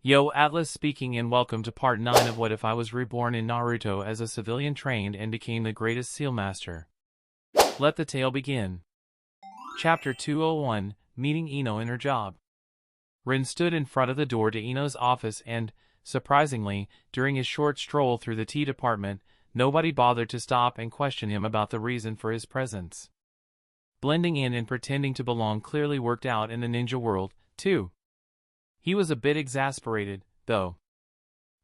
Yo, Atlas speaking and welcome to part 9 of What If I Was Reborn in Naruto as a civilian trained and became the greatest seal master. Let the tale begin. Chapter 201, Meeting Ino in her job. Rin stood in front of the door to Ino's office and, surprisingly, during his short stroll through the tea department, nobody bothered to stop and question him about the reason for his presence. Blending in and pretending to belong clearly worked out in the ninja world, too. He was a bit exasperated, though.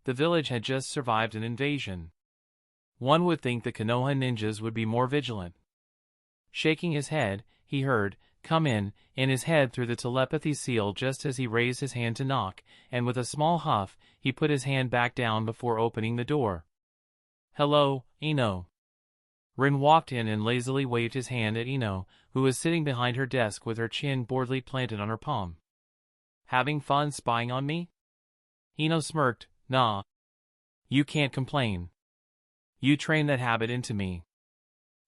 The village had just survived an invasion. One would think the Konoha ninjas would be more vigilant. Shaking his head, he heard, "Come in," his head through the telepathy seal just as he raised his hand to knock, and with a small huff, he put his hand back down before opening the door. "Hello, Ino." Rin walked in and lazily waved his hand at Ino, who was sitting behind her desk with her chin boredly planted on her palm. "Having fun spying on me?" Ino smirked. "Nah. You can't complain. You trained that habit into me."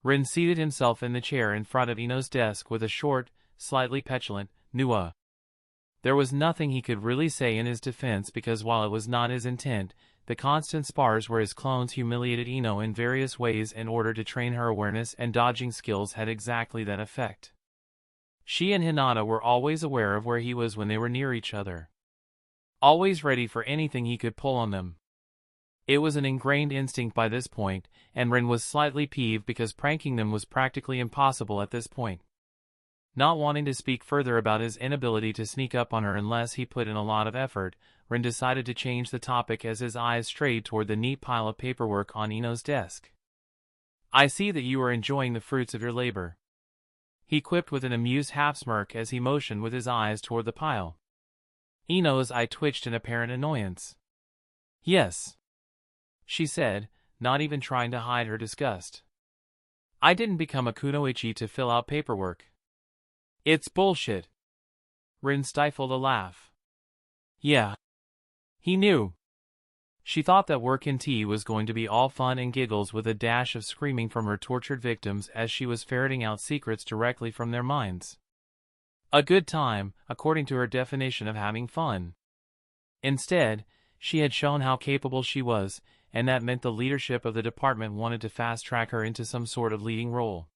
Rin seated himself in the chair in front of Ino's desk with a short, slightly petulant, "Nua." There was nothing he could really say in his defense because while it was not his intent, the constant spars where his clones humiliated Ino in various ways in order to train her awareness and dodging skills had exactly that effect. She and Hinata were always aware of where he was when they were near each other. Always ready for anything he could pull on them. It was an ingrained instinct by this point, and Rin was slightly peeved because pranking them was practically impossible at this point. Not wanting to speak further about his inability to sneak up on her unless he put in a lot of effort, Rin decided to change the topic as his eyes strayed toward the neat pile of paperwork on Ino's desk. "I see that you are enjoying the fruits of your labor," he quipped with an amused half-smirk as he motioned with his eyes toward the pile. Ino's eye twitched in apparent annoyance. "Yes," she said, not even trying to hide her disgust. "I didn't become a kunoichi to fill out paperwork." "It's bullshit." Rin stifled a laugh. Yeah. He knew. She thought that work in tea was going to be all fun and giggles with a dash of screaming from her tortured victims as she was ferreting out secrets directly from their minds. A good time, according to her definition of having fun. Instead, she had shown how capable she was, and that meant the leadership of the department wanted to fast-track her into some sort of leading role.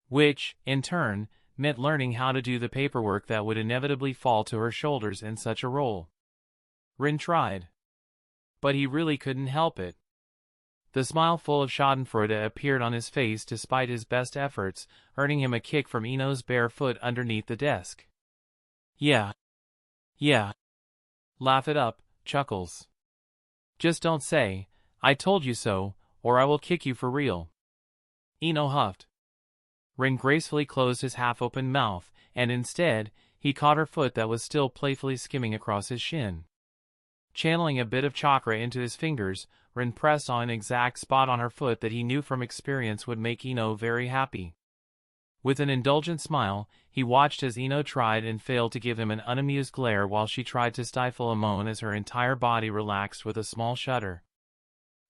Which, in turn, meant learning how to do the paperwork that would inevitably fall to her shoulders in such a role. Rin tried. But he really couldn't help it. The smile full of schadenfreude appeared on his face despite his best efforts, earning him a kick from Ino's bare foot underneath the desk. Yeah. Laugh it up, Chuckles. Just don't say, "I told you so," or I will kick you for real. Ino huffed. Rin gracefully closed his half-open mouth, and instead, he caught her foot that was still playfully skimming across his shin. Channeling a bit of chakra into his fingers, Rin pressed on an exact spot on her foot that he knew from experience would make Ino very happy. With an indulgent smile, he watched as Ino tried and failed to give him an unamused glare while she tried to stifle a moan as her entire body relaxed with a small shudder.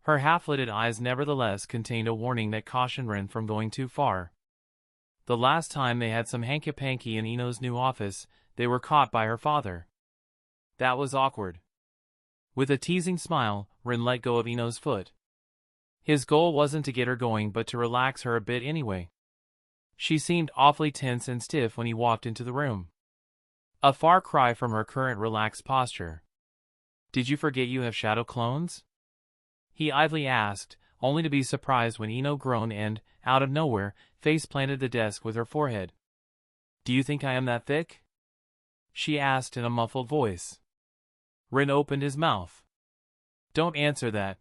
Her half-lidded eyes nevertheless contained a warning that cautioned Rin from going too far. The last time they had some hanky-panky in Ino's new office, they were caught by her father. That was awkward. With a teasing smile, Rin let go of Ino's foot. His goal wasn't to get her going but to relax her a bit anyway. She seemed awfully tense and stiff when he walked into the room. A far cry from her current relaxed posture. "Did you forget you have shadow clones?" he idly asked, only to be surprised when Ino groaned and, out of nowhere, face-planted the desk with her forehead. "Do you think I am that thick?" she asked in a muffled voice. Rin opened his mouth. "Don't answer that."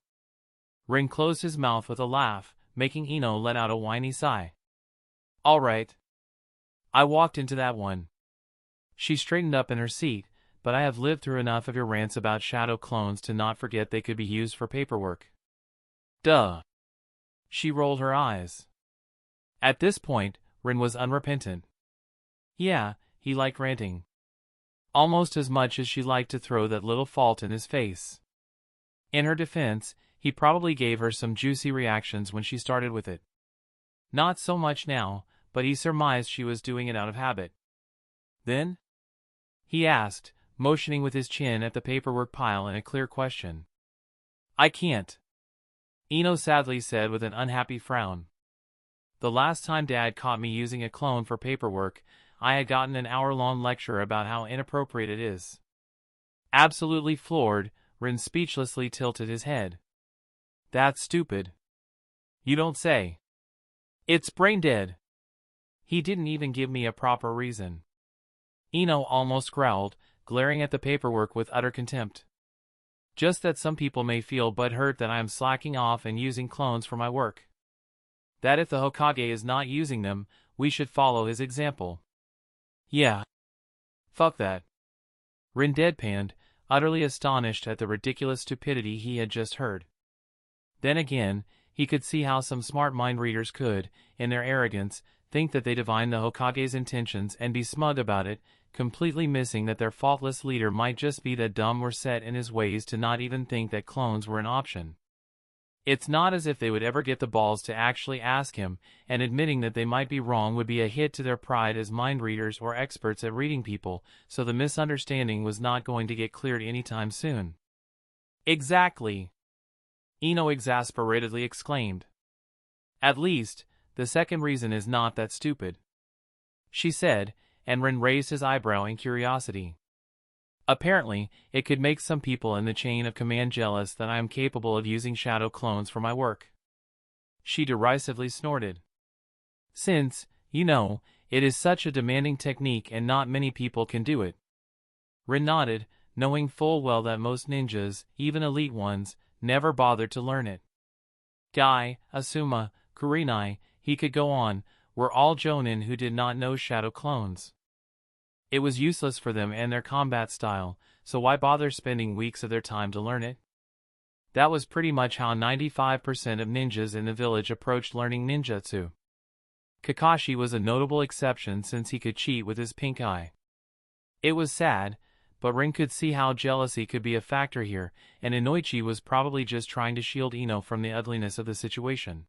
Rin closed his mouth with a laugh, making Ino let out a whiny sigh. "All right. I walked into that one." She straightened up in her seat, "But I have lived through enough of your rants about shadow clones to not forget they could be used for paperwork." "Duh." She rolled her eyes. At this point, Rin was unrepentant. Yeah, he liked ranting. Almost as much as she liked to throw that little fault in his face. In her defense, he probably gave her some juicy reactions when she started with it. Not so much now, but he surmised she was doing it out of habit. "Then?" he asked, motioning with his chin at the paperwork pile in a clear question. I can't, Eno sadly said with an unhappy frown. The last time Dad caught me using a clone for paperwork, I had gotten an hour-long lecture about how inappropriate it is. Absolutely floored, Rin speechlessly tilted his head. That's stupid. You don't say. It's brain dead. He didn't even give me a proper reason. Eno almost growled, glaring at the paperwork with utter contempt. Just that some people may feel butthurt that I am slacking off and using clones for my work. That if the Hokage is not using them, we should follow his example. Yeah. Fuck that. Rin deadpanned, utterly astonished at the ridiculous stupidity he had just heard. Then again, he could see how some smart mind readers could, in their arrogance, think that they divined the Hokage's intentions and be smug about it, completely missing that their faultless leader might just be that dumb or set in his ways to not even think that clones were an option. It's not as if they would ever get the balls to actually ask him, and admitting that they might be wrong would be a hit to their pride as mind readers or experts at reading people, so the misunderstanding was not going to get cleared anytime soon. Exactly, Eno exasperatedly exclaimed. At least, the second reason is not that stupid, she said, and Rin raised his eyebrow in curiosity. Apparently, it could make some people in the chain of command jealous that I am capable of using shadow clones for my work. She derisively snorted. Since, you know, it is such a demanding technique and not many people can do it. Rin nodded, knowing full well that most ninjas, even elite ones, never bothered to learn it. Guy, Asuma, Kurenai, he could go on, were all jonin who did not know shadow clones. It was useless for them and their combat style, so why bother spending weeks of their time to learn it? That was pretty much how 95% of ninjas in the village approached learning ninjutsu. Kakashi was a notable exception since he could cheat with his pink eye. It was sad, but Rin could see how jealousy could be a factor here, and Enochi was probably just trying to shield Eno from the ugliness of the situation.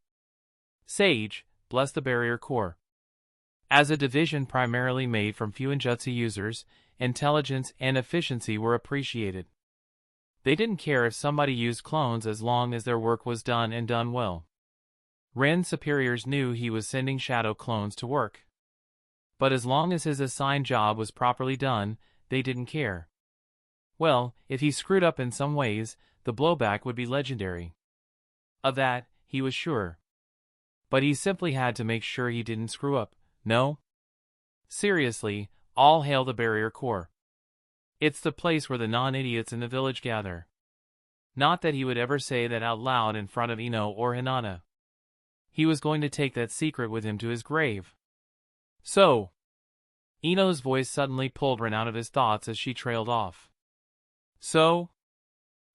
Sage, bless the barrier core. As a division primarily made from Fuinjutsu users, intelligence and efficiency were appreciated. They didn't care if somebody used clones as long as their work was done and done well. Ren's superiors knew he was sending shadow clones to work. But as long as his assigned job was properly done, they didn't care. Well, if he screwed up in some ways, the blowback would be legendary. Of that, he was sure. But he simply had to make sure he didn't screw up. No? Seriously, all hail the barrier core. It's the place where the non-idiots in the village gather. Not that he would ever say that out loud in front of Eno or Hinata. He was going to take that secret with him to his grave. So, Eno's voice suddenly pulled Rin out of his thoughts as she trailed off. So?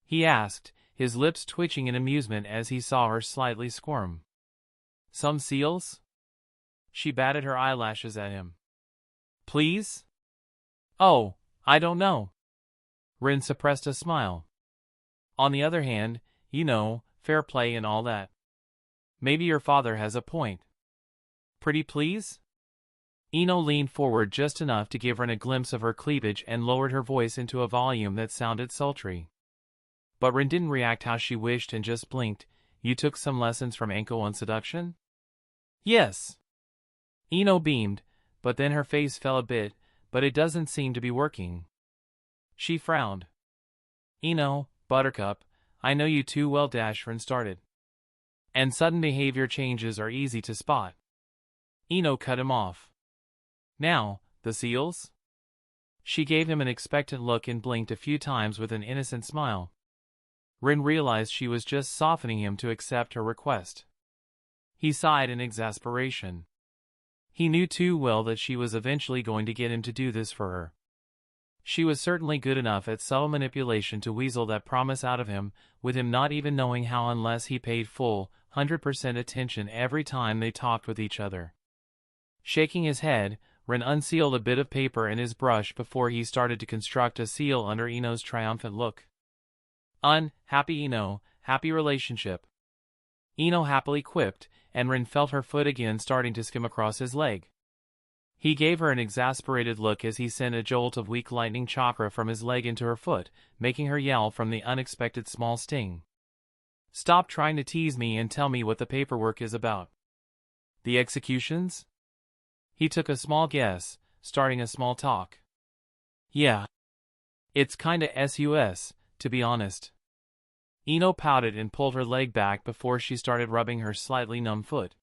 He asked, his lips twitching in amusement as he saw her slightly squirm. Some seals? She batted her eyelashes at him. Please? Oh, I don't know. Rin suppressed a smile. On the other hand, you know, fair play and all that. Maybe your father has a point. Pretty please? Eno leaned forward just enough to give Rin a glimpse of her cleavage and lowered her voice into a volume that sounded sultry. But Rin didn't react how she wished and just blinked. You took some lessons from Anko on seduction? Yes. Eno beamed, but then her face fell a bit, but it doesn't seem to be working. She frowned. Eno, Buttercup, I know you too well. Rin started. And sudden behavior changes are easy to spot. Eno cut him off. Now, the seals? She gave him an expectant look and blinked a few times with an innocent smile. Rin realized she was just softening him to accept her request. He sighed in exasperation. He knew too well that she was eventually going to get him to do this for her. She was certainly good enough at subtle manipulation to weasel that promise out of him, with him not even knowing how unless he paid full, 100% attention every time they talked with each other. Shaking his head, Rin unsealed a bit of paper and his brush before he started to construct a seal under Eno's triumphant look. Happy Eno, happy relationship. Eno happily quipped, and Rin felt her foot again starting to skim across his leg. He gave her an exasperated look as he sent a jolt of weak lightning chakra from his leg into her foot, making her yell from the unexpected small sting. Stop trying to tease me and tell me what the paperwork is about. The executions? He took a small guess, starting a small talk. Yeah. It's kinda sus, to be honest. Ino pouted and pulled her leg back before she started rubbing her slightly numb foot.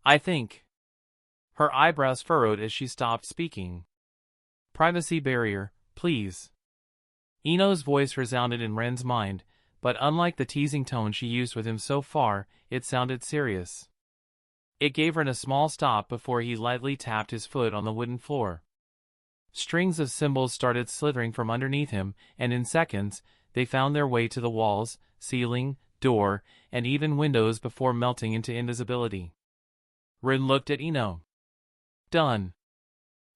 I think. Her eyebrows furrowed as she stopped speaking. Privacy barrier, please. Ino's voice resounded in Ren's mind, but unlike the teasing tone she used with him so far, it sounded serious. It gave Ren a small stop before he lightly tapped his foot on the wooden floor. Strings of symbols started slithering from underneath him, and in seconds, they found their way to the walls, ceiling, door, and even windows before melting into invisibility. Ren looked at Ino. Done.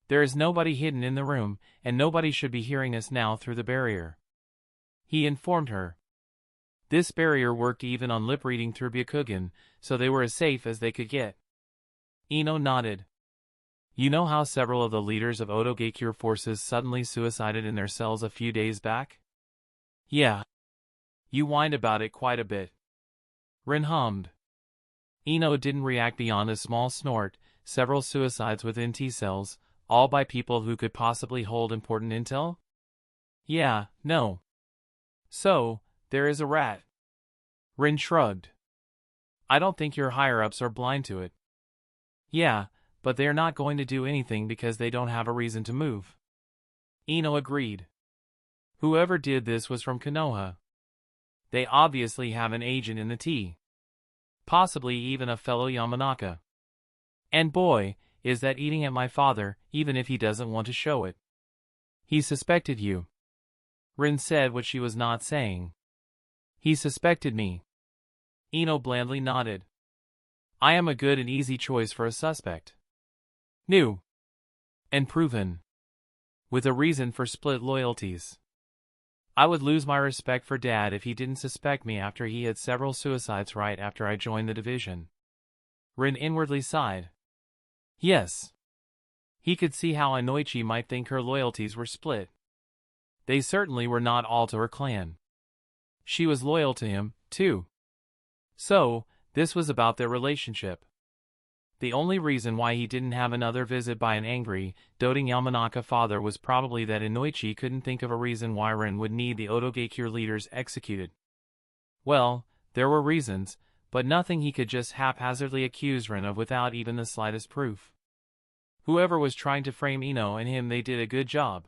There is nobody hidden in the room, and nobody should be hearing us now through the barrier. He informed her. This barrier worked even on lip reading through Byakugan, so they were as safe as they could get. Ino nodded. You know how several of the leaders of Otogekyure forces suddenly suicided in their cells a few days back? Yeah. You whined about it quite a bit. Ren hummed. Ino didn't react beyond a small snort, several suicides within T-cells, all by people who could possibly hold important intel? Yeah, no. So, there is a rat. Ren shrugged. I don't think your higher-ups are blind to it. Yeah, but they're not going to do anything because they don't have a reason to move. Ino agreed. Whoever did this was from Konoha. They obviously have an agent in the T. Possibly even a fellow Yamanaka. And boy, is that eating at my father, even if he doesn't want to show it. He suspected you. Rin said what she was not saying. He suspected me. Ino blandly nodded. I am a good and easy choice for a suspect. New. And proven. With a reason for split loyalties. I would lose my respect for Dad if he didn't suspect me after he had several suicides right after I joined the division. Rin inwardly sighed. Yes. He could see how Enochi might think her loyalties were split. They certainly were not all to her clan. She was loyal to him, too. So, this was about their relationship. The only reason why he didn't have another visit by an angry, doting Yamanaka father was probably that Enochi couldn't think of a reason why Ren would need the Otogekyure leaders executed. Well, there were reasons, but nothing he could just haphazardly accuse Ren of without even the slightest proof. Whoever was trying to frame Ino and him, they did a good job.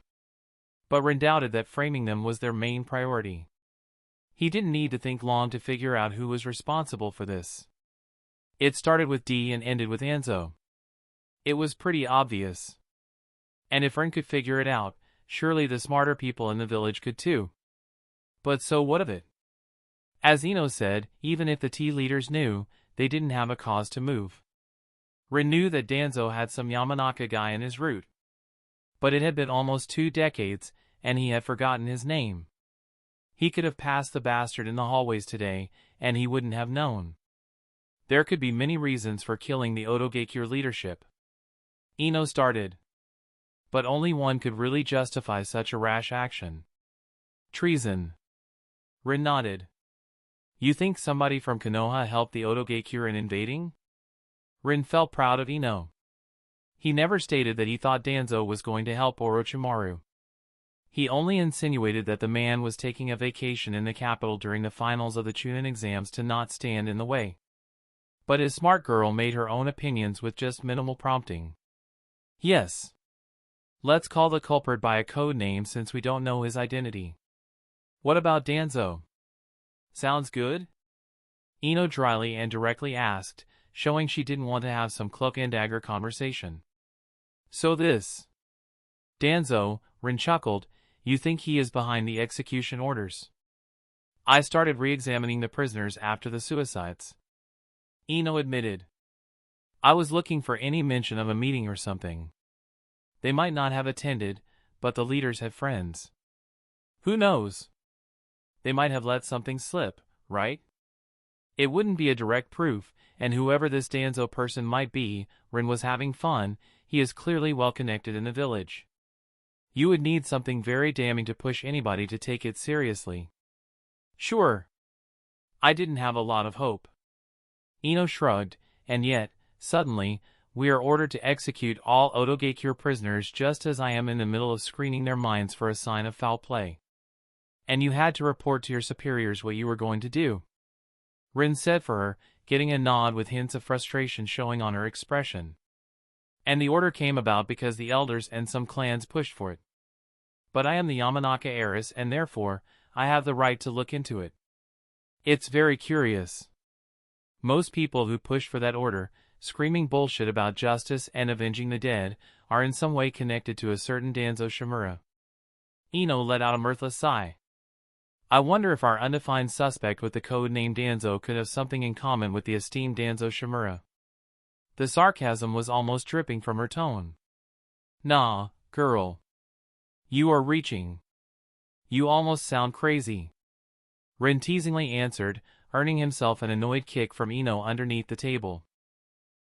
But Ren doubted that framing them was their main priority. He didn't need to think long to figure out who was responsible for this. It started with D and ended with Anzo. It was pretty obvious. And if Ren could figure it out, surely the smarter people in the village could too. But so what of it? As Ino said, even if the T leaders knew, they didn't have a cause to move. Ren knew that Danzo had some Yamanaka guy in his route. But it had been almost 2 decades, and he had forgotten his name. He could have passed the bastard in the hallways today, and he wouldn't have known. There could be many reasons for killing the Otogekyure leadership. Ino started. But only one could really justify such a rash action. Treason. Rin nodded. You think somebody from Konoha helped the Otogekyure in invading? Rin felt proud of Ino. He never stated that he thought Danzo was going to help Orochimaru. He only insinuated that the man was taking a vacation in the capital during the finals of the Chunin exams to not stand in the way. But his smart girl made her own opinions with just minimal prompting. Yes. Let's call the culprit by a code name since we don't know his identity. What about Danzo? Sounds good? Ino dryly and directly asked, showing she didn't want to have some cloak and dagger conversation. So this. Danzo, Rin chuckled, you think he is behind the execution orders? I started re-examining the prisoners after the suicides. Ino admitted. I was looking for any mention of a meeting or something. They might not have attended, but the leaders have friends. Who knows? They might have let something slip, right? It wouldn't be a direct proof, and whoever this Danzo person might be, Rin was having fun. he is clearly well connected in the village. You would need something very damning to push anybody to take it seriously. Sure. I didn't have a lot of hope. Ino shrugged, and yet, suddenly, we are ordered to execute all Hokage prisoners just as I am in the middle of screening their minds for a sign of foul play. And you had to report to your superiors what you were going to do. Rin said for her, getting a nod with hints of frustration showing on her expression. And the order came about because the elders and some clans pushed for it. But I am the Yamanaka heiress and therefore, I have the right to look into it. It's very curious. Most people who push for that order, screaming bullshit about justice and avenging the dead, are in some way connected to a certain Danzo Shimura. Ino let out a mirthless sigh. I wonder if our undefined suspect with the code name Danzo could have something in common with the esteemed Danzo Shimura. The sarcasm was almost dripping from her tone. Nah, girl. You are reaching. You almost sound crazy. Rin teasingly answered, earning himself an annoyed kick from Ino underneath the table.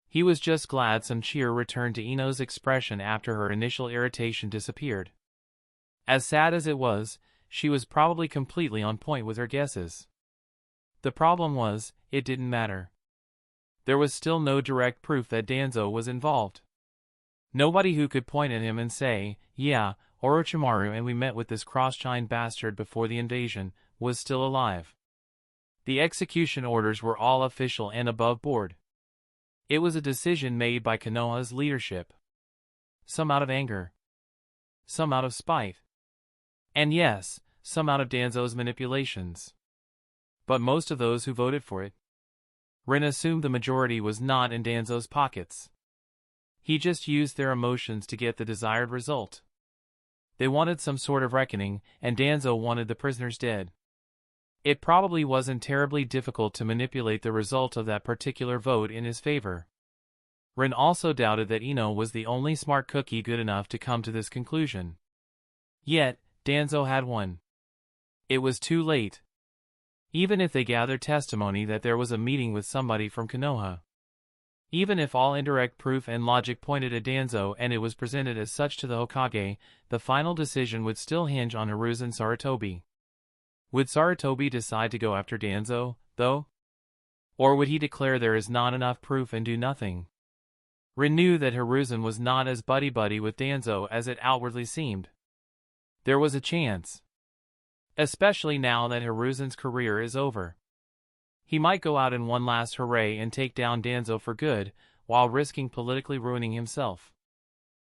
He was just glad some cheer returned to Ino's expression after her initial irritation disappeared. As sad as it was, she was probably completely on point with her guesses. The problem was, it didn't matter. There was still no direct proof that Danzo was involved. Nobody who could point at him and say, yeah, Orochimaru and we met with this cross-giant bastard before the invasion, was still alive. The execution orders were all official and above board. It was a decision made by Konoha's leadership. Some out of anger. Some out of spite. And yes, some out of Danzo's manipulations. But most of those who voted for it, Rin assumed the majority was not in Danzo's pockets. He just used their emotions to get the desired result. They wanted some sort of reckoning, and Danzo wanted the prisoners dead. It probably wasn't terribly difficult to manipulate the result of that particular vote in his favor. Rin also doubted that Ino was the only smart cookie good enough to come to this conclusion. Yet, Danzo had won. It was too late. Even if they gathered testimony that there was a meeting with somebody from Konoha. Even if all indirect proof and logic pointed at Danzo and it was presented as such to the Hokage, the final decision would still hinge on Hiruzen Sarutobi. Would Sarutobi decide to go after Danzo, though? Or would he declare there is not enough proof and do nothing? Rin knew that Hiruzen was not as buddy-buddy with Danzo as it outwardly seemed. There was a chance. Especially now that Hiruzen's career is over. He might go out in one last hooray and take down Danzo for good, while risking politically ruining himself.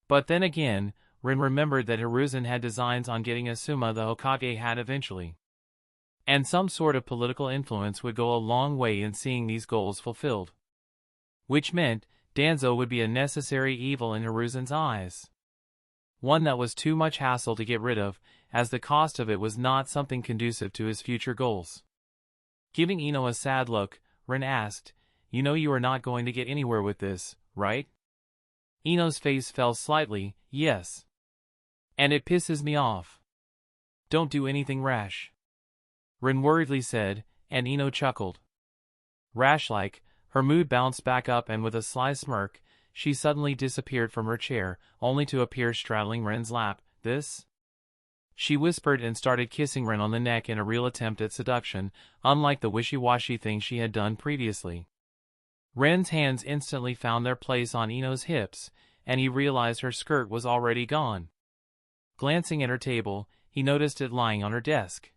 But then again, Rin remembered that Hiruzen had designs on getting Asuma the Hokage had eventually. And some sort of political influence would go a long way in seeing these goals fulfilled. Which meant, Danzo would be a necessary evil in Hiruzen's eyes. One that was too much hassle to get rid of, as the cost of it was not something conducive to his future goals. Giving Ino a sad look, Rin asked, "You know you are not going to get anywhere with this, right?" Ino's face fell slightly, "Yes. And it pisses me off. Don't do anything rash." Rin worriedly said, and Ino chuckled. Rash-like, her mood bounced back up and with a sly smirk, she suddenly disappeared from her chair, only to appear straddling Ren's lap. "This?" She whispered and started kissing Ren on the neck in a real attempt at seduction, unlike the wishy-washy thing she had done previously. Ren's hands instantly found their place on Ino's hips, and he realized her skirt was already gone. Glancing at her table, he noticed it lying on her desk.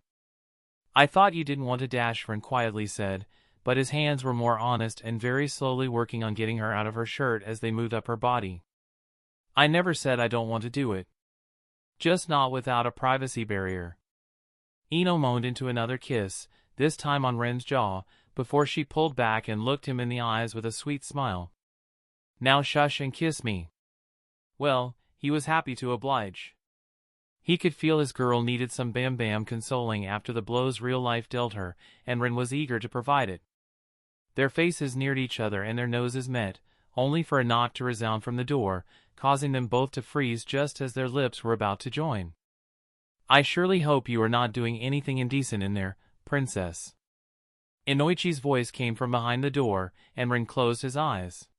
"I thought you didn't want to dash," Ren quietly said, but his hands were more honest and very slowly working on getting her out of her shirt as they moved up her body. "I never said I don't want to do it. Just not without a privacy barrier." Ino moaned into another kiss, this time on Ren's jaw, before she pulled back and looked him in the eyes with a sweet smile. "Now shush and kiss me." Well, he was happy to oblige. He could feel his girl needed some bam-bam consoling after the blows real life dealt her, and Ren was eager to provide it. Their faces neared each other and their noses met, only for a knock to resound from the door, causing them both to freeze just as their lips were about to join. "I surely hope you are not doing anything indecent in there, princess." Enochi's voice came from behind the door, and Ren closed his eyes.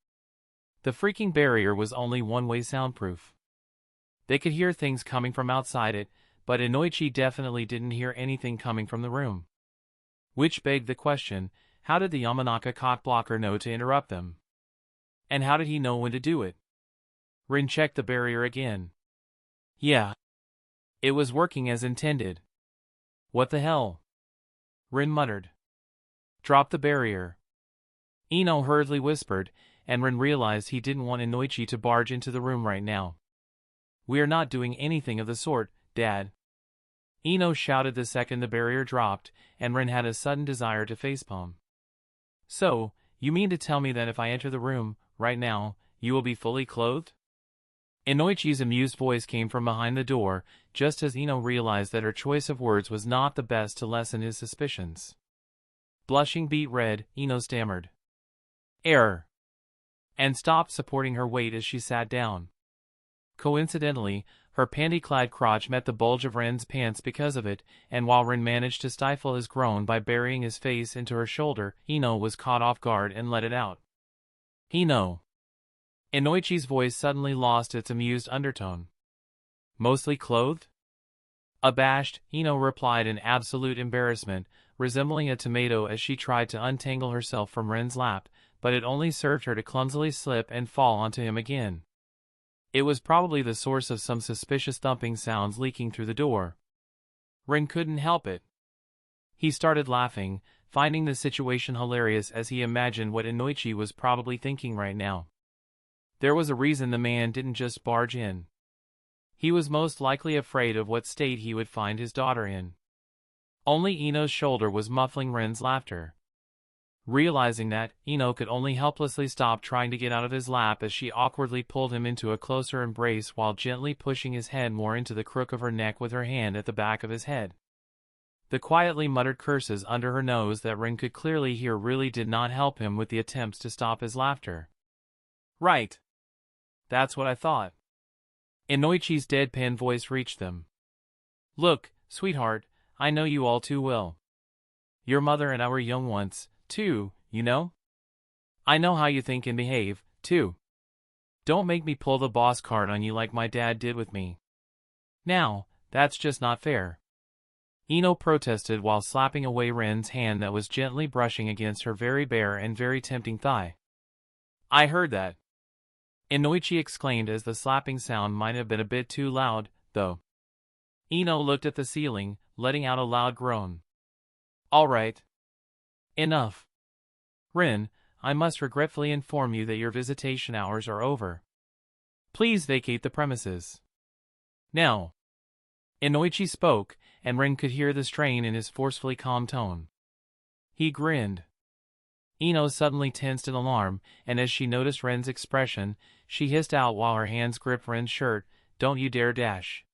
The freaking barrier was only one-way soundproof. They could hear things coming from outside it, but Enochi definitely didn't hear anything coming from the room. Which begged the question, how did the Yamanaka cockblocker know to interrupt them? And how did he know when to do it? Rin checked the barrier again. Yeah. It was working as intended. What the hell? Rin muttered. Drop the barrier. Ino hurriedly whispered, and Rin realized he didn't want Enochi to barge into the room right now. We are not doing anything of the sort, Dad. Ino shouted the second the barrier dropped, and Rin had a sudden desire to facepalm. So, you mean to tell me that if I enter the room, right now, you will be fully clothed? Enochi's amused voice came from behind the door, just as Ino realized that her choice of words was not the best to lessen his suspicions. Blushing beet red, Ino stammered. Error. And stopped supporting her weight as she sat down. Coincidentally, her panty-clad crotch met the bulge of Ren's pants because of it, and while Ren managed to stifle his groan by burying his face into her shoulder, Ino was caught off guard and let it out. Ino. Enochi's voice suddenly lost its amused undertone. Mostly clothed? Abashed, Ino replied in absolute embarrassment, resembling a tomato as she tried to untangle herself from Ren's lap, but it only served her to clumsily slip and fall onto him again. It was probably the source of some suspicious thumping sounds leaking through the door. Ren couldn't help it. He started laughing, finding the situation hilarious as he imagined what Enochi was probably thinking right now. There was a reason the man didn't just barge in. He was most likely afraid of what state he would find his daughter in. Only Ino's shoulder was muffling Ren's laughter. Realizing that, Ino could only helplessly stop trying to get out of his lap as she awkwardly pulled him into a closer embrace while gently pushing his head more into the crook of her neck with her hand at the back of his head. The quietly muttered curses under her nose that Ren could clearly hear really did not help him with the attempts to stop his laughter. Right. That's what I thought. Enochi's deadpan voice reached them. Look, sweetheart, I know you all too well. Your mother and I were young once, too, you know? I know how you think and behave, too. Don't make me pull the boss card on you like my dad did with me. Now, that's just not fair. Ino protested while slapping away Ren's hand that was gently brushing against her very bare and very tempting thigh. I heard that. Enochi exclaimed as the slapping sound might have been a bit too loud, though. Ino looked at the ceiling, letting out a loud groan. All right. Enough. Ren, I must regretfully inform you that your visitation hours are over. Please vacate the premises. Now. Enochi spoke, and Ren could hear the strain in his forcefully calm tone. He grinned. Ino suddenly tensed in alarm, and as she noticed Ren's expression, she hissed out while her hands gripped Ren's shirt, "Don't you dare dash."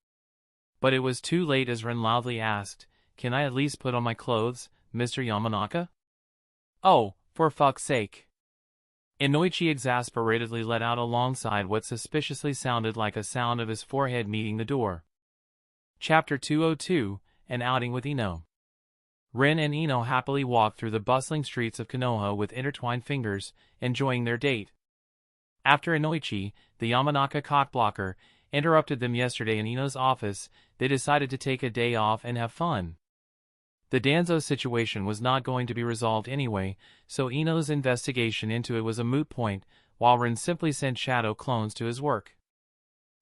But it was too late as Ren loudly asked, "Can I at least put on my clothes, Mr. Yamanaka?" "Oh, for fuck's sake." Enochi exasperatedly let out alongside what suspiciously sounded like a sound of his forehead meeting the door. Chapter 202, An Outing with Ino. Ren and Ino happily walked through the bustling streets of Konoha with intertwined fingers, enjoying their date. After Enochi, the Yamanaka cockblocker, interrupted them yesterday in Ino's office, they decided to take a day off and have fun. The Danzo situation was not going to be resolved anyway, so Ino's investigation into it was a moot point, while Ren simply sent shadow clones to his work.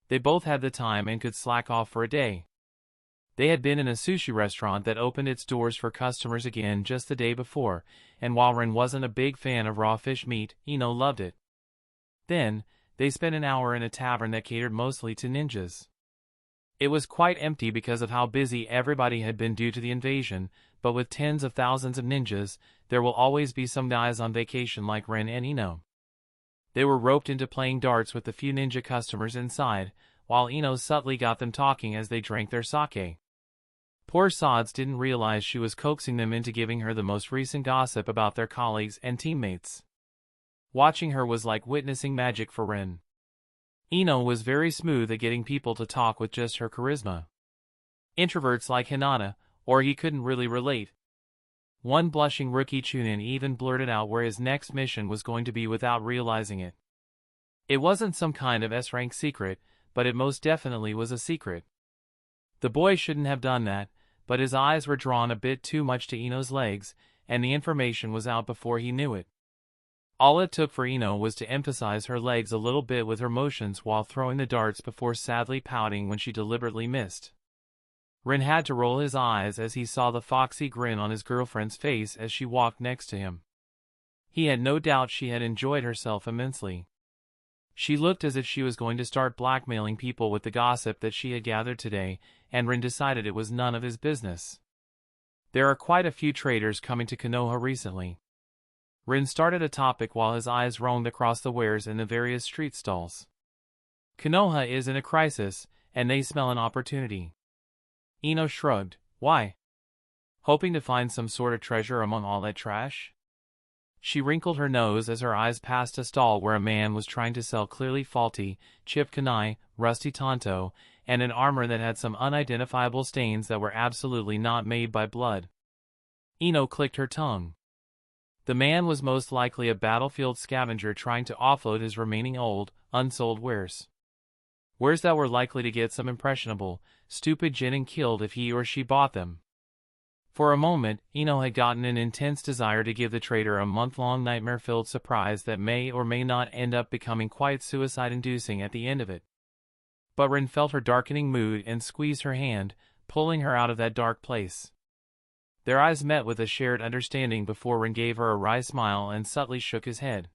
They both had the time and could slack off for a day. They had been in a sushi restaurant that opened its doors for customers again just the day before, and while Ren wasn't a big fan of raw fish meat, Ino loved it. Then, they spent an hour in a tavern that catered mostly to ninjas. It was quite empty because of how busy everybody had been due to the invasion, but with tens of thousands of ninjas, there will always be some guys on vacation like Ren and Ino. They were roped into playing darts with the few ninja customers inside, while Ino subtly got them talking as they drank their sake. Poor sods didn't realize she was coaxing them into giving her the most recent gossip about their colleagues and teammates. Watching her was like witnessing magic for Ren. Ino was very smooth at getting people to talk with just her charisma. Introverts like Hinata, or he couldn't really relate. One blushing rookie Chunin even blurted out where his next mission was going to be without realizing it. It wasn't some kind of S-rank secret, but it most definitely was a secret. The boy shouldn't have done that, but his eyes were drawn a bit too much to Ino's legs, and the information was out before he knew it. All it took for Ino was to emphasize her legs a little bit with her motions while throwing the darts before sadly pouting when she deliberately missed. Rin had to roll his eyes as he saw the foxy grin on his girlfriend's face as she walked next to him. He had no doubt she had enjoyed herself immensely. She looked as if she was going to start blackmailing people with the gossip that she had gathered today, and Rin decided it was none of his business. There are quite a few traders coming to Konoha recently. Rin started a topic while his eyes roamed across the wares in the various street stalls. Konoha is in a crisis, and they smell an opportunity. Ino shrugged. Why? Hoping to find some sort of treasure among all that trash? She wrinkled her nose as her eyes passed a stall where a man was trying to sell clearly faulty, chipped kunai, rusty tanto, and an armor that had some unidentifiable stains that were absolutely not made by blood. Ino clicked her tongue. The man was most likely a battlefield scavenger trying to offload his remaining old, unsold wares. Wares that were likely to get some impressionable, stupid genin killed if he or she bought them. For a moment, Ino had gotten an intense desire to give the trader a month-long nightmare-filled surprise that may or may not end up becoming quite suicide-inducing at the end of it. But Rin felt her darkening mood and squeezed her hand, pulling her out of that dark place. Their eyes met with a shared understanding before Rin gave her a wry smile and subtly shook his head.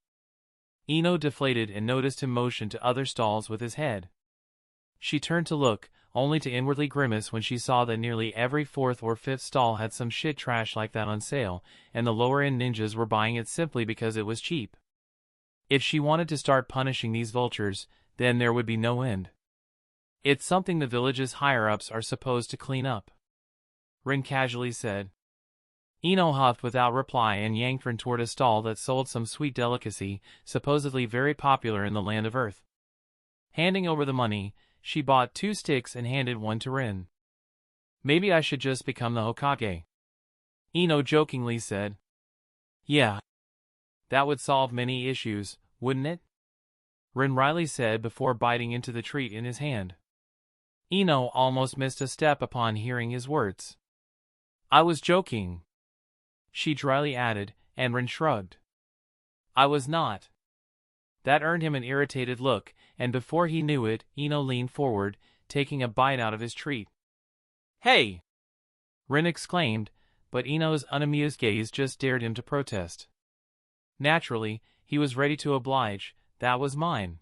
Ino deflated and noticed him motion to other stalls with his head. She turned to look, only to inwardly grimace when she saw that nearly every fourth or fifth stall had some shit trash like that on sale, and the lower-end ninjas were buying it simply because it was cheap. If she wanted to start punishing these vultures, then there would be no end. It's something the village's higher-ups are supposed to clean up, Rin casually said. Ino huffed without reply and yanked Rin toward a stall that sold some sweet delicacy, supposedly very popular in the land of Earth. Handing over the money, she bought 2 sticks and handed one to Rin. Maybe I should just become the Hokage, Ino jokingly said. Yeah. That would solve many issues, wouldn't it? Rin wryly said before biting into the treat in his hand. Ino almost missed a step upon hearing his words. I was joking, she dryly added, and Rin shrugged. I was not. That earned him an irritated look, and before he knew it, Ino leaned forward, taking a bite out of his treat. Hey! Rin exclaimed, but Ino's unamused gaze just dared him to protest. Naturally, he was ready to oblige. That was mine.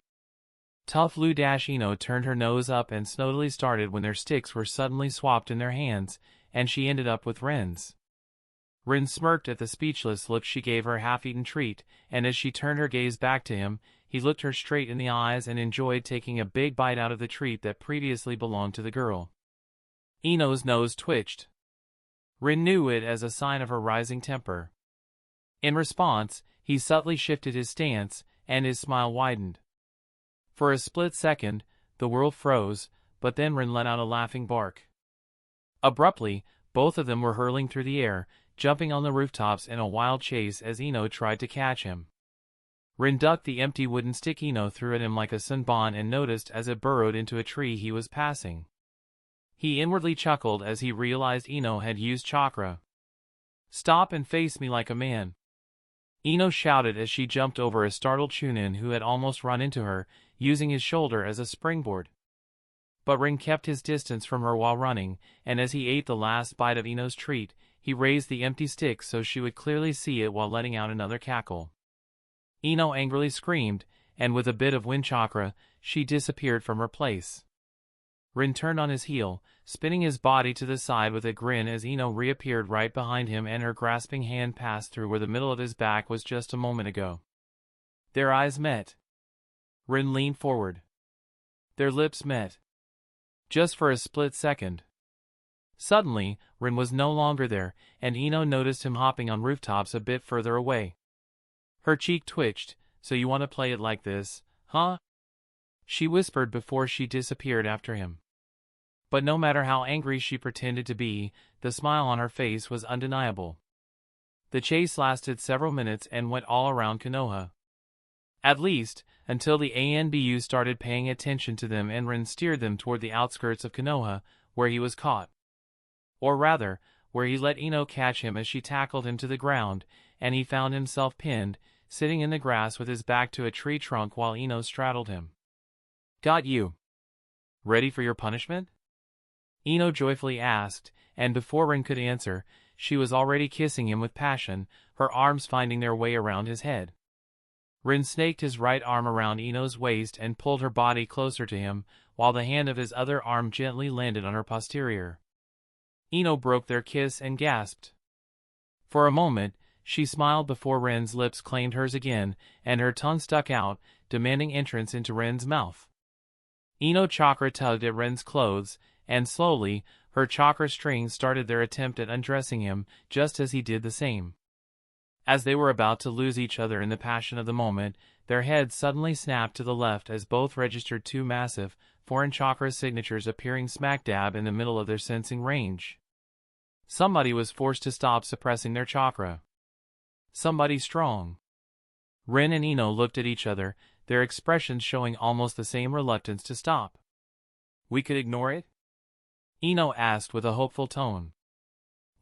Tough Inu turned her nose up and snowdily started when their sticks were suddenly swapped in their hands, and she ended up with Ren's. Rin smirked at the speechless look she gave her half-eaten treat, and as she turned her gaze back to him, he looked her straight in the eyes and enjoyed taking a big bite out of the treat that previously belonged to the girl. Ino's nose twitched. Rin knew it as a sign of her rising temper. In response, he subtly shifted his stance, and his smile widened. For a split second, the world froze, but then Rin let out a laughing bark. Abruptly, both of them were hurling through the air, jumping on the rooftops in a wild chase as Ino tried to catch him. Rin ducked the empty wooden stick Ino threw at him like a sunbon and noticed as it burrowed into a tree he was passing. He inwardly chuckled as he realized Ino had used chakra. Stop and face me like a man, Ino shouted as she jumped over a startled Chunin who had almost run into her, using his shoulder as a springboard. But Rin kept his distance from her while running, and as he ate the last bite of Ino's treat, he raised the empty stick so she would clearly see it while letting out another cackle. Ino angrily screamed, and with a bit of wind chakra, she disappeared from her place. Rin turned on his heel, spinning his body to the side with a grin as Ino reappeared right behind him and her grasping hand passed through where the middle of his back was just a moment ago. Their eyes met. Rin leaned forward. Their lips met. Just for a split second. Suddenly, Rin was no longer there, and Ino noticed him hopping on rooftops a bit further away. Her cheek twitched. So you want to play it like this, huh? She whispered before she disappeared after him. But no matter how angry she pretended to be, the smile on her face was undeniable. The chase lasted several minutes and went all around Konoha. At least, until the ANBU started paying attention to them and Rin steered them toward the outskirts of Konoha, where he was caught. Or rather, where he let Ino catch him as she tackled him to the ground, and he found himself pinned, sitting in the grass with his back to a tree trunk while Ino straddled him. "Got you. Ready for your punishment?" Ino joyfully asked, and before Rin could answer, she was already kissing him with passion, her arms finding their way around his head. Rin snaked his right arm around Ino's waist and pulled her body closer to him, while the hand of his other arm gently landed on her posterior. Ino broke their kiss and gasped. For a moment, she smiled before Ren's lips claimed hers again, and her tongue stuck out, demanding entrance into Ren's mouth. Ino chakra tugged at Ren's clothes, and slowly, her chakra strings started their attempt at undressing him, just as he did the same. As they were about to lose each other in the passion of the moment, their heads suddenly snapped to the left as both registered two massive, foreign chakra signatures appearing smack dab in the middle of their sensing range. Somebody was forced to stop suppressing their chakra. Somebody strong. Rin and Ino looked at each other, their expressions showing almost the same reluctance to stop. "We could ignore it?" Ino asked with a hopeful tone.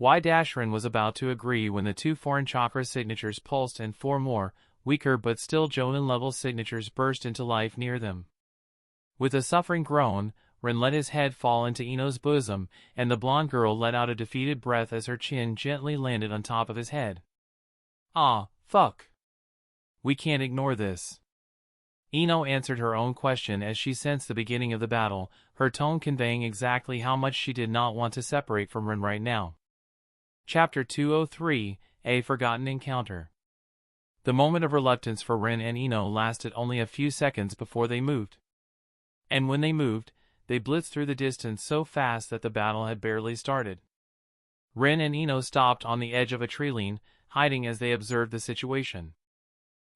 Rin was about to agree when the two foreign chakra signatures pulsed and four more, weaker but still Jonin-level signatures burst into life near them. With a suffering groan, Rin let his head fall into Ino's bosom, and the blonde girl let out a defeated breath as her chin gently landed on top of his head. "Ah, fuck. We can't ignore this." Ino answered her own question as she sensed the beginning of the battle, her tone conveying exactly how much she did not want to separate from Rin right now. Chapter 203, A Forgotten Encounter. The moment of reluctance for Rin and Ino lasted only a few seconds before they moved. And when they moved, they blitzed through the distance so fast that the battle had barely started. Rin and Ino stopped on the edge of a treeline, hiding as they observed the situation.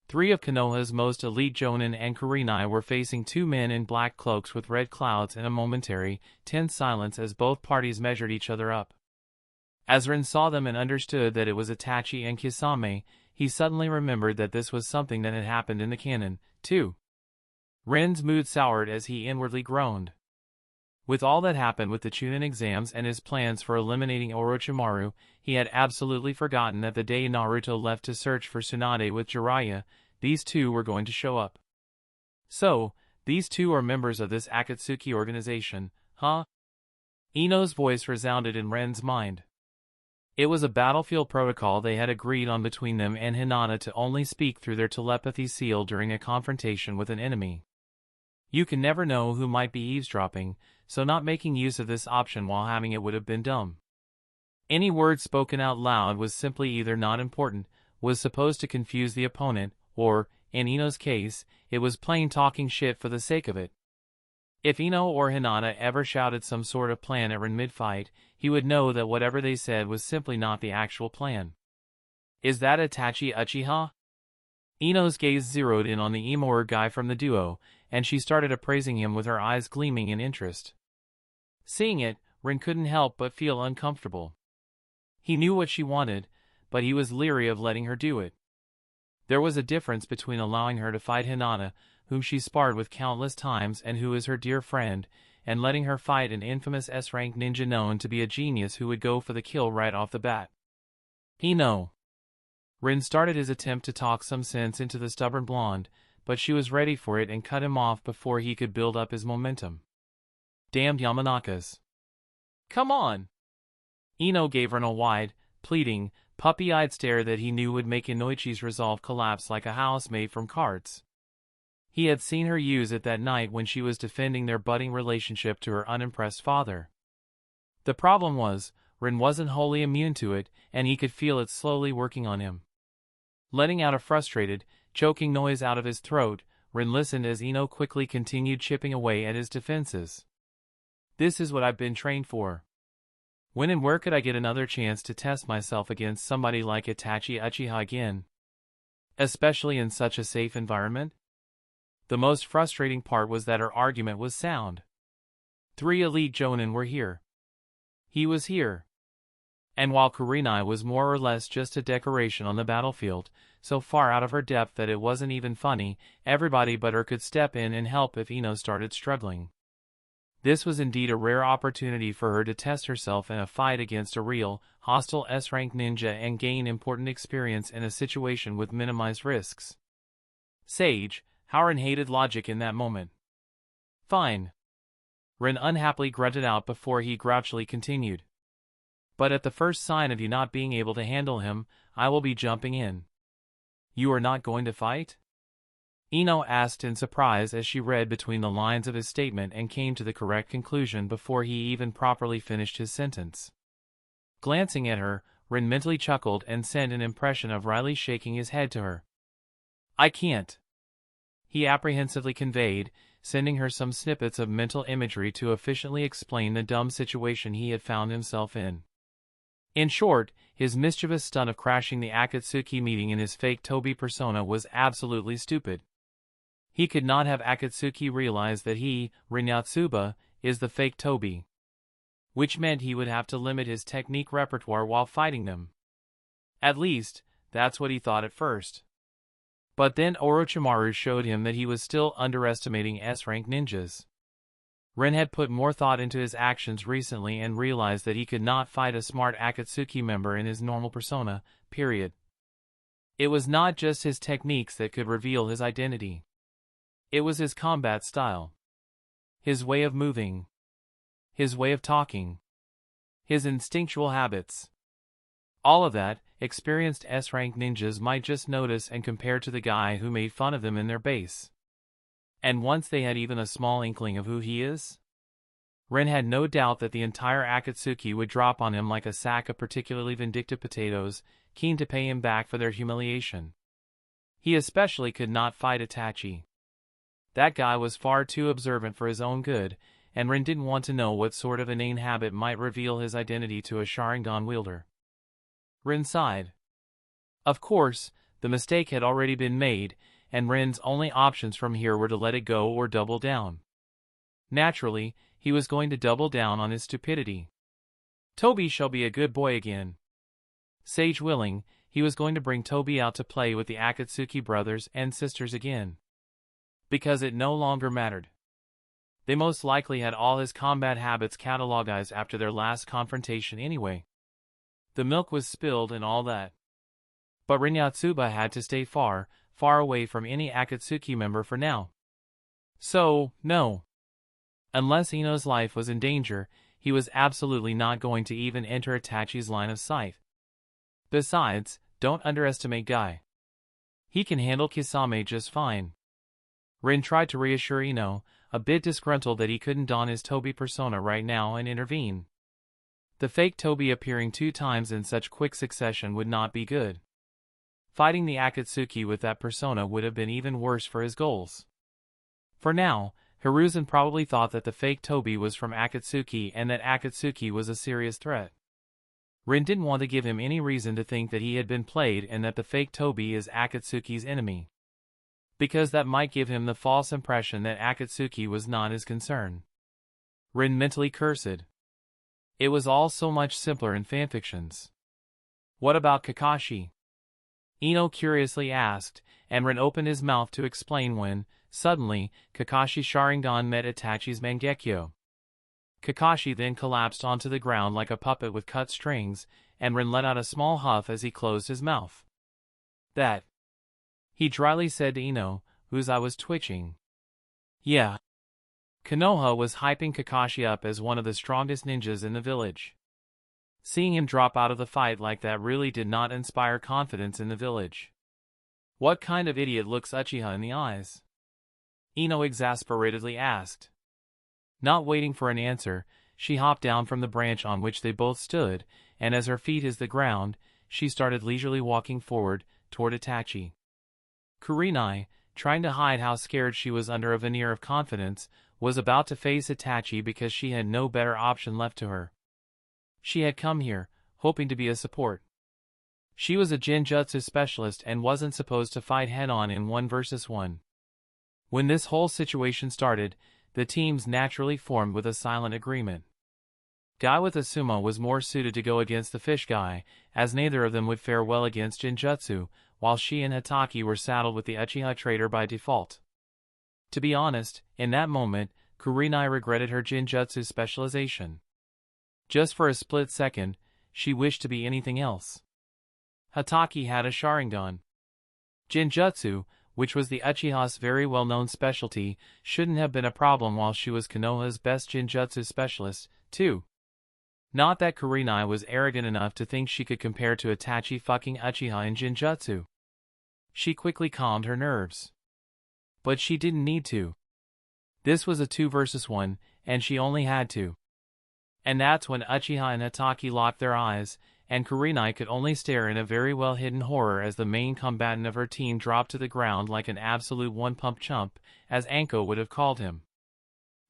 Three of Konoha's most elite Jonin and Kurenai were facing two men in black cloaks with red clouds in a momentary, tense silence as both parties measured each other up. As Rin saw them and understood that it was Itachi and Kisame, he suddenly remembered that this was something that had happened in the canon, too. Rin's mood soured as he inwardly groaned. With all that happened with the Chunin exams and his plans for eliminating Orochimaru, he had absolutely forgotten that the day Naruto left to search for Tsunade with Jiraiya, these two were going to show up. So, these two are members of this Akatsuki organization, huh? Ino's voice resounded in Ren's mind. It was a battlefield protocol they had agreed on between them and Hinata to only speak through their telepathy seal during a confrontation with an enemy. You can never know who might be eavesdropping, so not making use of this option while having it would have been dumb. Any word spoken out loud was simply either not important, was supposed to confuse the opponent, or, in Ino's case, it was plain talking shit for the sake of it. If Ino or Hinata ever shouted some sort of plan at Rin mid-fight, he would know that whatever they said was simply not the actual plan. Is that Itachi Uchiha? Ino's gaze zeroed in on the emo guy from the duo, and she started appraising him with her eyes gleaming in interest. Seeing it, Rin couldn't help but feel uncomfortable. He knew what she wanted, but he was leery of letting her do it. There was a difference between allowing her to fight Hinata, whom she sparred with countless times and who is her dear friend, and letting her fight an infamous S-rank ninja known to be a genius who would go for the kill right off the bat. Rin started his attempt to talk some sense into the stubborn blonde, but she was ready for it and cut him off before he could build up his momentum. Damned Yamanakas. Come on! Ino gave Rin a wide, pleading, puppy-eyed stare that he knew would make Enochi's resolve collapse like a house made from cards. He had seen her use it that night when she was defending their budding relationship to her unimpressed father. The problem was, Rin wasn't wholly immune to it, and he could feel it slowly working on him. Letting out a frustrated, choking noise out of his throat, Rin listened as Ino quickly continued chipping away at his defenses. This is what I've been trained for. When and where could I get another chance to test myself against somebody like Itachi Uchiha again? Especially in such a safe environment? The most frustrating part was that her argument was sound. 3 elite Jonin were here. He was here. And while Kurenai was more or less just a decoration on the battlefield, so far out of her depth that it wasn't even funny, everybody but her could step in and help if Ino started struggling. This was indeed a rare opportunity for her to test herself in a fight against a real, hostile S-rank ninja and gain important experience in a situation with minimized risks. Sage, Howren hated logic in that moment. Fine. Rin unhappily grunted out before he grouchily continued. But at the first sign of you not being able to handle him, I will be jumping in. You are not going to fight? Ino asked in surprise as she read between the lines of his statement and came to the correct conclusion before he even properly finished his sentence. Glancing at her, Rin mentally chuckled and sent an impression of Riley shaking his head to her. I can't. He apprehensively conveyed, sending her some snippets of mental imagery to efficiently explain the dumb situation he had found himself in. In short, his mischievous stunt of crashing the Akatsuki meeting in his fake Tobi persona was absolutely stupid. He could not have Akatsuki realize that he, Rin-Yotsuba, is the fake Tobi. Which meant he would have to limit his technique repertoire while fighting them. At least, that's what he thought at first. But then Orochimaru showed him that he was still underestimating S-rank ninjas. Rin had put more thought into his actions recently and realized that he could not fight a smart Akatsuki member in his normal persona, period. It was not just his techniques that could reveal his identity. It was his combat style. His way of moving. His way of talking. His instinctual habits. All of that, experienced S-rank ninjas might just notice and compare to the guy who made fun of them in their base. And once they had even a small inkling of who he is, Rin had no doubt that the entire Akatsuki would drop on him like a sack of particularly vindictive potatoes, keen to pay him back for their humiliation. He especially could not fight Itachi. That guy was far too observant for his own good, and Rin didn't want to know what sort of inane habit might reveal his identity to a Sharingan wielder. Rin sighed. Of course, the mistake had already been made, and Rin's only options from here were to let it go or double down. Naturally, he was going to double down on his stupidity. Tobi shall be a good boy again. Sage willing, he was going to bring Tobi out to play with the Akatsuki brothers and sisters again. Because it no longer mattered. They most likely had all his combat habits catalogized after their last confrontation anyway. The milk was spilled and all that. But Rin-Yotsuba had to stay far, far away from any Akatsuki member for now. So, no. Unless Ino's life was in danger, he was absolutely not going to even enter Itachi's line of sight. Besides, don't underestimate Guy. He can handle Kisame just fine. Rin tried to reassure Ino, a bit disgruntled that he couldn't don his Tobi persona right now and intervene. The fake Tobi appearing 2 times in such quick succession would not be good. Fighting the Akatsuki with that persona would have been even worse for his goals. For now, Hiruzen probably thought that the fake Tobi was from Akatsuki and that Akatsuki was a serious threat. Rin didn't want to give him any reason to think that he had been played and that the fake Tobi is Akatsuki's enemy. Because that might give him the false impression that Akatsuki was not his concern. Rin mentally cursed. It was all so much simpler in fanfictions. What about Kakashi? Ino curiously asked, and Rin opened his mouth to explain when, suddenly, Kakashi's Sharingan met Itachi's Mangekyo. Kakashi then collapsed onto the ground like a puppet with cut strings, and Rin let out a small huff as he closed his mouth. That, he dryly said to Ino, whose eye was twitching. Yeah. Konoha was hyping Kakashi up as one of the strongest ninjas in the village. Seeing him drop out of the fight like that really did not inspire confidence in the village. What kind of idiot looks Uchiha in the eyes? Ino exasperatedly asked. Not waiting for an answer, she hopped down from the branch on which they both stood, and as her feet hit the ground, she started leisurely walking forward, toward Itachi. Kurenai, trying to hide how scared she was under a veneer of confidence, was about to face Itachi because she had no better option left to her. She had come here, hoping to be a support. She was a Genjutsu specialist and wasn't supposed to fight head-on in 1 versus 1. When this whole situation started, the teams naturally formed with a silent agreement. Guy with Asuma was more suited to go against the fish guy, as neither of them would fare well against Jinjutsu, while she and Hitaki were saddled with the Uchiha traitor by default. To be honest, in that moment, Kurenai regretted her Jinjutsu specialization. Just for a split second, she wished to be anything else. Hitaki had a Sharingan. Jinjutsu, which was the Uchiha's very well-known specialty, shouldn't have been a problem while she was Konoha's best Jinjutsu specialist, too. Not that Kurenai was arrogant enough to think she could compare to Itachi fucking Uchiha in Jinjutsu. She quickly calmed her nerves. But she didn't need to. This was a 2 versus 1, and she only had to. And that's when Uchiha and Hitaki locked their eyes, and Kurenai could only stare in a very well-hidden horror as the main combatant of her team dropped to the ground like an absolute one-pump chump, as Anko would have called him.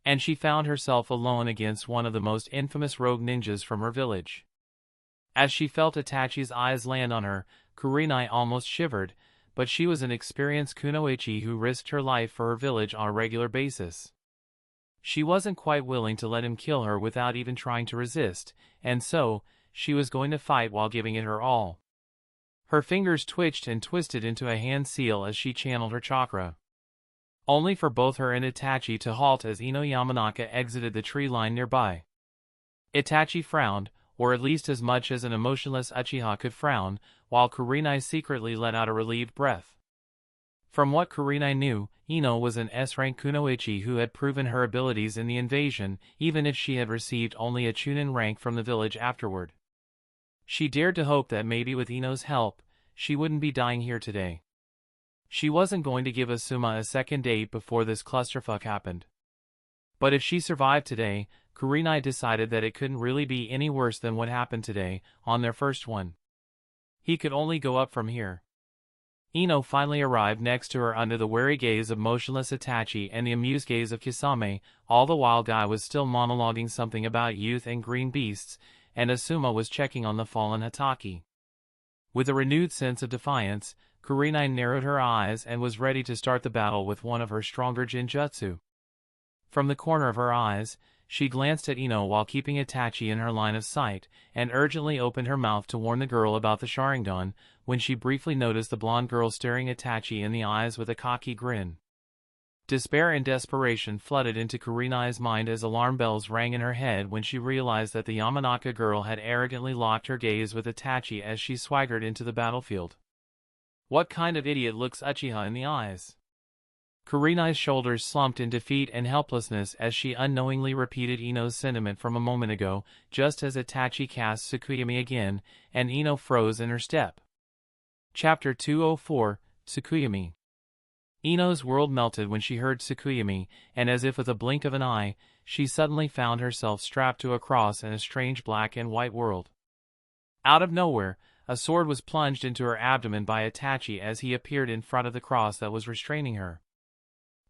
And she found herself alone against one of the most infamous rogue ninjas from her village. As she felt Itachi's eyes land on her, Kurenai almost shivered, but she was an experienced kunoichi who risked her life for her village on a regular basis. She wasn't quite willing to let him kill her without even trying to resist, and so, she was going to fight while giving it her all. Her fingers twitched and twisted into a hand seal as she channeled her chakra. Only for both her and Itachi to halt as Ino Yamanaka exited the tree line nearby. Itachi frowned, or at least as much as an emotionless Uchiha could frown, while Kurenai secretly let out a relieved breath. From what Kurenai knew, Ino was an S-rank kunoichi who had proven her abilities in the invasion, even if she had received only a chunin rank from the village afterward. She dared to hope that maybe with Ino's help, she wouldn't be dying here today. She wasn't going to give Asuma a second date before this clusterfuck happened. But if she survived today, Kurenai decided that it couldn't really be any worse than what happened today, on their first one. He could only go up from here. Ino finally arrived next to her under the wary gaze of motionless Itachi and the amused gaze of Kisame, all the while Guy was still monologuing something about youth and green beasts, and Asuma was checking on the fallen Hitaki. With a renewed sense of defiance, Kurenai narrowed her eyes and was ready to start the battle with one of her stronger Jinjutsu. From the corner of her eyes, she glanced at Ino while keeping Itachi in her line of sight, and urgently opened her mouth to warn the girl about the Sharingan, when she briefly noticed the blonde girl staring Itachi in the eyes with a cocky grin. Despair and desperation flooded into Kurenai's mind as alarm bells rang in her head when she realized that the Yamanaka girl had arrogantly locked her gaze with Itachi as she swaggered into the battlefield. What kind of idiot looks Uchiha in the eyes? Kurenai's shoulders slumped in defeat and helplessness as she unknowingly repeated Ino's sentiment from a moment ago, just as Itachi cast Tsukuyomi again, and Ino froze in her step. Chapter 204, Tsukuyomi. Ino's world melted when she heard Tsukuyomi, and as if with a blink of an eye, she suddenly found herself strapped to a cross in a strange black and white world. Out of nowhere, a sword was plunged into her abdomen by Itachi as he appeared in front of the cross that was restraining her.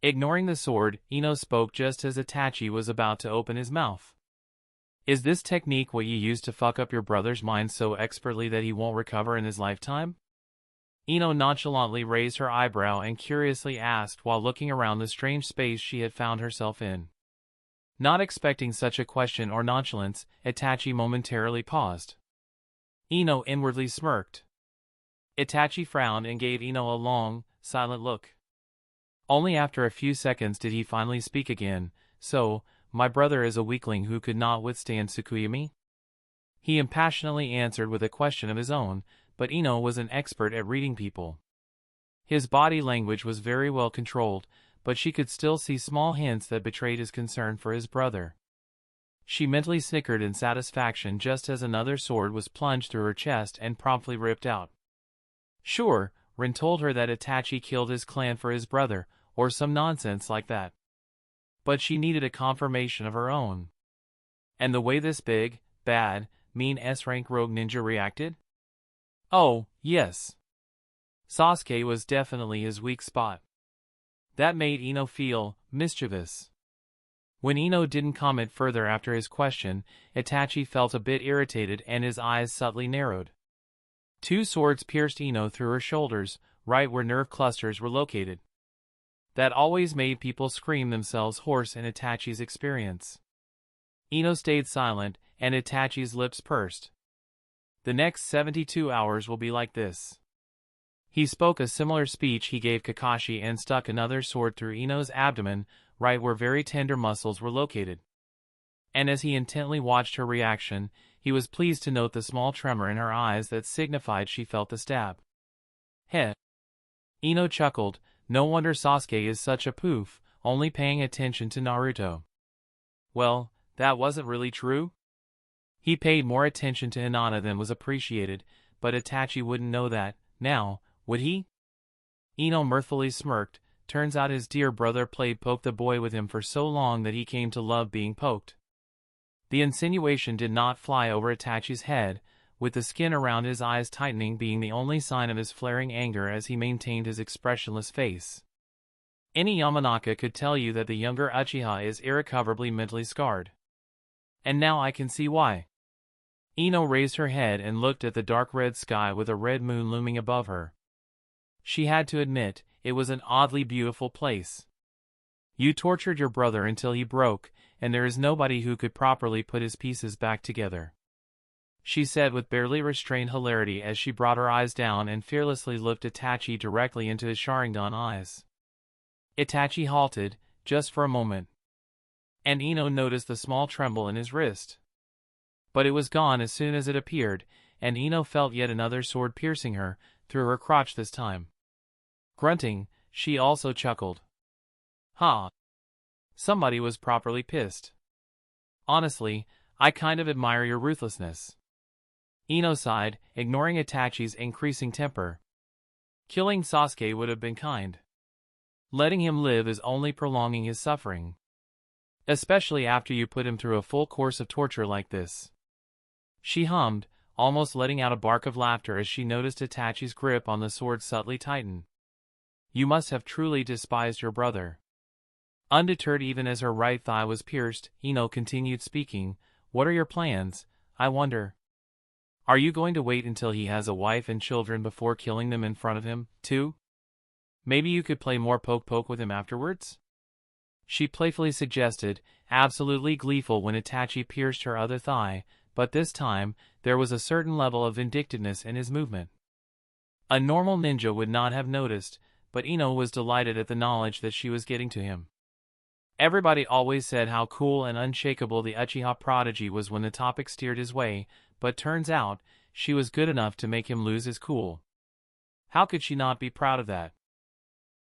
Ignoring the sword, Ino spoke just as Itachi was about to open his mouth. Is this technique what you use to fuck up your brother's mind so expertly that he won't recover in his lifetime? Ino nonchalantly raised her eyebrow and curiously asked while looking around the strange space she had found herself in. Not expecting such a question or nonchalance, Itachi momentarily paused. Ino inwardly smirked. Itachi frowned and gave Ino a long, silent look. Only after a few seconds did he finally speak again. So, my brother is a weakling who could not withstand Tsukuyomi? He impassionately answered with a question of his own, but Ino was an expert at reading people. His body language was very well controlled, but she could still see small hints that betrayed his concern for his brother. She mentally snickered in satisfaction just as another sword was plunged through her chest and promptly ripped out. Sure, Rin told her that Itachi killed his clan for his brother, or some nonsense like that. But she needed a confirmation of her own. And the way this big, bad, mean S-rank rogue ninja reacted? Oh, yes. Sasuke was definitely his weak spot. That made Ino feel mischievous. When Ino didn't comment further after his question, Itachi felt a bit irritated and his eyes subtly narrowed. 2 swords pierced Ino through her shoulders, right where nerve clusters were located. That always made people scream themselves hoarse in Itachi's experience. Ino stayed silent, and Itachi's lips pursed. The next 72 hours will be like this. He spoke a similar speech he gave Kakashi and stuck another sword through Ino's abdomen, right where very tender muscles were located. And as he intently watched her reaction, he was pleased to note the small tremor in her eyes that signified she felt the stab. Heh. Ino chuckled. No wonder Sasuke is such a poof, only paying attention to Naruto. Well, that wasn't really true. He paid more attention to Hinata than was appreciated, but Itachi wouldn't know that, now, would he? Ino mirthfully smirked. Turns out his dear brother played poke the boy with him for so long that he came to love being poked. The insinuation did not fly over Itachi's head, with the skin around his eyes tightening being the only sign of his flaring anger as he maintained his expressionless face. Any Yamanaka could tell you that the younger Uchiha is irrecoverably mentally scarred. And now I can see why. Ino raised her head and looked at the dark red sky with a red moon looming above her. She had to admit, it was an oddly beautiful place. You tortured your brother until he broke, and there is nobody who could properly put his pieces back together, she said with barely restrained hilarity as she brought her eyes down and fearlessly looked Itachi directly into his Sharingan eyes. Itachi halted, just for a moment. And Ino noticed the small tremble in his wrist. But it was gone as soon as it appeared, and Ino felt yet another sword piercing her, through her crotch this time. Grunting, she also chuckled. Ha! Somebody was properly pissed. Honestly, I kind of admire your ruthlessness. Ino sighed, ignoring Itachi's increasing temper. Killing Sasuke would have been kind. Letting him live is only prolonging his suffering. Especially after you put him through a full course of torture like this. She hummed, almost letting out a bark of laughter as she noticed Itachi's grip on the sword subtly tighten. You must have truly despised your brother. Undeterred even as her right thigh was pierced, Ino continued speaking. What are your plans, I wonder? Are you going to wait until he has a wife and children before killing them in front of him, too? Maybe you could play more poke-poke with him afterwards? She playfully suggested, absolutely gleeful when Itachi pierced her other thigh, but this time, there was a certain level of vindictiveness in his movement. A normal ninja would not have noticed, but Ino was delighted at the knowledge that she was getting to him. Everybody always said how cool and unshakable the Uchiha prodigy was when the topic steered his way, but turns out, she was good enough to make him lose his cool. How could she not be proud of that?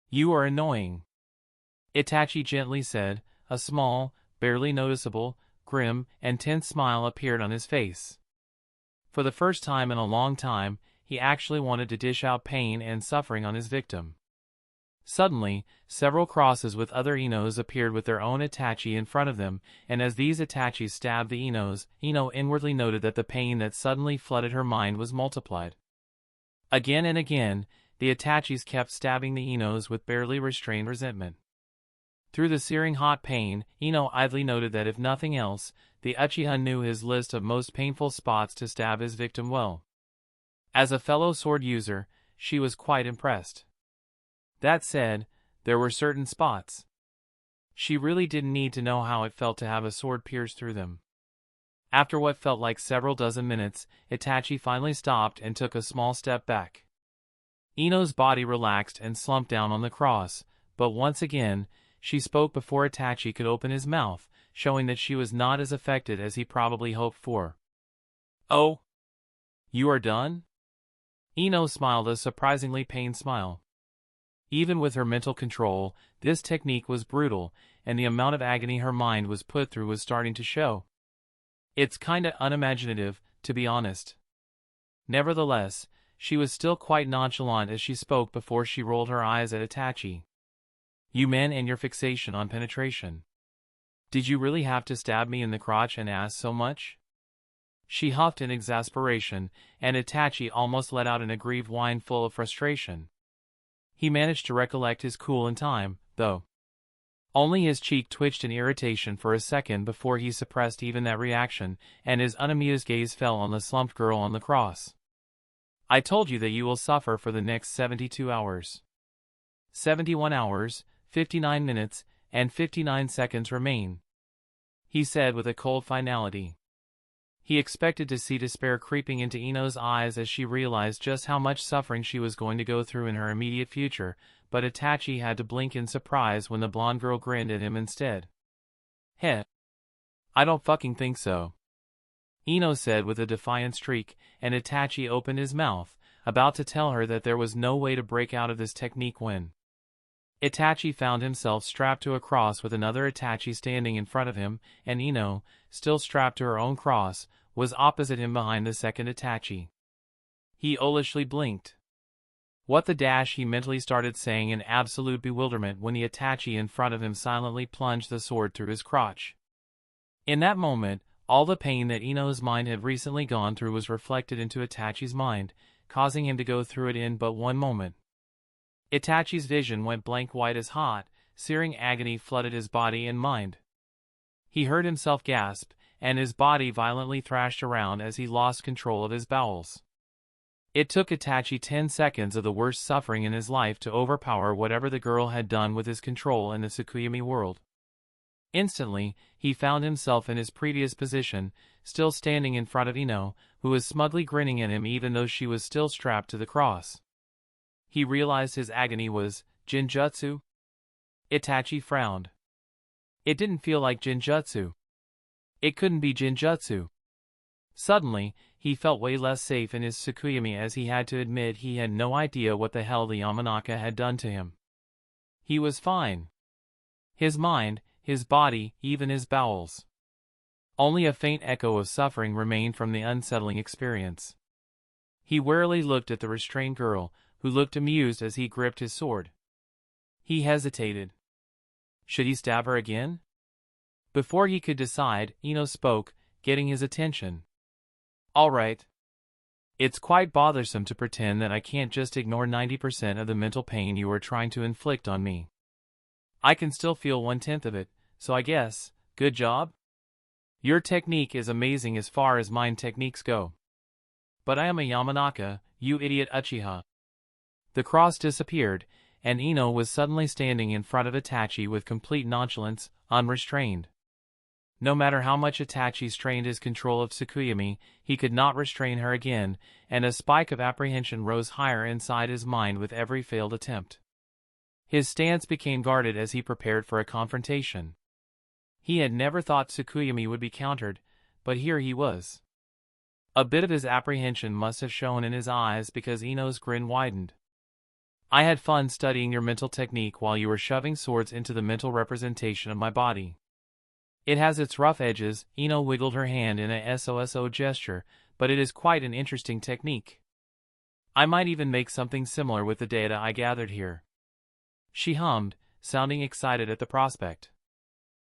You are annoying, Itachi gently said. A small, barely noticeable, grim, and tense smile appeared on his face. For the first time in a long time, he actually wanted to dish out pain and suffering on his victim. Suddenly, several crosses with other Inos appeared with their own Itachi in front of them, and as these Itachis stabbed the Inos, Ino inwardly noted that the pain that suddenly flooded her mind was multiplied. Again and again, the Itachis kept stabbing the Inos with barely restrained resentment. Through the searing hot pain, Ino idly noted that if nothing else, the Uchiha knew his list of most painful spots to stab his victim well. As a fellow sword user, she was quite impressed. That said, there were certain spots. She really didn't need to know how it felt to have a sword pierce through them. After what felt like several dozen minutes, Itachi finally stopped and took a small step back. Ino's body relaxed and slumped down on the cross, but once again, she spoke before Itachi could open his mouth, showing that she was not as affected as he probably hoped for. Oh? You are done? Ino smiled a surprisingly pained smile. Even with her mental control, this technique was brutal, and the amount of agony her mind was put through was starting to show. It's kinda unimaginative, to be honest. Nevertheless, she was still quite nonchalant as she spoke before she rolled her eyes at Itachi. You men and your fixation on penetration. Did you really have to stab me in the crotch and ass so much? She huffed in exasperation, and Itachi almost let out an aggrieved whine full of frustration. He managed to recollect his cool in time, though. Only his cheek twitched in irritation for a second before he suppressed even that reaction, and his unamused gaze fell on the slumped girl on the cross. I told you that you will suffer for the next 72 hours. 71 hours, 59 minutes, and 59 seconds remain, he said with a cold finality. He expected to see despair creeping into Ino's eyes as she realized just how much suffering she was going to go through in her immediate future, but Itachi had to blink in surprise when the blonde girl grinned at him instead. Heh. I don't fucking think so, Ino said with a defiant streak, and Itachi opened his mouth, about to tell her that there was no way to break out of this technique when Itachi found himself strapped to a cross with another Itachi standing in front of him, and Ino, still strapped to her own cross, was opposite him behind the second Itachi. He owlishly blinked. What the dash, he mentally started saying in absolute bewilderment when the Itachi in front of him silently plunged the sword through his crotch. In that moment, all the pain that Ino's mind had recently gone through was reflected into Itachi's mind, causing him to go through it in but one moment. Itachi's vision went blank white as hot, searing agony flooded his body and mind. He heard himself gasp, and his body violently thrashed around as he lost control of his bowels. It took Itachi 10 seconds of the worst suffering in his life to overpower whatever the girl had done with his control in the Tsukuyomi world. Instantly, he found himself in his previous position, still standing in front of Ino, who was smugly grinning at him even though she was still strapped to the cross. He realized his agony was Jinjutsu? Itachi frowned. It didn't feel like Jinjutsu. It couldn't be Jinjutsu. Suddenly, he felt way less safe in his Tsukuyomi as he had to admit he had no idea what the hell the Yamanaka had done to him. He was fine. His mind, his body, even his bowels. Only a faint echo of suffering remained from the unsettling experience. He warily looked at the restrained girl, who looked amused as he gripped his sword. He hesitated. Should he stab her again? Before he could decide, Ino spoke, getting his attention. All right. It's quite bothersome to pretend that I can't just ignore 90% of the mental pain you are trying to inflict on me. I can still feel 1/10 of it, so I guess, good job? Your technique is amazing as far as mine techniques go. But I am a Yamanaka, you idiot Uchiha. The cross disappeared, and Ino was suddenly standing in front of Itachi with complete nonchalance, unrestrained. No matter how much Itachi strained his control of Tsukuyomi, he could not restrain her again, and a spike of apprehension rose higher inside his mind with every failed attempt. His stance became guarded as he prepared for a confrontation. He had never thought Tsukuyomi would be countered, but here he was. A bit of his apprehension must have shown in his eyes because Ino's grin widened. I had fun studying your mental technique while you were shoving swords into the mental representation of my body. It has its rough edges, Ino wiggled her hand in a SOSO gesture, but it is quite an interesting technique. I might even make something similar with the data I gathered here. She hummed, sounding excited at the prospect.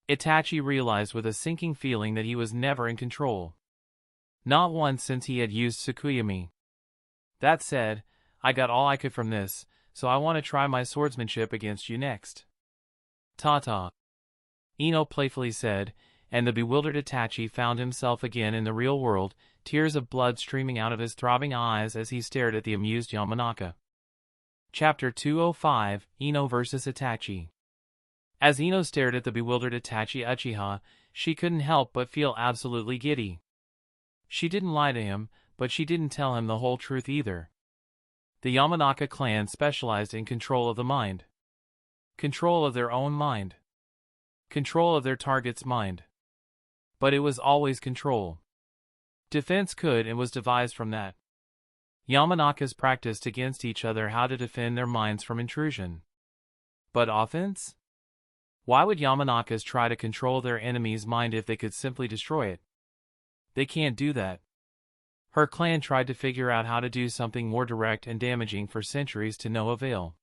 Itachi realized with a sinking feeling that he was never in control. Not once since he had used Tsukuyomi. That said, I got all I could from this, so I want to try my swordsmanship against you next. Ta-ta. Ino playfully said, and the bewildered Itachi found himself again in the real world, tears of blood streaming out of his throbbing eyes as he stared at the amused Yamanaka. Chapter 205, Ino vs. Itachi. As Ino stared at the bewildered Itachi Uchiha, she couldn't help but feel absolutely giddy. She didn't lie to him, but she didn't tell him the whole truth either. The Yamanaka clan specialized in control of the mind. Control of their own mind. Control of their target's mind. But it was always control. Defense could and was devised from that. Yamanakas practiced against each other how to defend their minds from intrusion. But offense? Why would Yamanakas try to control their enemy's mind if they could simply destroy it? They can't do that. Her clan tried to figure out how to do something more direct and damaging for centuries to no avail.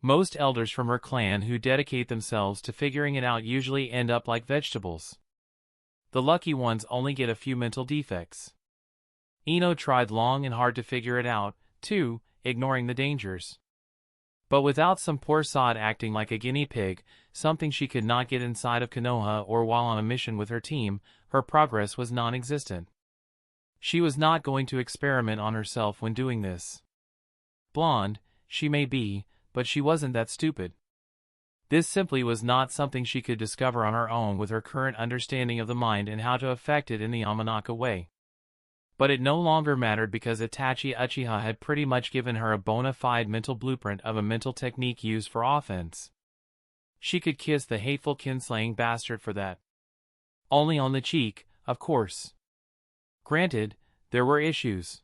Most elders from her clan who dedicate themselves to figuring it out usually end up like vegetables. The lucky ones only get a few mental defects. Ino tried long and hard to figure it out, too, ignoring the dangers. But without some poor sod acting like a guinea pig, something she could not get inside of Konoha or while on a mission with her team, her progress was non-existent. She was not going to experiment on herself when doing this. Blonde, she may be, but she wasn't that stupid. This simply was not something she could discover on her own with her current understanding of the mind and how to affect it in the Yamanaka way. But it no longer mattered because Itachi Uchiha had pretty much given her a bona fide mental blueprint of a mental technique used for offense. She could kiss the hateful kinslaying bastard for that. Only on the cheek, of course. Granted, there were issues.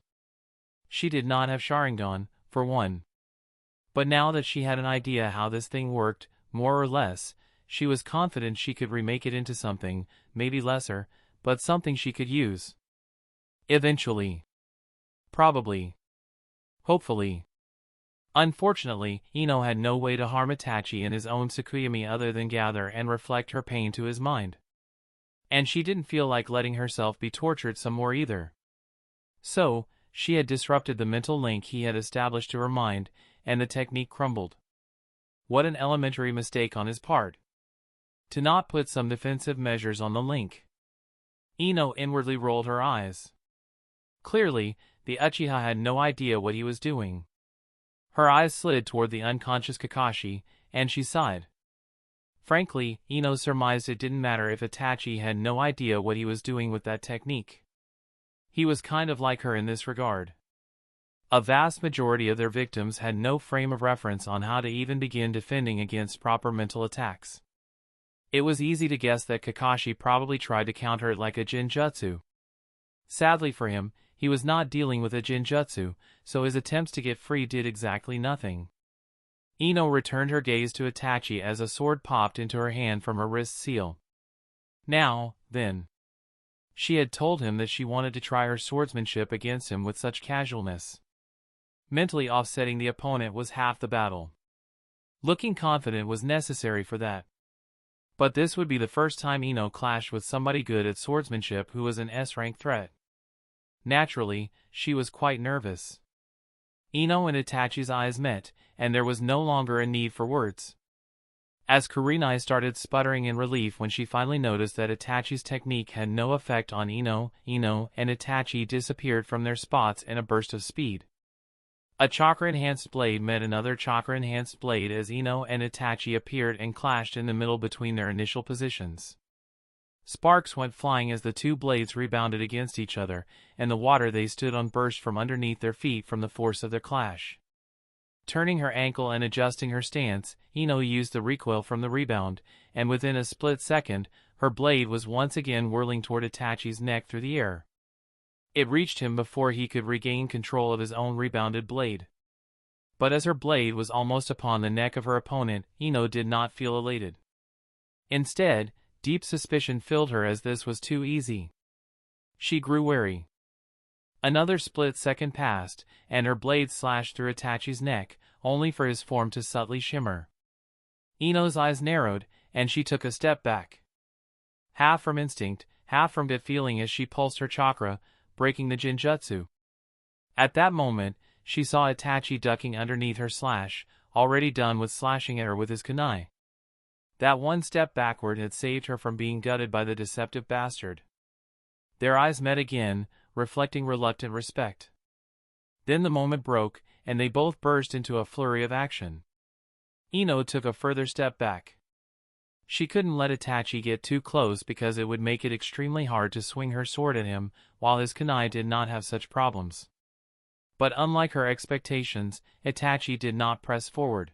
She did not have Sharingan, for one. But now that she had an idea how this thing worked, more or less, she was confident she could remake it into something, maybe lesser, but something she could use. Eventually. Probably. Hopefully. Unfortunately, Ino had no way to harm Itachi in his own Tsukuyomi other than gather and reflect her pain to his mind. And she didn't feel like letting herself be tortured some more either. So, she had disrupted the mental link he had established to her mind, and the technique crumbled. What an elementary mistake on his part. To not put some defensive measures on the link. Ino inwardly rolled her eyes. Clearly, the Uchiha had no idea what he was doing. Her eyes slid toward the unconscious Kakashi, and she sighed. Frankly, Ino surmised it didn't matter if Itachi had no idea what he was doing with that technique. He was kind of like her in this regard. A vast majority of their victims had no frame of reference on how to even begin defending against proper mental attacks. It was easy to guess that Kakashi probably tried to counter it like a Jinjutsu. Sadly for him, he was not dealing with a Jinjutsu, so his attempts to get free did exactly nothing. Ino returned her gaze to Itachi as a sword popped into her hand from her wrist seal. Now, then. She had told him that she wanted to try her swordsmanship against him with such casualness. Mentally offsetting the opponent was half the battle. Looking confident was necessary for that. But this would be the first time Ino clashed with somebody good at swordsmanship who was an S-rank threat. Naturally, she was quite nervous. Ino and Itachi's eyes met, and there was no longer a need for words. As Kurenai started sputtering in relief when she finally noticed that Itachi's technique had no effect on Ino and Itachi disappeared from their spots in a burst of speed. A chakra-enhanced blade met another chakra-enhanced blade as Ino and Itachi appeared and clashed in the middle between their initial positions. Sparks went flying as the two blades rebounded against each other, and the water they stood on burst from underneath their feet from the force of their clash. Turning her ankle and adjusting her stance, Ino used the recoil from the rebound, and within a split second, her blade was once again whirling toward Itachi's neck through the air. It reached him before he could regain control of his own rebounded blade. But as her blade was almost upon the neck of her opponent, Ino did not feel elated. Instead, deep suspicion filled her as this was too easy. She grew wary. Another split second passed, and her blade slashed through Itachi's neck, only for his form to subtly shimmer. Ino's eyes narrowed, and she took a step back. Half from instinct, half from gut feeling as she pulsed her chakra, breaking the Jinjutsu. At that moment, she saw Itachi ducking underneath her slash, already done with slashing at her with his kunai. That one step backward had saved her from being gutted by the deceptive bastard. Their eyes met again, reflecting reluctant respect. Then the moment broke, and they both burst into a flurry of action. Ino took a further step back. She couldn't let Itachi get too close because it would make it extremely hard to swing her sword at him, while his kunai did not have such problems. But unlike her expectations, Itachi did not press forward.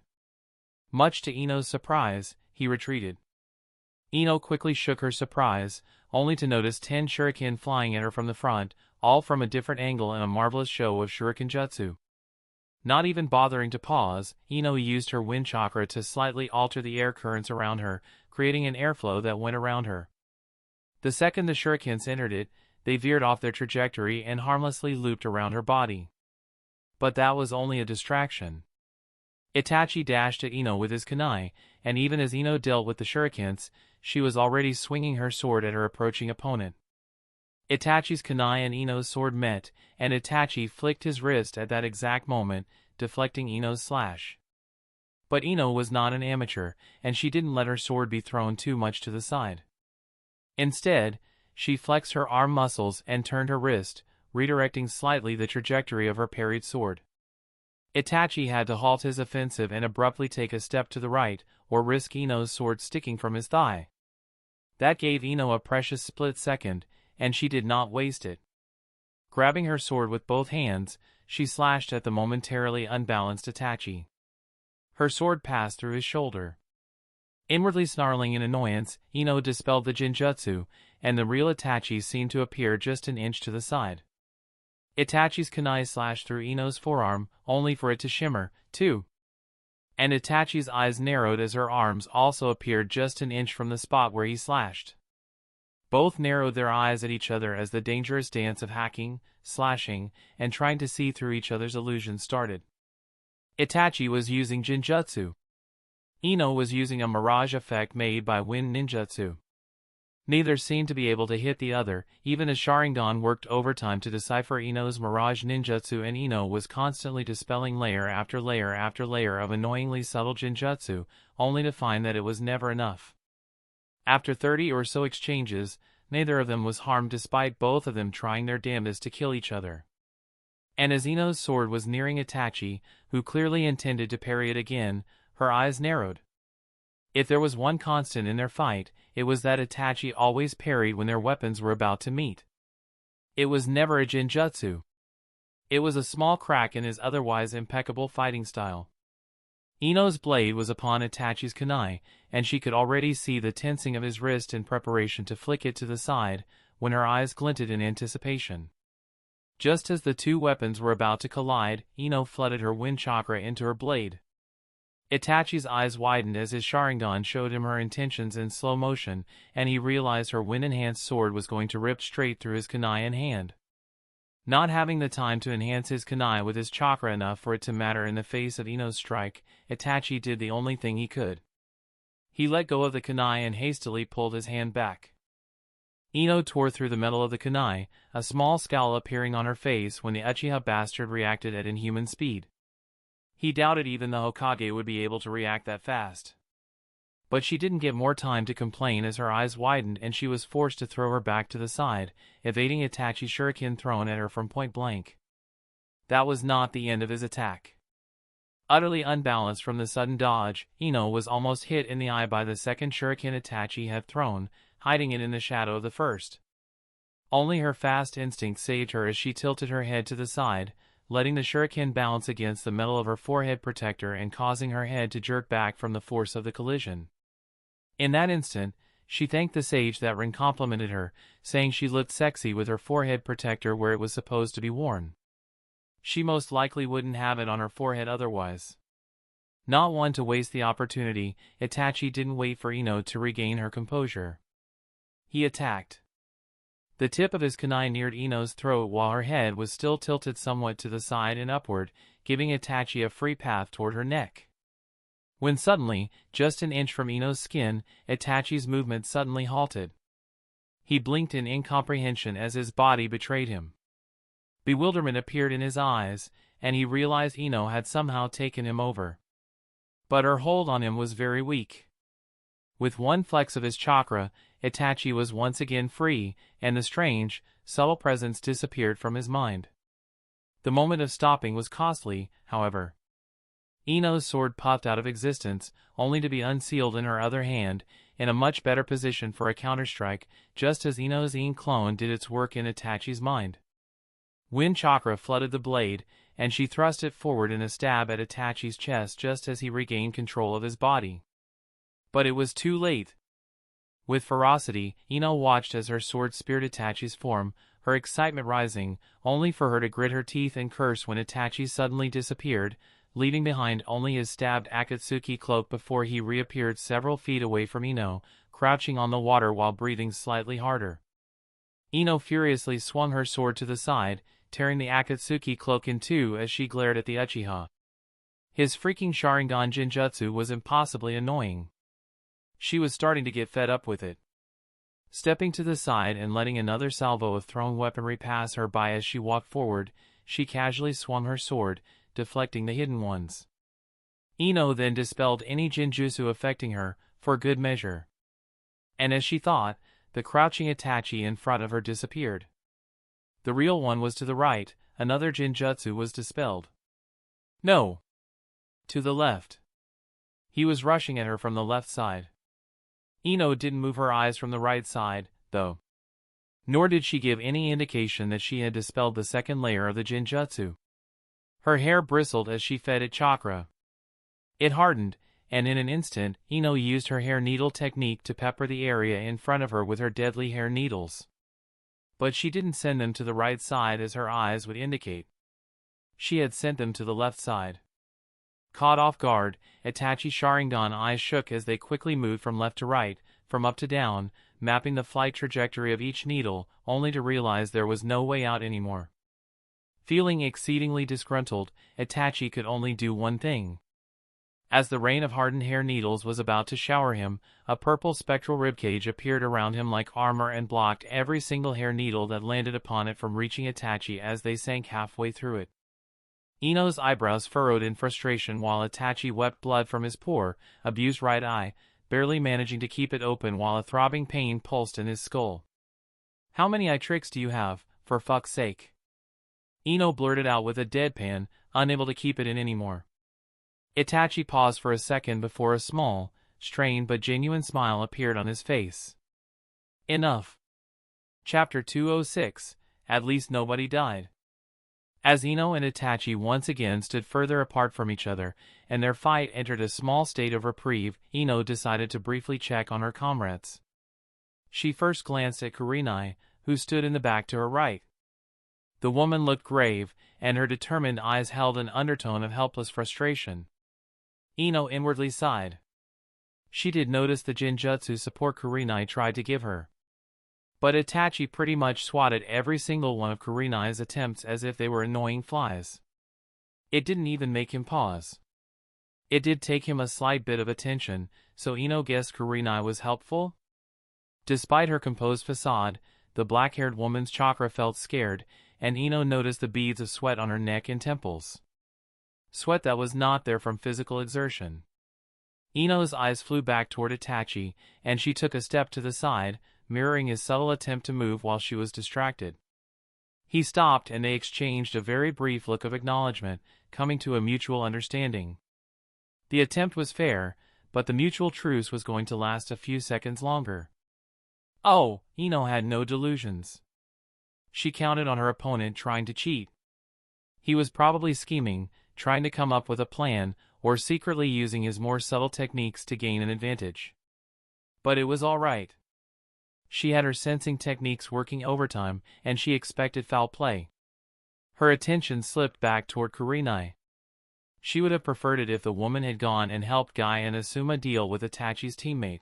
Much to Ino's surprise, he retreated. Ino quickly shook her surprise, only to notice 10 shuriken flying at her from the front, all from a different angle in a marvelous show of shuriken jutsu. Not even bothering to pause, Ino used her wind chakra to slightly alter the air currents around her, creating an airflow that went around her. The second the shurikens entered it, they veered off their trajectory and harmlessly looped around her body. But that was only a distraction. Itachi dashed at Ino with his kunai, and even as Ino dealt with the shurikens, she was already swinging her sword at her approaching opponent. Itachi's kunai and Ino's sword met, and Itachi flicked his wrist at that exact moment, deflecting Ino's slash. But Ino was not an amateur, and she didn't let her sword be thrown too much to the side. Instead, she flexed her arm muscles and turned her wrist, redirecting slightly the trajectory of her parried sword. Itachi had to halt his offensive and abruptly take a step to the right, or risk Ino's sword sticking from his thigh. That gave Ino a precious split second, and she did not waste it. Grabbing her sword with both hands, she slashed at the momentarily unbalanced Itachi. Her sword passed through his shoulder. Inwardly snarling in annoyance, Ino dispelled the Jinjutsu, and the real Itachi seemed to appear just an inch to the side. Itachi's kunai slashed through Ino's forearm, only for it to shimmer, too. And Itachi's eyes narrowed as her arms also appeared just an inch from the spot where he slashed. Both narrowed their eyes at each other as the dangerous dance of hacking, slashing, and trying to see through each other's illusions started. Itachi was using Jinjutsu. Ino was using a mirage effect made by Wind Ninjutsu. Neither seemed to be able to hit the other, even as Sharingan worked overtime to decipher Ino's mirage ninjutsu, and Ino was constantly dispelling layer after layer after layer of annoyingly subtle Jinjutsu, only to find that it was never enough. After 30 or so exchanges, neither of them was harmed despite both of them trying their damnedest to kill each other. And as Ino's sword was nearing Itachi, who clearly intended to parry it again, her eyes narrowed. If there was one constant in their fight, it was that Itachi always parried when their weapons were about to meet. It was never a Jinjutsu. It was a small crack in his otherwise impeccable fighting style. Ino's blade was upon Itachi's kunai, and she could already see the tensing of his wrist in preparation to flick it to the side, when her eyes glinted in anticipation. Just as the two weapons were about to collide, Ino flooded her wind chakra into her blade. Itachi's eyes widened as his Sharingan showed him her intentions in slow motion, and he realized her wind-enhanced sword was going to rip straight through his kunai in hand. Not having the time to enhance his kunai with his chakra enough for it to matter in the face of Ino's strike, Itachi did the only thing he could. He let go of the kunai and hastily pulled his hand back. Ino tore through the metal of the kunai, a small scowl appearing on her face when the Uchiha bastard reacted at inhuman speed. He doubted even the Hokage would be able to react that fast. But she didn't get more time to complain as her eyes widened and she was forced to throw her back to the side, evading Itachi's shuriken thrown at her from point blank. That was not the end of his attack. Utterly unbalanced from the sudden dodge, Ino was almost hit in the eye by the second shuriken Itachi had thrown, hiding it in the shadow of the first. Only her fast instinct saved her as she tilted her head to the side, letting the shuriken bounce against the metal of her forehead protector and causing her head to jerk back from the force of the collision. In that instant, she thanked the sage that Rin complimented her, saying she looked sexy with her forehead protector where it was supposed to be worn. She most likely wouldn't have it on her forehead otherwise. Not one to waste the opportunity, Itachi didn't wait for Ino to regain her composure. He attacked. The tip of his kunai neared Ino's throat while her head was still tilted somewhat to the side and upward, giving Itachi a free path toward her neck. When suddenly, just an inch from Ino's skin, Itachi's movement suddenly halted. He blinked in incomprehension as his body betrayed him. Bewilderment appeared in his eyes, and he realized Ino had somehow taken him over. But her hold on him was very weak. With one flex of his chakra, Itachi was once again free, and the strange, subtle presence disappeared from his mind. The moment of stopping was costly, however. Ino's sword popped out of existence, only to be unsealed in her other hand, in a much better position for a counterstrike, just as Ino's Yin clone did its work in Itachi's mind. Wind chakra flooded the blade, and she thrust it forward in a stab at Itachi's chest just as he regained control of his body. But it was too late. With ferocity, Ino watched as her sword speared Itachi's form, her excitement rising, only for her to grit her teeth and curse when Itachi suddenly disappeared, leaving behind only his stabbed Akatsuki cloak before he reappeared several feet away from Ino, crouching on the water while breathing slightly harder. Ino furiously swung her sword to the side, tearing the Akatsuki cloak in two as she glared at the Uchiha. His freaking Sharingan Jinjutsu was impossibly annoying. She was starting to get fed up with it. Stepping to the side and letting another salvo of thrown weaponry pass her by as she walked forward, she casually swung her sword, deflecting the hidden ones. Ino then dispelled any Jinjutsu affecting her, for good measure. And as she thought, the crouching Itachi in front of her disappeared. The real one was to the right, another Jinjutsu was dispelled. No. To the left. He was rushing at her from the left side. Ino didn't move her eyes from the right side, though. Nor did she give any indication that she had dispelled the second layer of the Jinjutsu. Her hair bristled as she fed it chakra. It hardened, and in an instant, Ino used her hair needle technique to pepper the area in front of her with her deadly hair needles. But she didn't send them to the right side as her eyes would indicate. She had sent them to the left side. Caught off guard, Itachi Sharingan eyes shook as they quickly moved from left to right, from up to down, mapping the flight trajectory of each needle, only to realize there was no way out anymore. Feeling exceedingly disgruntled, Itachi could only do one thing. As the rain of hardened hair needles was about to shower him, a purple spectral ribcage appeared around him like armor and blocked every single hair needle that landed upon it from reaching Itachi as they sank halfway through it. Ino's eyebrows furrowed in frustration while Itachi wept blood from his poor, abused right eye, barely managing to keep it open while a throbbing pain pulsed in his skull. "How many eye tricks do you have, for fuck's sake?" Ino blurted out with a deadpan, unable to keep it in anymore. Itachi paused for a second before a small, strained but genuine smile appeared on his face. Enough. Chapter 206, At least nobody died. As Ino and Itachi once again stood further apart from each other, and their fight entered a small state of reprieve, Ino decided to briefly check on her comrades. She first glanced at Kurenai, who stood in the back to her right. The woman looked grave, and her determined eyes held an undertone of helpless frustration. Ino inwardly sighed. She did notice the Jinjutsu support Kurenai tried to give her. But Itachi pretty much swatted every single one of Kurenai's attempts as if they were annoying flies. It didn't even make him pause. It did take him a slight bit of attention, so Ino guessed Kurenai was helpful? Despite her composed facade, the black-haired woman's chakra felt scared, and Ino noticed the beads of sweat on her neck and temples. Sweat that was not there from physical exertion. Ino's eyes flew back toward Itachi, and she took a step to the side, mirroring his subtle attempt to move while she was distracted. He stopped and they exchanged a very brief look of acknowledgement, coming to a mutual understanding. The attempt was fair, but the mutual truce was going to last a few seconds longer. Oh, Ino had no delusions. She counted on her opponent trying to cheat. He was probably scheming, trying to come up with a plan, or secretly using his more subtle techniques to gain an advantage. But it was all right. She had her sensing techniques working overtime, and she expected foul play. Her attention slipped back toward Kurenai. She would have preferred it if the woman had gone and helped Guy and Asuma deal with Itachi's teammate.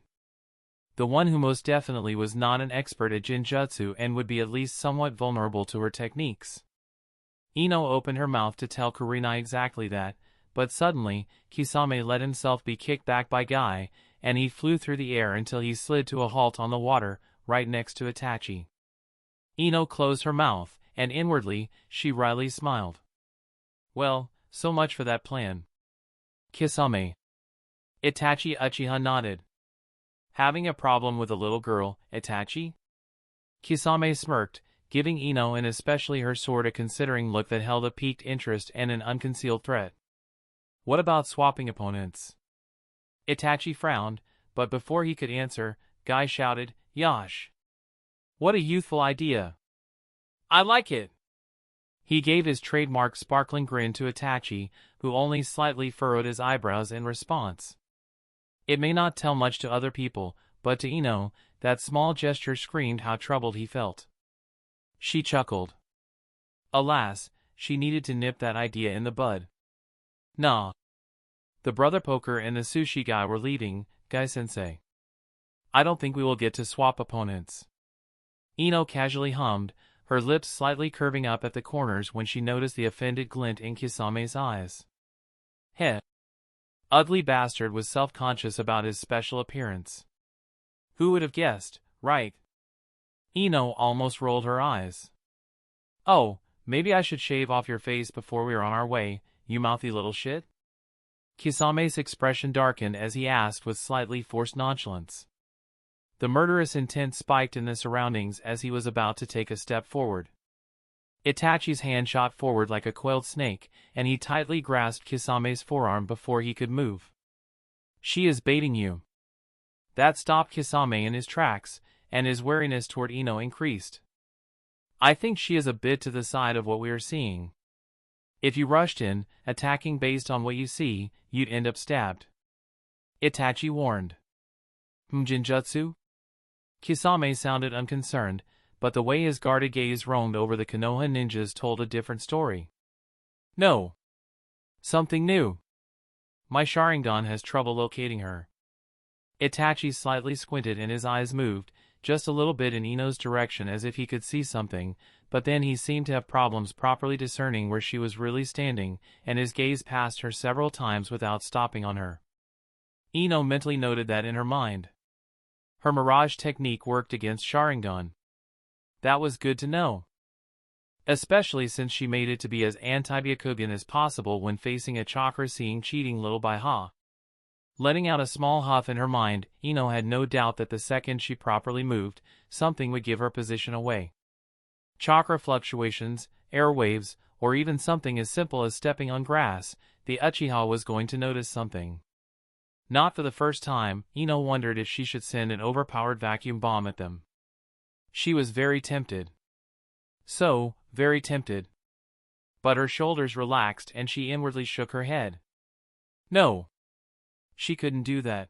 The one who most definitely was not an expert at Jinjutsu and would be at least somewhat vulnerable to her techniques. Ino opened her mouth to tell Kurenai exactly that, but suddenly, Kisame let himself be kicked back by Guy, and he flew through the air until he slid to a halt on the water, right next to Itachi. Ino closed her mouth, and inwardly, she wryly smiled. Well, so much for that plan. Kisame. Itachi Uchiha nodded. Having a problem with a little girl, Itachi? Kisame smirked, giving Ino and especially her sword a considering look that held a piqued interest and an unconcealed threat. What about swapping opponents? Itachi frowned, but before he could answer, Guy shouted, Yash! What a youthful idea! I like it! He gave his trademark sparkling grin to Itachi, who only slightly furrowed his eyebrows in response. It may not tell much to other people, but to Ino, that small gesture screamed how troubled he felt. She chuckled. Alas, she needed to nip that idea in the bud. Nah. The brother poker and the sushi guy were leaving, Guy-sensei. I don't think we will get to swap opponents. Ino casually hummed, her lips slightly curving up at the corners when she noticed the offended glint in Kisame's eyes. Heh. Ugly bastard was self-conscious about his special appearance. Who would have guessed, right? Ino almost rolled her eyes. Oh, maybe I should shave off your face before we are on our way, you mouthy little shit? Kisame's expression darkened as he asked with slightly forced nonchalance. The murderous intent spiked in the surroundings as he was about to take a step forward. Itachi's hand shot forward like a coiled snake, and he tightly grasped Kisame's forearm before he could move. "She is baiting you." That stopped Kisame in his tracks, and his wariness toward Ino increased. "I think she is a bit to the side of what we are seeing. If you rushed in, attacking based on what you see, you'd end up stabbed," Itachi warned. "Jinjutsu?" Kisame sounded unconcerned, but the way his guarded gaze roamed over the Konoha ninjas told a different story. "No. Something new. My Sharingan has trouble locating her." Itachi slightly squinted and his eyes moved, just a little bit in Ino's direction as if he could see something, but then he seemed to have problems properly discerning where she was really standing, and his gaze passed her several times without stopping on her. Ino mentally noted that in her mind. Her mirage technique worked against Sharingan. That was good to know, especially since she made it to be as anti-Byakugan as possible when facing a chakra-seeing cheating little by Ha. Letting out a small huff in her mind, Ino had no doubt that the second she properly moved, something would give her position away. Chakra fluctuations, air waves, or even something as simple as stepping on grass, the Uchiha was going to notice something. Not for the first time, Ino wondered if she should send an overpowered vacuum bomb at them. She was very tempted. So, very tempted. But her shoulders relaxed and she inwardly shook her head. No. She couldn't do that.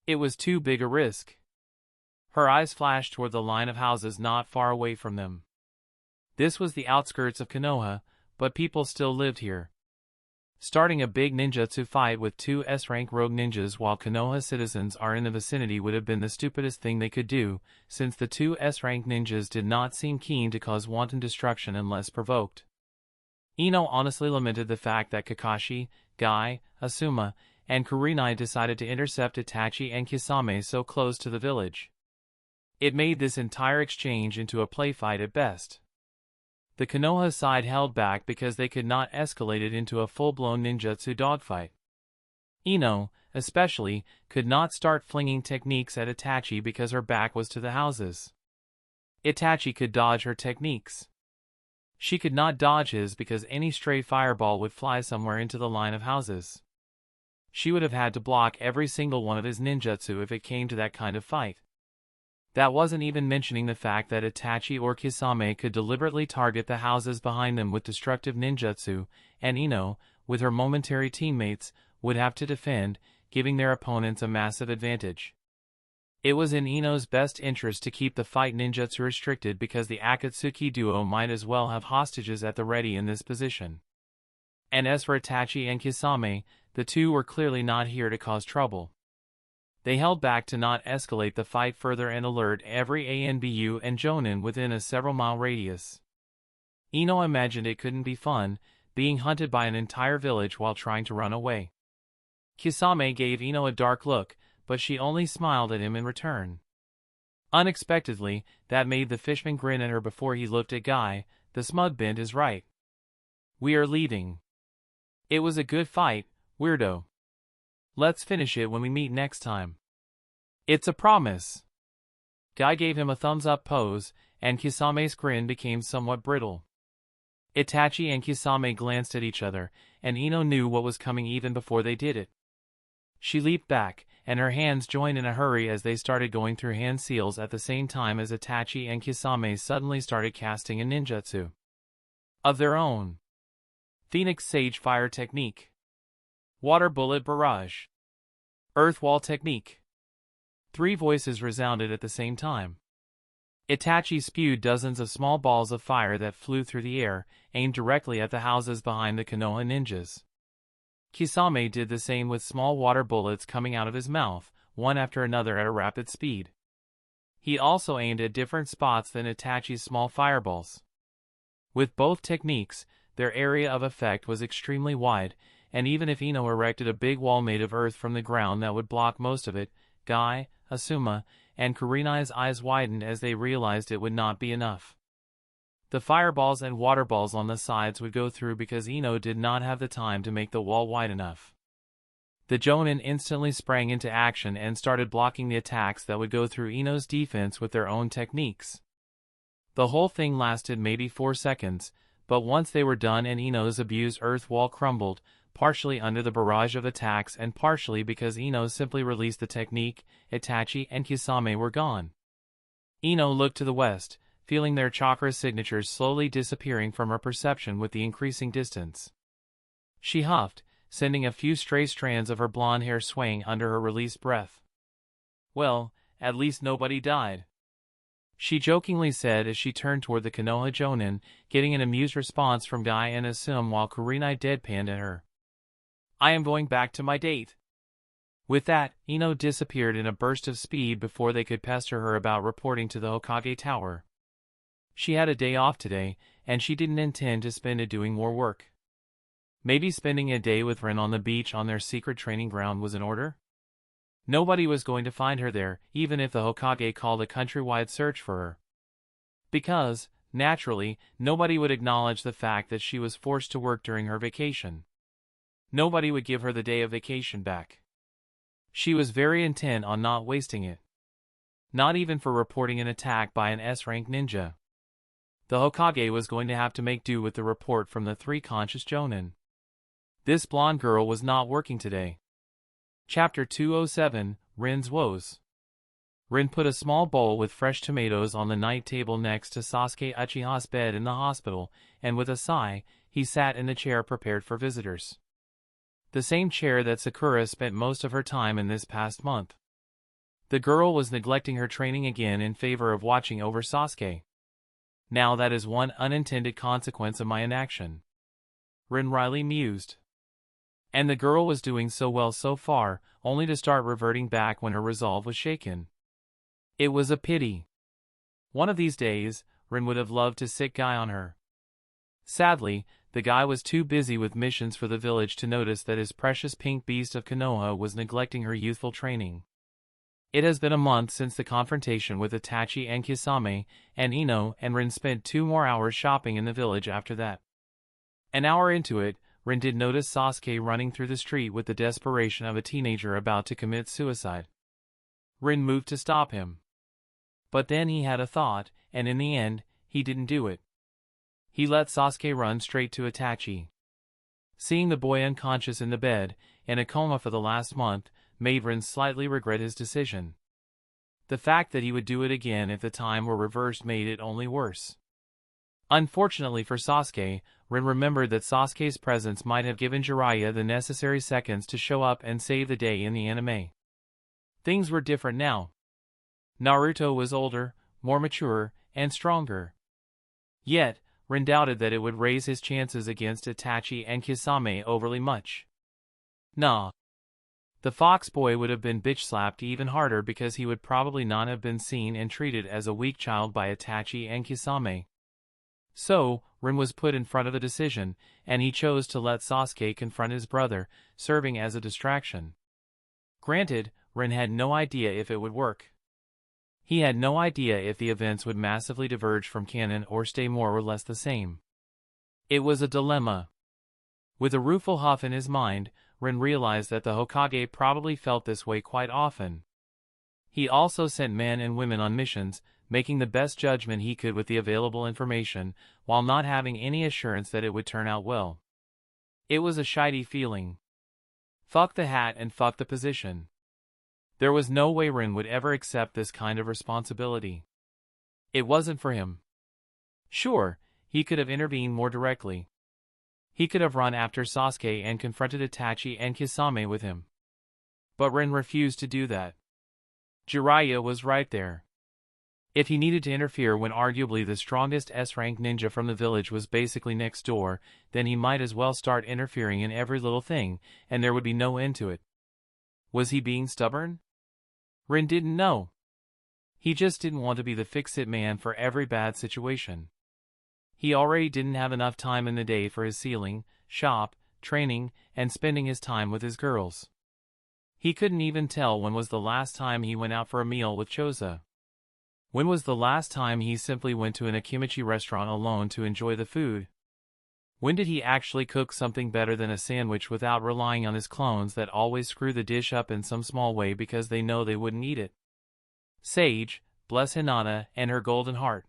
It was too big a risk. Her eyes flashed toward the line of houses not far away from them. This was the outskirts of Konoha, but people still lived here. Starting a big ninjutsu fight with two S-rank rogue ninjas while Konoha citizens are in the vicinity would have been the stupidest thing they could do, since the two S-rank ninjas did not seem keen to cause wanton destruction unless provoked. Ino honestly lamented the fact that Kakashi, Guy, Asuma, and Kurenai decided to intercept Itachi and Kisame so close to the village. It made this entire exchange into a play fight at best. The Konoha side held back because they could not escalate it into a full-blown ninjutsu dogfight. Ino, especially, could not start flinging techniques at Itachi because her back was to the houses. Itachi could dodge her techniques. She could not dodge his because any stray fireball would fly somewhere into the line of houses. She would have had to block every single one of his ninjutsu if it came to that kind of fight. That wasn't even mentioning the fact that Itachi or Kisame could deliberately target the houses behind them with destructive ninjutsu, and Ino, with her momentary teammates, would have to defend, giving their opponents a massive advantage. It was in Ino's best interest to keep the fight ninjutsu restricted because the Akatsuki duo might as well have hostages at the ready in this position. And as for Itachi and Kisame, the two were clearly not here to cause trouble. They held back to not escalate the fight further and alert every ANBU and Jonin within a several-mile radius. Ino imagined it couldn't be fun, being hunted by an entire village while trying to run away. Kisame gave Ino a dark look, but she only smiled at him in return. Unexpectedly, that made the fishman grin at her before he looked at Guy. The smug bent is right. "We are leaving. It was a good fight, weirdo. Let's finish it when we meet next time. It's a promise." Guy gave him a thumbs-up pose, and Kisame's grin became somewhat brittle. Itachi and Kisame glanced at each other, and Ino knew what was coming even before they did it. She leaped back, and her hands joined in a hurry as they started going through hand seals at the same time as Itachi and Kisame suddenly started casting a ninjutsu of their own. Phoenix Sage Fire Technique, Water Bullet Barrage, Earth Wall Technique. 3 voices resounded at the same time. Itachi spewed dozens of small balls of fire that flew through the air, aimed directly at the houses behind the Konoha ninjas. Kisame did the same with small water bullets coming out of his mouth, one after another at a rapid speed. He also aimed at different spots than Itachi's small fireballs. With both techniques, their area of effect was extremely wide, and even if Ino erected a big wall made of earth from the ground that would block most of it, Guy, Asuma, and Kurenai's eyes widened as they realized it would not be enough. The fireballs and water balls on the sides would go through because Ino did not have the time to make the wall wide enough. The Jonin instantly sprang into action and started blocking the attacks that would go through Ino's defense with their own techniques. The whole thing lasted maybe 4 seconds, but once they were done and Ino's abused earth wall crumbled, partially under the barrage of attacks and partially because Ino simply released the technique, Itachi and Kisame were gone. Ino looked to the west, feeling their chakra signatures slowly disappearing from her perception with the increasing distance. She huffed, sending a few stray strands of her blonde hair swaying under her released breath. "Well, at least nobody died," she jokingly said as she turned toward the Konoha Jonin, getting an amused response from Guy and Asum while Kurenai deadpanned at her. "I am going back to my date." With that, Ino disappeared in a burst of speed before they could pester her about reporting to the Hokage Tower. She had a day off today, and she didn't intend to spend it doing more work. Maybe spending a day with Rin on the beach on their secret training ground was in order? Nobody was going to find her there, even if the Hokage called a countrywide search for her. Because, naturally, nobody would acknowledge the fact that she was forced to work during her vacation. Nobody would give her the day of vacation back. She was very intent on not wasting it. Not even for reporting an attack by an S-rank ninja. The Hokage was going to have to make do with the report from the 3 conscious Jonin. This blonde girl was not working today. Chapter 207, Rin's Woes. Rin put a small bowl with fresh tomatoes on the night table next to Sasuke Uchiha's bed in the hospital, and with a sigh, he sat in the chair prepared for visitors. The same chair that Sakura spent most of her time in this past month. The girl was neglecting her training again in favor of watching over Sasuke. Now that is one unintended consequence of my inaction, Rin wryly mused. And the girl was doing so well so far, only to start reverting back when her resolve was shaken. It was a pity. One of these days, Rin would have loved to sit Guy on her. Sadly, the guy was too busy with missions for the village to notice that his precious pink beast of Konoha was neglecting her youthful training. It has been a month since the confrontation with Itachi and Kisame, and Ino and Rin spent 2 more hours shopping in the village after that. An hour into it, Rin did notice Sasuke running through the street with the desperation of a teenager about to commit suicide. Rin moved to stop him. But then he had a thought, and in the end, he didn't do it. He let Sasuke run straight to Itachi. Seeing the boy unconscious in the bed, in a coma for the last month, made Rin slightly regret his decision. The fact that he would do it again if the time were reversed made it only worse. Unfortunately for Sasuke, Rin remembered that Sasuke's presence might have given Jiraiya the necessary seconds to show up and save the day in the anime. Things were different now. Naruto was older, more mature, and stronger. Yet, Rin doubted that it would raise his chances against Itachi and Kisame overly much. Nah. The fox boy would have been bitch-slapped even harder because he would probably not have been seen and treated as a weak child by Itachi and Kisame. So, Rin was put in front of a decision, and he chose to let Sasuke confront his brother, serving as a distraction. Granted, Rin had no idea if it would work. He had no idea if the events would massively diverge from canon or stay more or less the same. It was a dilemma. With a rueful huff in his mind, Rin realized that the Hokage probably felt this way quite often. He also sent men and women on missions, making the best judgment he could with the available information, while not having any assurance that it would turn out well. It was a shitty feeling. Fuck the hat and fuck the position. There was no way Rin would ever accept this kind of responsibility. It wasn't for him. Sure, he could have intervened more directly. He could have run after Sasuke and confronted Itachi and Kisame with him. But Rin refused to do that. Jiraiya was right there. If he needed to interfere when arguably the strongest S-rank ninja from the village was basically next door, then he might as well start interfering in every little thing, and there would be no end to it. Was he being stubborn? Rin didn't know. He just didn't want to be the fix-it man for every bad situation. He already didn't have enough time in the day for his sealing, shop, training, and spending his time with his girls. He couldn't even tell when was the last time he went out for a meal with Choza. When was the last time he simply went to an Akimichi restaurant alone to enjoy the food? When did he actually cook something better than a sandwich without relying on his clones that always screw the dish up in some small way because they know they wouldn't eat it? Sage, bless Hinata and her golden heart.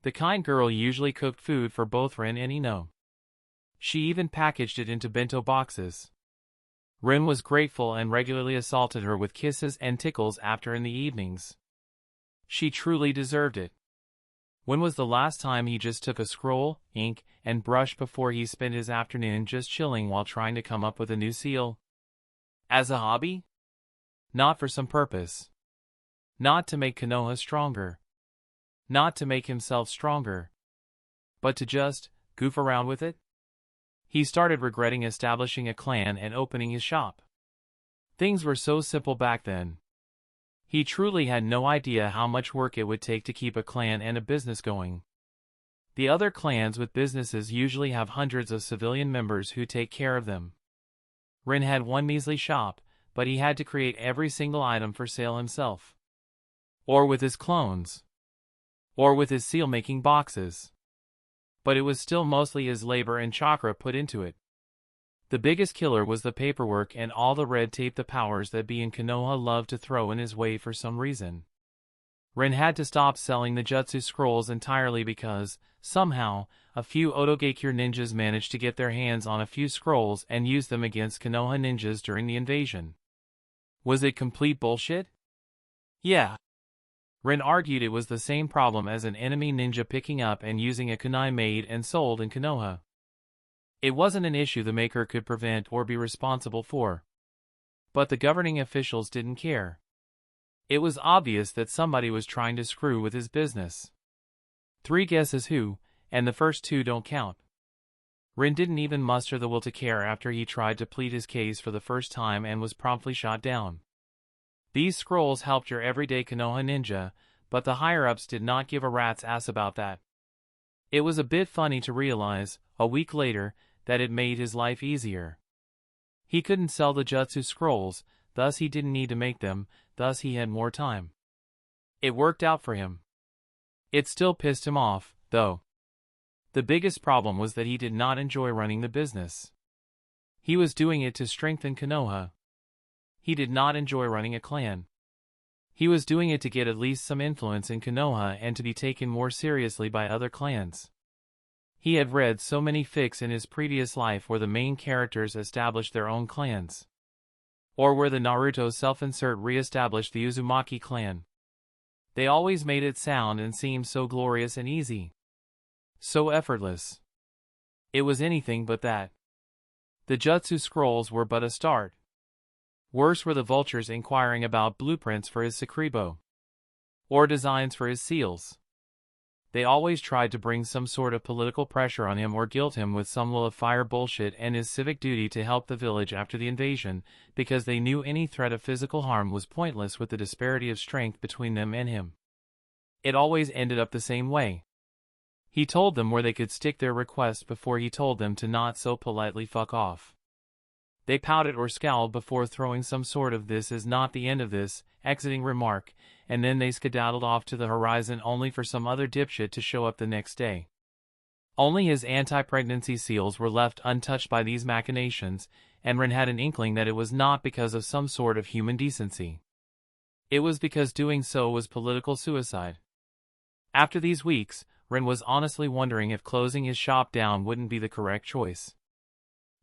The kind girl usually cooked food for both Rin and Ino. She even packaged it into bento boxes. Rin was grateful and regularly assaulted her with kisses and tickles after in the evenings. She truly deserved it. When was the last time he just took a scroll, ink, and brush before he spent his afternoon just chilling while trying to come up with a new seal? As a hobby? Not for some purpose. Not to make Konoha stronger. Not to make himself stronger. But to just goof around with it? He started regretting establishing a clan and opening his shop. Things were so simple back then. He truly had no idea how much work it would take to keep a clan and a business going. The other clans with businesses usually have hundreds of civilian members who take care of them. Rin had one measly shop, but he had to create every single item for sale himself. Or with his clones. Or with his seal-making boxes. But it was still mostly his labor and chakra put into it. The biggest killer was the paperwork and all the red tape the powers that be in Konoha loved to throw in his way for some reason. Rin had to stop selling the jutsu scrolls entirely because, somehow, a few Otogakure ninjas managed to get their hands on a few scrolls and use them against Konoha ninjas during the invasion. Was it complete bullshit? Yeah. Rin argued it was the same problem as an enemy ninja picking up and using a kunai made and sold in Konoha. It wasn't an issue the maker could prevent or be responsible for. But the governing officials didn't care. It was obvious that somebody was trying to screw with his business. 3 guesses who, and the first 2 don't count. Rin didn't even muster the will to care after he tried to plead his case for the first time and was promptly shot down. These scrolls helped your everyday Konoha ninja, but the higher-ups did not give a rat's ass about that. It was a bit funny to realize, a week later, that it made his life easier. He couldn't sell the jutsu scrolls, thus he didn't need to make them, thus he had more time. It worked out for him. It still pissed him off, though. The biggest problem was that he did not enjoy running the business. He was doing it to strengthen Konoha. He did not enjoy running a clan. He was doing it to get at least some influence in Konoha and to be taken more seriously by other clans. He had read so many fics in his previous life where the main characters established their own clans. Or where the Naruto self-insert re-established the Uzumaki clan. They always made it sound and seem so glorious and easy. So effortless. It was anything but that. The jutsu scrolls were but a start. Worse were the vultures inquiring about blueprints for his Sakribo. Or designs for his seals. They always tried to bring some sort of political pressure on him or guilt him with some will of fire bullshit and his civic duty to help the village after the invasion, because they knew any threat of physical harm was pointless with the disparity of strength between them and him. It always ended up the same way. He told them where they could stick their request before he told them to not so politely fuck off. They pouted or scowled before throwing some sort of "this is not the end of this" exiting remark, and then they skedaddled off to the horizon only for some other dipshit to show up the next day. Only his anti-pregnancy seals were left untouched by these machinations, and Rin had an inkling that it was not because of some sort of human decency. It was because doing so was political suicide. After these weeks, Rin was honestly wondering if closing his shop down wouldn't be the correct choice.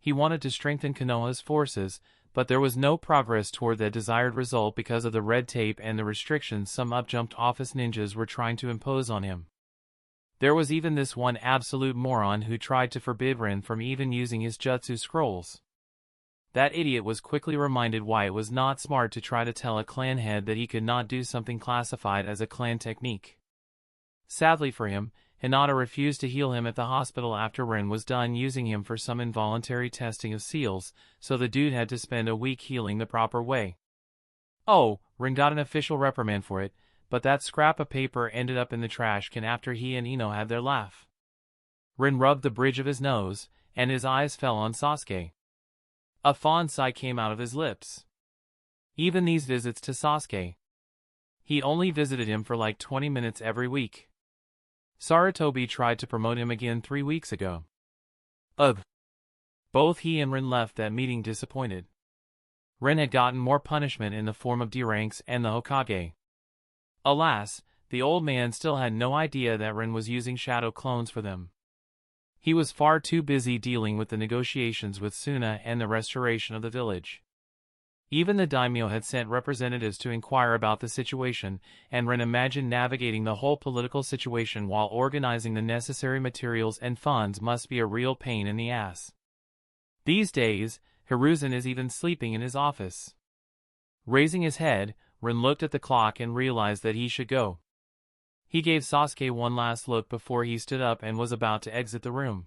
He wanted to strengthen Konoha's forces, but there was no progress toward the desired result because of the red tape and the restrictions some up-jumped office ninjas were trying to impose on him. There was even this one absolute moron who tried to forbid Rin from even using his jutsu scrolls. That idiot was quickly reminded why it was not smart to try to tell a clan head that he could not do something classified as a clan technique. Sadly for him, Hinata refused to heal him at the hospital after Rin was done using him for some involuntary testing of seals, so the dude had to spend a week healing the proper way. Oh, Rin got an official reprimand for it, but that scrap of paper ended up in the trash can after he and Ino had their laugh. Rin rubbed the bridge of his nose, and his eyes fell on Sasuke. A fond sigh came out of his lips. Even these visits to Sasuke. He only visited him for like 20 minutes every week. Sarutobi tried to promote him again 3 weeks ago. Both he and Rin left that meeting disappointed. Rin had gotten more punishment in the form of D ranks and the Hokage. Alas, The old man still had no idea that Rin was using shadow clones for them. He was far too busy dealing with the negotiations with Suna and the restoration of the village. Even the daimyo had sent representatives to inquire about the situation, and Rin imagined navigating the whole political situation while organizing the necessary materials and funds must be a real pain in the ass. These days, Hiruzen is even sleeping in his office. Raising his head, Rin looked at the clock and realized that he should go. He gave Sasuke one last look before he stood up and was about to exit the room.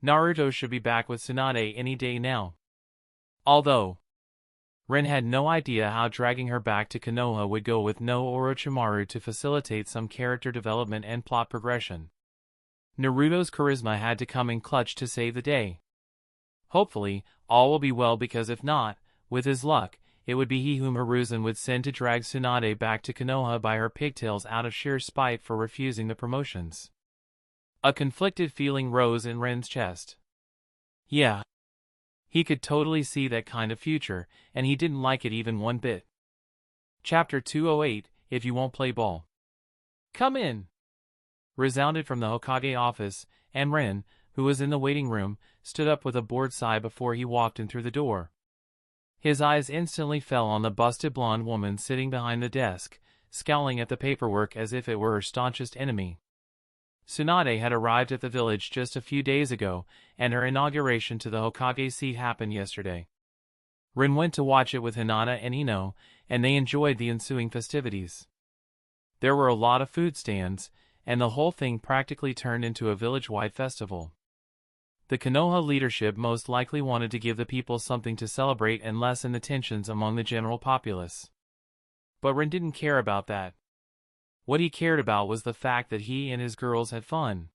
Naruto should be back with Tsunade any day now. Although Rin had no idea how dragging her back to Konoha would go with no Orochimaru to facilitate some character development and plot progression. Naruto's charisma had to come in clutch to save the day. Hopefully, all will be well because if not, with his luck, it would be he whom Hiruzen would send to drag Tsunade back to Konoha by her pigtails out of sheer spite for refusing the promotions. A conflicted feeling rose in Ren's chest. Yeah. He could totally see that kind of future, and he didn't like it even one bit. Chapter 208, If You Won't Play Ball. Come in! Resounded from the Hokage office, and Ren, who was in the waiting room, stood up with a bored sigh before he walked in through the door. His eyes instantly fell on the busted blonde woman sitting behind the desk, scowling at the paperwork as if it were her staunchest enemy. Tsunade had arrived at the village just a few days ago, and her inauguration to the Hokage seat happened yesterday. Rin went to watch it with Hinata and Ino, and they enjoyed the ensuing festivities. There were a lot of food stands, and the whole thing practically turned into a village-wide festival. The Konoha leadership most likely wanted to give the people something to celebrate and lessen the tensions among the general populace. But Rin didn't care about that. What he cared about was the fact that he and his girls had fun.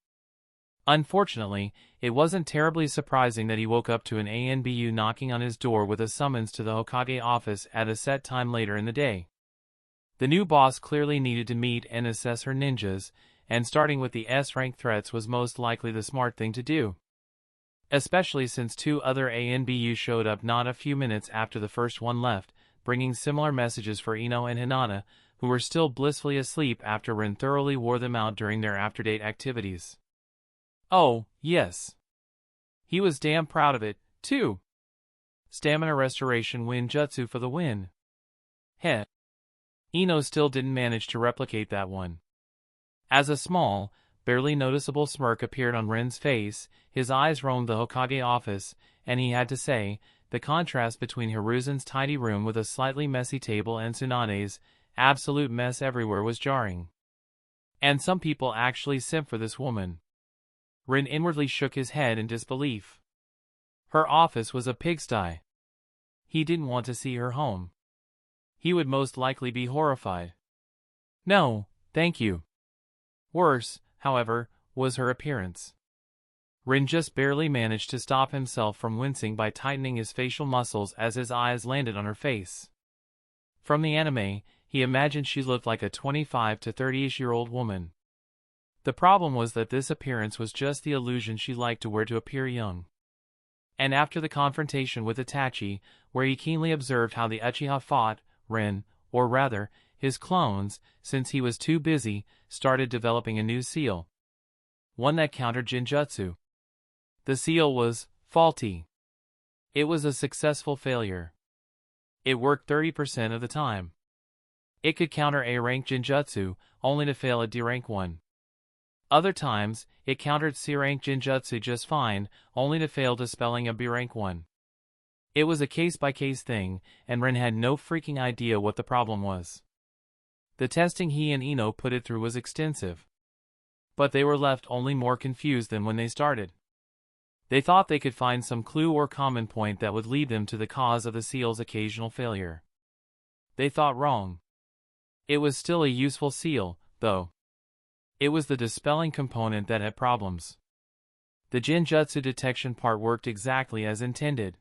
Unfortunately, it wasn't terribly surprising that he woke up to an ANBU knocking on his door with a summons to the Hokage office at a set time later in the day. The new boss clearly needed to meet and assess her ninjas, and starting with the S-rank threats was most likely the smart thing to do. Especially since two other ANBU showed up not a few minutes after the first one left, bringing similar messages for Ino and Hinata, who were still blissfully asleep after Rin thoroughly wore them out during their after-date activities. Oh, yes. He was damn proud of it, too. Stamina restoration Winjutsu for the win. Heh. Ino still didn't manage to replicate that one. As a small, barely noticeable smirk appeared on Ren's face, his eyes roamed the Hokage office, and he had to say, the contrast between Hiruzen's tidy room with a slightly messy table and Tsunade's absolute mess everywhere was jarring. And some people actually simp for this woman. Rin inwardly shook his head in disbelief. Her office was a pigsty. He didn't want to see her home. He would most likely be horrified. No, thank you. Worse, however, was her appearance. Rin just barely managed to stop himself from wincing by tightening his facial muscles as his eyes landed on her face. From the anime, he imagined she looked like a 25 to 30-ish-year-old woman. The problem was that this appearance was just the illusion she liked to wear to appear young. And after the confrontation with Itachi, where he keenly observed how the Uchiha fought, Rin, or rather, his clones, since he was too busy, started developing a new seal. One that countered Jinjutsu. The seal was faulty. It was a successful failure. It worked 30% of the time. It could counter A-rank Jinjutsu, only to fail at D-rank 1. Other times, it countered C-rank Jinjutsu just fine, only to fail dispelling a B-rank 1. It was a case-by-case thing, and Ren had no freaking idea what the problem was. The testing he and Ino put it through was extensive. But they were left only more confused than when they started. They thought they could find some clue or common point that would lead them to the cause of the seal's occasional failure. They thought wrong. It was still a useful seal, though. It was the dispelling component that had problems. The Jinjutsu detection part worked exactly as intended.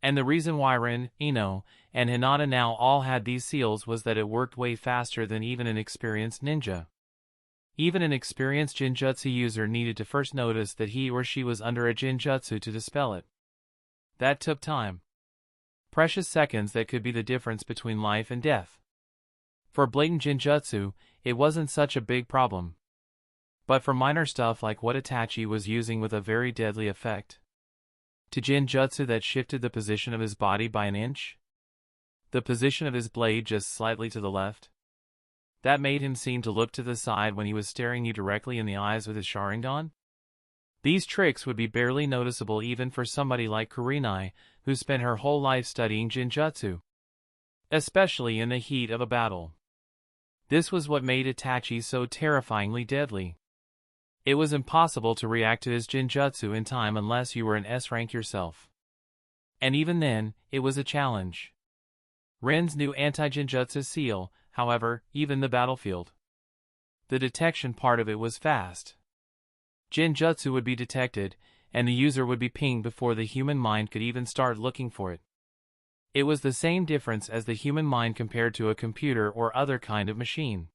And the reason why Ren, Ino, and Hinata now all had these seals was that it worked way faster than even an experienced ninja. Even an experienced Jinjutsu user needed to first notice that he or she was under a Jinjutsu to dispel it. That took time. Precious seconds that could be the difference between life and death. For blatant Jinjutsu, it wasn't such a big problem. But for minor stuff like what Itachi was using with a very deadly effect. To Jinjutsu that shifted the position of his body by an inch. The position of his blade just slightly to the left. That made him seem to look to the side when he was staring you directly in the eyes with his Sharingan. These tricks would be barely noticeable even for somebody like Kurenai, who spent her whole life studying Jinjutsu. Especially in the heat of a battle. This was what made Itachi so terrifyingly deadly. It was impossible to react to his Jinjutsu in time unless you were an S rank yourself. And even then, it was a challenge. Ren's new anti-Jinjutsu seal, however, even the battlefield. The detection part of it was fast. Jinjutsu would be detected, and the user would be pinged before the human mind could even start looking for it. It was the same difference as the human mind compared to a computer or other kind of machine.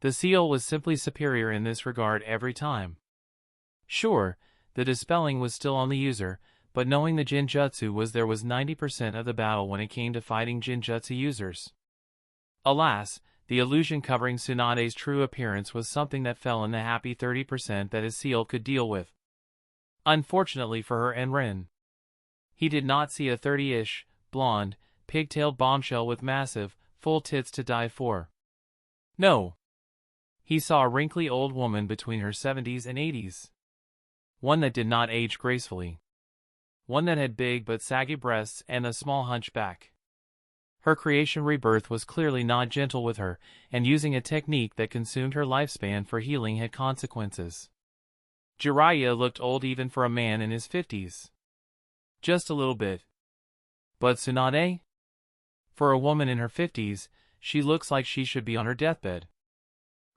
The seal was simply superior in this regard every time. Sure, the dispelling was still on the user, but knowing the Jinjutsu was 90% of the battle when it came to fighting Jinjutsu users. Alas, the illusion covering Tsunade's true appearance was something that fell in the happy 30% that his seal could deal with. Unfortunately for her and Ren. He did not see a 30-ish, blonde, pigtailed bombshell with massive, full tits to die for. No. He saw a wrinkly old woman between her 70s and 80s. One that did not age gracefully. One that had big but saggy breasts and a small hunchback. Her creation rebirth was clearly not gentle with her, and using a technique that consumed her lifespan for healing had consequences. Jiraiya looked old even for a man in his 50s. Just a little bit. But Tsunade? For a woman in her 50s, she looks like she should be on her deathbed.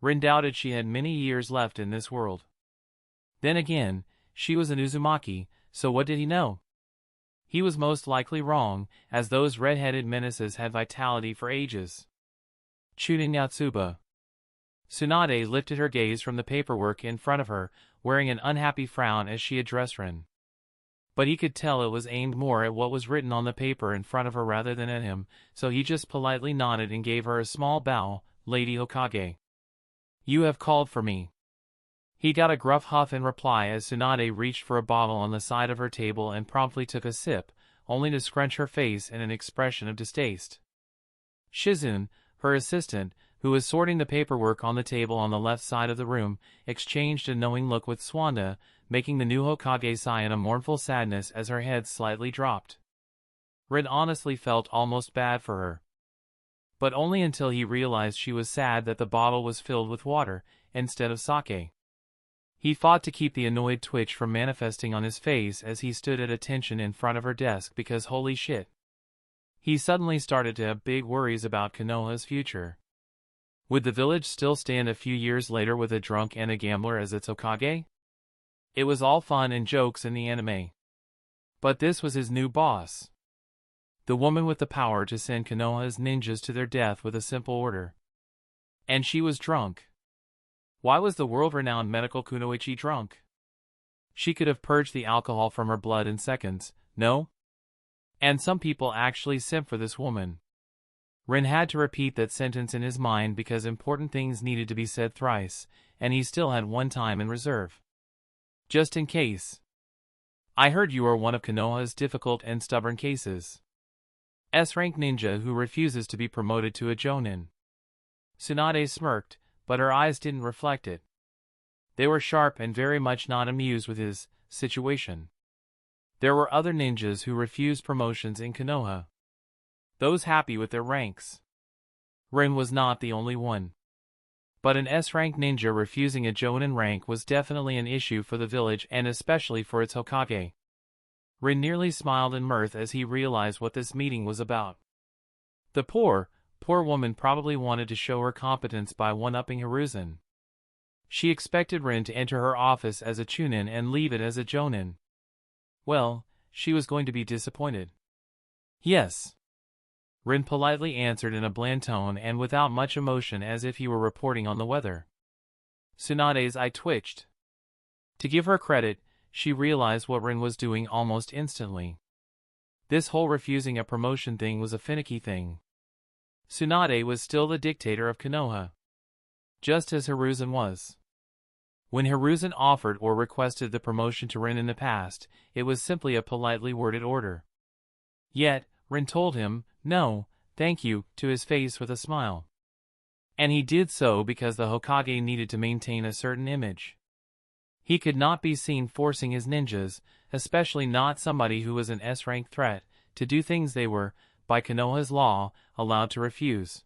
Rin doubted she had many years left in this world. Then again, she was an Uzumaki, so what did he know? He was most likely wrong, as those red-headed menaces had vitality for ages. Chunin Yatsuba. Tsunade lifted her gaze from the paperwork in front of her, wearing an unhappy frown as she addressed Rin. But he could tell it was aimed more at what was written on the paper in front of her rather than at him, so he just politely nodded and gave her a small bow. Lady Hokage. You have called for me. He got a gruff huff in reply as Tsunade reached for a bottle on the side of her table and promptly took a sip, only to scrunch her face in an expression of distaste. Shizune, her assistant, who was sorting the paperwork on the table on the left side of the room, exchanged a knowing look with Suanda, making the new Hokage sigh in a mournful sadness as her head slightly dropped. Rin honestly felt almost bad for her. But only until he realized she was sad that the bottle was filled with water, instead of sake. He fought to keep the annoyed twitch from manifesting on his face as he stood at attention in front of her desk because holy shit. He suddenly started to have big worries about Konoha's future. Would the village still stand a few years later with a drunk and a gambler as its Hokage? It was all fun and jokes in the anime. But this was his new boss. The woman with the power to send Konoha's ninjas to their death with a simple order. And she was drunk. Why was the world-renowned medical Kunoichi drunk? She could have purged the alcohol from her blood in seconds, no? And some people actually simp for this woman. Rin had to repeat that sentence in his mind because important things needed to be said thrice, and he still had one time in reserve. Just in case. I heard you are one of Konoha's difficult and stubborn cases. S-rank ninja who refuses to be promoted to a Jonin. Tsunade smirked, but her eyes didn't reflect it. They were sharp and very much not amused with his situation. There were other ninjas who refused promotions in Konoha. Those happy with their ranks. Rin was not the only one. But an S-rank ninja refusing a Jonin rank was definitely an issue for the village and especially for its Hokage. Rin nearly smiled in mirth as he realized what this meeting was about. The poor woman probably wanted to show her competence by one-upping Hiruzen. She expected Rin to enter her office as a Chunin and leave it as a Jonin. Well, she was going to be disappointed. Yes. Rin politely answered in a bland tone and without much emotion as if he were reporting on the weather. Tsunade's eye twitched. To give her credit, she realized what Rin was doing almost instantly. This whole refusing a promotion thing was a finicky thing. Tsunade was still the dictator of Konoha, just as Hiruzen was. When Hiruzen offered or requested the promotion to Rin in the past, it was simply a politely worded order. Yet, Rin told him, no, thank you, to his face with a smile. And he did so because the Hokage needed to maintain a certain image. He could not be seen forcing his ninjas, especially not somebody who was an S-rank threat, to do things they were, by Konoha's law, allowed to refuse.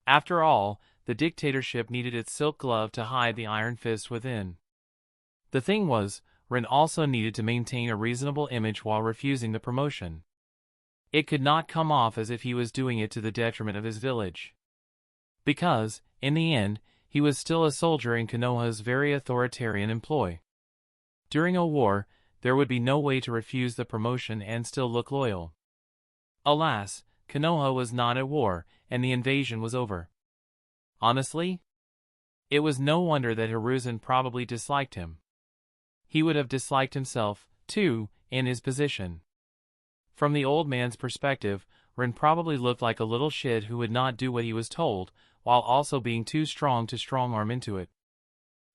After all, the dictatorship needed its silk glove to hide the iron fist within. The thing was, Rin also needed to maintain a reasonable image while refusing the promotion. It could not come off as if he was doing it to the detriment of his village. Because, in the end, he was still a soldier in Konoha's very authoritarian employ. During a war, there would be no way to refuse the promotion and still look loyal. Alas, Konoha was not at war, and the invasion was over. Honestly, it was no wonder that Hiruzen probably disliked him. He would have disliked himself, too, in his position. From the old man's perspective, Rin probably looked like a little shit who would not do what he was told, while also being too strong to strong-arm into it.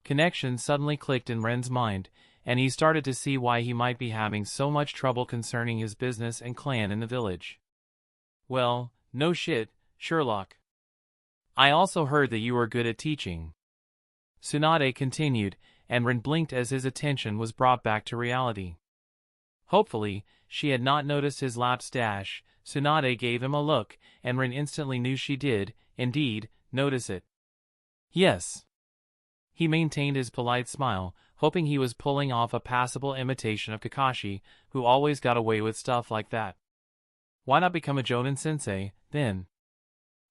Connections suddenly clicked in Ren's mind, and he started to see why he might be having so much trouble concerning his business and clan in the village. Well, no shit, Sherlock. I also heard that you were good at teaching. Tsunade continued, and Rin blinked as his attention was brought back to reality. Hopefully, she had not noticed his lapsed dash. Tsunade gave him a look, and Rin instantly knew she did, indeed, notice it. Yes. He maintained his polite smile, hoping he was pulling off a passable imitation of Kakashi, who always got away with stuff like that. Why not become a Jonin sensei, then?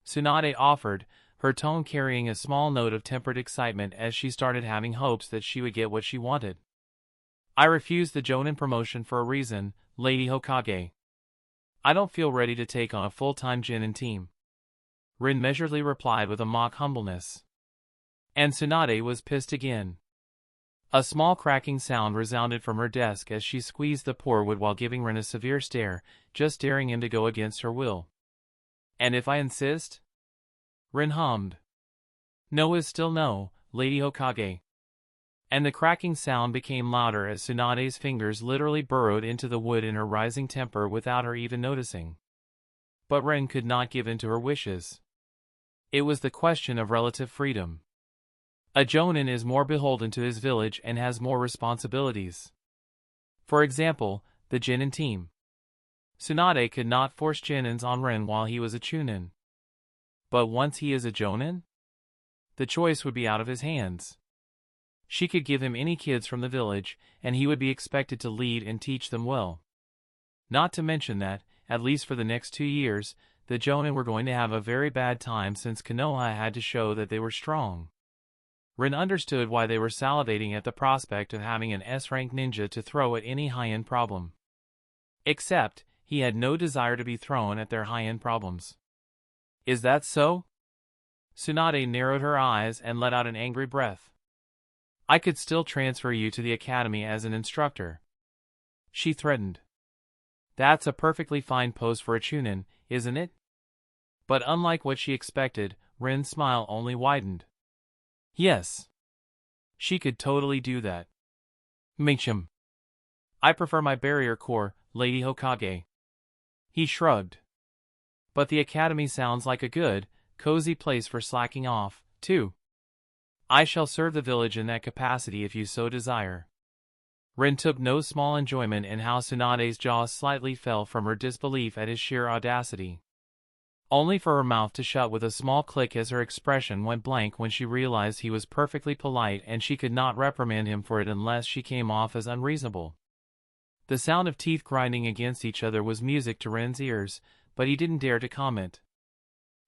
Tsunade offered, her tone carrying a small note of tempered excitement as she started having hopes that she would get what she wanted. I refused the Jonin promotion for a reason, Lady Hokage. I don't feel ready to take on a full-time Jonin team. Rin measuredly replied with a mock humbleness. And Tsunade was pissed again. A small cracking sound resounded from her desk as she squeezed the pour wood while giving Rin a severe stare, just daring him to go against her will. And if I insist? Rin hummed. No is still no, Lady Hokage. And the cracking sound became louder as Tsunade's fingers literally burrowed into the wood in her rising temper without her even noticing. But Rin could not give in to her wishes. It was the question of relative freedom. A Jonin is more beholden to his village and has more responsibilities. For example, the Jonin team. Tsunade could not force Jonins on Rin while he was a Chunin. But once he is a Jonin? The choice would be out of his hands. She could give him any kids from the village, and he would be expected to lead and teach them well. Not to mention that, at least for the next 2 years, the Jonin were going to have a very bad time since Konoha had to show that they were strong. Rin understood why they were salivating at the prospect of having an S-rank ninja to throw at any high-end problem. Except, he had no desire to be thrown at their high-end problems. Is that so? Tsunade narrowed her eyes and let out an angry breath. I could still transfer you to the academy as an instructor. She threatened. That's a perfectly fine post for a Chunin, isn't it? But unlike what she expected, Rin's smile only widened. Yes. She could totally do that. Minchim. I prefer my barrier core, Lady Hokage. He shrugged. But the academy sounds like a good, cozy place for slacking off, too. I shall serve the village in that capacity if you so desire. Rin took no small enjoyment in how Tsunade's jaw slightly fell from her disbelief at his sheer audacity. Only for her mouth to shut with a small click as her expression went blank when she realized he was perfectly polite and she could not reprimand him for it unless she came off as unreasonable. The sound of teeth grinding against each other was music to Rin's ears, but he didn't dare to comment.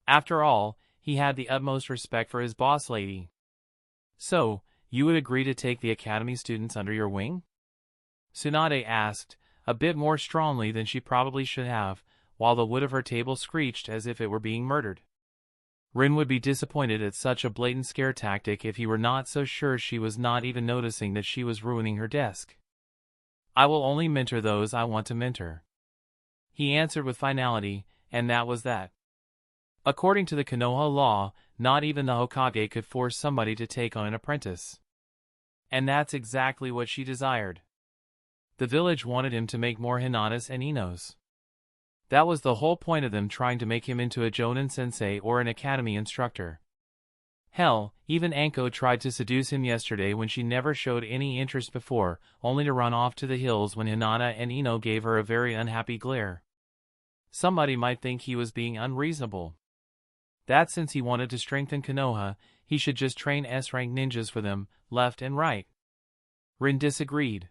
After all, he had the utmost respect for his boss lady. So, you would agree to take the academy students under your wing? Tsunade asked, a bit more strongly than she probably should have, while the wood of her table screeched as if it were being murdered. Rin would be disappointed at such a blatant scare tactic if he were not so sure she was not even noticing that she was ruining her desk. I will only mentor those I want to mentor. He answered with finality, and that was that. According to the Konoha law, not even the Hokage could force somebody to take on an apprentice. And that's exactly what she desired. The village wanted him to make more Hinatas and Inos. That was the whole point of them trying to make him into a Jonin sensei or an academy instructor. Hell, even Anko tried to seduce him yesterday when she never showed any interest before, only to run off to the hills when Hinata and Ino gave her a very unhappy glare. Somebody might think he was being unreasonable. That since he wanted to strengthen Konoha, he should just train S-rank ninjas for them, left and right. Rin disagreed.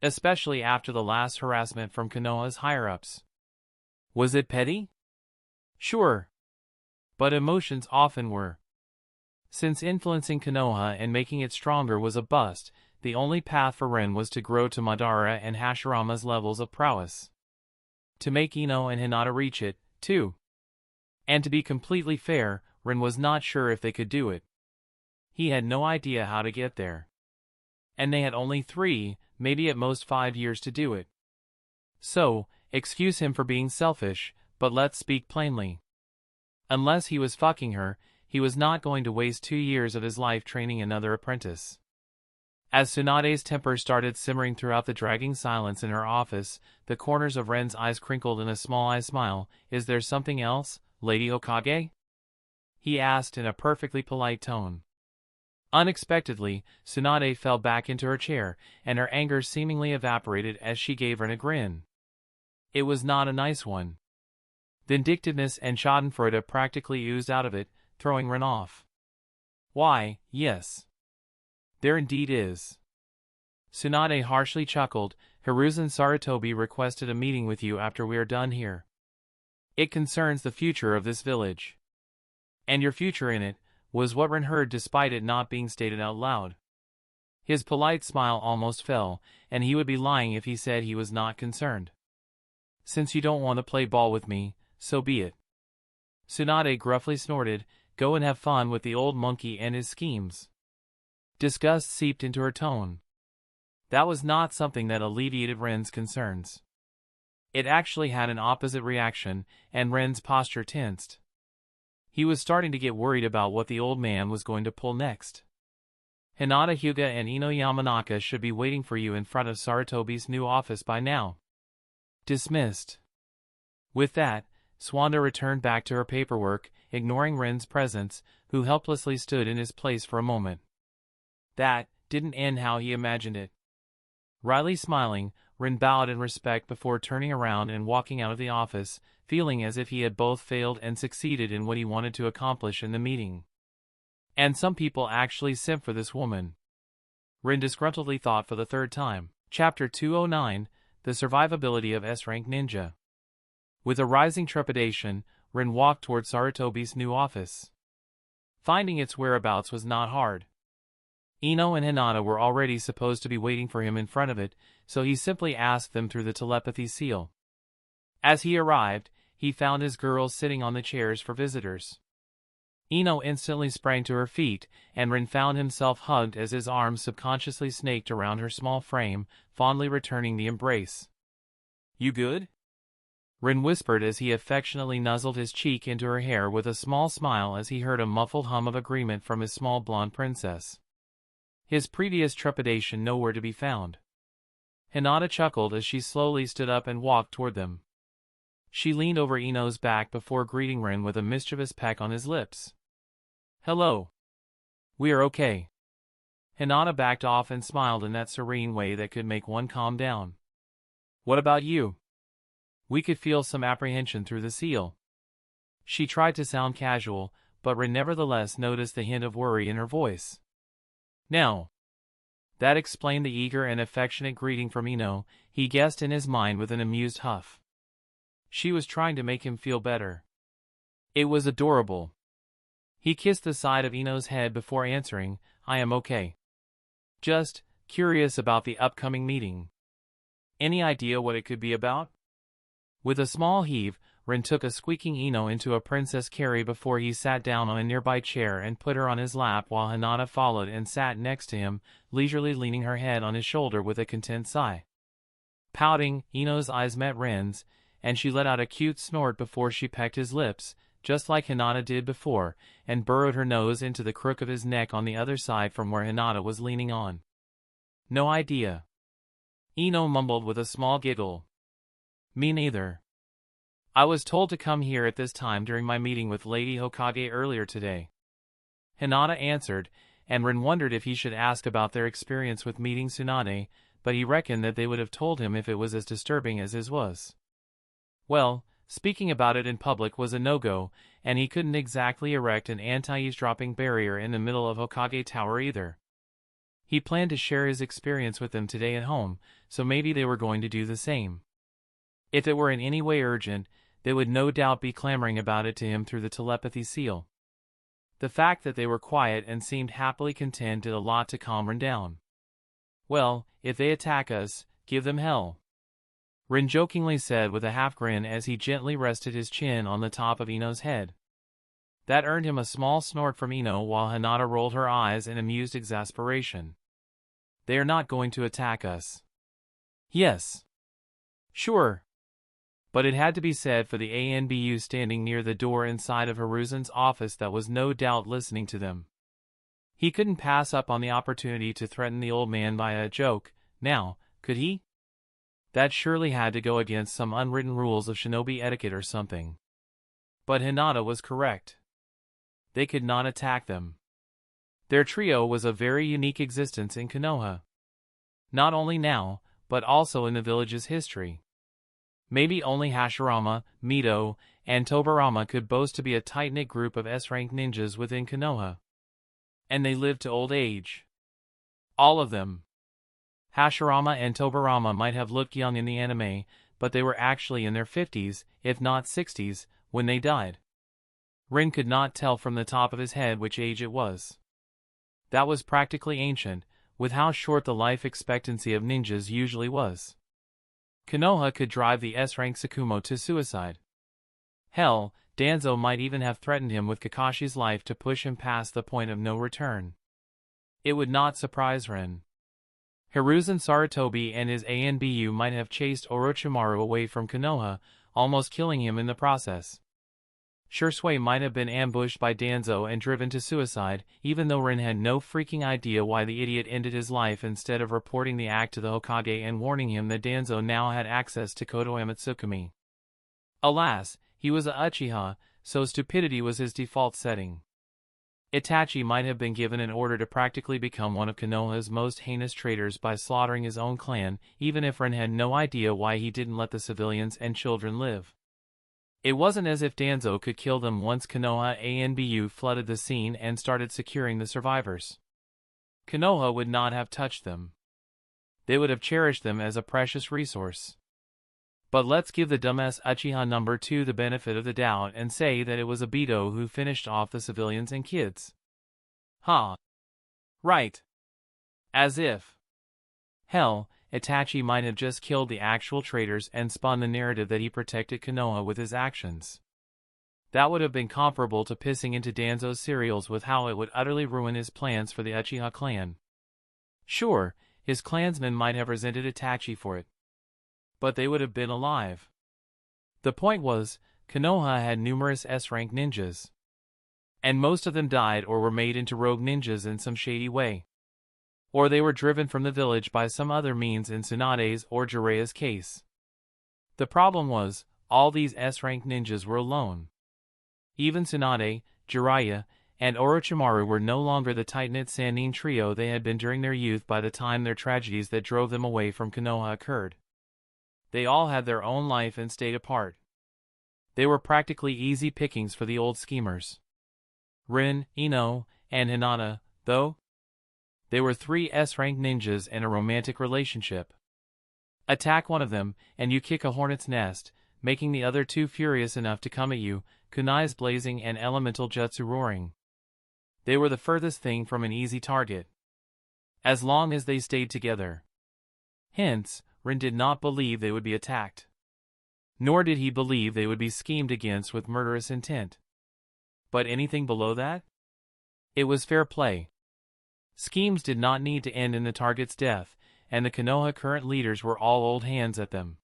Especially after the last harassment from Konoha's higher-ups. Was it petty? Sure. But emotions often were. Since influencing Konoha and making it stronger was a bust, the only path for Rin was to grow to Madara and Hashirama's levels of prowess. To make Ino and Hinata reach it, too. And to be completely fair, Rin was not sure if they could do it. He had no idea how to get there. And they had only 3, maybe at most 5 years to do it. So, excuse him for being selfish, but let's speak plainly. Unless he was fucking her, he was not going to waste 2 years of his life training another apprentice. As Tsunade's temper started simmering throughout the dragging silence in her office, the corners of Ren's eyes crinkled in a small-eyed smile. Is there something else, Lady Hokage? He asked in a perfectly polite tone. Unexpectedly, Tsunade fell back into her chair, and her anger seemingly evaporated as she gave Ren a grin. It was not a nice one. Vindictiveness and schadenfreude practically oozed out of it, throwing Ren off. Why, yes. There indeed is. Tsunade harshly chuckled. Hiruzen Sarutobi requested a meeting with you after we are done here. It concerns the future of this village. And your future in it, was what Ren heard despite it not being stated out loud. His polite smile almost fell, and he would be lying if he said he was not concerned. Since you don't want to play ball with me, so be it. Tsunade gruffly snorted. Go and have fun with the old monkey and his schemes. Disgust seeped into her tone. That was not something that alleviated Ren's concerns. It actually had an opposite reaction, and Ren's posture tensed. He was starting to get worried about what the old man was going to pull next. Hinata Hyuga and Ino Yamanaka should be waiting for you in front of Sarutobi's new office by now. Dismissed. With that, Swanda returned back to her paperwork, ignoring Ren's presence, who helplessly stood in his place for a moment. That didn't end how he imagined it. Wryly smiling, Ren bowed in respect before turning around and walking out of the office, feeling as if he had both failed and succeeded in what he wanted to accomplish in the meeting. And some people actually simp for this woman. Ren disgruntledly thought for the 3rd time. Chapter 209, The Survivability of S-Rank Ninja. With a rising trepidation, Ren walked toward Sarutobi's new office. Finding its whereabouts was not hard. Ino and Hinata were already supposed to be waiting for him in front of it, so he simply asked them through the telepathy seal. As he arrived, he found his girls sitting on the chairs for visitors. Ino instantly sprang to her feet, and Ren found himself hugged as his arms subconsciously snaked around her small frame, fondly returning the embrace. You good? Ren whispered as he affectionately nuzzled his cheek into her hair with a small smile as he heard a muffled hum of agreement from his small blonde princess. His previous trepidation nowhere to be found. Hinata chuckled as she slowly stood up and walked toward them. She leaned over Ino's back before greeting Ren with a mischievous peck on his lips. Hello. We are okay. Hinata backed off and smiled in that serene way that could make one calm down. What about you? We could feel some apprehension through the seal. She tried to sound casual, but Ren nevertheless noticed the hint of worry in her voice. No. That explained the eager and affectionate greeting from Ino, he guessed in his mind with an amused huff. She was trying to make him feel better. It was adorable. He kissed the side of Ino's head before answering, I am okay. Just curious about the upcoming meeting. Any idea what it could be about? With a small heave, Ren took a squeaking Ino into a princess carry before he sat down on a nearby chair and put her on his lap while Hinata followed and sat next to him, leisurely leaning her head on his shoulder with a content sigh. Pouting, Ino's eyes met Ren's, and she let out a cute snort before she pecked his lips. just like Hinata did before, and burrowed her nose into the crook of his neck on the other side from where Hinata was leaning on. No idea. Ino mumbled with a small giggle. Me neither. I was told to come here at this time during my meeting with Lady Hokage earlier today. Hinata answered, and Rin wondered if he should ask about their experience with meeting Tsunade, but he reckoned that they would have told him if it was as disturbing as his was. Well, speaking about it in public was a no-go, and he couldn't exactly erect an anti-eavesdropping barrier in the middle of Hokage Tower either. He planned to share his experience with them today at home, so maybe they were going to do the same. If it were in any way urgent, they would no doubt be clamoring about it to him through the telepathy seal. The fact that they were quiet and seemed happily content did a lot to calm Rin down. Well, if they attack us, give them hell. Rin jokingly said with a half-grin as he gently rested his chin on the top of Ino's head. That earned him a small snort from Ino while Hinata rolled her eyes in amused exasperation. They are not going to attack us. Yes. Sure. But it had to be said for the ANBU standing near the door inside of Hiruzen's office that was no doubt listening to them. He couldn't pass up on the opportunity to threaten the old man by a joke, now, could he? That surely had to go against some unwritten rules of shinobi etiquette or something. But Hinata was correct. They could not attack them. Their trio was a very unique existence in Konoha. Not only now, but also in the village's history. Maybe only Hashirama, Mito, and Tobarama could boast to be a tight-knit group of S-rank ninjas within Konoha. And they lived to old age. All of them. Hashirama and Tobarama might have looked young in the anime, but they were actually in their 50s, if not 60s, when they died. Rin could not tell from the top of his head which age it was. That was practically ancient, with how short the life expectancy of ninjas usually was. Konoha could drive the S-rank Tsukumo to suicide. Hell, Danzo might even have threatened him with Kakashi's life to push him past the point of no return. It would not surprise Rin. Hiruzen Sarutobi and his ANBU might have chased Orochimaru away from Konoha, almost killing him in the process. Shursui might have been ambushed by Danzo and driven to suicide, even though Rin had no freaking idea why the idiot ended his life instead of reporting the act to the Hokage and warning him that Danzo now had access to Kotoema Tsukumi. Alas, he was a Uchiha, so stupidity was his default setting. Itachi might have been given an order to practically become one of Konoha's most heinous traitors by slaughtering his own clan, even if Rin had no idea why he didn't let the civilians and children live. It wasn't as if Danzo could kill them once Konoha ANBU flooded the scene and started securing the survivors. Konoha would not have touched them. They would have cherished them as a precious resource. But let's give the dumbass Uchiha number 2 the benefit of the doubt and say that it was Obito who finished off the civilians and kids. Huh. Right. As if. Hell, Itachi might have just killed the actual traitors and spun the narrative that he protected Konoha with his actions. That would have been comparable to pissing into Danzo's cereals with how it would utterly ruin his plans for the Uchiha clan. Sure, his clansmen might have resented Itachi for it. But they would have been alive. The point was, Konoha had numerous S-rank ninjas. And most of them died or were made into rogue ninjas in some shady way. Or they were driven from the village by some other means in Tsunade's or Jireya's case. The problem was, all these S-rank ninjas were alone. Even Tsunade, Jiraiya, and Orochimaru were no longer the tight-knit Sannin trio they had been during their youth by the time their tragedies that drove them away from Konoha occurred. They all had their own life and stayed apart. They were practically easy pickings for the old schemers. Rin, Ino, and Hinata, though? They were 3 S-rank ninjas in a romantic relationship. Attack one of them, and you kick a hornet's nest, making the other 2 furious enough to come at you, kunais blazing and elemental jutsu roaring. They were the furthest thing from an easy target. As long as they stayed together. Hence, Rin did not believe they would be attacked. Nor did he believe they would be schemed against with murderous intent. But anything below that? It was fair play. Schemes did not need to end in the target's death, and the Konoha current leaders were all old hands at them.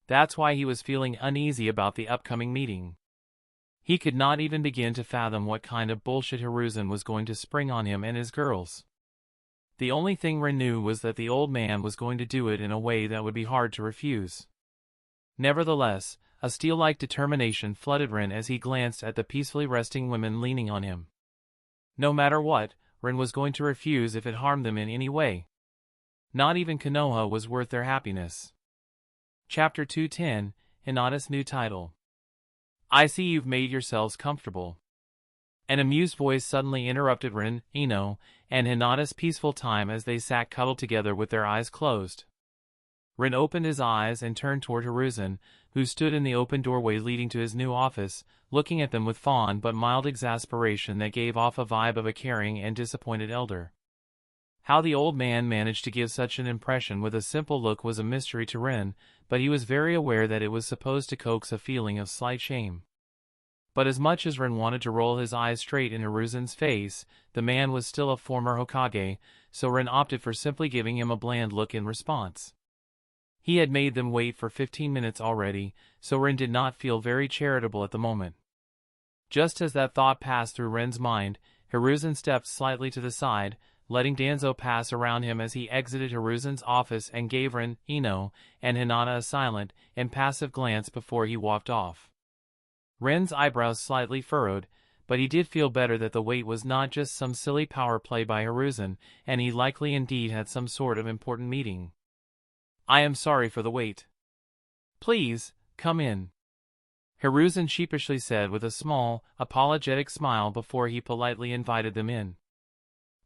That's why he was feeling uneasy about the upcoming meeting. He could not even begin to fathom what kind of bullshit Hiruzen was going to spring on him and his girls. The only thing Rin knew was that the old man was going to do it in a way that would be hard to refuse. Nevertheless, a steel-like determination flooded Rin as he glanced at the peacefully resting women leaning on him. No matter what, Rin was going to refuse if it harmed them in any way. Not even Konoha was worth their happiness. Chapter 210, Hinata's new title. I see you've made yourselves comfortable. An amused voice suddenly interrupted Rin, Ino, and Hinata's peaceful time as they sat cuddled together with their eyes closed. Rin opened his eyes and turned toward Hiruzen, who stood in the open doorway leading to his new office, looking at them with fond but mild exasperation that gave off a vibe of a caring and disappointed elder. How the old man managed to give such an impression with a simple look was a mystery to Rin, but he was very aware that it was supposed to coax a feeling of slight shame. But as much as Rin wanted to roll his eyes straight in Hiruzen's face, the man was still a former Hokage, so Rin opted for simply giving him a bland look in response. He had made them wait for 15 minutes already, so Rin did not feel very charitable at the moment. Just as that thought passed through Rin's mind, Hiruzen stepped slightly to the side, letting Danzo pass around him as he exited Hiruzen's office and gave Rin, Ino, and Hinata a silent, impassive glance before he walked off. Rin's eyebrows slightly furrowed, but he did feel better that the wait was not just some silly power play by Hiruzen, and he likely indeed had some sort of important meeting. I am sorry for the wait. Please, come in. Hiruzen sheepishly said with a small, apologetic smile before he politely invited them in.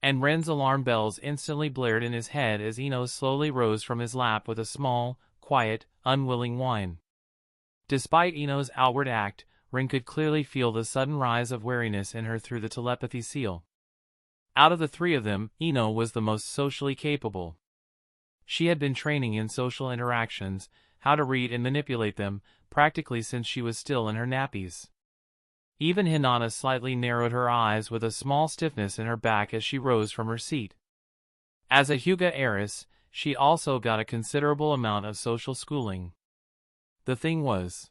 And Ren's alarm bells instantly blared in his head as Ino slowly rose from his lap with a small, quiet, unwilling whine. Despite Ino's outward act, Ren could clearly feel the sudden rise of wariness in her through the telepathy seal. Out of the three of them, Ino was the most socially capable. She had been training in social interactions, how to read and manipulate them, practically since she was still in her nappies. Even Hinata slightly narrowed her eyes with a small stiffness in her back as she rose from her seat. As a Hyuga heiress, she also got a considerable amount of social schooling. The thing was,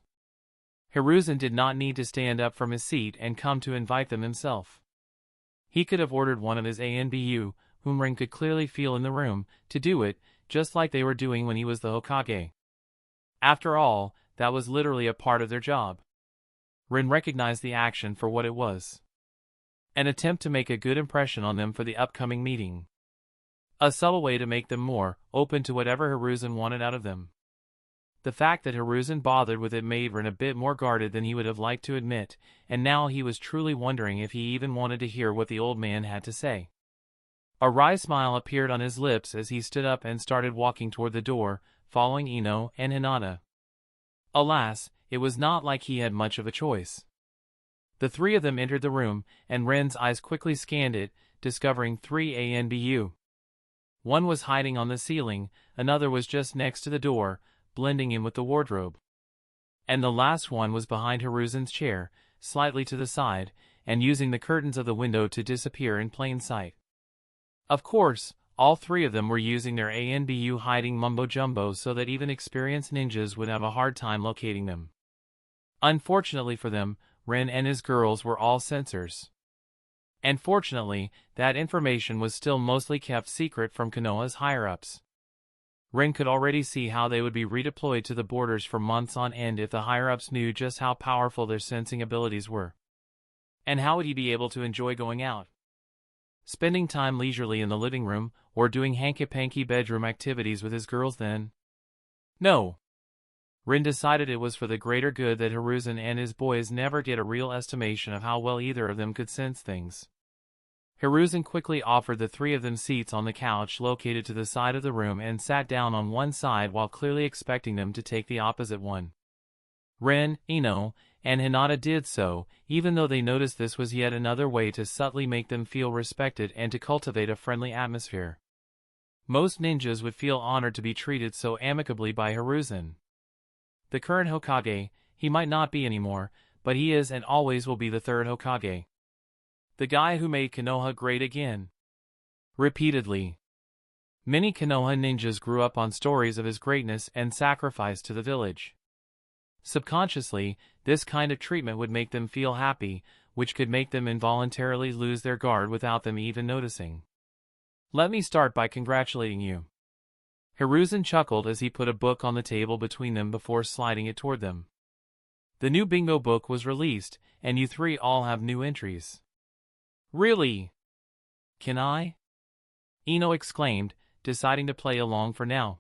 Hiruzen did not need to stand up from his seat and come to invite them himself. He could have ordered one of his ANBU, whom Ren could clearly feel in the room, to do it, just like they were doing when he was the Hokage. After all, that was literally a part of their job. Ren recognized the action for what it was. An attempt to make a good impression on them for the upcoming meeting. A subtle way to make them more open to whatever Hiruzen wanted out of them. The fact that Hiruzen bothered with it made Ren a bit more guarded than he would have liked to admit, and now he was truly wondering if he even wanted to hear what the old man had to say. A wry smile appeared on his lips as he stood up and started walking toward the door, following Ino and Hinata. Alas, it was not like he had much of a choice. The three of them entered the room, and Ren's eyes quickly scanned it, discovering 3 ANBU. One was hiding on the ceiling, another was just next to the door, blending in with the wardrobe. And the last one was behind Hiruzen's chair, slightly to the side, and using the curtains of the window to disappear in plain sight. Of course, all 3 of them were using their ANBU hiding mumbo-jumbo so that even experienced ninjas would have a hard time locating them. Unfortunately for them, Ren and his girls were all censors. And fortunately, that information was still mostly kept secret from Konoha's higher-ups. Ren could already see how they would be redeployed to the borders for months on end if the higher-ups knew just how powerful their sensing abilities were. And how would he be able to enjoy going out? Spending time leisurely in the living room, or doing hanky-panky bedroom activities with his girls then? No. Ren decided it was for the greater good that Hiruzen and his boys never get a real estimation of how well either of them could sense things. Hiruzen quickly offered the 3 of them seats on the couch located to the side of the room and sat down on one side while clearly expecting them to take the opposite one. Ren, Ino, and Hinata did so, even though they noticed this was yet another way to subtly make them feel respected and to cultivate a friendly atmosphere. Most ninjas would feel honored to be treated so amicably by Hiruzen. The current Hokage, he might not be anymore, but he is and always will be the 3rd Hokage. The guy who made Konoha great again. Repeatedly. Many Konoha ninjas grew up on stories of his greatness and sacrifice to the village. Subconsciously, this kind of treatment would make them feel happy, which could make them involuntarily lose their guard without them even noticing. Let me start by congratulating you. Hiruzen chuckled as he put a book on the table between them before sliding it toward them. The new bingo book was released, and you three all have new entries. Really? Can I? Ino exclaimed, deciding to play along for now.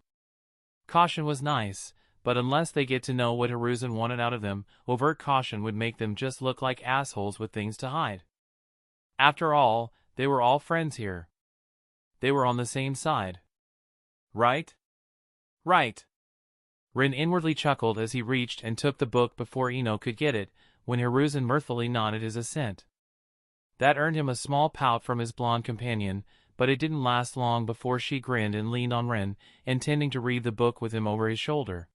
Caution was nice, but unless they get to know what Hiruzen wanted out of them, overt caution would make them just look like assholes with things to hide. After all, they were all friends here. They were on the same side. Right? Right. Rin inwardly chuckled as he reached and took the book before Ino could get it, when Hiruzen mirthfully nodded his assent. That earned him a small pout from his blonde companion, but it didn't last long before she grinned and leaned on Rin, intending to read the book with him over his shoulder.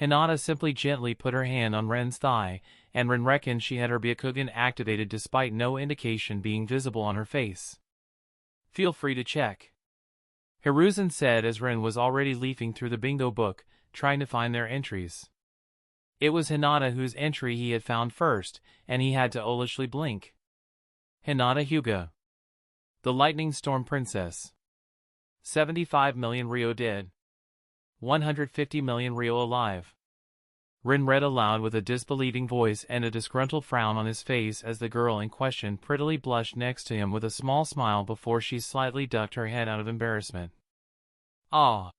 Hinata simply gently put her hand on Ren's thigh, and Rin reckoned she had her Byakugan activated despite no indication being visible on her face. Feel free to check. Hiruzen said as Rin was already leafing through the bingo book, trying to find their entries. It was Hinata whose entry he had found first, and he had to owlishly blink. Hinata Hyuga. The Lightning Storm Princess. 75 million Ryo dead. 150 million Ryo alive. Rin read aloud with a disbelieving voice and a disgruntled frown on his face as the girl in question prettily blushed next to him with a small smile before she slightly ducked her head out of embarrassment. Ah.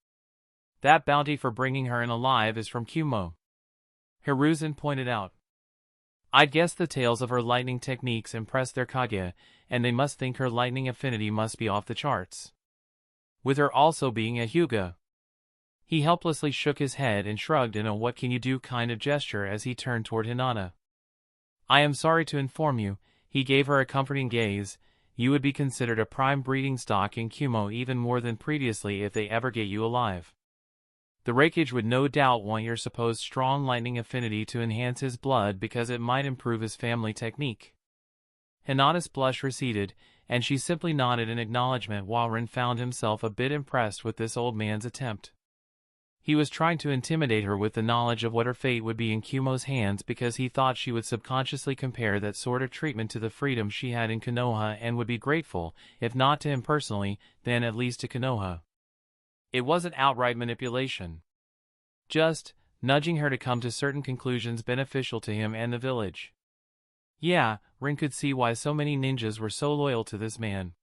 That bounty for bringing her in alive is from Kumo. Hiruzen pointed out. I'd guess the tales of her lightning techniques impressed their Kage, and they must think her lightning affinity must be off the charts. With her also being a Hyuga. He helplessly shook his head and shrugged in a what-can-you-do kind of gesture as he turned toward Hinata. I am sorry to inform you, he gave her a comforting gaze, you would be considered a prime breeding stock in Kumo even more than previously if they ever get you alive. The Reikage would no doubt want your supposed strong lightning affinity to enhance his blood because it might improve his family technique. Hinata's blush receded, and she simply nodded in acknowledgement while Rin found himself a bit impressed with this old man's attempt. He was trying to intimidate her with the knowledge of what her fate would be in Kumo's hands because he thought she would subconsciously compare that sort of treatment to the freedom she had in Konoha and would be grateful, if not to him personally, then at least to Konoha. It wasn't outright manipulation. Just nudging her to come to certain conclusions beneficial to him and the village. Yeah, Rin could see why so many ninjas were so loyal to this man.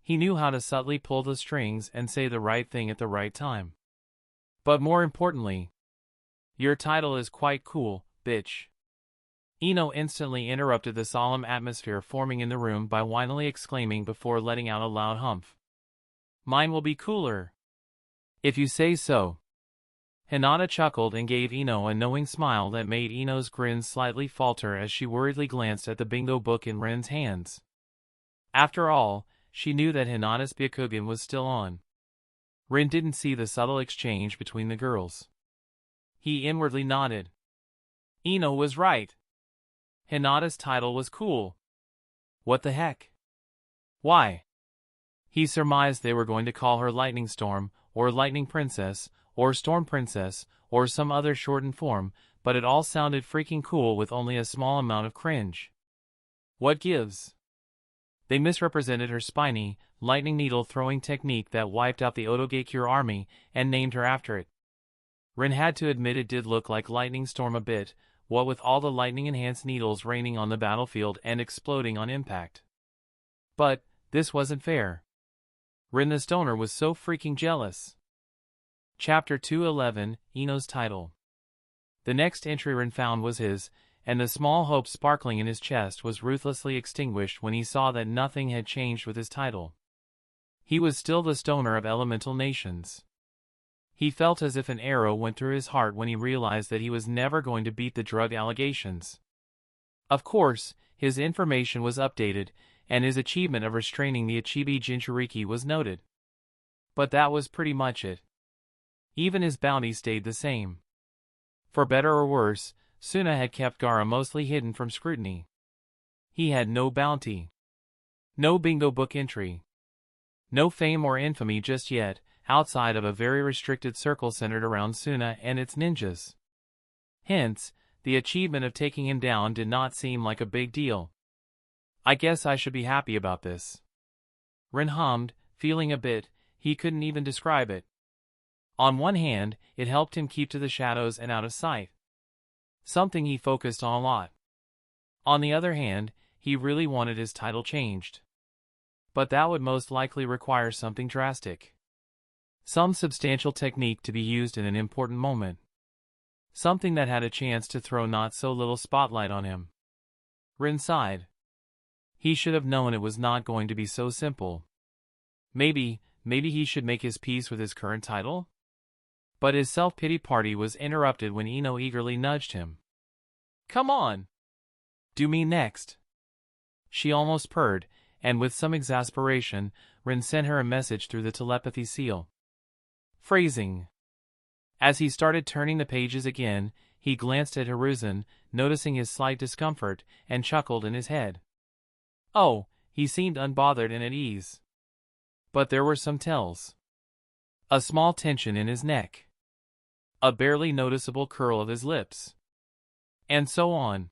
He knew how to subtly pull the strings and say the right thing at the right time. But more importantly, your title is quite cool, bitch. Ino instantly interrupted the solemn atmosphere forming in the room by whinily exclaiming before letting out a loud humph. Mine will be cooler. If you say so. Hinata chuckled and gave Ino a knowing smile that made Ino's grin slightly falter as she worriedly glanced at the bingo book in Ren's hands. After all, she knew that Hinata's Byakugan was still on. Rin didn't see the subtle exchange between the girls. He inwardly nodded. Ino was right. Hinata's title was cool. What the heck? Why? He surmised they were going to call her Lightning Storm, or Lightning Princess, or Storm Princess, or some other shortened form, but it all sounded freaking cool with only a small amount of cringe. What gives? They misrepresented her spiny, lightning needle-throwing technique that wiped out the Otogekure army, and named her after it. Rin had to admit it did look like Lightning Storm a bit, what with all the lightning-enhanced needles raining on the battlefield and exploding on impact. But this wasn't fair. Rin the Stoner was so freaking jealous. Chapter 211, Ino's Title. The next entry Rin found was his, and the small hope sparkling in his chest was ruthlessly extinguished when he saw that nothing had changed with his title. He was still the Stoner of Elemental Nations. He felt as if an arrow went through his heart when he realized that he was never going to beat the drug allegations. Of course, his information was updated, and his achievement of restraining the Ichibi Jinchuriki was noted. But that was pretty much it. Even his bounty stayed the same. For better or worse, Suna had kept Gaara mostly hidden from scrutiny. He had no bounty. No bingo book entry. No fame or infamy just yet, outside of a very restricted circle centered around Suna and its ninjas. Hence, the achievement of taking him down did not seem like a big deal. I guess I should be happy about this. Rin hummed, feeling a bit, he couldn't even describe it. On one hand, it helped him keep to the shadows and out of sight. Something he focused on a lot. On the other hand, he really wanted his title changed. But that would most likely require something drastic. Some substantial technique to be used in an important moment. Something that had a chance to throw not so little spotlight on him. Rin sighed. He should have known it was not going to be so simple. Maybe he should make his peace with his current title? But his self-pity party was interrupted when Ino eagerly nudged him. Come on! Do me next! She almost purred, and with some exasperation, Rin sent her a message through the telepathy seal. Phrasing. As he started turning the pages again, he glanced at Hiruzen, noticing his slight discomfort, and chuckled in his head. Oh, he seemed unbothered and at ease. But there were some tells. A small tension in his neck. A barely noticeable curl of his lips. And so on.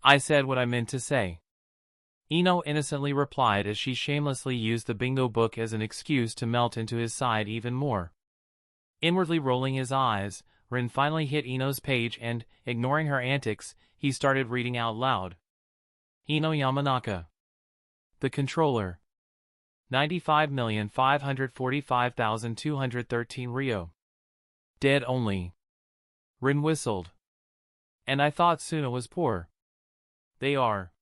I said what I meant to say. Ino innocently replied as she shamelessly used the bingo book as an excuse to melt into his side even more. Inwardly rolling his eyes, Rin finally hit Ino's page and, ignoring her antics, he started reading out loud. Ino Yamanaka. The Controller. 95,545,213 Ryo. Dead only. Rin whistled. And I thought Suna was poor. They are.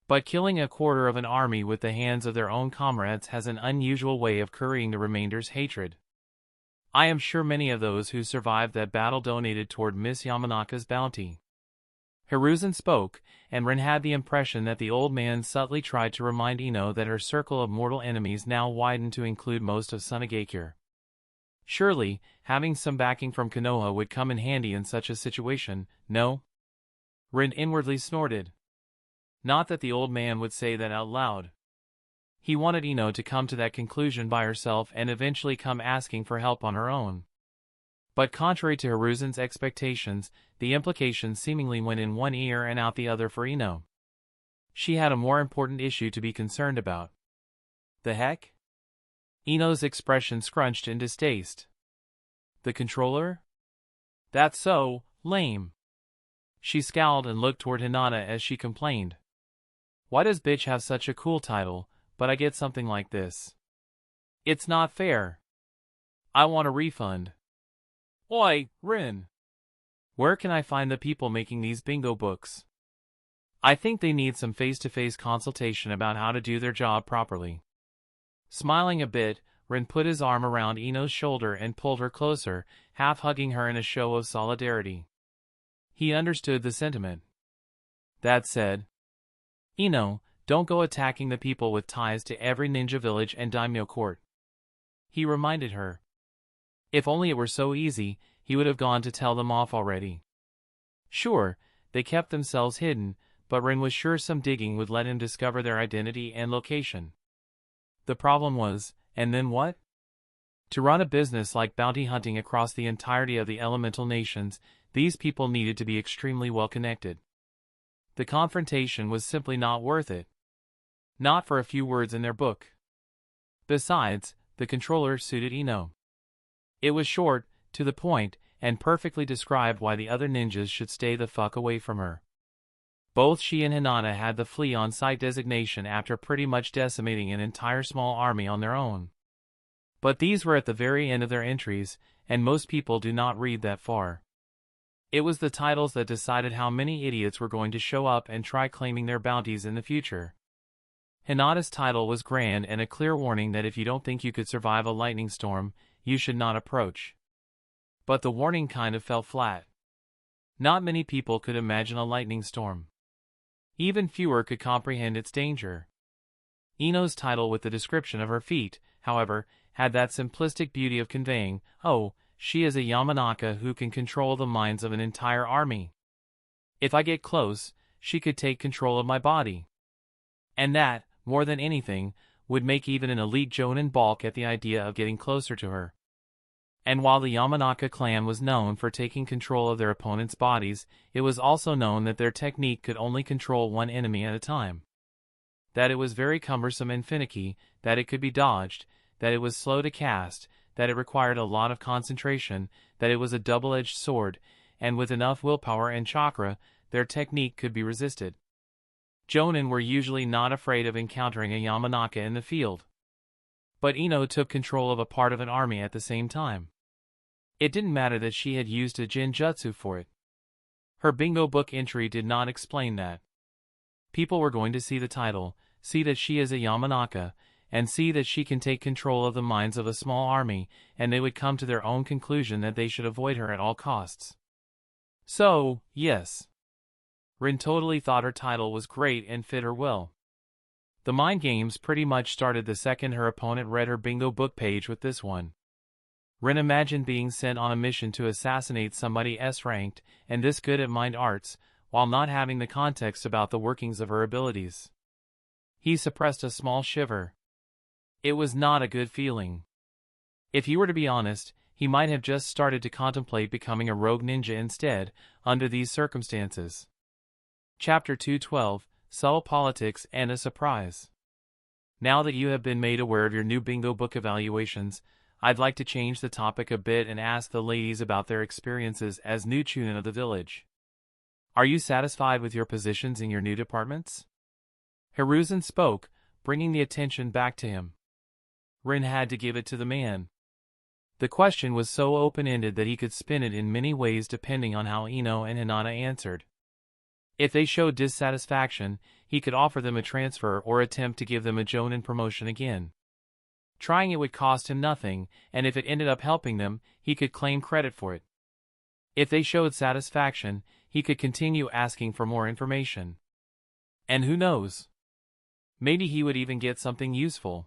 But killing a quarter of an army with the hands of their own comrades has an unusual way of currying the remainder's hatred. I am sure many of those who survived that battle donated toward Miss Yamanaka's bounty. Hiruzen spoke, and Rin had the impression that the old man subtly tried to remind Ino that her circle of mortal enemies now widened to include most of Tsunade. Surely, having some backing from Konoha would come in handy in such a situation, no? Rin inwardly snorted. Not that the old man would say that out loud. He wanted Ino to come to that conclusion by herself and eventually come asking for help on her own. But contrary to Hiruzen's expectations, the implication seemingly went in one ear and out the other for Ino. She had a more important issue to be concerned about. The heck? Ino's expression scrunched in distaste. The Controller? That's so lame. She scowled and looked toward Hinata as she complained. Why does bitch have such a cool title, but I get something like this? It's not fair. I want a refund. Oi, Rin. Where can I find the people making these bingo books? I think they need some face-to-face consultation about how to do their job properly. Smiling a bit, Rin put his arm around Ino's shoulder and pulled her closer, half hugging her in a show of solidarity. He understood the sentiment. That said, Ino, don't go attacking the people with ties to every ninja village and daimyo court. He reminded her. If only it were so easy, he would have gone to tell them off already. Sure, they kept themselves hidden, but Rin was sure some digging would let him discover their identity and location. The problem was, and then what? To run a business like bounty hunting across the entirety of the elemental nations, these people needed to be extremely well connected. The confrontation was simply not worth it. Not for a few words in their book. Besides, the Controller suited Ino. It was short, to the point, and perfectly described why the other ninjas should stay the fuck away from her. Both she and Hinata had the flee on-site designation after pretty much decimating an entire small army on their own. But these were at the very end of their entries, and most people do not read that far. It was the titles that decided how many idiots were going to show up and try claiming their bounties in the future. Hinata's title was grand and a clear warning that if you don't think you could survive a lightning storm, you should not approach. But the warning kind of fell flat. Not many people could imagine a lightning storm. Even fewer could comprehend its danger. Ino's title with the description of her feat, however, had that simplistic beauty of conveying, oh, she is a Yamanaka who can control the minds of an entire army. If I get close, she could take control of my body. And that, more than anything, would make even an elite jonin balk at the idea of getting closer to her. And while the Yamanaka clan was known for taking control of their opponents' bodies, it was also known that their technique could only control one enemy at a time. That it was very cumbersome and finicky, that it could be dodged, that it was slow to cast, that it required a lot of concentration, that it was a double-edged sword, and with enough willpower and chakra, their technique could be resisted. Jonin were usually not afraid of encountering a Yamanaka in the field. But Ino took control of a part of an army at the same time. It didn't matter that she had used a genjutsu for it. Her bingo book entry did not explain that. People were going to see the title, see that she is a Yamanaka, and see that she can take control of the minds of a small army, and they would come to their own conclusion that they should avoid her at all costs. So, yes. Rin totally thought her title was great and fit her well. The mind games pretty much started the second her opponent read her bingo book page with this one. Rin imagined being sent on a mission to assassinate somebody S-ranked and this good at mind arts, while not having the context about the workings of her abilities. He suppressed a small shiver. It was not a good feeling. If he were to be honest, he might have just started to contemplate becoming a rogue ninja instead, under these circumstances. Chapter 212, Subtle Politics and a Surprise. Now that you have been made aware of your new bingo book evaluations, I'd like to change the topic a bit and ask the ladies about their experiences as new chunin of the village. Are you satisfied with your positions in your new departments? Hiruzen spoke, bringing the attention back to him. Rin had to give it to the man. The question was so open-ended that he could spin it in many ways depending on how Ino and Hinata answered. If they showed dissatisfaction, he could offer them a transfer or attempt to give them a jonin promotion again. Trying it would cost him nothing, and if it ended up helping them, he could claim credit for it. If they showed satisfaction, he could continue asking for more information. And who knows? Maybe he would even get something useful.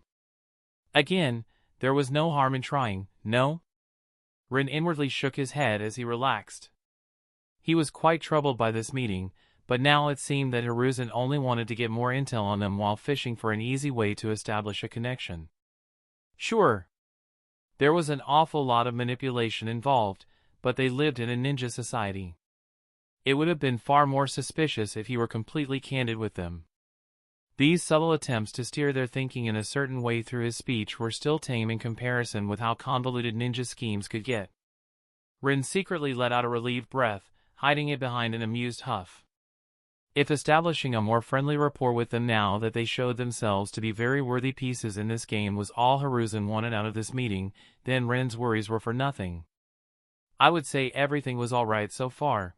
Again, there was no harm in trying, no? Rin inwardly shook his head as he relaxed. He was quite troubled by this meeting, but now it seemed that Hiruzen only wanted to get more intel on them while fishing for an easy way to establish a connection. Sure. There was an awful lot of manipulation involved, but they lived in a ninja society. It would have been far more suspicious if he were completely candid with them. These subtle attempts to steer their thinking in a certain way through his speech were still tame in comparison with how convoluted ninja schemes could get. Rin secretly let out a relieved breath, hiding it behind an amused huff. If establishing a more friendly rapport with them now that they showed themselves to be very worthy pieces in this game was all Hiruzen wanted out of this meeting, then Rin's worries were for nothing. I would say everything was alright so far.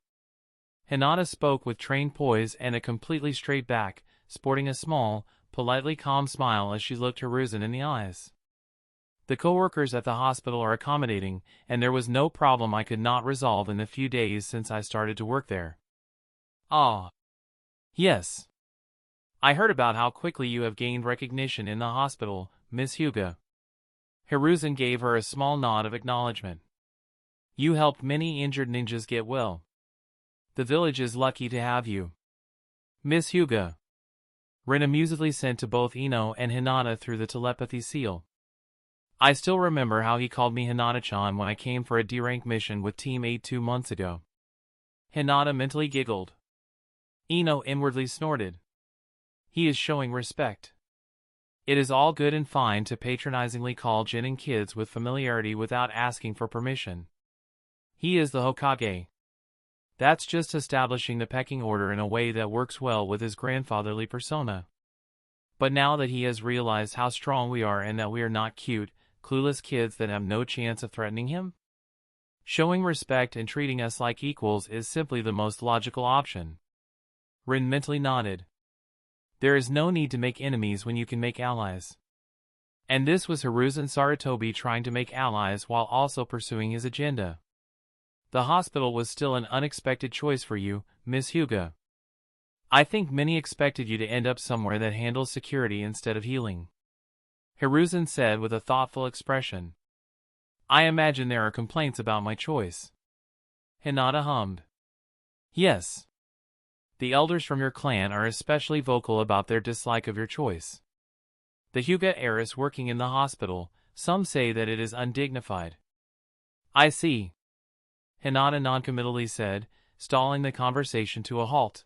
Hinata spoke with trained poise and a completely straight back, sporting a small, politely calm smile as she looked Hiruzen in the eyes. The co-workers at the hospital are accommodating, and there was no problem I could not resolve in the few days since I started to work there. Ah. Yes. I heard about how quickly you have gained recognition in the hospital, Miss Hyuga. Hiruzen gave her a small nod of acknowledgement. You helped many injured ninjas get well. The village is lucky to have you. Miss Hyuga. Rin amusedly sent to both Ino and Hinata through the telepathy seal. I still remember how he called me Hinata-chan when I came for a D-rank mission with Team 8 2 months ago. Hinata mentally giggled. Ino inwardly snorted. He is showing respect. It is all good and fine to patronizingly call Genin kids with familiarity without asking for permission. He is the Hokage. That's just establishing the pecking order in a way that works well with his grandfatherly persona. But now that he has realized how strong we are and that we are not cute, clueless kids that have no chance of threatening him, showing respect and treating us like equals is simply the most logical option. Rin mentally nodded. There is no need to make enemies when you can make allies. And this was Hiruzen Sarutobi trying to make allies while also pursuing his agenda. The hospital was still an unexpected choice for you, Miss Hyuga. I think many expected you to end up somewhere that handles security instead of healing. Hiruzen said with a thoughtful expression. I imagine there are complaints about my choice. Hinata hummed. Yes. The elders from your clan are especially vocal about their dislike of your choice. The Hyuga heiress working in the hospital, some say that it is undignified. I see, Hinata noncommittally said, stalling the conversation to a halt.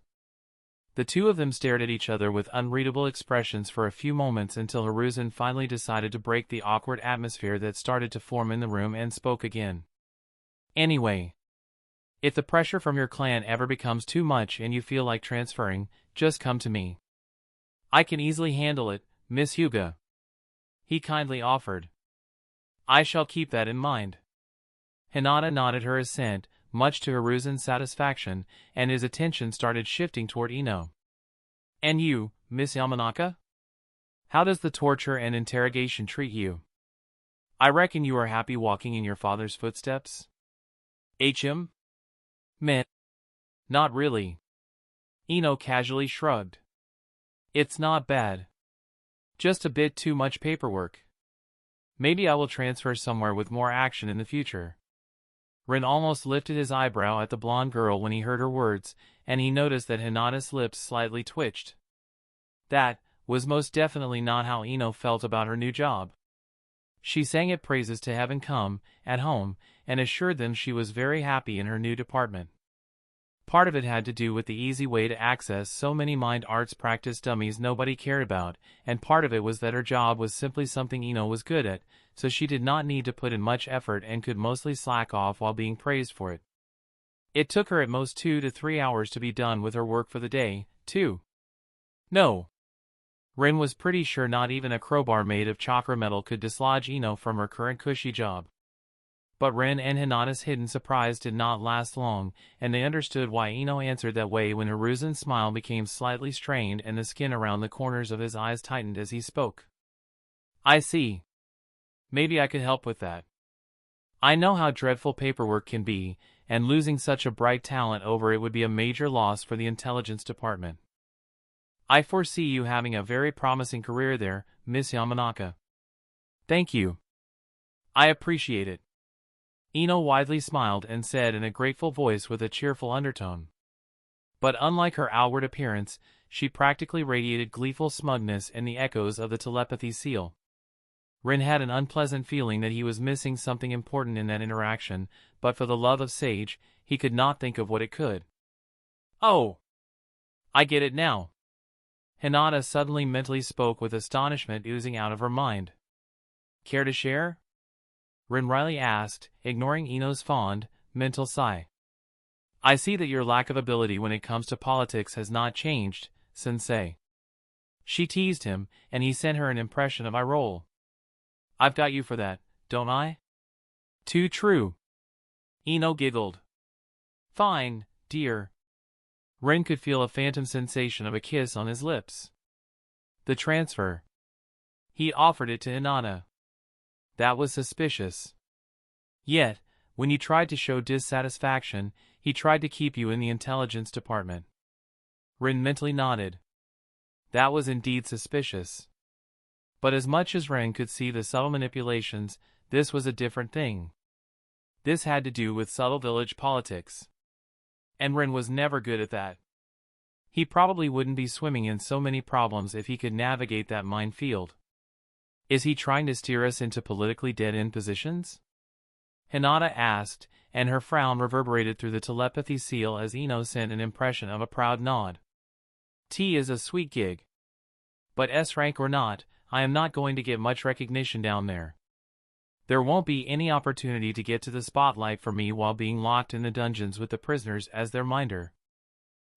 The two of them stared at each other with unreadable expressions for a few moments until Hiruzen finally decided to break the awkward atmosphere that started to form in the room and spoke again. Anyway, if the pressure from your clan ever becomes too much and you feel like transferring, just come to me. I can easily handle it, Miss Hyuga, he kindly offered. I shall keep that in mind. Hinata nodded her assent, much to Hiruzen's satisfaction, and his attention started shifting toward Ino. And you, Miss Yamanaka? How does the torture and interrogation treat you? I reckon you are happy walking in your father's footsteps? HM? Meh. Not really. Ino casually shrugged. It's not bad. Just a bit too much paperwork. Maybe I will transfer somewhere with more action in the future. Rin almost lifted his eyebrow at the blonde girl when he heard her words, and he noticed that Hinata's lips slightly twitched. That was most definitely not how Ino felt about her new job. She sang it praises to heaven come, at home, and assured them she was very happy in her new department. Part of it had to do with the easy way to access so many mind arts practice dummies nobody cared about, and part of it was that her job was simply something Ino was good at, so she did not need to put in much effort and could mostly slack off while being praised for it. It took her at most 2 to 3 hours to be done with her work for the day, too. No. Rin was pretty sure not even a crowbar made of chakra metal could dislodge Ino from her current cushy job. But Rin and Hinata's hidden surprise did not last long, and they understood why Ino answered that way when Hiruzen's smile became slightly strained and the skin around the corners of his eyes tightened as he spoke. I see. Maybe I could help with that. I know how dreadful paperwork can be, and losing such a bright talent over it would be a major loss for the intelligence department. I foresee you having a very promising career there, Miss Yamanaka. Thank you. I appreciate it. Ino widely smiled and said in a grateful voice with a cheerful undertone. But unlike her outward appearance, she practically radiated gleeful smugness and the echoes of the telepathy seal. Rin had an unpleasant feeling that he was missing something important in that interaction, but for the love of Sage, he could not think of what it could. Oh! I get it now. Hinata suddenly mentally spoke with astonishment oozing out of her mind. Care to share? Rin Riley asked, ignoring Ino's fond, mental sigh. I see that your lack of ability when it comes to politics has not changed, sensei. She teased him, and he sent her an impression of eye roll. I've got you for that, don't I? Too true. Ino giggled. Fine, dear. Rin could feel a phantom sensation of a kiss on his lips. The transfer. He offered it to Hinata. That was suspicious. Yet, when you tried to show dissatisfaction, he tried to keep you in the intelligence department. Rin mentally nodded. That was indeed suspicious. But as much as Rin could see the subtle manipulations, this was a different thing. This had to do with subtle village politics. And Rin was never good at that. He probably wouldn't be swimming in so many problems if he could navigate that minefield. Is he trying to steer us into politically dead-end positions? Hinata asked, and her frown reverberated through the telepathy seal as Ino sent an impression of a proud nod. T is a sweet gig. But S rank or not, I am not going to get much recognition down there. There won't be any opportunity to get to the spotlight for me while being locked in the dungeons with the prisoners as their minder.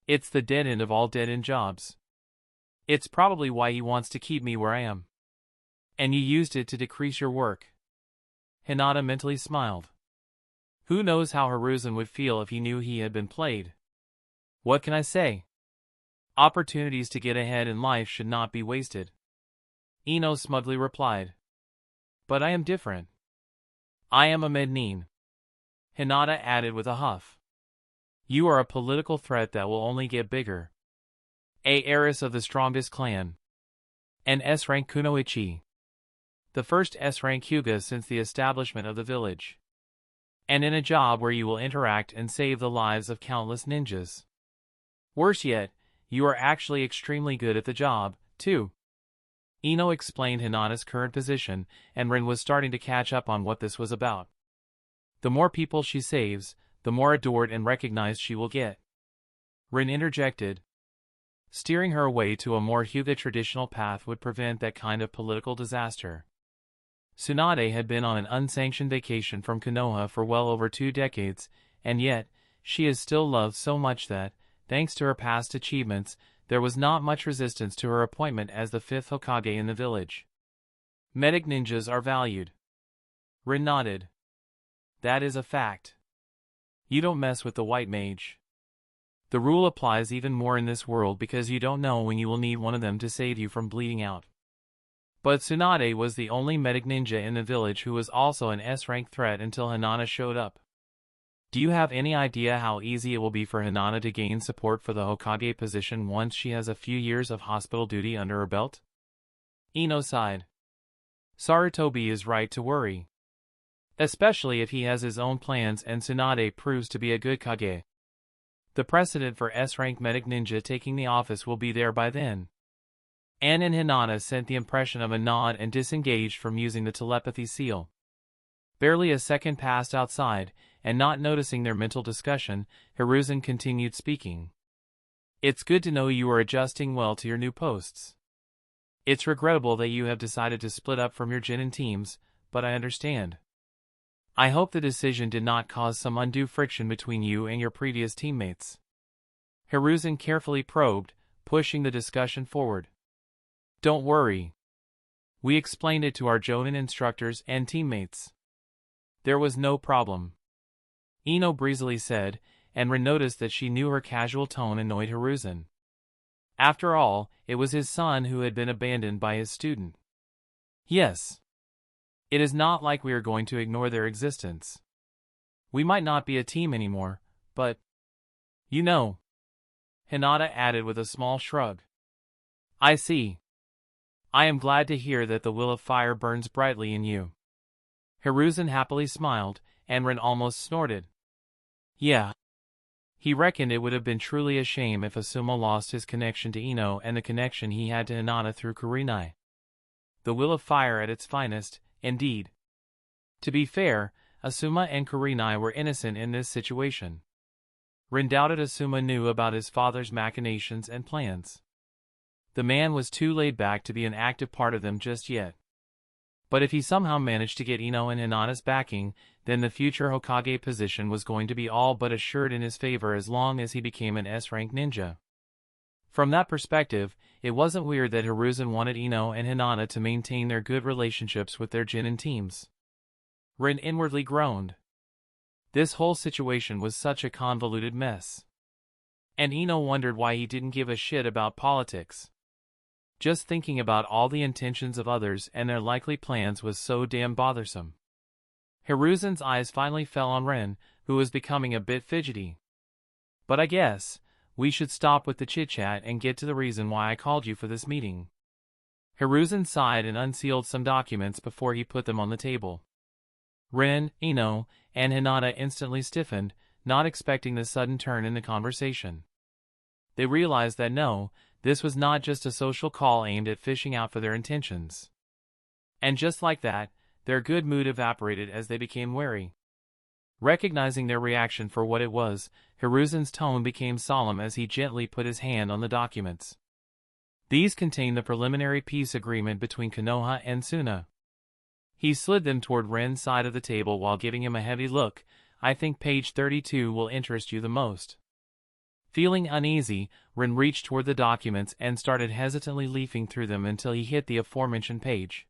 It's the dead end of all dead-end jobs. It's probably why he wants to keep me where I am. And you used it to decrease your work. Hinata mentally smiled. Who knows how Hiruzen would feel if he knew he had been played? What can I say? Opportunities to get ahead in life should not be wasted. Ino smugly replied. But I am different. I am a Mednin. Hinata added with a huff. You are a political threat that will only get bigger. A heiress of the strongest clan. An S-rank kunoichi. The first S-rank Hyuga since the establishment of the village. And in a job where you will interact and save the lives of countless ninjas. Worse yet, you are actually extremely good at the job, too. Ino explained Hinata's current position, and Rin was starting to catch up on what this was about. The more people she saves, the more adored and recognized she will get. Rin interjected. Steering her away to a more Hyuga traditional path would prevent that kind of political disaster. Tsunade had been on an unsanctioned vacation from Konoha for well over 2 decades, and yet, she is still loved so much that, thanks to her past achievements, there was not much resistance to her appointment as the 5th Hokage in the village. Medic ninjas are valued. Rin nodded. That is a fact. You don't mess with the white mage. The rule applies even more in this world because you don't know when you will need one of them to save you from bleeding out. But Tsunade was the only medic ninja in the village who was also an S-rank threat until Hinata showed up. Do you have any idea how easy it will be for Hinata to gain support for the Hokage position once she has a few years of hospital duty under her belt? Ino sighed. Sarutobi is right to worry. Especially if he has his own plans and Tsunade proves to be a good Kage. The precedent for S-rank medic ninja taking the office will be there by then. Anne and Hinata sent the impression of a nod and disengaged from using the telepathy seal. Barely a second passed outside, and not noticing their mental discussion, Hiruzen continued speaking. It's good to know you are adjusting well to your new posts. It's regrettable that you have decided to split up from your Genin teams, but I understand. I hope the decision did not cause some undue friction between you and your previous teammates. Hiruzen carefully probed, pushing the discussion forward. Don't worry. We explained it to our Jonin instructors and teammates. There was no problem. Ino breezily said, and Rin noticed that she knew her casual tone annoyed Hiruzen. After all, it was his son who had been abandoned by his student. Yes. It is not like we are going to ignore their existence. We might not be a team anymore, but... You know. Hinata added with a small shrug. I see. I am glad to hear that the will of fire burns brightly in you. Hiruzen happily smiled, and Rin almost snorted. Yeah. He reckoned it would have been truly a shame if Asuma lost his connection to Ino and the connection he had to Hinata through Kurenai. The will of fire at its finest, indeed. To be fair, Asuma and Kurenai were innocent in this situation. Rin doubted Asuma knew about his father's machinations and plans. The man was too laid back to be an active part of them just yet. But if he somehow managed to get Ino and Hinata's backing, then the future Hokage position was going to be all but assured in his favor as long as he became an S-rank ninja. From that perspective, it wasn't weird that Hiruzen wanted Ino and Hinata to maintain their good relationships with their Genin teams. Rin inwardly groaned. This whole situation was such a convoluted mess. And Ino wondered why he didn't give a shit about politics. Just thinking about all the intentions of others and their likely plans was so damn bothersome. Hiruzen's eyes finally fell on Rin, who was becoming a bit fidgety. But I guess we should stop with the chit-chat and get to the reason why I called you for this meeting. Hiruzen sighed and unsealed some documents before he put them on the table. Rin, Ino, and Hinata instantly stiffened, not expecting the sudden turn in the conversation. They realized that no, this was not just a social call aimed at fishing out for their intentions. And just like that, their good mood evaporated as they became wary. Recognizing their reaction for what it was, Hiruzen's tone became solemn as he gently put his hand on the documents. These contained the preliminary peace agreement between Konoha and Suna. He slid them toward Rin's side of the table while giving him a heavy look. I think page 32 will interest you the most. Feeling uneasy, Rin reached toward the documents and started hesitantly leafing through them until he hit the aforementioned page.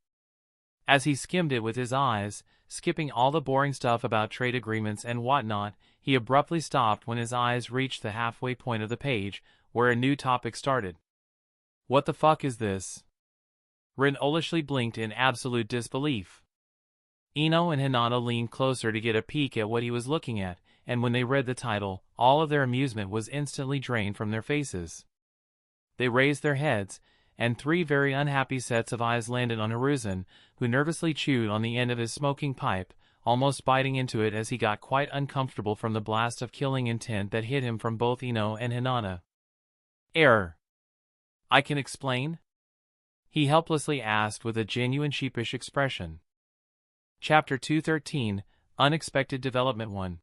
As he skimmed it with his eyes, skipping all the boring stuff about trade agreements and whatnot, he abruptly stopped when his eyes reached the halfway point of the page, where a new topic started. What the fuck is this? Rin owlishly blinked in absolute disbelief. Ino and Hinata leaned closer to get a peek at what he was looking at, and when they read the title, all of their amusement was instantly drained from their faces. They raised their heads, and 3 very unhappy sets of eyes landed on Hiruzen, who nervously chewed on the end of his smoking pipe, almost biting into it as he got quite uncomfortable from the blast of killing intent that hit him from both Ino and Hinata. Error. I can explain? He helplessly asked with a genuine sheepish expression. Chapter 213, Unexpected development 1.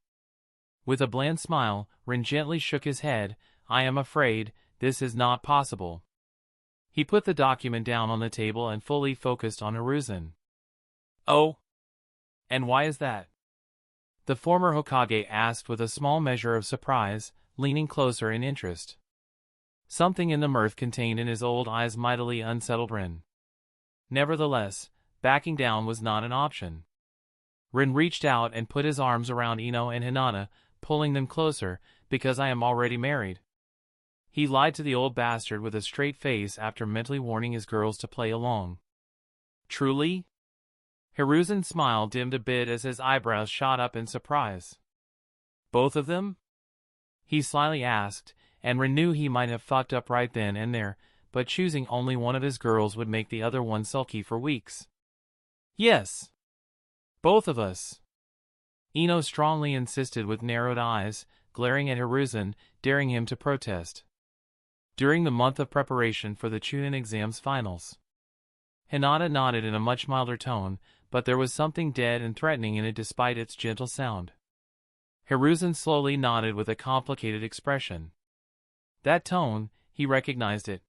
With a bland smile, Rin gently shook his head. I am afraid this is not possible. He put the document down on the table and fully focused on Hiruzen. Oh? And why is that? The former Hokage asked with a small measure of surprise, leaning closer in interest. Something in the mirth contained in his old eyes mightily unsettled Rin. Nevertheless, backing down was not an option. Rin reached out and put his arms around Ino and Hinata, pulling them closer, because I am already married. He lied to the old bastard with a straight face after mentally warning his girls to play along. Truly? Hiruzen's smile dimmed a bit as his eyebrows shot up in surprise. Both of them? He slyly asked, and Rin knew he might have fucked up right then and there, but choosing only one of his girls would make the other one sulky for weeks. Yes. Both of us. Ino strongly insisted with narrowed eyes, glaring at Hiruzen, daring him to protest. During the month of preparation for the Chunin exams finals. Hinata nodded in a much milder tone, but there was something dead and threatening in it despite its gentle sound. Hiruzen slowly nodded with a complicated expression. That tone, he recognized it.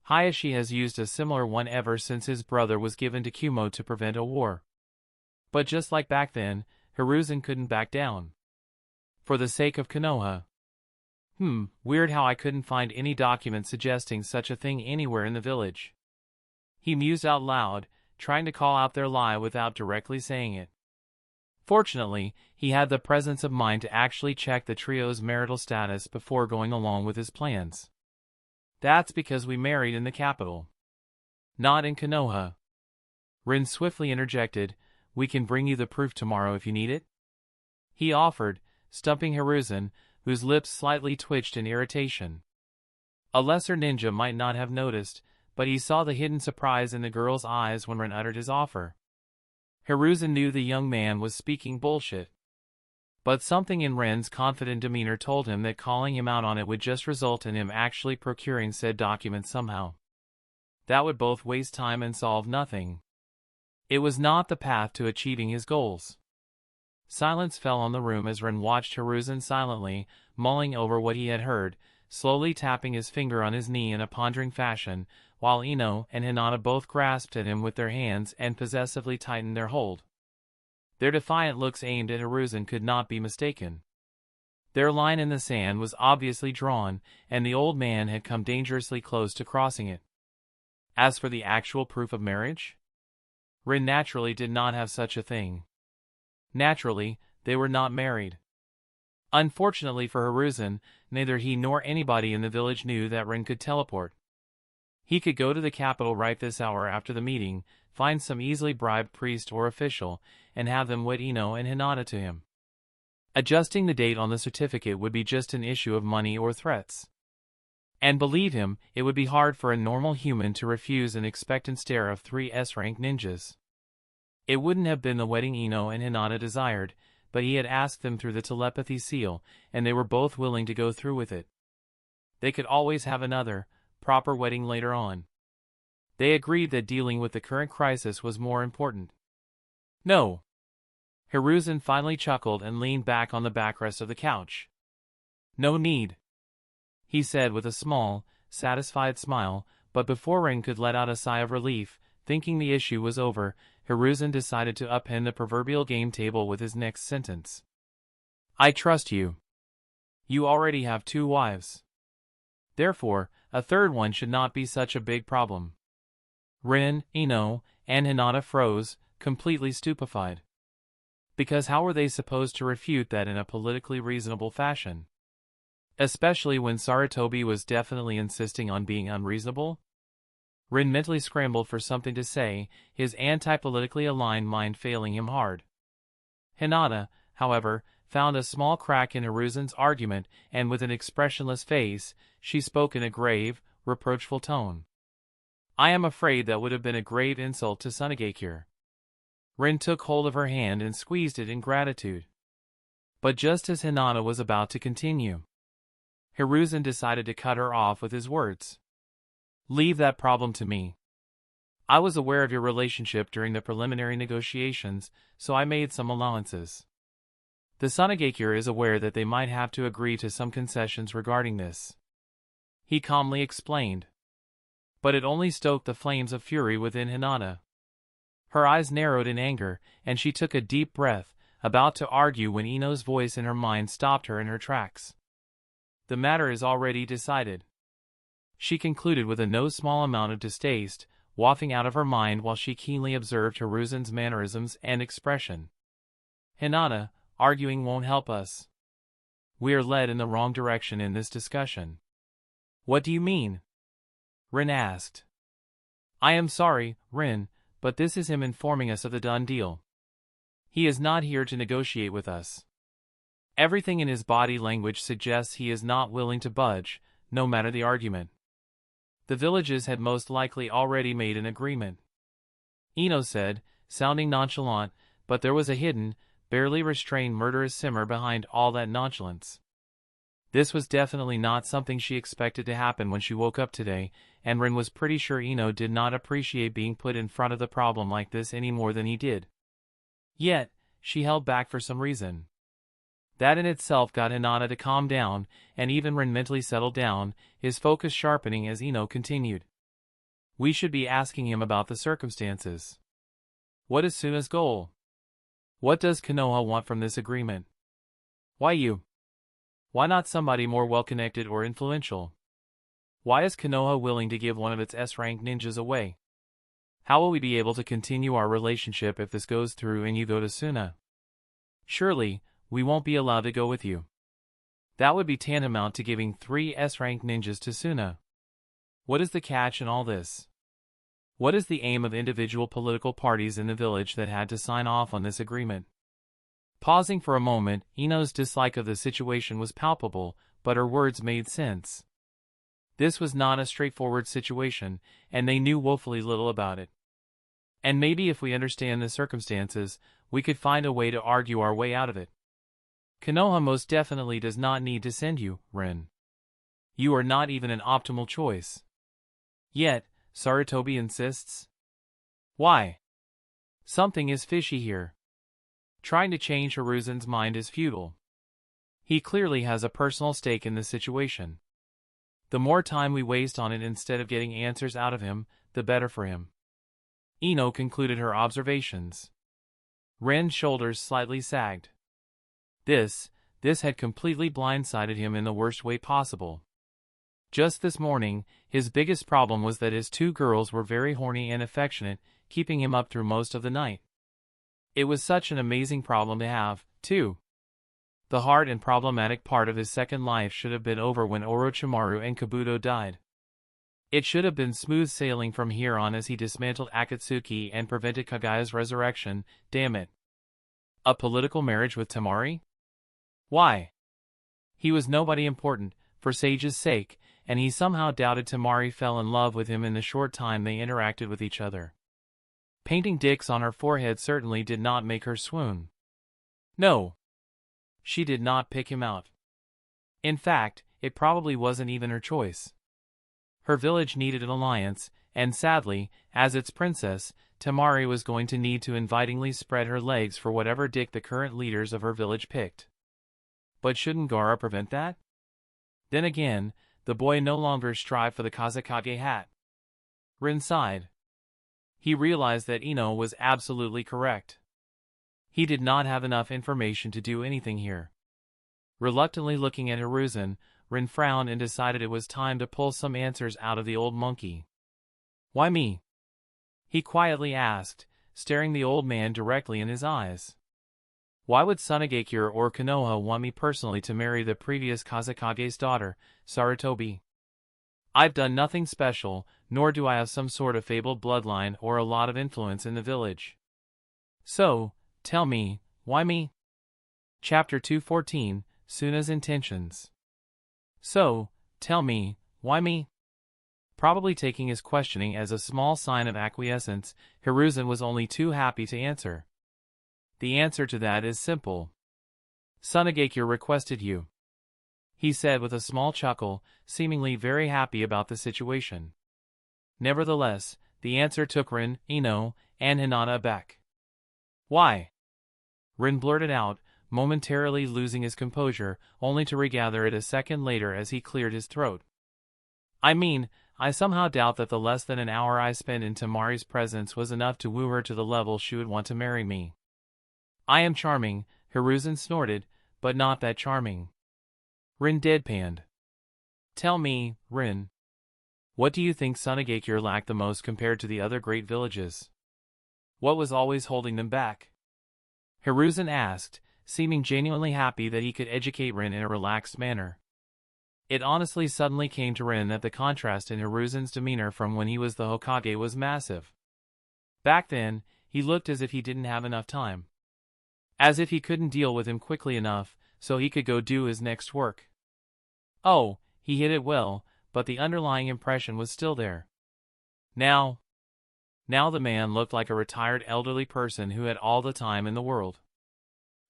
Hayashi has used a similar one ever since his brother was given to Kumo to prevent a war. But just like back then, Hiruzen couldn't back down. For the sake of Konoha. Weird how I couldn't find any document suggesting such a thing anywhere in the village. He mused out loud, trying to call out their lie without directly saying it. Fortunately, he had the presence of mind to actually check the trio's marital status before going along with his plans. That's because we married in the capital. Not in Konoha. Rin swiftly interjected, we can bring you the proof tomorrow if you need it. He offered, stumping Hiruzen, whose lips slightly twitched in irritation. A lesser ninja might not have noticed, but he saw the hidden surprise in the girl's eyes when Rin uttered his offer. Hiruzen knew the young man was speaking bullshit. But something in Ren's confident demeanor told him that calling him out on it would just result in him actually procuring said document somehow. That would both waste time and solve nothing. It was not the path to achieving his goals. Silence fell on the room as Ren watched Hiruzen silently, mulling over what he had heard, slowly tapping his finger on his knee in a pondering fashion, while Ino and Hinata both grasped at him with their hands and possessively tightened their hold. Their defiant looks aimed at Hiruzen could not be mistaken. Their line in the sand was obviously drawn, and the old man had come dangerously close to crossing it. As for the actual proof of marriage? Rin naturally did not have such a thing. Naturally, they were not married. Unfortunately for Hiruzen, neither he nor anybody in the village knew that Rin could teleport. He could go to the capital right this hour after the meeting, find some easily bribed priest or official, and have them wed Ino and Hinata to him. Adjusting the date on the certificate would be just an issue of money or threats. And believe him, it would be hard for a normal human to refuse an expectant stare of 3 S-rank ninjas. It wouldn't have been the wedding Ino and Hinata desired, but he had asked them through the telepathy seal, and they were both willing to go through with it. They could always have another, proper wedding later on. They agreed that dealing with the current crisis was more important. No. Hiruzen finally chuckled and leaned back on the backrest of the couch. No need, he said with a small, satisfied smile, but before Rin could let out a sigh of relief, thinking the issue was over, Hiruzen decided to upend the proverbial game table with his next sentence. I trust you. You already have 2 wives. Therefore, a third one should not be such a big problem. Rin, Ino, and Hinata froze, completely stupefied. Because how were they supposed to refute that in a politically reasonable fashion? Especially when Sarutobi was definitely insisting on being unreasonable? Rin mentally scrambled for something to say, his anti-politically aligned mind failing him hard. Hinata, however, found a small crack in Hiruzen's argument, and with an expressionless face, she spoke in a grave, reproachful tone. I am afraid that would have been a grave insult to Tsunade. Rin took hold of her hand and squeezed it in gratitude. But just as Hinata was about to continue, Hiruzen decided to cut her off with his words. Leave that problem to me. I was aware of your relationship during the preliminary negotiations, so I made some allowances. The Tsunade is aware that they might have to agree to some concessions regarding this. He calmly explained. But it only stoked the flames of fury within Hinata. Her eyes narrowed in anger, and she took a deep breath, about to argue when Ino's voice in her mind stopped her in her tracks. The matter is already decided. She concluded with a no small amount of distaste, wafting out of her mind while she keenly observed Hiruzen's mannerisms and expression. Hinata, arguing won't help us. We are led in the wrong direction in this discussion. What do you mean? Rin asked. I am sorry, Rin, but this is him informing us of the done deal. He is not here to negotiate with us. Everything in his body language suggests he is not willing to budge, no matter the argument. The villages had most likely already made an agreement. Ino said, sounding nonchalant, but there was a hidden, barely restrained murderous simmer behind all that nonchalance. This was definitely not something she expected to happen when she woke up today, and Rin was pretty sure Ino did not appreciate being put in front of the problem like this any more than he did. Yet, she held back for some reason. That in itself got Hinata to calm down, and even Rin mentally settled down, his focus sharpening as Ino continued. We should be asking him about the circumstances. What is Suna's goal? What does Konoha want from this agreement? Why you? Why not somebody more well-connected or influential? Why is Konoha willing to give one of its S-rank ninjas away? How will we be able to continue our relationship if this goes through and you go to Suna? Surely, we won't be allowed to go with you. That would be tantamount to giving 3 S-rank ninjas to Suna. What is the catch in all this? What is the aim of individual political parties in the village that had to sign off on this agreement? Pausing for a moment, Ino's dislike of the situation was palpable, but her words made sense. This was not a straightforward situation, and they knew woefully little about it. And maybe if we understand the circumstances, we could find a way to argue our way out of it. Konoha most definitely does not need to send you, Rin. You are not even an optimal choice. Yet, Sarutobi insists. Why? Something is fishy here. Trying to change Hiruzen's mind is futile. He clearly has a personal stake in the situation. The more time we waste on it instead of getting answers out of him, the better for him. Ino concluded her observations. Rin's shoulders slightly sagged. This had completely blindsided him in the worst way possible. Just this morning, his biggest problem was that his 2 girls were very horny and affectionate, keeping him up through most of the night. It was such an amazing problem to have, too. The hard and problematic part of his second life should have been over when Orochimaru and Kabuto died. It should have been smooth sailing from here on as he dismantled Akatsuki and prevented Kagaya's resurrection, damn it. A political marriage with Tamari? Why? He was nobody important, for Sage's sake, and he somehow doubted Tamari fell in love with him in the short time they interacted with each other. Painting dicks on her forehead certainly did not make her swoon. No. She did not pick him out. In fact, it probably wasn't even her choice. Her village needed an alliance, and sadly, as its princess, Tamari was going to need to invitingly spread her legs for whatever dick the current leaders of her village picked. But shouldn't Gaara prevent that? Then again, the boy no longer strived for the Kazekage hat. Rin sighed. He realized that Ino was absolutely correct. He did not have enough information to do anything here. Reluctantly looking at Hiruzen, Rin frowned and decided it was time to pull some answers out of the old monkey. Why me? He quietly asked, staring the old man directly in his eyes. Why would Tsunade or Konoha want me personally to marry the previous Kazekage's daughter, Sarutobi? I've done nothing special, nor do I have some sort of fabled bloodline or a lot of influence in the village. So, tell me, why me? Chapter 214, Suna's Intentions. So, tell me, why me? Probably taking his questioning as a small sign of acquiescence, Hiruzen was only too happy to answer. The answer to that is simple. Tsunade requested you, he said with a small chuckle, seemingly very happy about the situation. Nevertheless, The answer took Rin, Ino, and Hinata aback. Why? Rin blurted out, momentarily losing his composure, only to regather it a second later as he cleared his throat. I mean, I somehow doubt that the less than an hour I spent in Tamari's presence was enough to woo her to the level she would want to marry me. I am charming, Hiruzen snorted, but not that charming. Rin deadpanned. Tell me, Rin. What do you think Tsunade lacked the most compared to the other great villages? What was always holding them back? Hiruzen asked, seeming genuinely happy that he could educate Rin in a relaxed manner. It honestly suddenly came to Rin that the contrast in Hiruzen's demeanor from when he was the Hokage was massive. Back then, he looked as if he didn't have enough time. As if he couldn't deal with him quickly enough, so he could go do his next work. Oh, he hit it well, but the underlying impression was still there. Now the man looked like a retired elderly person who had all the time in the world.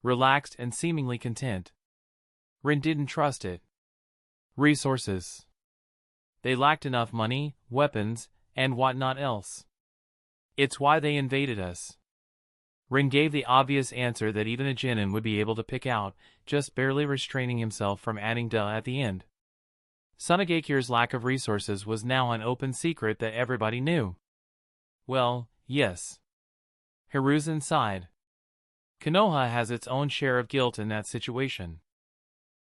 Relaxed and seemingly content. Rin didn't trust it. Resources. They lacked enough money, weapons, and whatnot else. It's why they invaded us. Rin gave the obvious answer that even a genin would be able to pick out, just barely restraining himself from adding "duh" at the end. Tsunade's lack of resources was now an open secret that everybody knew. Well, yes. Hiruzen sighed. Konoha has its own share of guilt in that situation.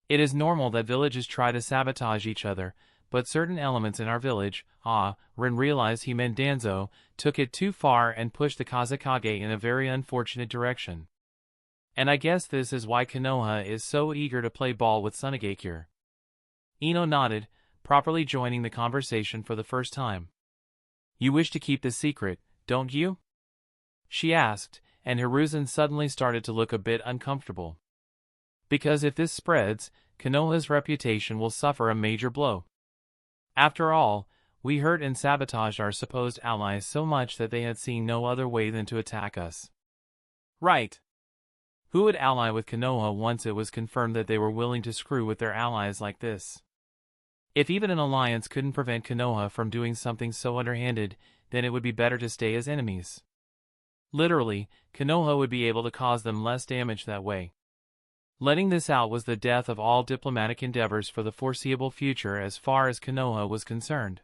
It is normal that villages try to sabotage each other, but certain elements in our village, Rin realized he meant Danzo, took it too far and pushed the Kazekage in a very unfortunate direction. And I guess this is why Konoha is so eager to play ball with Tsunade. Ino nodded, properly joining the conversation for the first time. You wish to keep this secret, don't you? She asked, and Hiruzen suddenly started to look a bit uncomfortable. Because if this spreads, Konoha's reputation will suffer a major blow. After all, we hurt and sabotaged our supposed allies so much that they had seen no other way than to attack us. Right. Who would ally with Konoha once it was confirmed that they were willing to screw with their allies like this? If even an alliance couldn't prevent Konoha from doing something so underhanded, then it would be better to stay as enemies. Literally, Konoha would be able to cause them less damage that way. Letting this out was the death of all diplomatic endeavors for the foreseeable future as far as Konoha was concerned.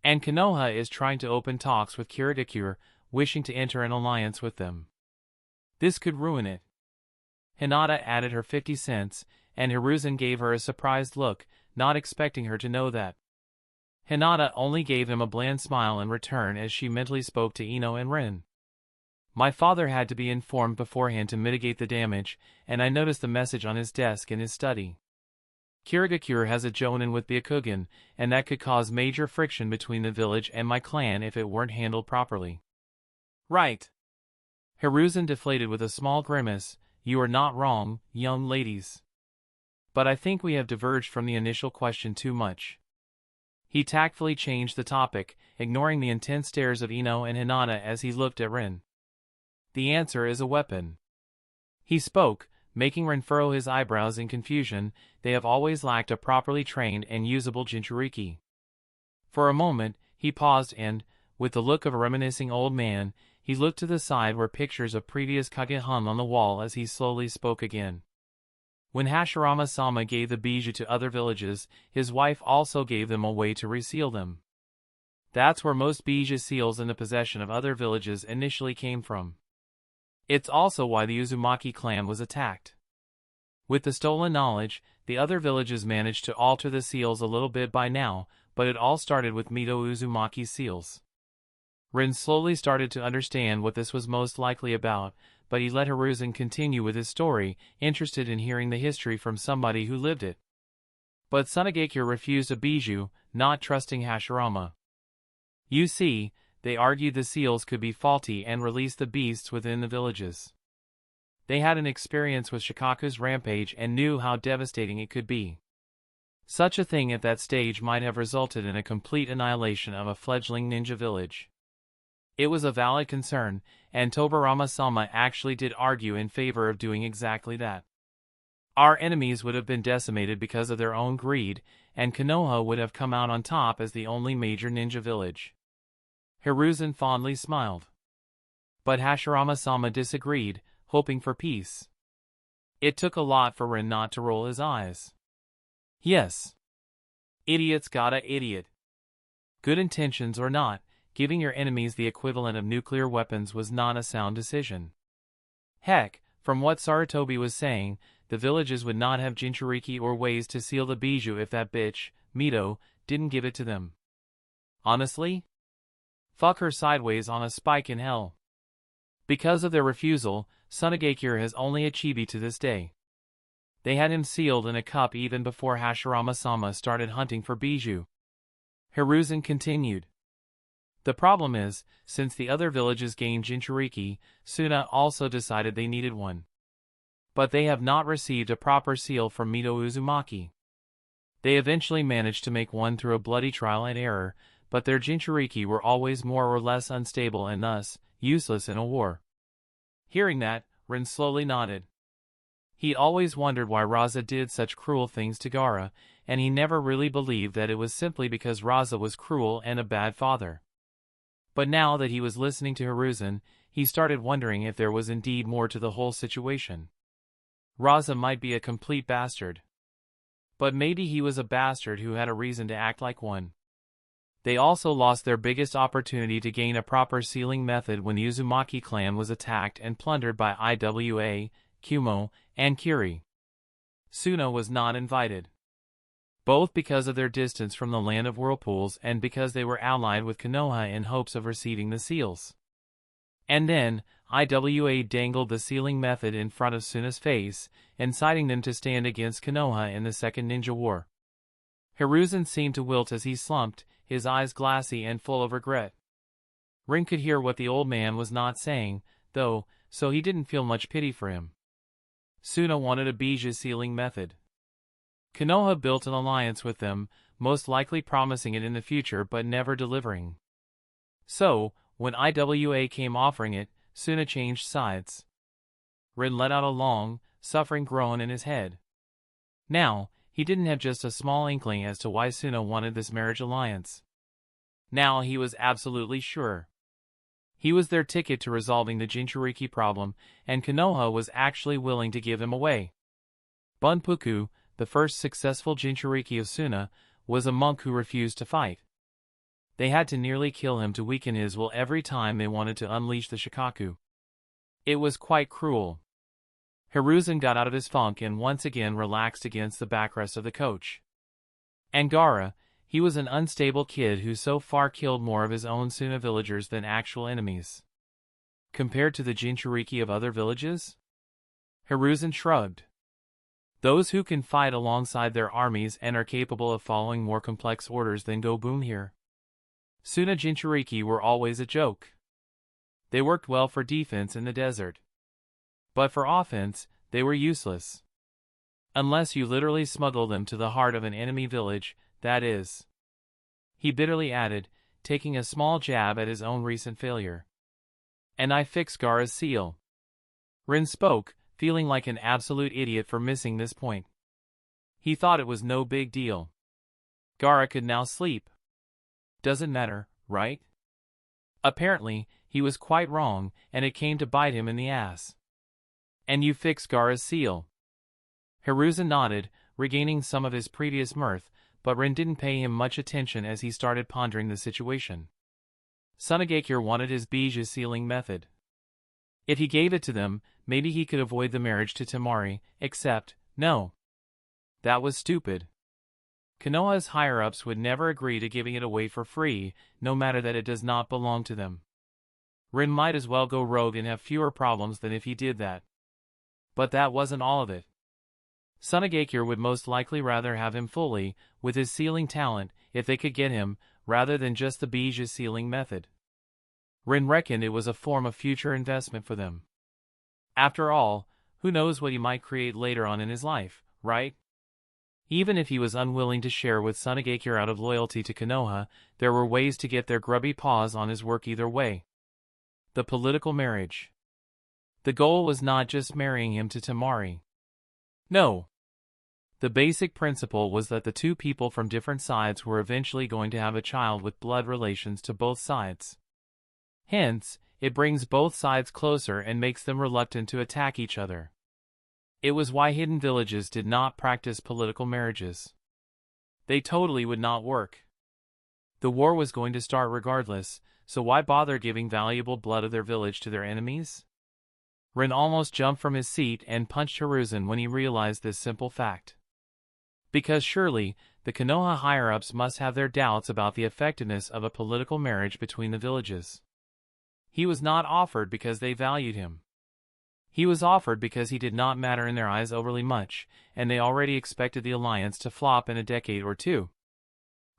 And Konoha is trying to open talks with Kirigakure, wishing to enter an alliance with them. This could ruin it. Hinata added her 50 cents, and Hiruzen gave her a surprised look, not expecting her to know that. Hinata only gave him a bland smile in return as she mentally spoke to Ino and Rin. My father had to be informed beforehand to mitigate the damage, and I noticed the message on his desk in his study. Kirigakure has a jonin with Byakugan, and that could cause major friction between the village and my clan if it weren't handled properly. Right. Hiruzen deflated with a small grimace. You are not wrong, young ladies. But I think we have diverged from the initial question too much. He tactfully changed the topic, ignoring the intense stares of Ino and Hinata as he looked at Rin. The answer is a weapon. He spoke, making Rin furrow his eyebrows in confusion. They have always lacked a properly trained and usable Jinchuriki. For a moment, he paused and, with the look of a reminiscing old man, he looked to the side where pictures of previous Kage hung on the wall as he slowly spoke again. When Hashirama-sama gave the bijou to other villages, his wife also gave them away to reseal them. That's where most bijou seals in the possession of other villages initially came from. It's also why the Uzumaki clan was attacked. With the stolen knowledge, the other villages managed to alter the seals a little bit by now, but it all started with Mito Uzumaki's seals. Rin slowly started to understand what this was most likely about, but he let Hiruzen continue with his story, interested in hearing the history from somebody who lived it. But Tsunade refused a bijou, not trusting Hashirama. You see, they argued the seals could be faulty and released the beasts within the villages. They had an experience with Shikaku's rampage and knew how devastating it could be. Such a thing at that stage might have resulted in a complete annihilation of a fledgling ninja village. It was a valid concern, and Tobarama-sama actually did argue in favor of doing exactly that. Our enemies would have been decimated because of their own greed, and Konoha would have come out on top as the only major ninja village. Hiruzen fondly smiled. But Hashirama-sama disagreed, hoping for peace. It took a lot for Rin not to roll his eyes. Yes. Idiots gotta idiot. Good intentions or not, giving your enemies the equivalent of nuclear weapons was not a sound decision. Heck, from what Sarutobi was saying, the villages would not have Jinchuriki or ways to seal the bijou if that bitch, Mito, didn't give it to them. Honestly? Fuck her sideways on a spike in hell. Because of their refusal, Tsunade has only a chibi to this day. They had him sealed in a cup even before Hashirama-sama started hunting for bijou. Hiruzen continued. The problem is, since the other villages gained Jinchuriki, Suna also decided they needed one. But they have not received a proper seal from Mito Uzumaki. They eventually managed to make one through a bloody trial and error, but their Jinchuriki were always more or less unstable and thus, useless in a war. Hearing that, Rin slowly nodded. He'd always wondered why Raza did such cruel things to Gaara, and he never really believed that it was simply because Raza was cruel and a bad father. But now that he was listening to Hiruzen, he started wondering if there was indeed more to the whole situation. Raza might be a complete bastard. But maybe he was a bastard who had a reason to act like one. They also lost their biggest opportunity to gain a proper sealing method when the Uzumaki clan was attacked and plundered by Iwa, Kumo, and Kiri. Suna was not invited. Both because of their distance from the land of whirlpools and because they were allied with Konoha in hopes of receiving the seals. And then, Iwa dangled the sealing method in front of Suna's face, inciting them to stand against Konoha in the Second Ninja War. Hiruzen seemed to wilt as he slumped, his eyes glassy and full of regret. Rin could hear what the old man was not saying, though, so he didn't feel much pity for him. Suna wanted a bijou sealing method. Konoha built an alliance with them, most likely promising it in the future but never delivering. So, when Iwa came offering it, Suna changed sides. Rin let out a long, suffering groan in his head. Now, he didn't have just a small inkling as to why Suna wanted this marriage alliance. Now he was absolutely sure. He was their ticket to resolving the Jinchuriki problem, and Konoha was actually willing to give him away. Bunpuku, the first successful Jinchuriki of Suna, was a monk who refused to fight. They had to nearly kill him to weaken his will every time they wanted to unleash the Shikaku. It was quite cruel. Hiruzen got out of his funk and once again relaxed against the backrest of the coach. And Gaara, he was an unstable kid who so far killed more of his own Suna villagers than actual enemies. Compared to the Jinchuriki of other villages? Hiruzen shrugged. Those who can fight alongside their armies and are capable of following more complex orders than go boom here. Suna Jinchuriki were always a joke. They worked well for defense in the desert. But for offense, they were useless. Unless you literally smuggle them to the heart of an enemy village, that is. He bitterly added, taking a small jab at his own recent failure. And I fixed Gaara's seal. Rin spoke, feeling like an absolute idiot for missing this point. He thought it was no big deal. Gaara could now sleep. Doesn't matter, right? Apparently, he was quite wrong, and it came to bite him in the ass. And you fixed Gaara's seal. Hiruzen nodded, regaining some of his previous mirth, but Rin didn't pay him much attention as he started pondering the situation. Tsunade wanted his bijou sealing method. If he gave it to them, maybe he could avoid the marriage to Tamari, except, no. That was stupid. Konoha's higher-ups would never agree to giving it away for free, no matter that it does not belong to them. Rin might as well go rogue and have fewer problems than if he did that. But that wasn't all of it. Tsunade would most likely rather have him fully, with his sealing talent, if they could get him, rather than just the bijou sealing method. Rin reckoned it was a form of future investment for them. After all, who knows what he might create later on in his life, right? Even if he was unwilling to share with Tsunade out of loyalty to Konoha, there were ways to get their grubby paws on his work either way. The political marriage. The goal was not just marrying him to Tamari. No. The basic principle was that the two people from different sides were eventually going to have a child with blood relations to both sides. Hence, it brings both sides closer and makes them reluctant to attack each other. It was why hidden villages did not practice political marriages. They totally would not work. The war was going to start regardless, so why bother giving valuable blood of their village to their enemies? Rin almost jumped from his seat and punched Hiruzen when he realized this simple fact. Because surely, the Konoha higher-ups must have their doubts about the effectiveness of a political marriage between the villages. He was not offered because they valued him. He was offered because he did not matter in their eyes overly much, and they already expected the alliance to flop in a decade or two.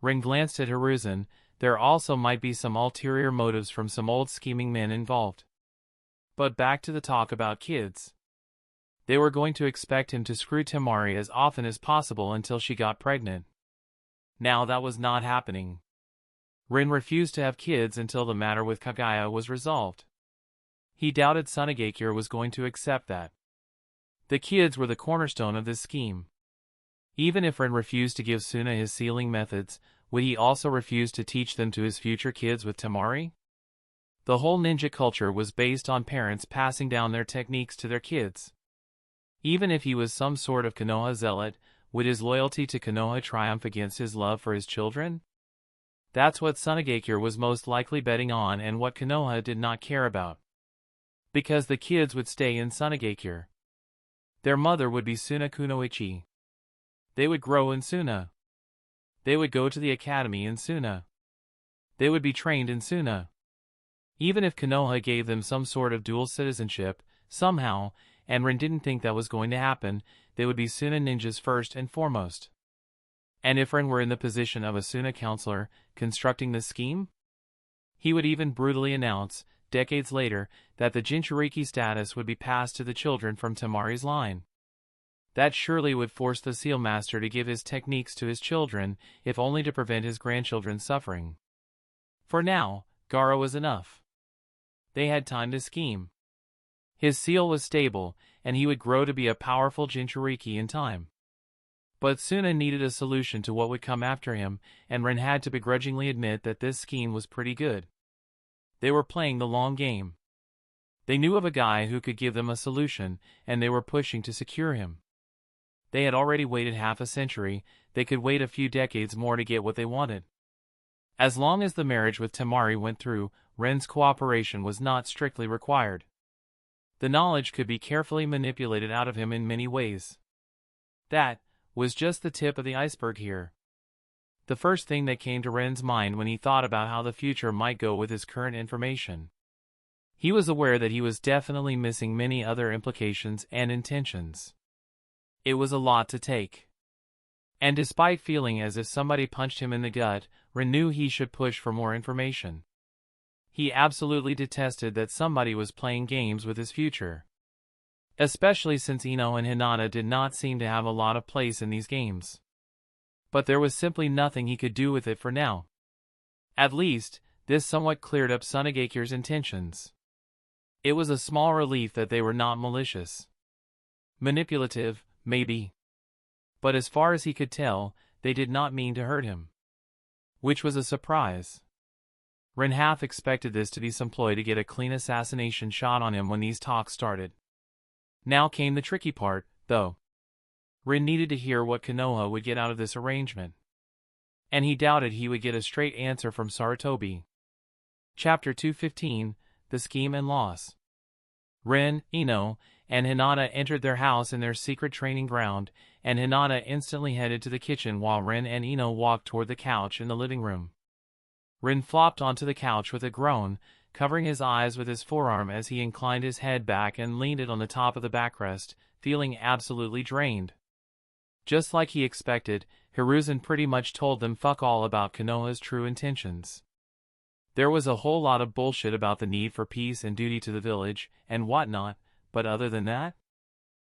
Rin glanced at Hiruzen. There also might be some ulterior motives from some old scheming men involved. But back to the talk about kids. They were going to expect him to screw Tamari as often as possible until she got pregnant. Now that was not happening. Rin refused to have kids until the matter with Kaguya was resolved. He doubted Tsunade was going to accept that. The kids were the cornerstone of this scheme. Even if Rin refused to give Suna his sealing methods, would he also refuse to teach them to his future kids with Tamari? The whole ninja culture was based on parents passing down their techniques to their kids. Even if he was some sort of Konoha zealot, would his loyalty to Konoha triumph against his love for his children? That's what Tsunade was most likely betting on and what Konoha did not care about. Because the kids would stay in Tsunade. Their mother would be Suna Kunoichi. They would grow in Suna. They would go to the academy in Suna. They would be trained in Suna. Even if Konoha gave them some sort of dual citizenship, somehow, and Rin didn't think that was going to happen, they would be Suna ninjas first and foremost. And if Rin were in the position of a Suna counselor, constructing this scheme? He would even brutally announce, decades later, that the Jinchuriki status would be passed to the children from Tamari's line. That surely would force the Seal Master to give his techniques to his children, if only to prevent his grandchildren's suffering. For now, Gaara was enough. They had time to scheme. His seal was stable, and he would grow to be a powerful Jinchuriki in time. But Suna needed a solution to what would come after him, and Rin had to begrudgingly admit that this scheme was pretty good. They were playing the long game. They knew of a guy who could give them a solution, and they were pushing to secure him. They had already waited half a century, they could wait a few decades more to get what they wanted. As long as the marriage with Tamari went through, Ren's cooperation was not strictly required. The knowledge could be carefully manipulated out of him in many ways. That was just the tip of the iceberg here. The first thing that came to Ren's mind when he thought about how the future might go with his current information. He was aware that he was definitely missing many other implications and intentions. It was a lot to take. And despite feeling as if somebody punched him in the gut, Ren knew he should push for more information. He absolutely detested that somebody was playing games with his future. Especially since Ino and Hinata did not seem to have a lot of place in these games. But there was simply nothing he could do with it for now. At least, this somewhat cleared up Tsunade's intentions. It was a small relief that they were not malicious. Manipulative, maybe. But as far as he could tell, they did not mean to hurt him. Which was a surprise. Ren half expected this to be some ploy to get a clean assassination shot on him when these talks started. Now came the tricky part, though. Ren needed to hear what Konoha would get out of this arrangement. And he doubted he would get a straight answer from Sarutobi. Chapter 215, The Scheme and Loss. Ren, Ino, and Hinata entered their house in their secret training ground, and Hinata instantly headed to the kitchen while Ren and Ino walked toward the couch in the living room. Ren flopped onto the couch with a groan, covering his eyes with his forearm as he inclined his head back and leaned it on the top of the backrest, feeling absolutely drained. Just like he expected, Hiruzen pretty much told them fuck all about Konoha's true intentions. There was a whole lot of bullshit about the need for peace and duty to the village, and whatnot, but other than that?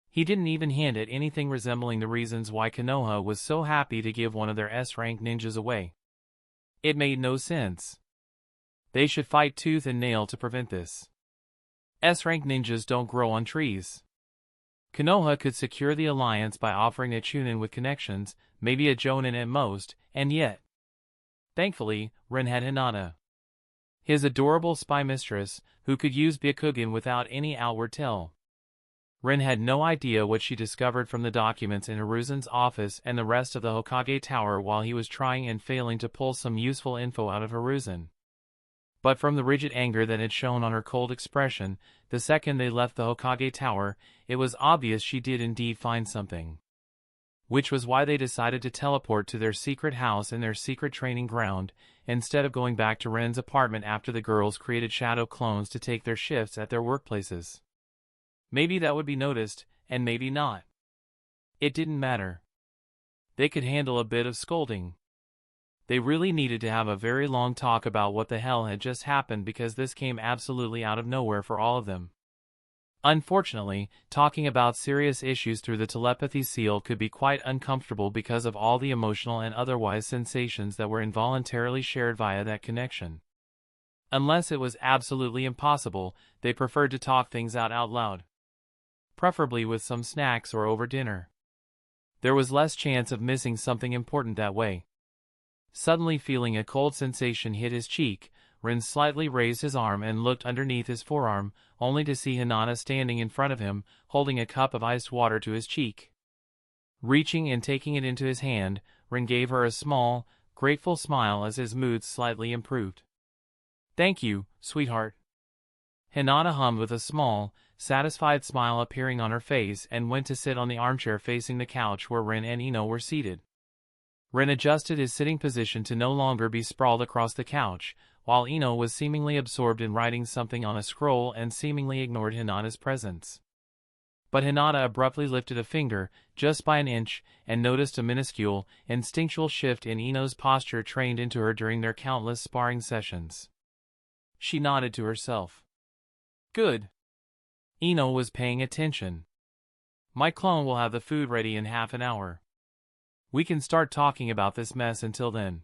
He didn't even hint at anything resembling the reasons why Konoha was so happy to give one of their S-rank ninjas away. It made no sense. They should fight tooth and nail to prevent this. S-rank ninjas don't grow on trees. Konoha could secure the alliance by offering a Chunin with connections, maybe a Jonin at most, and yet. Thankfully, Ren had Hinata. His adorable spy mistress, who could use Byakugan without any outward tell. Rin had no idea what she discovered from the documents in Hiruzen's office and the rest of the Hokage tower while he was trying and failing to pull some useful info out of Hiruzen. But from the rigid anger that had shown on her cold expression, the second they left the Hokage tower, it was obvious she did indeed find something. Which was why they decided to teleport to their secret house in their secret training ground, instead of going back to Ren's apartment after the girls created shadow clones to take their shifts at their workplaces. Maybe that would be noticed, and maybe not. It didn't matter. They could handle a bit of scolding. They really needed to have a very long talk about what the hell had just happened because this came absolutely out of nowhere for all of them. Unfortunately, talking about serious issues through the telepathy seal could be quite uncomfortable because of all the emotional and otherwise sensations that were involuntarily shared via that connection. Unless it was absolutely impossible, they preferred to talk things out loud. Preferably with some snacks or over dinner. There was less chance of missing something important that way. Suddenly feeling a cold sensation hit his cheek, Rin slightly raised his arm and looked underneath his forearm, only to see Hinata standing in front of him, holding a cup of iced water to his cheek. Reaching and taking it into his hand, Rin gave her a small, grateful smile as his mood slightly improved. "Thank you, sweetheart." Hinata hummed with a small, satisfied smile appearing on her face and went to sit on the armchair facing the couch where Rin and Ino were seated. Rin adjusted his sitting position to no longer be sprawled across the couch, while Ino was seemingly absorbed in writing something on a scroll and seemingly ignored Hinata's presence. But Hinata abruptly lifted a finger, just by an inch, and noticed a minuscule, instinctual shift in Ino's posture trained into her during their countless sparring sessions. She nodded to herself. "Good." Ino was paying attention. "My clone will have the food ready in half an hour. We can start talking about this mess until then."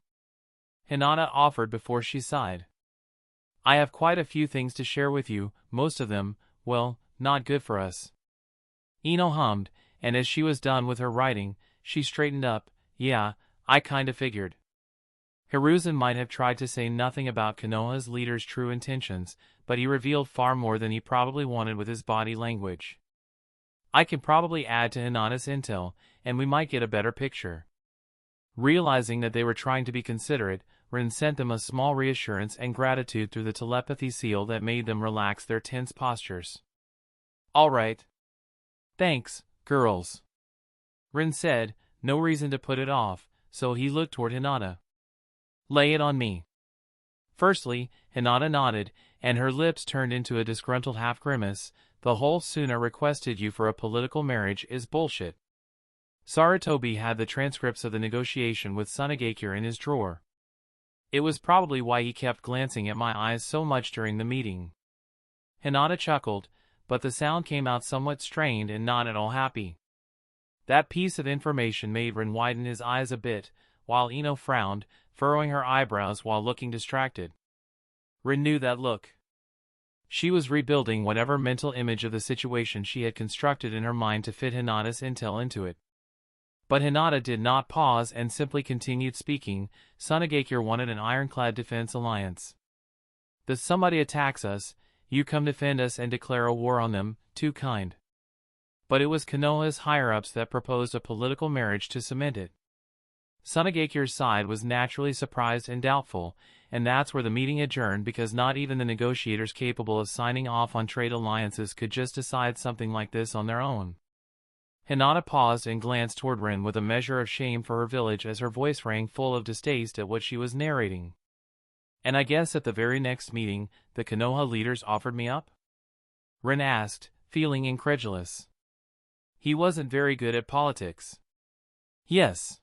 Hinata offered before she sighed. "I have quite a few things to share with you, most of them, well, not good for us." Ino hummed, and as she was done with her writing, she straightened up. "Yeah, I kinda figured." Hiruzen might have tried to say nothing about Konoha's leader's true intentions, but he revealed far more than he probably wanted with his body language. "I can probably add to Hinata's intel, and we might get a better picture." Realizing that they were trying to be considerate, Rin sent them a small reassurance and gratitude through the telepathy seal that made them relax their tense postures. "All right. Thanks, girls," Rin said, no reason to put it off, so he looked toward Hinata. "Lay it on me." Firstly, Hinata nodded, and her lips turned into a disgruntled half-grimace. "The whole Suna requested you for a political marriage is bullshit." Sarutobi had the transcripts of the negotiation with Tsunade in his drawer. It was probably why he kept glancing at my eyes so much during the meeting. Hinata chuckled, but the sound came out somewhat strained and not at all happy. That piece of information made Rin widen his eyes a bit, while Ino frowned, furrowing her eyebrows while looking distracted. Rin knew that look. She was rebuilding whatever mental image of the situation she had constructed in her mind to fit Hinata's intel into it. But Hinata did not pause and simply continued speaking. "Tsunade wanted an ironclad defense alliance. If somebody attacks us, you come defend us and declare a war on them, too kind." But it was Konoha's higher-ups that proposed a political marriage to cement it. Tsunade's side was naturally surprised and doubtful, and that's where the meeting adjourned because not even the negotiators capable of signing off on trade alliances could just decide something like this on their own. Hinata paused and glanced toward Rin with a measure of shame for her village as her voice rang full of distaste at what she was narrating. "And I guess at the very next meeting, the Konoha leaders offered me up?" Rin asked, feeling incredulous. He wasn't very good at politics. Yes.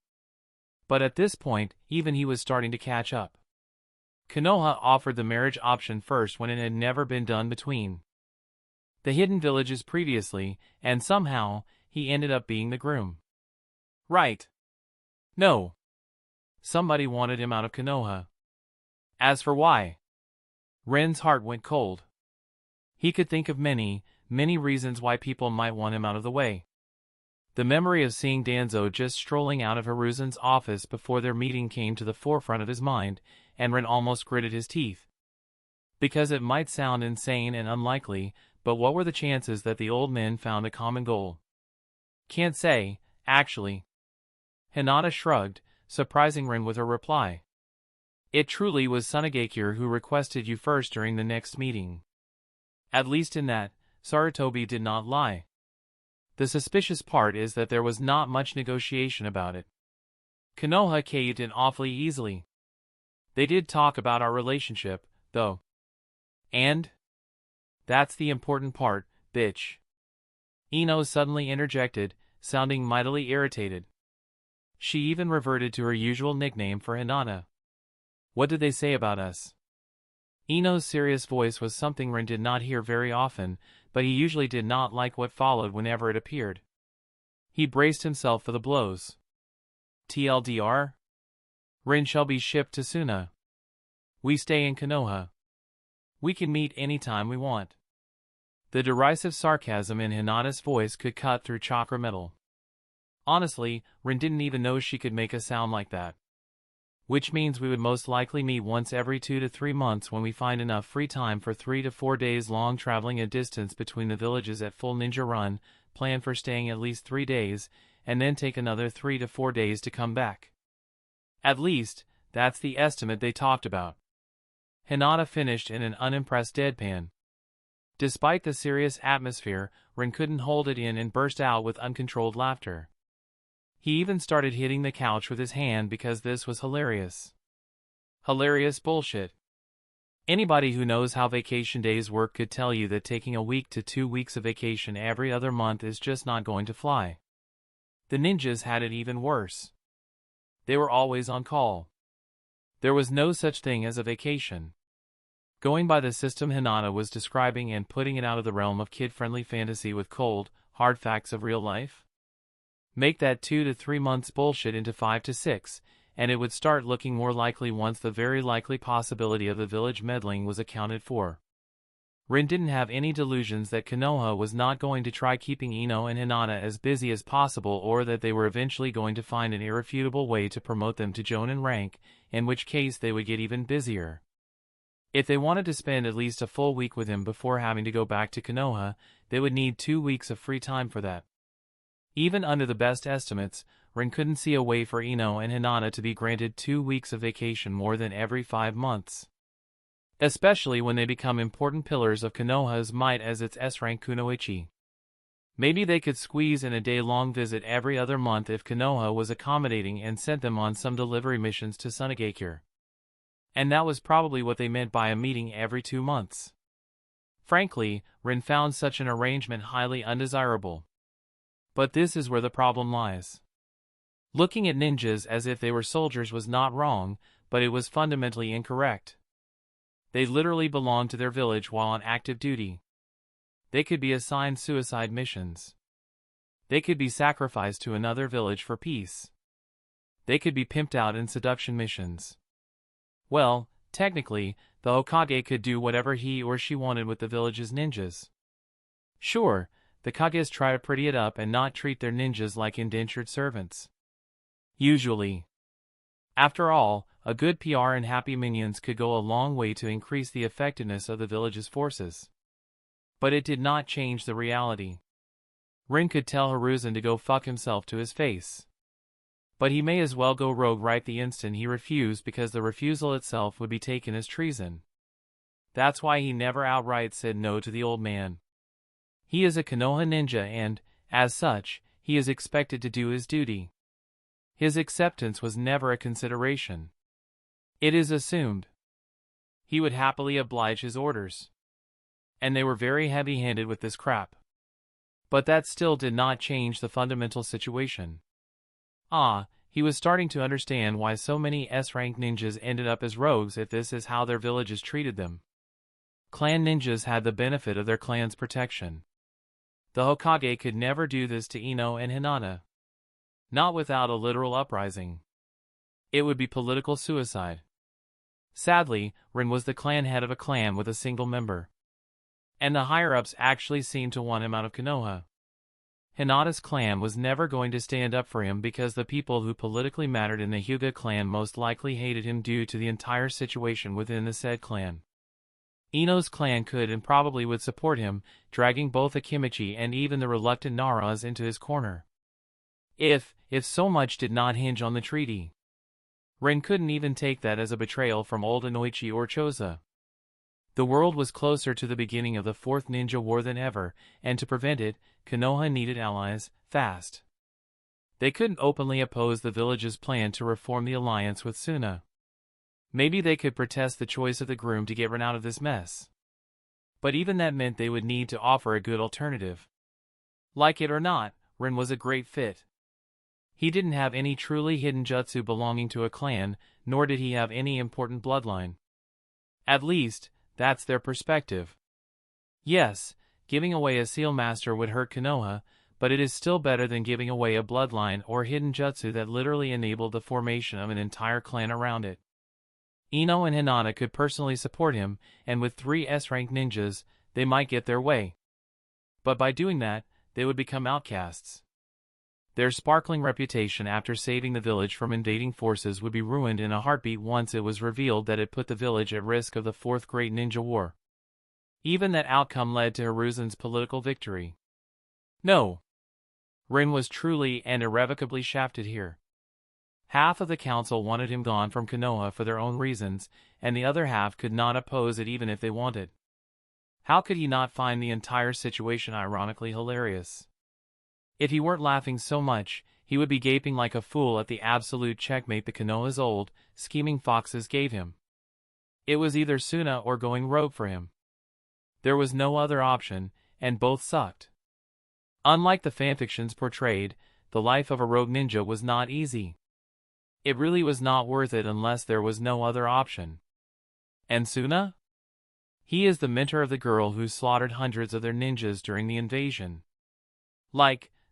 But at this point, even he was starting to catch up. Konoha offered the marriage option first when it had never been done between the hidden villages previously, and somehow, he ended up being the groom. Right. No. Somebody wanted him out of Konoha. As for why, Ren's heart went cold. He could think of many, many reasons why people might want him out of the way. The memory of seeing Danzo just strolling out of Hiruzen's office before their meeting came to the forefront of his mind, and Ren almost gritted his teeth. Because it might sound insane and unlikely, but what were the chances that the old men found a common goal? Can't say, actually. Hinata shrugged, surprising Rin with her reply. It truly was Tsunade who requested you first during the next meeting. At least in that, Sarutobi did not lie. The suspicious part is that there was not much negotiation about it. Konoha caved in awfully easily. They did talk about our relationship, though. And? That's the important part, bitch. Ino suddenly interjected, sounding mightily irritated. She even reverted to her usual nickname for Hinata. What did they say about us? Ino's serious voice was something Rin did not hear very often, but he usually did not like what followed whenever it appeared. He braced himself for the blows. TLDR? Rin shall be shipped to Suna. We stay in Konoha. We can meet any time we want. The derisive sarcasm in Hinata's voice could cut through chakra metal. Honestly, Rin didn't even know she could make a sound like that. Which means we would most likely meet once every 2 to 3 months when we find enough free time for 3 to 4 days long, traveling a distance between the villages at full ninja run, plan for staying at least 3 days, and then take another 3 to 4 days to come back. At least, that's the estimate they talked about. Hinata finished in an unimpressed deadpan. Despite the serious atmosphere, Rin couldn't hold it in and burst out with uncontrolled laughter. He even started hitting the couch with his hand because this was hilarious. Hilarious bullshit. Anybody who knows how vacation days work could tell you that taking a week to 2 weeks of vacation every other month is just not going to fly. The ninjas had it even worse. They were always on call. There was no such thing as a vacation. Going by the system Hinata was describing and putting it out of the realm of kid-friendly fantasy with cold, hard facts of real life? Make that 2 to 3 months bullshit into 5 to 6, and it would start looking more likely once the very likely possibility of the village meddling was accounted for. Rin didn't have any delusions that Konoha was not going to try keeping Ino and Hinata as busy as possible, or that they were eventually going to find an irrefutable way to promote them to Jonin rank, in which case they would get even busier. If they wanted to spend at least a full week with him before having to go back to Konoha, they would need 2 weeks of free time for that. Even under the best estimates, Rin couldn't see a way for Ino and Hinata to be granted 2 weeks of vacation more than every 5 months. Especially when they become important pillars of Konoha's might as its S-rank kunoichi. Maybe they could squeeze in a day-long visit every other month if Konoha was accommodating and sent them on some delivery missions to Tsunade. And that was probably what they meant by a meeting every 2 months. Frankly, Rin found such an arrangement highly undesirable. But this is where the problem lies. Looking at ninjas as if they were soldiers was not wrong, but it was fundamentally incorrect. They literally belonged to their village while on active duty. They could be assigned suicide missions. They could be sacrificed to another village for peace. They could be pimped out in seduction missions. Well, technically, the Hokage could do whatever he or she wanted with the village's ninjas. Sure, the Kages try to pretty it up and not treat their ninjas like indentured servants. Usually. After all, a good PR and happy minions could go a long way to increase the effectiveness of the village's forces. But it did not change the reality. Rin could tell Hiruzen to go fuck himself to his face. But he may as well go rogue right the instant he refused, because the refusal itself would be taken as treason. That's why he never outright said no to the old man. He is a Konoha ninja and, as such, he is expected to do his duty. His acceptance was never a consideration. It is assumed. He would happily oblige his orders. And they were very heavy-handed with this crap. But that still did not change the fundamental situation. He was starting to understand why so many S-rank ninjas ended up as rogues if this is how their villages treated them. Clan ninjas had the benefit of their clan's protection. The Hokage could never do this to Ino and Hinata. Not without a literal uprising. It would be political suicide. Sadly, Rin was the clan head of a clan with a single member. And the higher-ups actually seemed to want him out of Konoha. Hinata's clan was never going to stand up for him because the people who politically mattered in the Hyuga clan most likely hated him due to the entire situation within the said clan. Ino's clan could and probably would support him, dragging both Akimichi and even the reluctant Naras into his corner. If so much did not hinge on the treaty. Rin couldn't even take that as a betrayal from old Enochi or Choza. The world was closer to the beginning of the Fourth Ninja War than ever, and to prevent it, Konoha needed allies, fast. They couldn't openly oppose the village's plan to reform the alliance with Suna. Maybe they could protest the choice of the groom to get Rin out of this mess. But even that meant they would need to offer a good alternative. Like it or not, Rin was a great fit. He didn't have any truly hidden jutsu belonging to a clan, nor did he have any important bloodline. At least, that's their perspective. Yes, giving away a seal master would hurt Konoha, but it is still better than giving away a bloodline or hidden jutsu that literally enabled the formation of an entire clan around it. Ino and Hinata could personally support him, and with 3 S-rank ninjas, they might get their way. But by doing that, they would become outcasts. Their sparkling reputation after saving the village from invading forces would be ruined in a heartbeat once it was revealed that it put the village at risk of the Fourth Great Ninja War. Even that outcome led to Hiruzen's political victory. No. Rin was truly and irrevocably shafted here. Half of the council wanted him gone from Konoha for their own reasons, and the other half could not oppose it even if they wanted. How could he not find the entire situation ironically hilarious? If he weren't laughing so much, he would be gaping like a fool at the absolute checkmate the Konoha's old, scheming foxes gave him. It was either Suna or going rogue for him. There was no other option, and both sucked. Unlike the fanfictions portrayed, the life of a rogue ninja was not easy. It really was not worth it unless there was no other option. And Suna? He is the mentor of the girl who slaughtered hundreds of their ninjas during the invasion.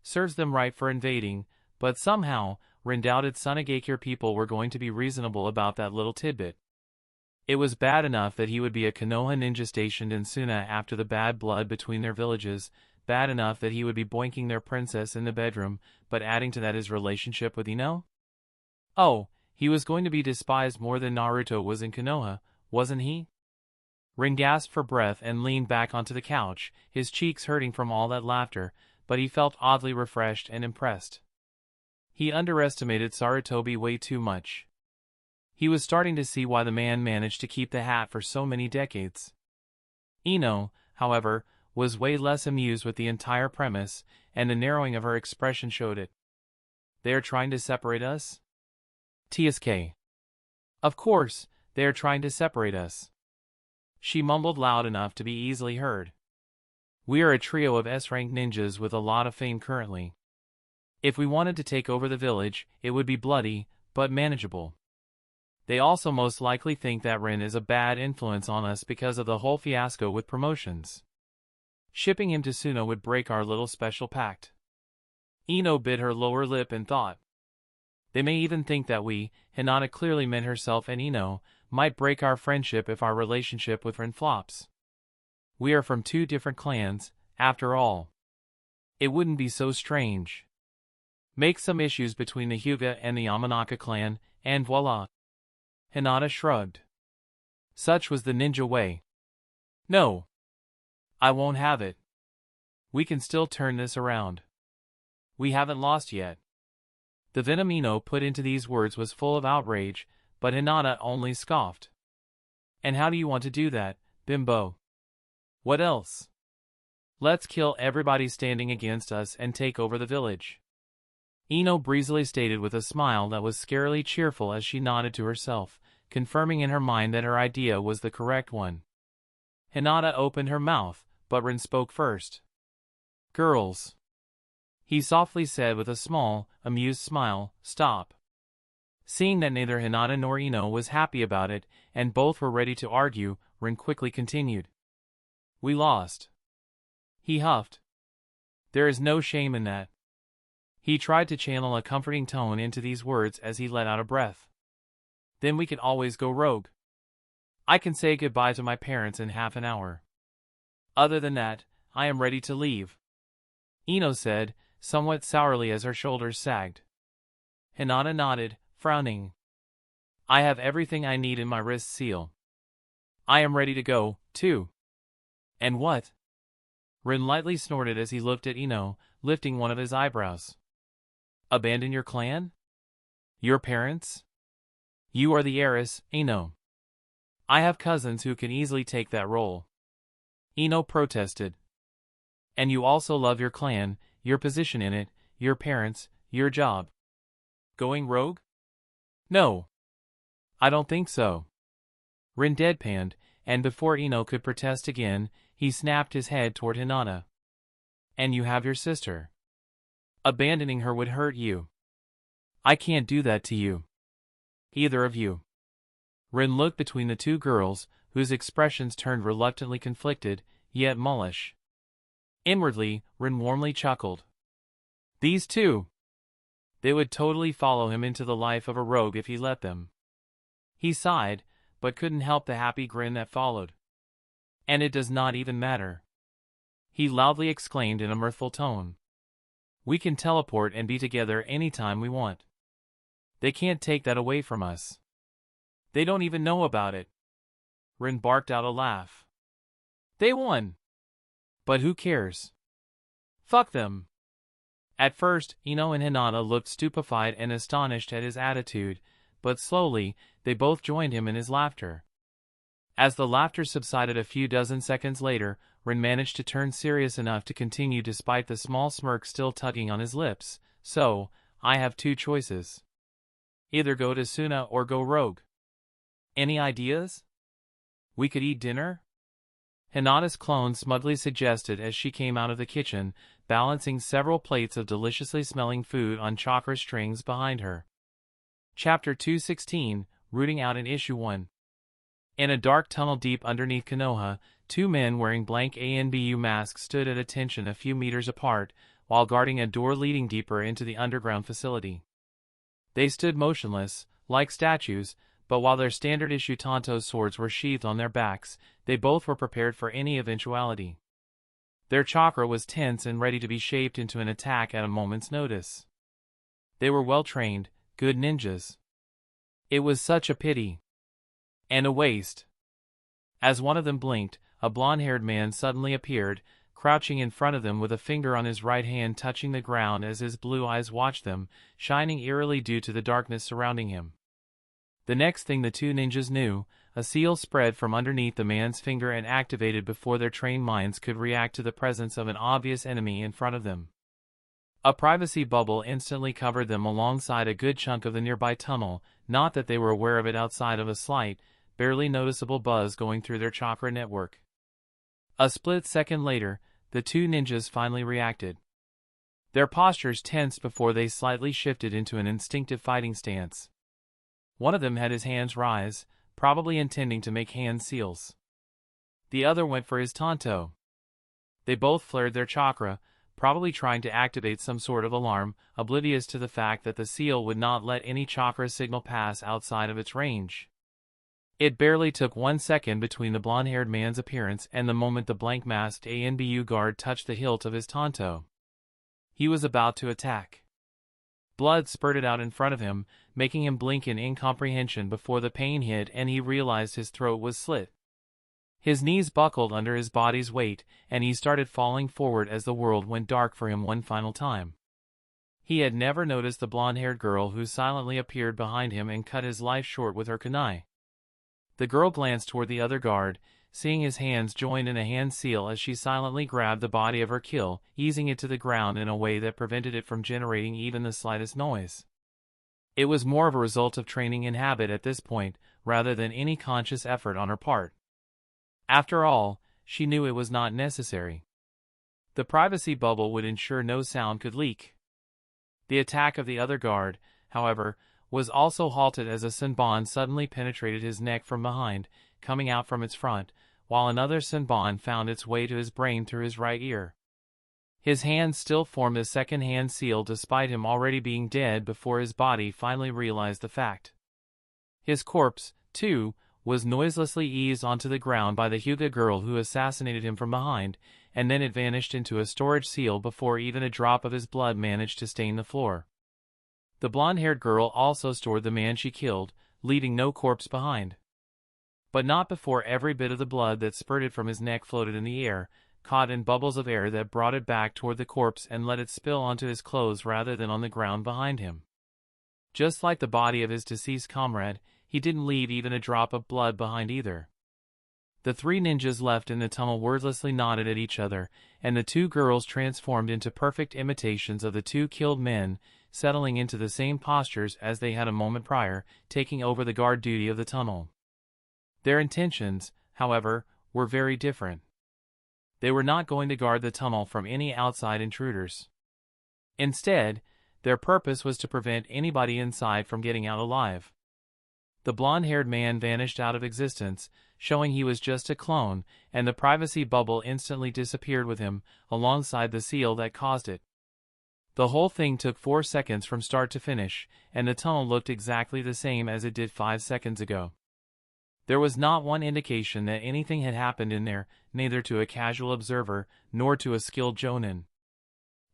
Serves them right for invading, but somehow, Rin doubted Tsunade people were going to be reasonable about that little tidbit. It was bad enough that he would be a Konoha ninja stationed in Suna after the bad blood between their villages, bad enough that he would be boinking their princess in the bedroom, but adding to that his relationship with Ino? Oh, he was going to be despised more than Naruto was in Konoha, wasn't he? Rin gasped for breath and leaned back onto the couch, his cheeks hurting from all that laughter, but he felt oddly refreshed and impressed. He underestimated Sarutobi way too much. He was starting to see why the man managed to keep the hat for so many decades. Ino, however, was way less amused with the entire premise, and the narrowing of her expression showed it. They are trying to separate us? TSK. Of course, they are trying to separate us. She mumbled loud enough to be easily heard. We are a trio of S-rank ninjas with a lot of fame currently. If we wanted to take over the village, it would be bloody, but manageable. They also most likely think that Rin is a bad influence on us because of the whole fiasco with promotions. Shipping him to Suna would break our little special pact. Ino bit her lower lip and thought. They may even think that we, Hinata clearly meant herself and Ino, might break our friendship if our relationship with Rin flops. We are from 2 different clans, after all. It wouldn't be so strange. Make some issues between the Hyuga and the Yamanaka clan, and voila. Hinata shrugged. Such was the ninja way. No. I won't have it. We can still turn this around. We haven't lost yet. The venom Ino put into these words was full of outrage, but Hinata only scoffed. And how do you want to do that, bimbo? What else? Let's kill everybody standing against us and take over the village. Ino breezily stated with a smile that was scarily cheerful as she nodded to herself, confirming in her mind that her idea was the correct one. Hinata opened her mouth, but Rin spoke first. Girls. He softly said with a small, amused smile, stop. Seeing that neither Hinata nor Ino was happy about it, and both were ready to argue, Rin quickly continued. We lost. He huffed. There is no shame in that. He tried to channel a comforting tone into these words as he let out a breath. Then we can always go rogue. I can say goodbye to my parents in half an hour. Other than that, I am ready to leave. Ino said, somewhat sourly as her shoulders sagged. Hinata nodded, frowning. I have everything I need in my wrist seal. I am ready to go, 2. And what? Rin lightly snorted as he looked at Ino, lifting one of his eyebrows. Abandon your clan? Your parents? You are the heiress, Ino. I have cousins who can easily take that role. Ino protested. And you also love your clan, your position in it, your parents, your job. Going rogue? No. I don't think so. Rin deadpanned, and before Ino could protest again, he snapped his head toward Hinata. And you have your sister. Abandoning her would hurt you. I can't do that to you. Either of you. Rin looked between the two girls, whose expressions turned reluctantly conflicted, yet mullish. Inwardly, Rin warmly chuckled. These two! They would totally follow him into the life of a rogue if he let them. He sighed, but couldn't help the happy grin that followed. And it does not even matter. He loudly exclaimed in a mirthful tone. We can teleport and be together anytime we want. They can't take that away from us. They don't even know about it. Rin barked out a laugh. They won. But who cares? Fuck them. At first, Ino and Hinata looked stupefied and astonished at his attitude, but slowly, they both joined him in his laughter. As the laughter subsided a few dozen seconds later, Rin managed to turn serious enough to continue despite the small smirk still tugging on his lips. So, I have two choices. Either go to Suna or go rogue. Any ideas? We could eat dinner? Hinata's clone smugly suggested as she came out of the kitchen, balancing several plates of deliciously smelling food on chakra strings behind her. Chapter 216, Rooting Out in Issue 1. In a dark tunnel deep underneath Konoha, two men wearing blank ANBU masks stood at attention a few meters apart, while guarding a door leading deeper into the underground facility. They stood motionless, like statues, but while their standard-issue Tanto swords were sheathed on their backs, they both were prepared for any eventuality. Their chakra was tense and ready to be shaped into an attack at a moment's notice. They were well-trained, good ninjas. It was such a pity. And a waste. As one of them blinked, a blonde-haired man suddenly appeared, crouching in front of them with a finger on his right hand touching the ground as his blue eyes watched them, shining eerily due to the darkness surrounding him. The next thing the two ninjas knew, a seal spread from underneath the man's finger and activated before their trained minds could react to the presence of an obvious enemy in front of them. A privacy bubble instantly covered them alongside a good chunk of the nearby tunnel, not that they were aware of it outside of a slight, barely noticeable buzz going through their chakra network. A split second later, the two ninjas finally reacted. Their postures tensed before they slightly shifted into an instinctive fighting stance. One of them had his hands rise, probably intending to make hand seals. The other went for his Tanto. They both flared their chakra, probably trying to activate some sort of alarm, oblivious to the fact that the seal would not let any chakra signal pass outside of its range. It barely took 1 second between the blonde-haired man's appearance and the moment the blank-masked ANBU guard touched the hilt of his Tanto. He was about to attack. Blood spurted out in front of him, making him blink in incomprehension before the pain hit and he realized his throat was slit. His knees buckled under his body's weight, and he started falling forward as the world went dark for him one final time. He had never noticed the blonde-haired girl who silently appeared behind him and cut his life short with her kunai. The girl glanced toward the other guard, seeing his hands joined in a hand seal as she silently grabbed the body of her kill, easing it to the ground in a way that prevented it from generating even the slightest noise. It was more of a result of training and habit at this point, rather than any conscious effort on her part. After all, she knew it was not necessary. The privacy bubble would ensure no sound could leak. The attack of the other guard, however, was also halted as a senbon suddenly penetrated his neck from behind, coming out from its front, while another senbon found its way to his brain through his right ear. His hands still formed a second hand seal despite him already being dead before his body finally realized the fact. His corpse, too, was noiselessly eased onto the ground by the Hyuga girl who assassinated him from behind, and then it vanished into a storage seal before even a drop of his blood managed to stain the floor. The blonde-haired girl also stored the man she killed, leaving no corpse behind. But not before every bit of the blood that spurted from his neck floated in the air, caught in bubbles of air that brought it back toward the corpse and let it spill onto his clothes rather than on the ground behind him. Just like the body of his deceased comrade, he didn't leave even a drop of blood behind either. The three ninjas left in the tunnel wordlessly nodded at each other, and the two girls transformed into perfect imitations of the two killed men, settling into the same postures as they had a moment prior, taking over the guard duty of the tunnel. Their intentions, however, were very different. They were not going to guard the tunnel from any outside intruders. Instead, their purpose was to prevent anybody inside from getting out alive. The blonde-haired man vanished out of existence, showing he was just a clone, and the privacy bubble instantly disappeared with him, alongside the seal that caused it. The whole thing took 4 seconds from start to finish, and the tunnel looked exactly the same as it did 5 seconds ago. There was not one indication that anything had happened in there, neither to a casual observer, nor to a skilled jonin.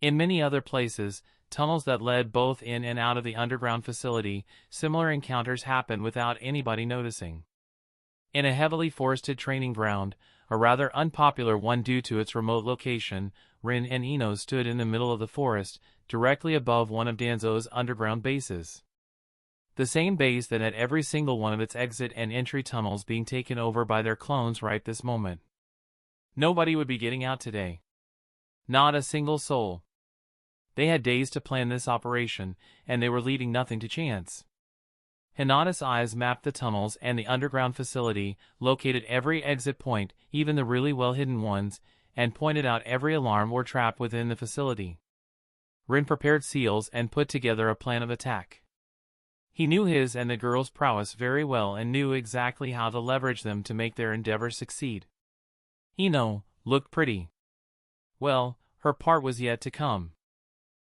In many other places, tunnels that led both in and out of the underground facility, similar encounters happened without anybody noticing. In a heavily forested training ground, a rather unpopular one due to its remote location, Rin and Ino stood in the middle of the forest, directly above one of Danzo's underground bases. The same base that had every single one of its exit and entry tunnels being taken over by their clones right this moment. Nobody would be getting out today. Not a single soul. They had days to plan this operation, and they were leaving nothing to chance. Hinata's eyes mapped the tunnels and the underground facility, located every exit point, even the really well-hidden ones, and pointed out every alarm or trap within the facility. Rin prepared seals and put together a plan of attack. He knew his and the girls' prowess very well and knew exactly how to leverage them to make their endeavor succeed. Ino looked pretty. Well, her part was yet to come.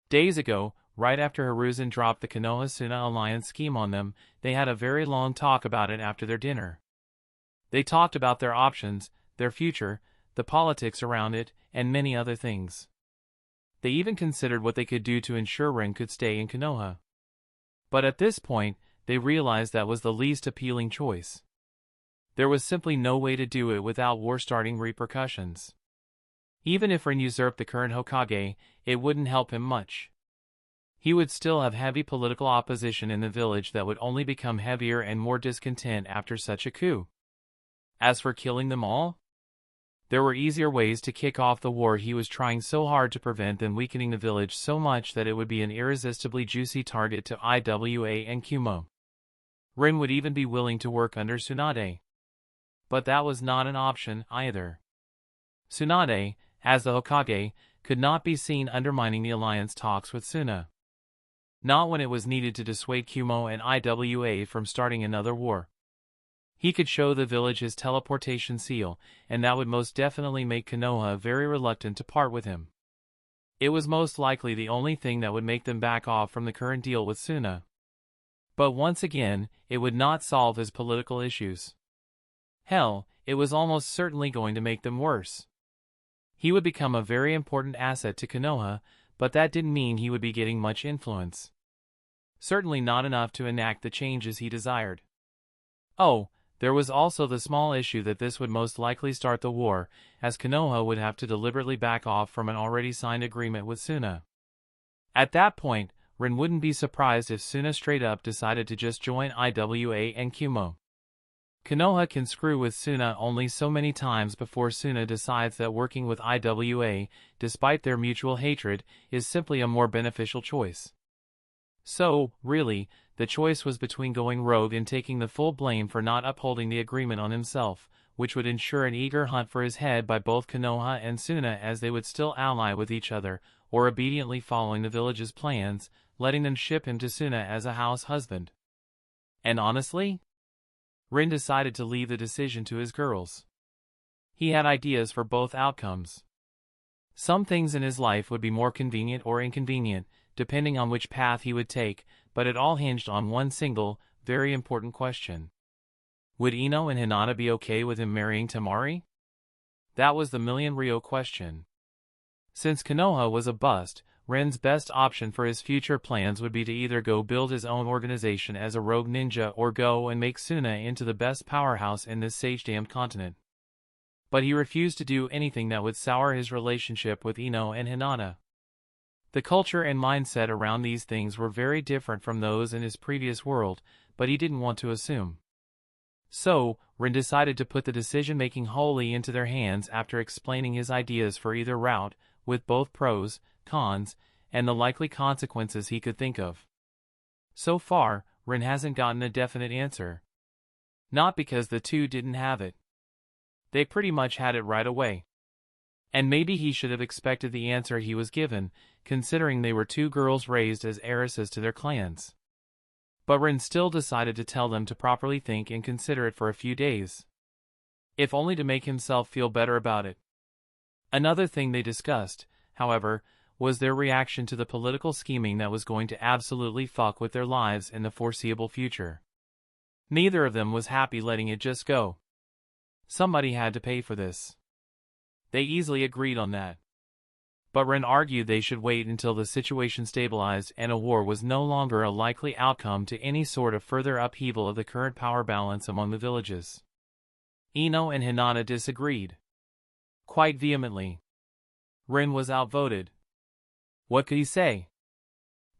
Days ago, right after Hiruzen dropped the Konoha-Suna alliance scheme on them, they had a very long talk about it after their dinner. They talked about their options, their future, the politics around it, and many other things. They even considered what they could do to ensure Rin could stay in Konoha. But at this point, they realized that was the least appealing choice. There was simply no way to do it without war-starting repercussions. Even if Rin usurped the current Hokage, it wouldn't help him much. He would still have heavy political opposition in the village that would only become heavier and more discontent after such a coup. As for killing them all, there were easier ways to kick off the war he was trying so hard to prevent than weakening the village so much that it would be an irresistibly juicy target to IWA and Kumo. Rin would even be willing to work under Tsunade. But that was not an option either. Tsunade, as the Hokage, could not be seen undermining the alliance talks with Suna. Not when it was needed to dissuade Kumo and IWA from starting another war. He could show the village his teleportation seal, and that would most definitely make Konoha very reluctant to part with him. It was most likely the only thing that would make them back off from the current deal with Suna. But once again, it would not solve his political issues. Hell, it was almost certainly going to make them worse. He would become a very important asset to Konoha, but that didn't mean he would be getting much influence. Certainly not enough to enact the changes he desired. Oh, there was also the small issue that this would most likely start the war, as Konoha would have to deliberately back off from an already signed agreement with Suna. At that point, Rin wouldn't be surprised if Suna straight up decided to just join IWA and Kumo. Konoha can screw with Suna only so many times before Suna decides that working with IWA, despite their mutual hatred, is simply a more beneficial choice. So, really, the choice was between going rogue and taking the full blame for not upholding the agreement on himself, which would ensure an eager hunt for his head by both Konoha and Suna as they would still ally with each other, or obediently following the village's plans, letting them ship him to Suna as a house husband. And honestly, Rin decided to leave the decision to his girls. He had ideas for both outcomes. Some things in his life would be more convenient or inconvenient, depending on which path he would take, but it all hinged on one single, very important question. Would Ino and Hinata be okay with him marrying Tamari? That was the million Rio question. Since Konoha was a bust, Ren's best option for his future plans would be to either go build his own organization as a rogue ninja or go and make Suna into the best powerhouse in this sage-damned continent. But he refused to do anything that would sour his relationship with Ino and Hinata. The culture and mindset around these things were very different from those in his previous world, but he didn't want to assume. So, Ren decided to put the decision-making wholly into their hands after explaining his ideas for either route, with both pros, cons, and the likely consequences he could think of. So far, Ren hasn't gotten a definite answer. Not because the two didn't have it. They pretty much had it right away. And maybe he should have expected the answer he was given, considering they were two girls raised as heiresses to their clans. But Ren still decided to tell them to properly think and consider it for a few days. If only to make himself feel better about it. Another thing they discussed, however, was their reaction to the political scheming that was going to absolutely fuck with their lives in the foreseeable future. Neither of them was happy letting it just go. Somebody had to pay for this. They easily agreed on that. But Ren argued they should wait until the situation stabilized and a war was no longer a likely outcome to any sort of further upheaval of the current power balance among the villages. Ino and Hinata disagreed. Quite vehemently. Ren was outvoted. What could he say?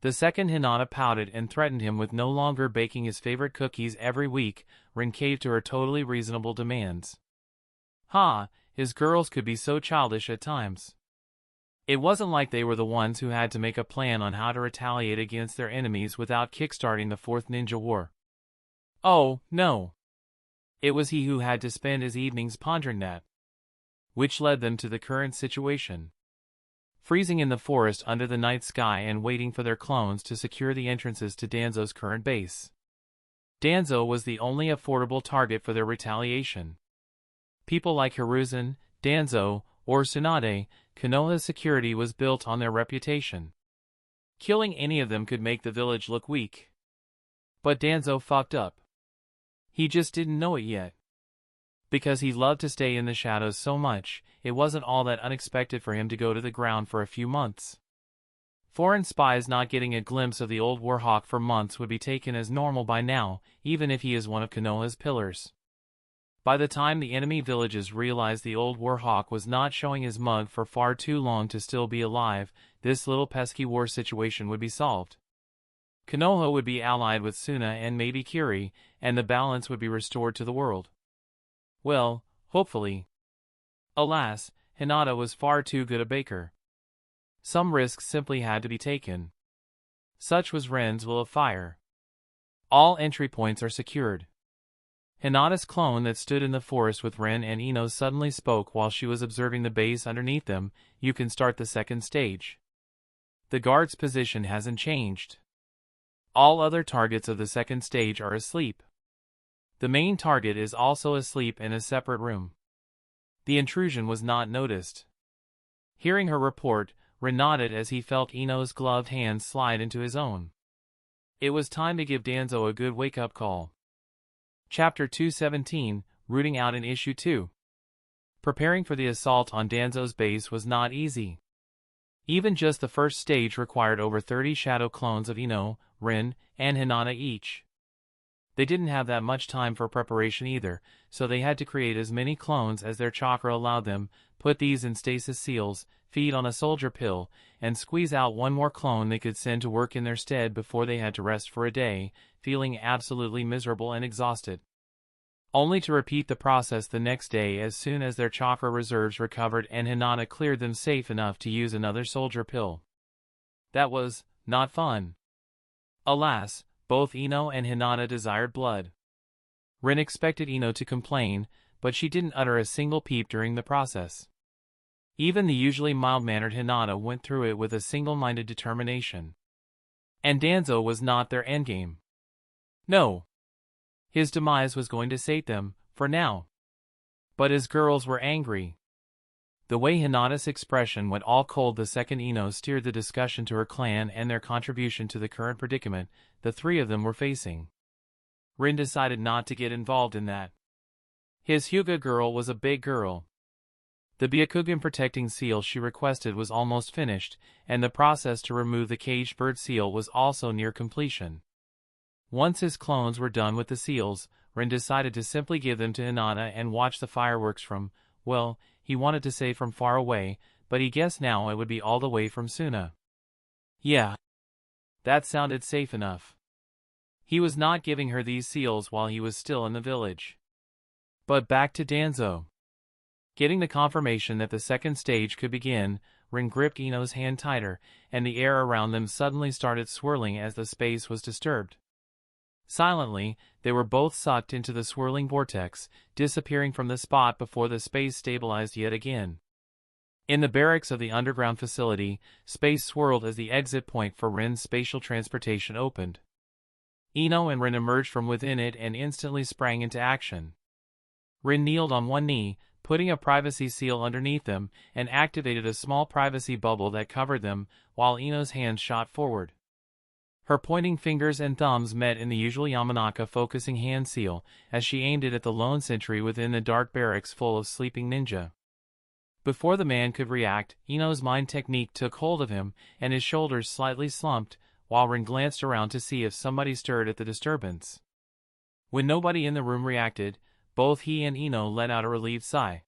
The second Hinata pouted and threatened him with no longer baking his favorite cookies every week, Ren caved to her totally reasonable demands. His girls could be so childish at times. It wasn't like they were the ones who had to make a plan on how to retaliate against their enemies without kickstarting the Fourth Ninja War. Oh, no. It was he who had to spend his evenings pondering that. Which led them to the current situation. Freezing in the forest under the night sky and waiting for their clones to secure the entrances to Danzo's current base. Danzo was the only affordable target for their retaliation. People like Hiruzen, Danzo, or Tsunade, Konoha's security was built on their reputation. Killing any of them could make the village look weak. But Danzo fucked up. He just didn't know it yet. Because he loved to stay in the shadows so much, it wasn't all that unexpected for him to go to the ground for a few months. Foreign spies not getting a glimpse of the old Warhawk for months would be taken as normal by now, even if he is one of Konoha's pillars. By the time the enemy villages realized the old Warhawk was not showing his mug for far too long to still be alive, this little pesky war situation would be solved. Konoha would be allied with Suna and maybe Kiri, and the balance would be restored to the world. Well, hopefully. Alas, Hinata was far too good a baker. Some risks simply had to be taken. Such was Ren's will of fire. All entry points are secured. Hinata's clone that stood in the forest with Ren and Ino suddenly spoke while she was observing the base underneath them. You can start the second stage. The guard's position hasn't changed. All other targets of the second stage are asleep. The main target is also asleep in a separate room. The intrusion was not noticed. Hearing her report, Ren nodded as he felt Ino's gloved hand slide into his own. It was time to give Danzo a good wake-up call. Chapter 217, Rooting Out in Issue 2. Preparing for the assault on Danzo's base was not easy. Even just the first stage required over 30 shadow clones of Ino, Ren, and Hinata each. They didn't have that much time for preparation either, so they had to create as many clones as their chakra allowed them, put these in stasis seals, feed on a soldier pill, and squeeze out one more clone they could send to work in their stead before they had to rest for a day, feeling absolutely miserable and exhausted. Only to repeat the process the next day as soon as their chakra reserves recovered and Hinata cleared them safe enough to use another soldier pill. That was not fun. Alas, both Ino and Hinata desired blood. Ren expected Ino to complain, but she didn't utter a single peep during the process. Even the usually mild-mannered Hinata went through it with a single-minded determination. And Danzo was not their endgame. No. His demise was going to sate them, for now. But his girls were angry. The way Hinata's expression went all cold the second Ino steered the discussion to her clan and their contribution to the current predicament the three of them were facing. Ren decided not to get involved in that. His Hyuga girl was a big girl. The Byakugan protecting seal she requested was almost finished, and the process to remove the caged bird seal was also near completion. Once his clones were done with the seals, Rin decided to simply give them to Hinata and watch the fireworks from, well, he wanted to say from far away, but he guessed now it would be all the way from Suna. Yeah. That sounded safe enough. He was not giving her these seals while he was still in the village. But back to Danzo. Getting the confirmation that the second stage could begin, Rin gripped Ino's hand tighter, and the air around them suddenly started swirling as the space was disturbed. Silently, they were both sucked into the swirling vortex, disappearing from the spot before the space stabilized yet again. In the barracks of the underground facility, space swirled as the exit point for Rin's spatial transportation opened. Ino and Rin emerged from within it and instantly sprang into action. Rin kneeled on one knee, putting a privacy seal underneath them, and activated a small privacy bubble that covered them, while Ino's hands shot forward. Her pointing fingers and thumbs met in the usual Yamanaka focusing hand seal, as she aimed it at the lone sentry within the dark barracks full of sleeping ninja. Before the man could react, Ino's mind technique took hold of him, and his shoulders slightly slumped, while Rin glanced around to see if somebody stirred at the disturbance. When nobody in the room reacted, both he and Ino let out a relieved sigh.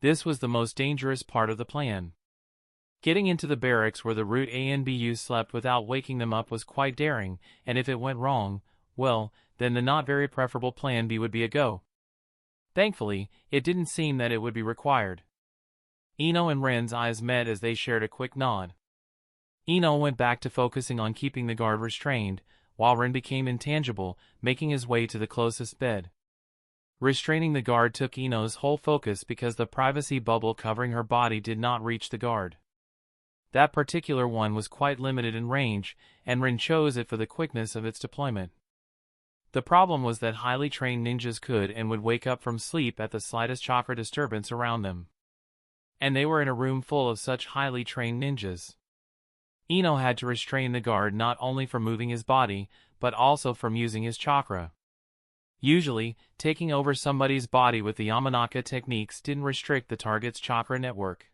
This was the most dangerous part of the plan. Getting into the barracks where the Root ANBU slept without waking them up was quite daring, and if it went wrong, well, then the not very preferable plan B would be a go. Thankfully, it didn't seem that it would be required. Ino and Ren's eyes met as they shared a quick nod. Ino went back to focusing on keeping the guard restrained, while Ren became intangible, making his way to the closest bed. Restraining the guard took Ino's whole focus because the privacy bubble covering her body did not reach the guard. That particular one was quite limited in range, and Rin chose it for the quickness of its deployment. The problem was that highly trained ninjas could and would wake up from sleep at the slightest chakra disturbance around them. And they were in a room full of such highly trained ninjas. Ino had to restrain the guard not only from moving his body, but also from using his chakra. Usually, taking over somebody's body with the Yamanaka techniques didn't restrict the target's chakra network.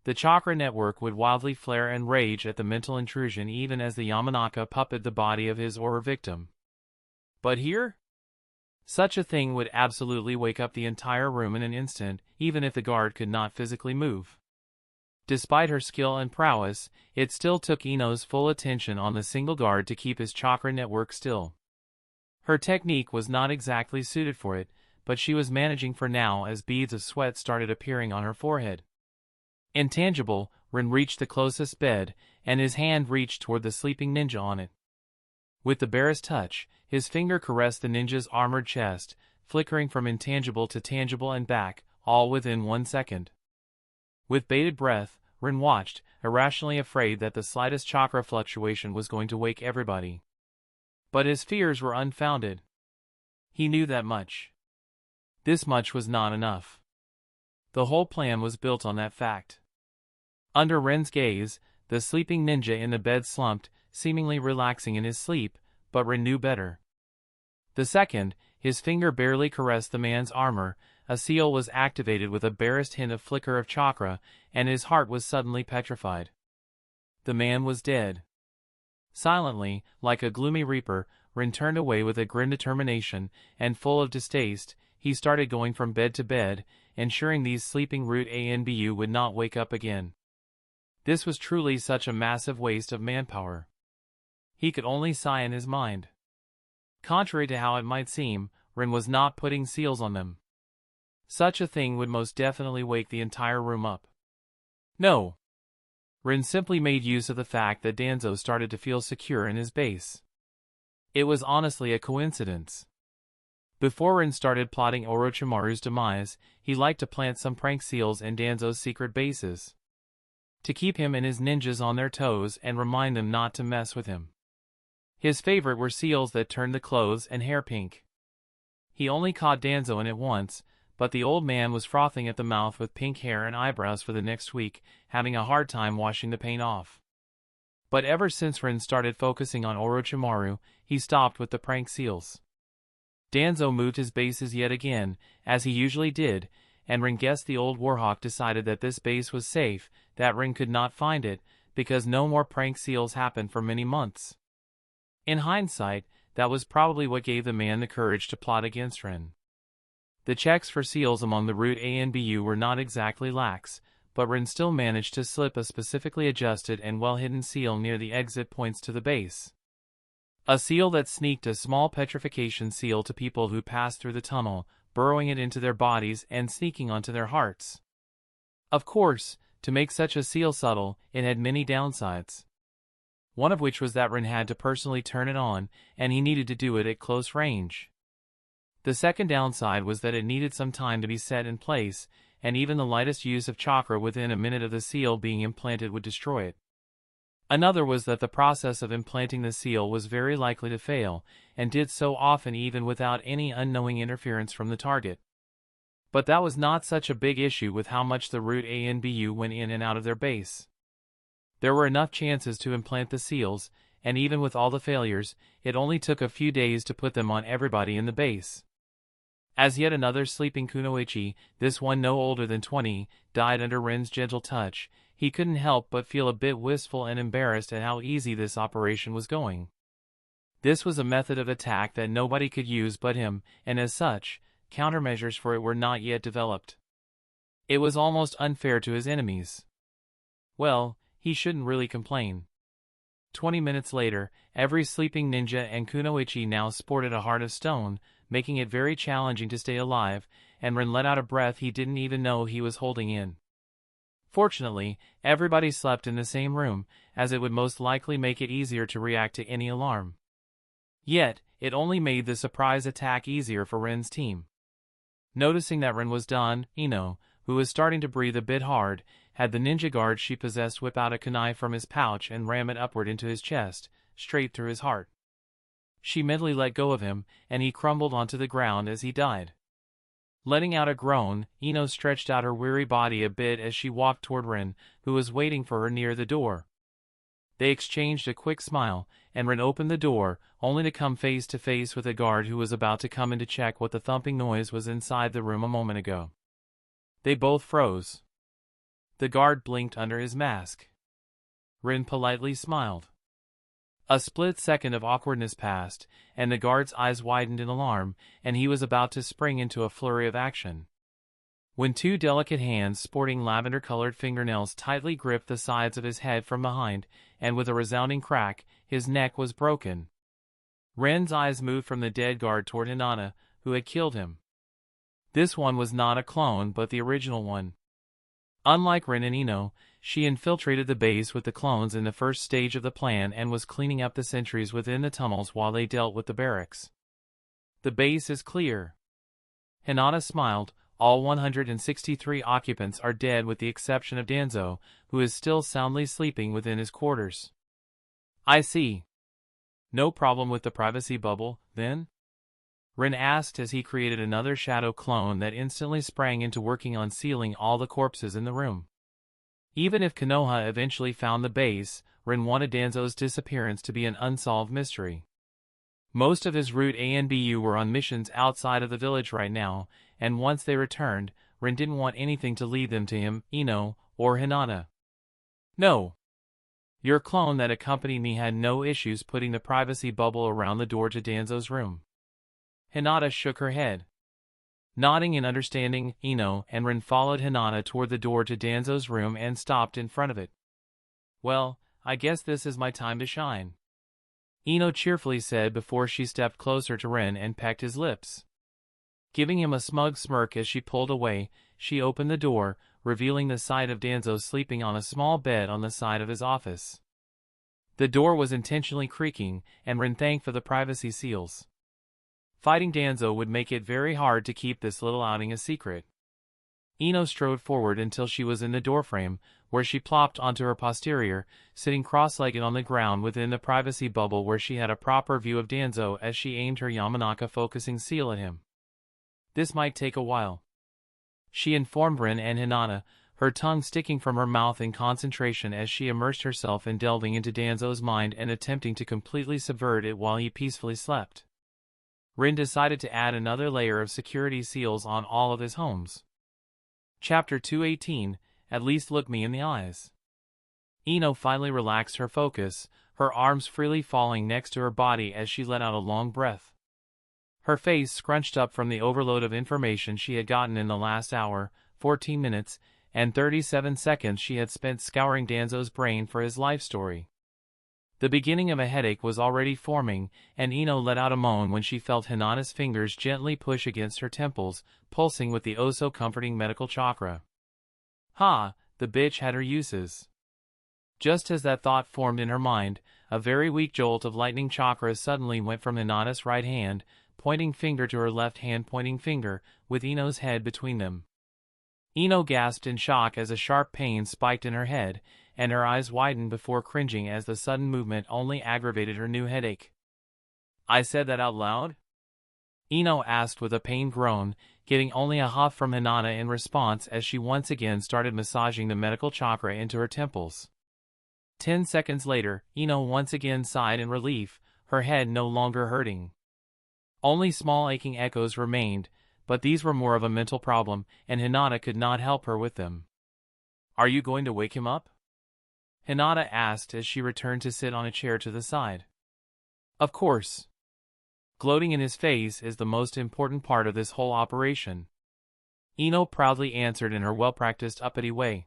The chakra network would wildly flare and rage at the mental intrusion even as the Yamanaka puppeted the body of his or her victim. But here? Such a thing would absolutely wake up the entire room in an instant, even if the guard could not physically move. Despite her skill and prowess, it still took Ino's full attention on the single guard to keep his chakra network still. Her technique was not exactly suited for it, but she was managing for now as beads of sweat started appearing on her forehead. Intangible, Rin reached the closest bed, and his hand reached toward the sleeping ninja on it. With the barest touch, his finger caressed the ninja's armored chest, flickering from intangible to tangible and back, all within 1 second. With bated breath, Rin watched, irrationally afraid that the slightest chakra fluctuation was going to wake everybody. But his fears were unfounded. He knew that much. This much was not enough. The whole plan was built on that fact. Under Ren's gaze, the sleeping ninja in the bed slumped, seemingly relaxing in his sleep, but Ren knew better. The second, his finger barely caressed the man's armor, a seal was activated with a barest hint of flicker of chakra, and his heart was suddenly petrified. The man was dead. Silently, like a gloomy reaper, Ren turned away with a grim determination, and full of distaste, he started going from bed to bed, ensuring these sleeping Root ANBU would not wake up again. This was truly such a massive waste of manpower. He could only sigh in his mind. Contrary to how it might seem, Rin was not putting seals on them. Such a thing would most definitely wake the entire room up. No. Rin simply made use of the fact that Danzo started to feel secure in his base. It was honestly a coincidence. Before Rin started plotting Orochimaru's demise, he liked to plant some prank seals in Danzo's secret bases, to keep him and his ninjas on their toes and remind them not to mess with him. His favorite were seals that turned the clothes and hair pink. He only caught Danzo in it once, but the old man was frothing at the mouth with pink hair and eyebrows for the next week, having a hard time washing the paint off. But ever since Rin started focusing on Orochimaru, he stopped with the prank seals. Danzo moved his bases yet again, as he usually did, and Rin guessed the old Warhawk decided that this base was safe, that Rin could not find it, because no more prank seals happened for many months. In hindsight, that was probably what gave the man the courage to plot against Rin. The checks for seals among the Route A and BU were not exactly lax, but Rin still managed to slip a specifically adjusted and well-hidden seal near the exit points to the base. A seal that sneaked a small petrification seal to people who passed through the tunnel, burrowing it into their bodies and sneaking onto their hearts. Of course, to make such a seal subtle, it had many downsides. One of which was that Rin had to personally turn it on, and he needed to do it at close range. The second downside was that it needed some time to be set in place, and even the lightest use of chakra within a minute of the seal being implanted would destroy it. Another was that the process of implanting the seal was very likely to fail, and did so often even without any unknowing interference from the target. But that was not such a big issue with how much the Route A and BU went in and out of their base. There were enough chances to implant the seals, and even with all the failures, it only took a few days to put them on everybody in the base. As yet another sleeping kunoichi, this one no older than 20, died under Rin's gentle touch, he couldn't help but feel a bit wistful and embarrassed at how easy this operation was going. This was a method of attack that nobody could use but him, and as such, countermeasures for it were not yet developed. It was almost unfair to his enemies. Well, he shouldn't really complain. 20 minutes later, every sleeping ninja and kunoichi now sported a heart of stone, making it very challenging to stay alive, and Rin let out a breath he didn't even know he was holding in. Fortunately, everybody slept in the same room, as it would most likely make it easier to react to any alarm. Yet, it only made the surprise attack easier for Rin's team. Noticing that Rin was done, Ino, who was starting to breathe a bit hard, had the ninja guard she possessed whip out a kunai from his pouch and ram it upward into his chest, straight through his heart. She mentally let go of him, and he crumbled onto the ground as he died. Letting out a groan, Ino stretched out her weary body a bit as she walked toward Rin, who was waiting for her near the door. They exchanged a quick smile, and Rin opened the door, only to come face to face with a guard who was about to come in to check what the thumping noise was inside the room a moment ago. They both froze. The guard blinked under his mask. Rin politely smiled. A split second of awkwardness passed, and the guard's eyes widened in alarm, and he was about to spring into a flurry of action, when two delicate hands sporting lavender-colored fingernails tightly gripped the sides of his head from behind, and with a resounding crack, his neck was broken. Ren's eyes moved from the dead guard toward Hinata, who had killed him. This one was not a clone but the original one. Unlike Rin and Ino, she infiltrated the base with the clones in the first stage of the plan and was cleaning up the sentries within the tunnels while they dealt with the barracks. The base is clear. Hinata smiled. All 163 occupants are dead with the exception of Danzo, who is still soundly sleeping within his quarters. I see. No problem with the privacy bubble, then? Rin asked as he created another shadow clone that instantly sprang into working on sealing all the corpses in the room. Even if Konoha eventually found the base, Rin wanted Danzo's disappearance to be an unsolved mystery. Most of his Route A and BU were on missions outside of the village right now, and once they returned, Rin didn't want anything to lead them to him, Ino, or Hinata. No. Your clone that accompanied me had no issues putting the privacy bubble around the door to Danzo's room. Hinata shook her head. Nodding in understanding, Ino and Rin followed Hinata toward the door to Danzo's room and stopped in front of it. Well, I guess this is my time to shine, Ino cheerfully said before she stepped closer to Rin and pecked his lips. Giving him a smug smirk as she pulled away, she opened the door, revealing the sight of Danzo sleeping on a small bed on the side of his office. The door was intentionally creaking, and Rin thanked for the privacy seals. Fighting Danzo would make it very hard to keep this little outing a secret. Ino strode forward until she was in the doorframe, where she plopped onto her posterior, sitting cross-legged on the ground within the privacy bubble where she had a proper view of Danzo as she aimed her Yamanaka focusing seal at him. This might take a while, she informed Rin and Hinata, her tongue sticking from her mouth in concentration as she immersed herself in delving into Danzo's mind and attempting to completely subvert it while he peacefully slept. Rin decided to add another layer of security seals on all of his homes. Chapter 218, At least look me in the eyes. Ino finally relaxed her focus, her arms freely falling next to her body as she let out a long breath. Her face scrunched up from the overload of information she had gotten in the last hour, 14 minutes, and 37 seconds she had spent scouring Danzo's brain for his life story. The beginning of a headache was already forming, and Ino let out a moan when she felt Hinata's fingers gently push against her temples, pulsing with the oh-so-comforting medical chakra. Ha, the bitch had her uses. Just as that thought formed in her mind, a very weak jolt of lightning chakra suddenly went from Hinata's right hand, pointing finger to her left hand pointing finger, with Ino's head between them. Ino gasped in shock as a sharp pain spiked in her head, and her eyes widened before cringing as the sudden movement only aggravated her new headache. I said that out loud? Ino asked with a pained groan, getting only a huff from Hinata in response as she once again started massaging the medical chakra into her temples. 10 seconds later, Ino once again sighed in relief, her head no longer hurting. Only small aching echoes remained, but these were more of a mental problem, and Hinata could not help her with them. Are you going to wake him up? Hinata asked as she returned to sit on a chair to the side. Of course. Gloating in his face is the most important part of this whole operation. Ino proudly answered in her well-practiced uppity way.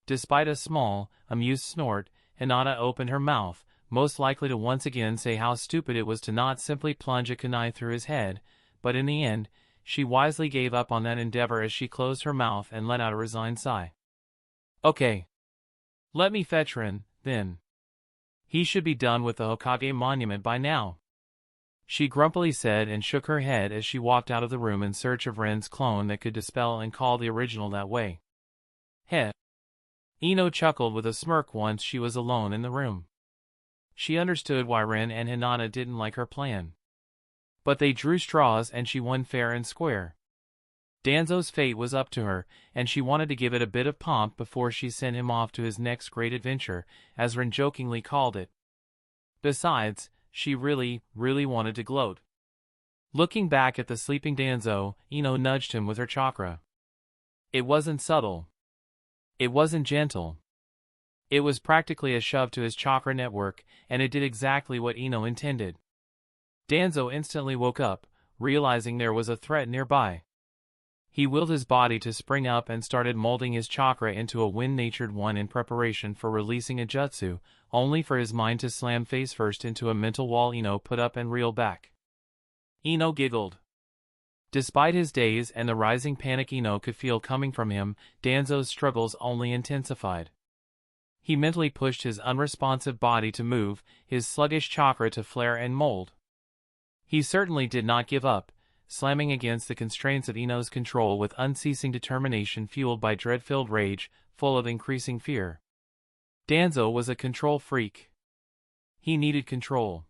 Despite a small, amused snort, Hinata opened her mouth, most likely to once again say how stupid it was to not simply plunge a kunai through his head, but in the end, she wisely gave up on that endeavor as she closed her mouth and let out a resigned sigh. Okay. Let me fetch Rin, then. He should be done with the Hokage monument by now. She grumpily said and shook her head as she walked out of the room in search of Ren's clone that could dispel and call the original that way. Heh. Ino chuckled with a smirk once she was alone in the room. She understood why Ren and Hinata didn't like her plan. But they drew straws and she won fair and square. Danzo's fate was up to her, and she wanted to give it a bit of pomp before she sent him off to his next great adventure, as Ren jokingly called it. Besides, she really wanted to gloat. Looking back at the sleeping Danzo, Ino nudged him with her chakra. It wasn't subtle. It wasn't gentle. It was practically a shove to his chakra network, and it did exactly what Ino intended. Danzo instantly woke up, realizing there was a threat nearby. He willed his body to spring up and started molding his chakra into a wind-natured one in preparation for releasing a jutsu, only for his mind to slam face first into a mental wall Ino put up and reel back. Ino giggled. Despite his daze and the rising panic Ino could feel coming from him, Danzo's struggles only intensified. He mentally pushed his unresponsive body to move, his sluggish chakra to flare and mold. He certainly did not give up, slamming against the constraints of Ino's control with unceasing determination fueled by dread-filled rage, full of increasing fear. Danzo was a control freak. He needed control.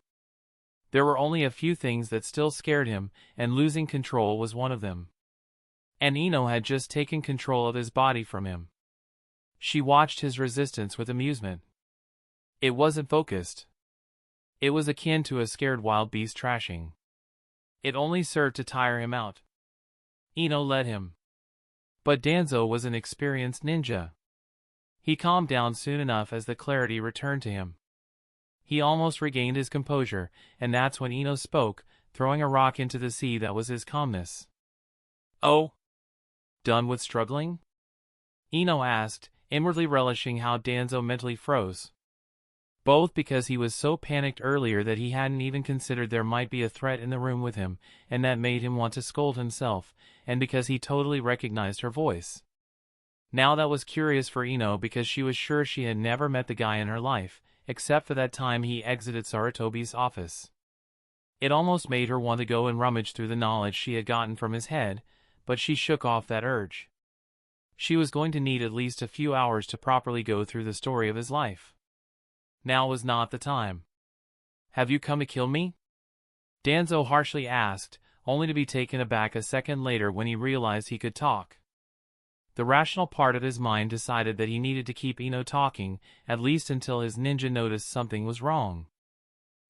There were only a few things that still scared him, and losing control was one of them. And Ino had just taken control of his body from him. She watched his resistance with amusement. It wasn't focused. It was akin to a scared wild beast trashing. It only served to tire him out. Ino let him. But Danzo was an experienced ninja. He calmed down soon enough as the clarity returned to him. He almost regained his composure, and that's when Ino spoke, throwing a rock into the sea that was his calmness. Oh? Done with struggling? Ino asked, inwardly relishing how Danzo mentally froze. Both because he was so panicked earlier that he hadn't even considered there might be a threat in the room with him, and that made him want to scold himself, and because he totally recognized her voice. Now that was curious for Ino because she was sure she had never met the guy in her life, except for that time he exited Sarutobi's office. It almost made her want to go and rummage through the knowledge she had gotten from his head, but she shook off that urge. She was going to need at least a few hours to properly go through the story of his life. Now was not the time. Have you come to kill me? Danzo harshly asked, only to be taken aback a second later when he realized he could talk. The rational part of his mind decided that he needed to keep Ino talking, at least until his ninja noticed something was wrong.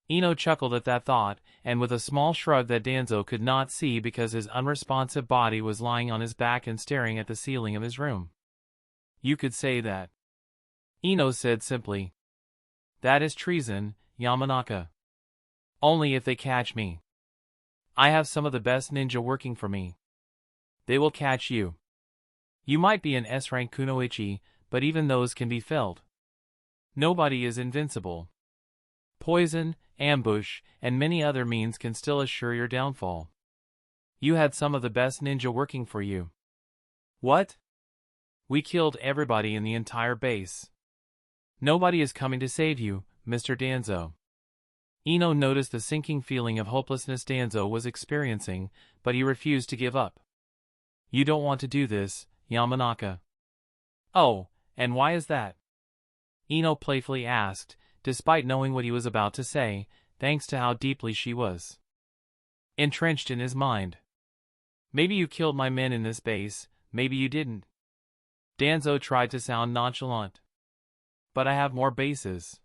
Ino chuckled at that thought, and with a small shrug that Danzo could not see because his unresponsive body was lying on his back and staring at the ceiling of his room. You could say that. Ino said simply. That is treason, Yamanaka. Only if they catch me. I have some of the best ninja working for me. They will catch you. You might be an S-rank kunoichi, but even those can be felled. Nobody is invincible. Poison, ambush, and many other means can still assure your downfall. You had some of the best ninja working for you. What? We killed everybody in the entire base. Nobody is coming to save you, Mr. Danzo. Ino noticed the sinking feeling of hopelessness Danzo was experiencing, but he refused to give up. You don't want to do this, Yamanaka. Oh, and why is that? Ino playfully asked, despite knowing what he was about to say, thanks to how deeply she was entrenched in his mind. Maybe you killed my men in this base, maybe you didn't. Danzo tried to sound nonchalant. But I have more bases.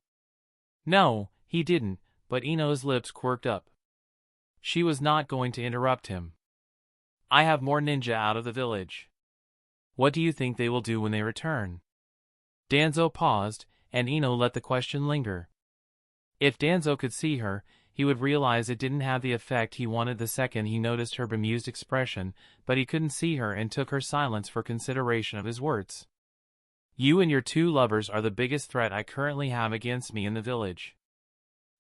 No, he didn't, but Ino's lips quirked up. She was not going to interrupt him. I have more ninja out of the village. What do you think they will do when they return? Danzo paused, and Ino let the question linger. If Danzo could see her, he would realize it didn't have the effect he wanted the second he noticed her bemused expression, but he couldn't see her and took her silence for consideration of his words. You and your two lovers are the biggest threat I currently have against me in the village.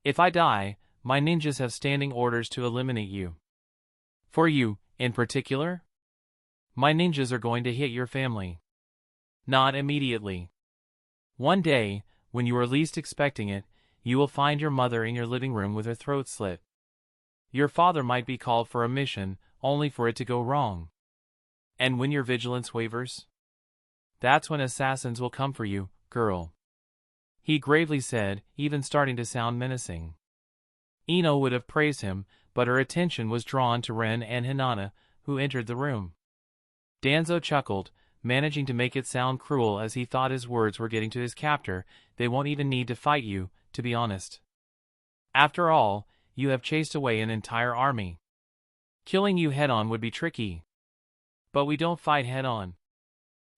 If I die, my ninjas have standing orders to eliminate you. For you, in particular? My ninjas are going to hit your family. Not immediately. One day, when you are least expecting it, you will find your mother in your living room with her throat slit. Your father might be called for a mission, only for it to go wrong. And when your vigilance wavers? That's when assassins will come for you, girl. He gravely said, even starting to sound menacing. Ino would have praised him, but her attention was drawn to Ren and Hinata, who entered the room. Danzo chuckled, managing to make it sound cruel as he thought his words were getting to his captor. They won't even need to fight you, to be honest. After all, you have chased away an entire army. Killing you head-on would be tricky. But we don't fight head-on.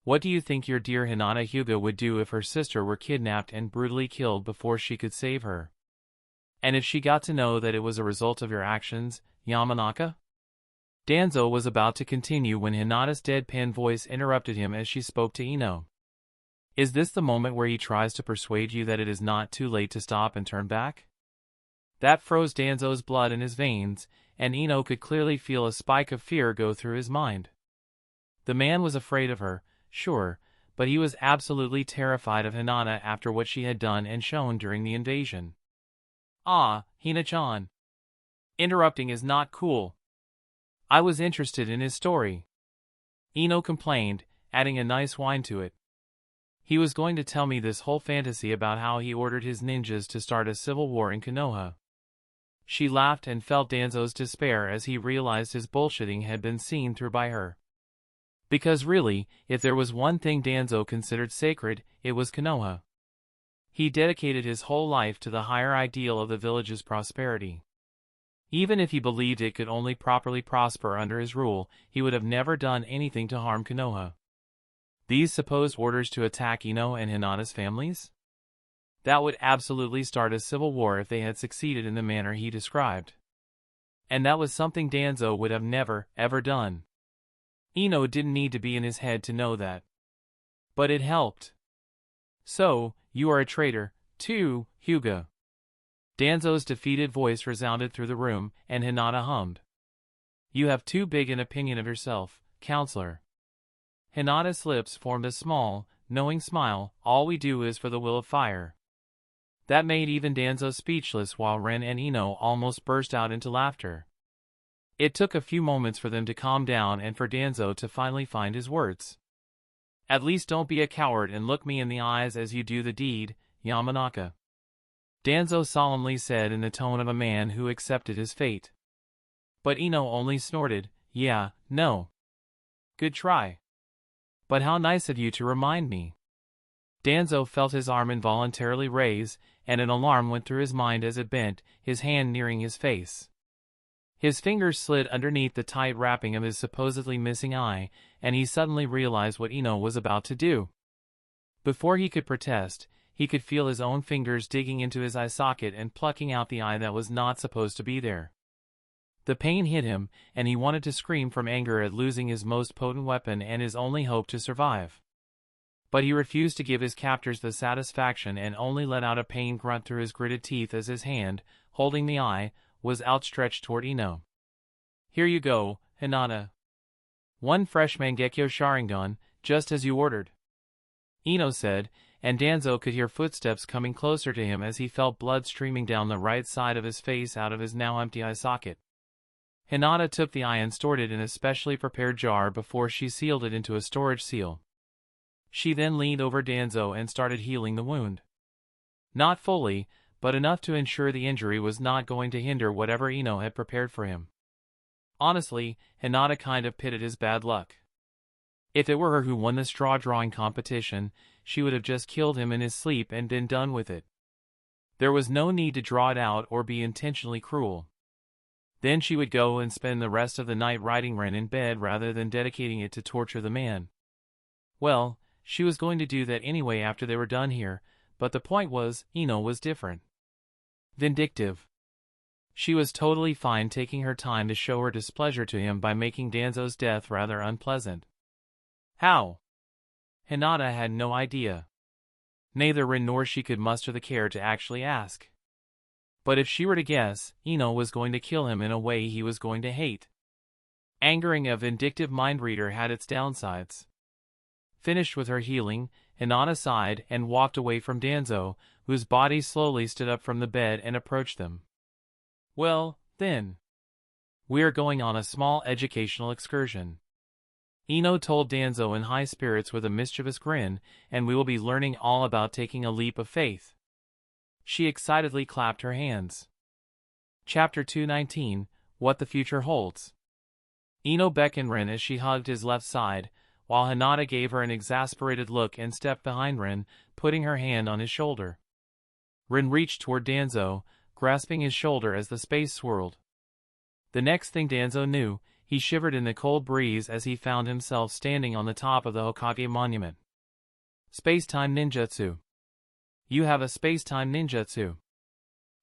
What do you think your dear Hinata Hyuga would do if her sister were kidnapped and brutally killed before she could save her? And if she got to know that it was a result of your actions, Yamanaka? Danzo was about to continue when Hinata's deadpan voice interrupted him as she spoke to Ino. Is this the moment where he tries to persuade you that it is not too late to stop and turn back? That froze Danzo's blood in his veins, and Ino could clearly feel a spike of fear go through his mind. The man was afraid of her, sure, but he was absolutely terrified of Hinata after what she had done and shown during the invasion. Ah, Hina-chan. Interrupting is not cool. I was interested in his story. Ino complained, adding a nice whine to it. He was going to tell me this whole fantasy about how he ordered his ninjas to start a civil war in Konoha. She laughed and felt Danzo's despair as he realized his bullshitting had been seen through by her. Because really, if there was one thing Danzo considered sacred, it was Konoha. He dedicated his whole life to the higher ideal of the village's prosperity. Even if he believed it could only properly prosper under his rule, he would have never done anything to harm Konoha. These supposed orders to attack Ino and Hinata's families? That would absolutely start a civil war if they had succeeded in the manner he described. And that was something Danzo would have never, ever done. Ino didn't need to be in his head to know that. But it helped. So, you are a traitor, too, Hyuga. Danzo's defeated voice resounded through the room, and Hinata hummed. You have too big an opinion of yourself, counselor. Hinata's lips formed a small, knowing smile. All we do is for the will of fire. That made even Danzo speechless, while Ren and Ino almost burst out into laughter. It took a few moments for them to calm down and for Danzo to finally find his words. At least don't be a coward and look me in the eyes as you do the deed, Yamanaka. Danzo solemnly said in the tone of a man who accepted his fate. But Ino only snorted, yeah, no. Good try. But how nice of you to remind me. Danzo felt his arm involuntarily raise, and an alarm went through his mind as it bent, his hand nearing his face. His fingers slid underneath the tight wrapping of his supposedly missing eye, and he suddenly realized what Ino was about to do. Before he could protest, he could feel his own fingers digging into his eye socket and plucking out the eye that was not supposed to be there. The pain hit him, and he wanted to scream from anger at losing his most potent weapon and his only hope to survive. But he refused to give his captors the satisfaction and only let out a pained grunt through his gritted teeth as his hand, holding the eye, was outstretched toward Ino. "Here you go, Hinata. One fresh Mangekyo Sharingan, just as you ordered," Ino said, and Danzo could hear footsteps coming closer to him as he felt blood streaming down the right side of his face out of his now empty eye socket. Hinata took the eye and stored it in a specially prepared jar before she sealed it into a storage seal. She then leaned over Danzo and started healing the wound. Not fully, but enough to ensure the injury was not going to hinder whatever Ino had prepared for him. Honestly, Hinata kind of pitied his bad luck. If it were her who won the straw drawing competition, she would have just killed him in his sleep and been done with it. There was no need to draw it out or be intentionally cruel. Then she would go and spend the rest of the night riding Ren in bed rather than dedicating it to torture the man. Well, she was going to do that anyway after they were done here, but the point was, Ino was different. Vindictive. She was totally fine taking her time to show her displeasure to him by making Danzo's death rather unpleasant. How? Hinata had no idea. Neither Rin nor she could muster the care to actually ask. But if she were to guess, Ino was going to kill him in a way he was going to hate. Angering a vindictive mind reader had its downsides. Finished with her healing, Hinata sighed and walked away from Danzo, whose body slowly stood up from the bed and approached them. "Well, then. We are going on a small educational excursion," Ino told Danzo in high spirits with a mischievous grin, "and we will be learning all about taking a leap of faith." She excitedly clapped her hands. Chapter 219, What the Future Holds. Ino beckoned Rin as she hugged his left side, while Hinata gave her an exasperated look and stepped behind Rin, putting her hand on his shoulder. Rin reached toward Danzo, grasping his shoulder as the space swirled. The next thing Danzo knew, he shivered in the cold breeze as he found himself standing on the top of the Hokage monument. "Space-time ninjutsu. You have a space-time ninjutsu,"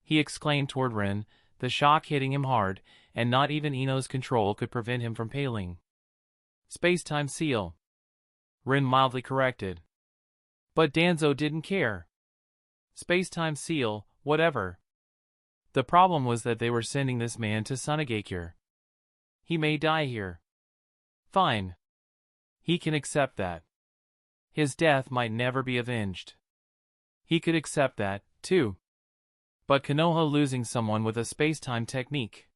he exclaimed toward Rin, the shock hitting him hard, and not even Ino's control could prevent him from paling. "Space-time seal," Rin mildly corrected. But Danzo didn't care. Space-time seal, whatever. The problem was that they were sending this man to Tsunade. He may die here. Fine. He can accept that. His death might never be avenged. He could accept that, too. But Konoha losing someone with a space-time technique.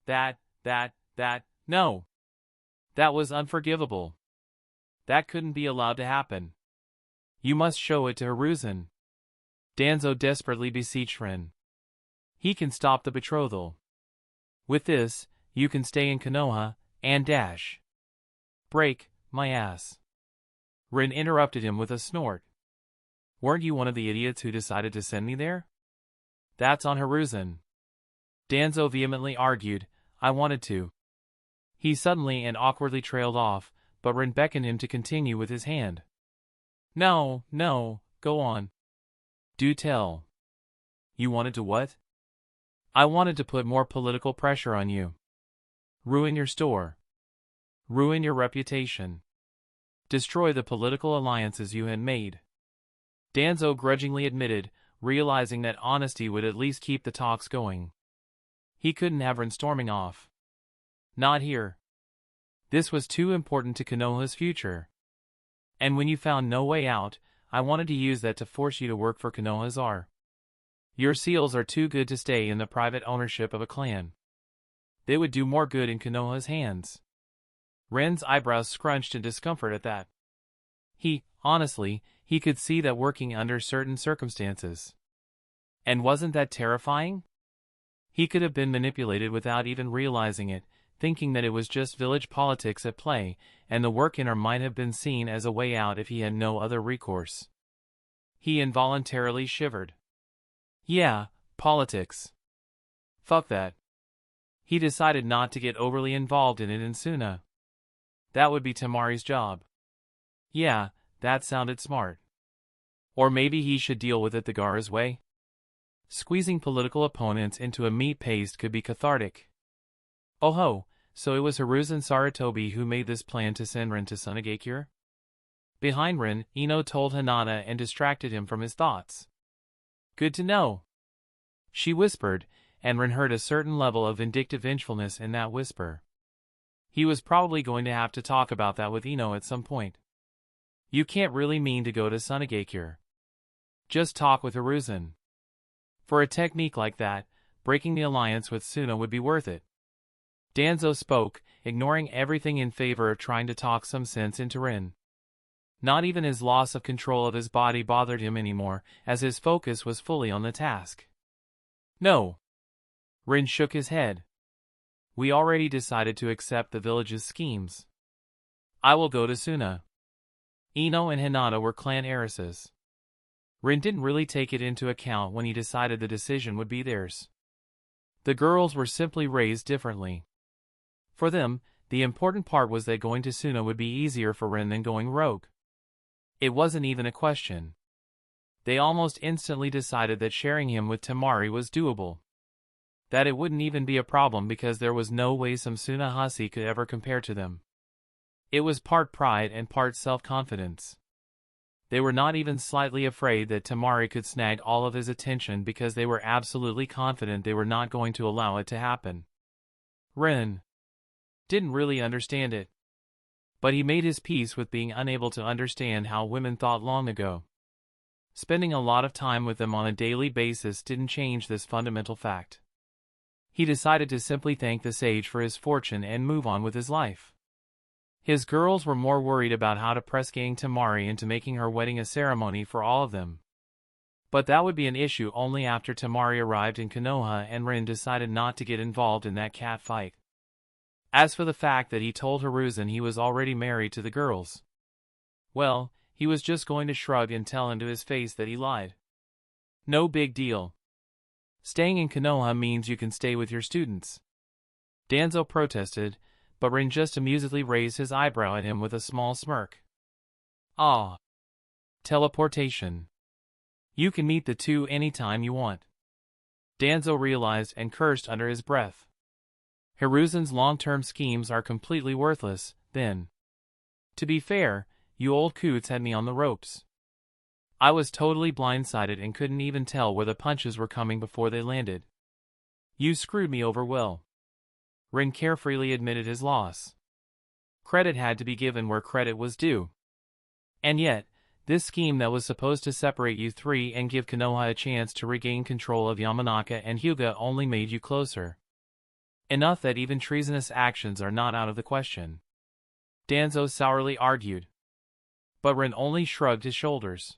No. That was unforgivable. That couldn't be allowed to happen. You must show it to Hiruzen. Danzo desperately beseeched Rin. He can stop the betrothal. With this, you can stay in Konoha, and dash. Break my ass. Rin interrupted him with a snort. Weren't you one of the idiots who decided to send me there? That's on Hiruzen. Danzo vehemently argued, I wanted to. He suddenly and awkwardly trailed off, but Rin beckoned him to continue with his hand. No, go on. Do tell. You wanted to what? I wanted to put more political pressure on you. Ruin your store. Ruin your reputation. Destroy the political alliances you had made. Danzo grudgingly admitted, realizing that honesty would at least keep the talks going. He couldn't have Rin storming off. Not here. This was too important to Konoha's future. And when you found no way out, I wanted to use that to force you to work for Konoha Czar. Your seals are too good to stay in the private ownership of a clan. They would do more good in Konoha's hands. Ren's eyebrows scrunched in discomfort at that. Honestly, he could see that working under certain circumstances. And wasn't that terrifying? He could have been manipulated without even realizing it, thinking that it was just village politics at play, and the work inner might have been seen as a way out if he had no other recourse. He involuntarily shivered. Yeah, politics. Fuck that. He decided not to get overly involved in it in Suna. That would be Tamari's job. Yeah, that sounded smart. Or maybe he should deal with it the Gaara's way? Squeezing political opponents into a meat paste could be cathartic. Oh ho, so it was Hiruzen Sarutobi who made this plan to send Rin to Sunagakure? Behind Rin, Ino told Hinata and distracted him from his thoughts. Good to know. She whispered, and Rin heard a certain level of vindictive vengefulness in that whisper. He was probably going to have to talk about that with Ino at some point. You can't really mean to go to Sunagakure. Just talk with Hiruzen. For a technique like that, breaking the alliance with Suna would be worth it. Danzo spoke, ignoring everything in favor of trying to talk some sense into Rin. Not even his loss of control of his body bothered him anymore, as his focus was fully on the task. No. Rin shook his head. We already decided to accept the village's schemes. I will go to Suna. Ino and Hinata were clan heiresses. Rin didn't really take it into account when he decided the decision would be theirs. The girls were simply raised differently. For them, the important part was that going to Suna would be easier for Rin than going rogue. It wasn't even a question. They almost instantly decided that sharing him with Tamari was doable. That it wouldn't even be a problem because there was no way some Tsunahasi could ever compare to them. It was part pride and part self-confidence. They were not even slightly afraid that Tamari could snag all of his attention because they were absolutely confident they were not going to allow it to happen. Rin didn't really understand it. But he made his peace with being unable to understand how women thought long ago. Spending a lot of time with them on a daily basis didn't change this fundamental fact. He decided to simply thank the sage for his fortune and move on with his life. His girls were more worried about how to press gang Tamari into making her wedding a ceremony for all of them. But that would be an issue only after Tamari arrived in Konoha and Rin decided not to get involved in that cat fight. As for the fact that he told Hiruzen he was already married to the girls, well, he was just going to shrug and tell him to his face that he lied. No big deal. Staying in Konoha means you can stay with your students. Danzo protested, but Rin just amusedly raised his eyebrow at him with a small smirk. Ah. Teleportation. You can meet the two anytime you want. Danzo realized and cursed under his breath. Hiruzen's long-term schemes are completely worthless, then. To be fair, you old coots had me on the ropes. I was totally blindsided and couldn't even tell where the punches were coming before they landed. You screwed me over well. Rin carefreely admitted his loss. Credit had to be given where credit was due. And yet, this scheme that was supposed to separate you three and give Konoha a chance to regain control of Yamanaka and Hyuga only made you closer. Enough that even treasonous actions are not out of the question. Danzo sourly argued. But Rin only shrugged his shoulders.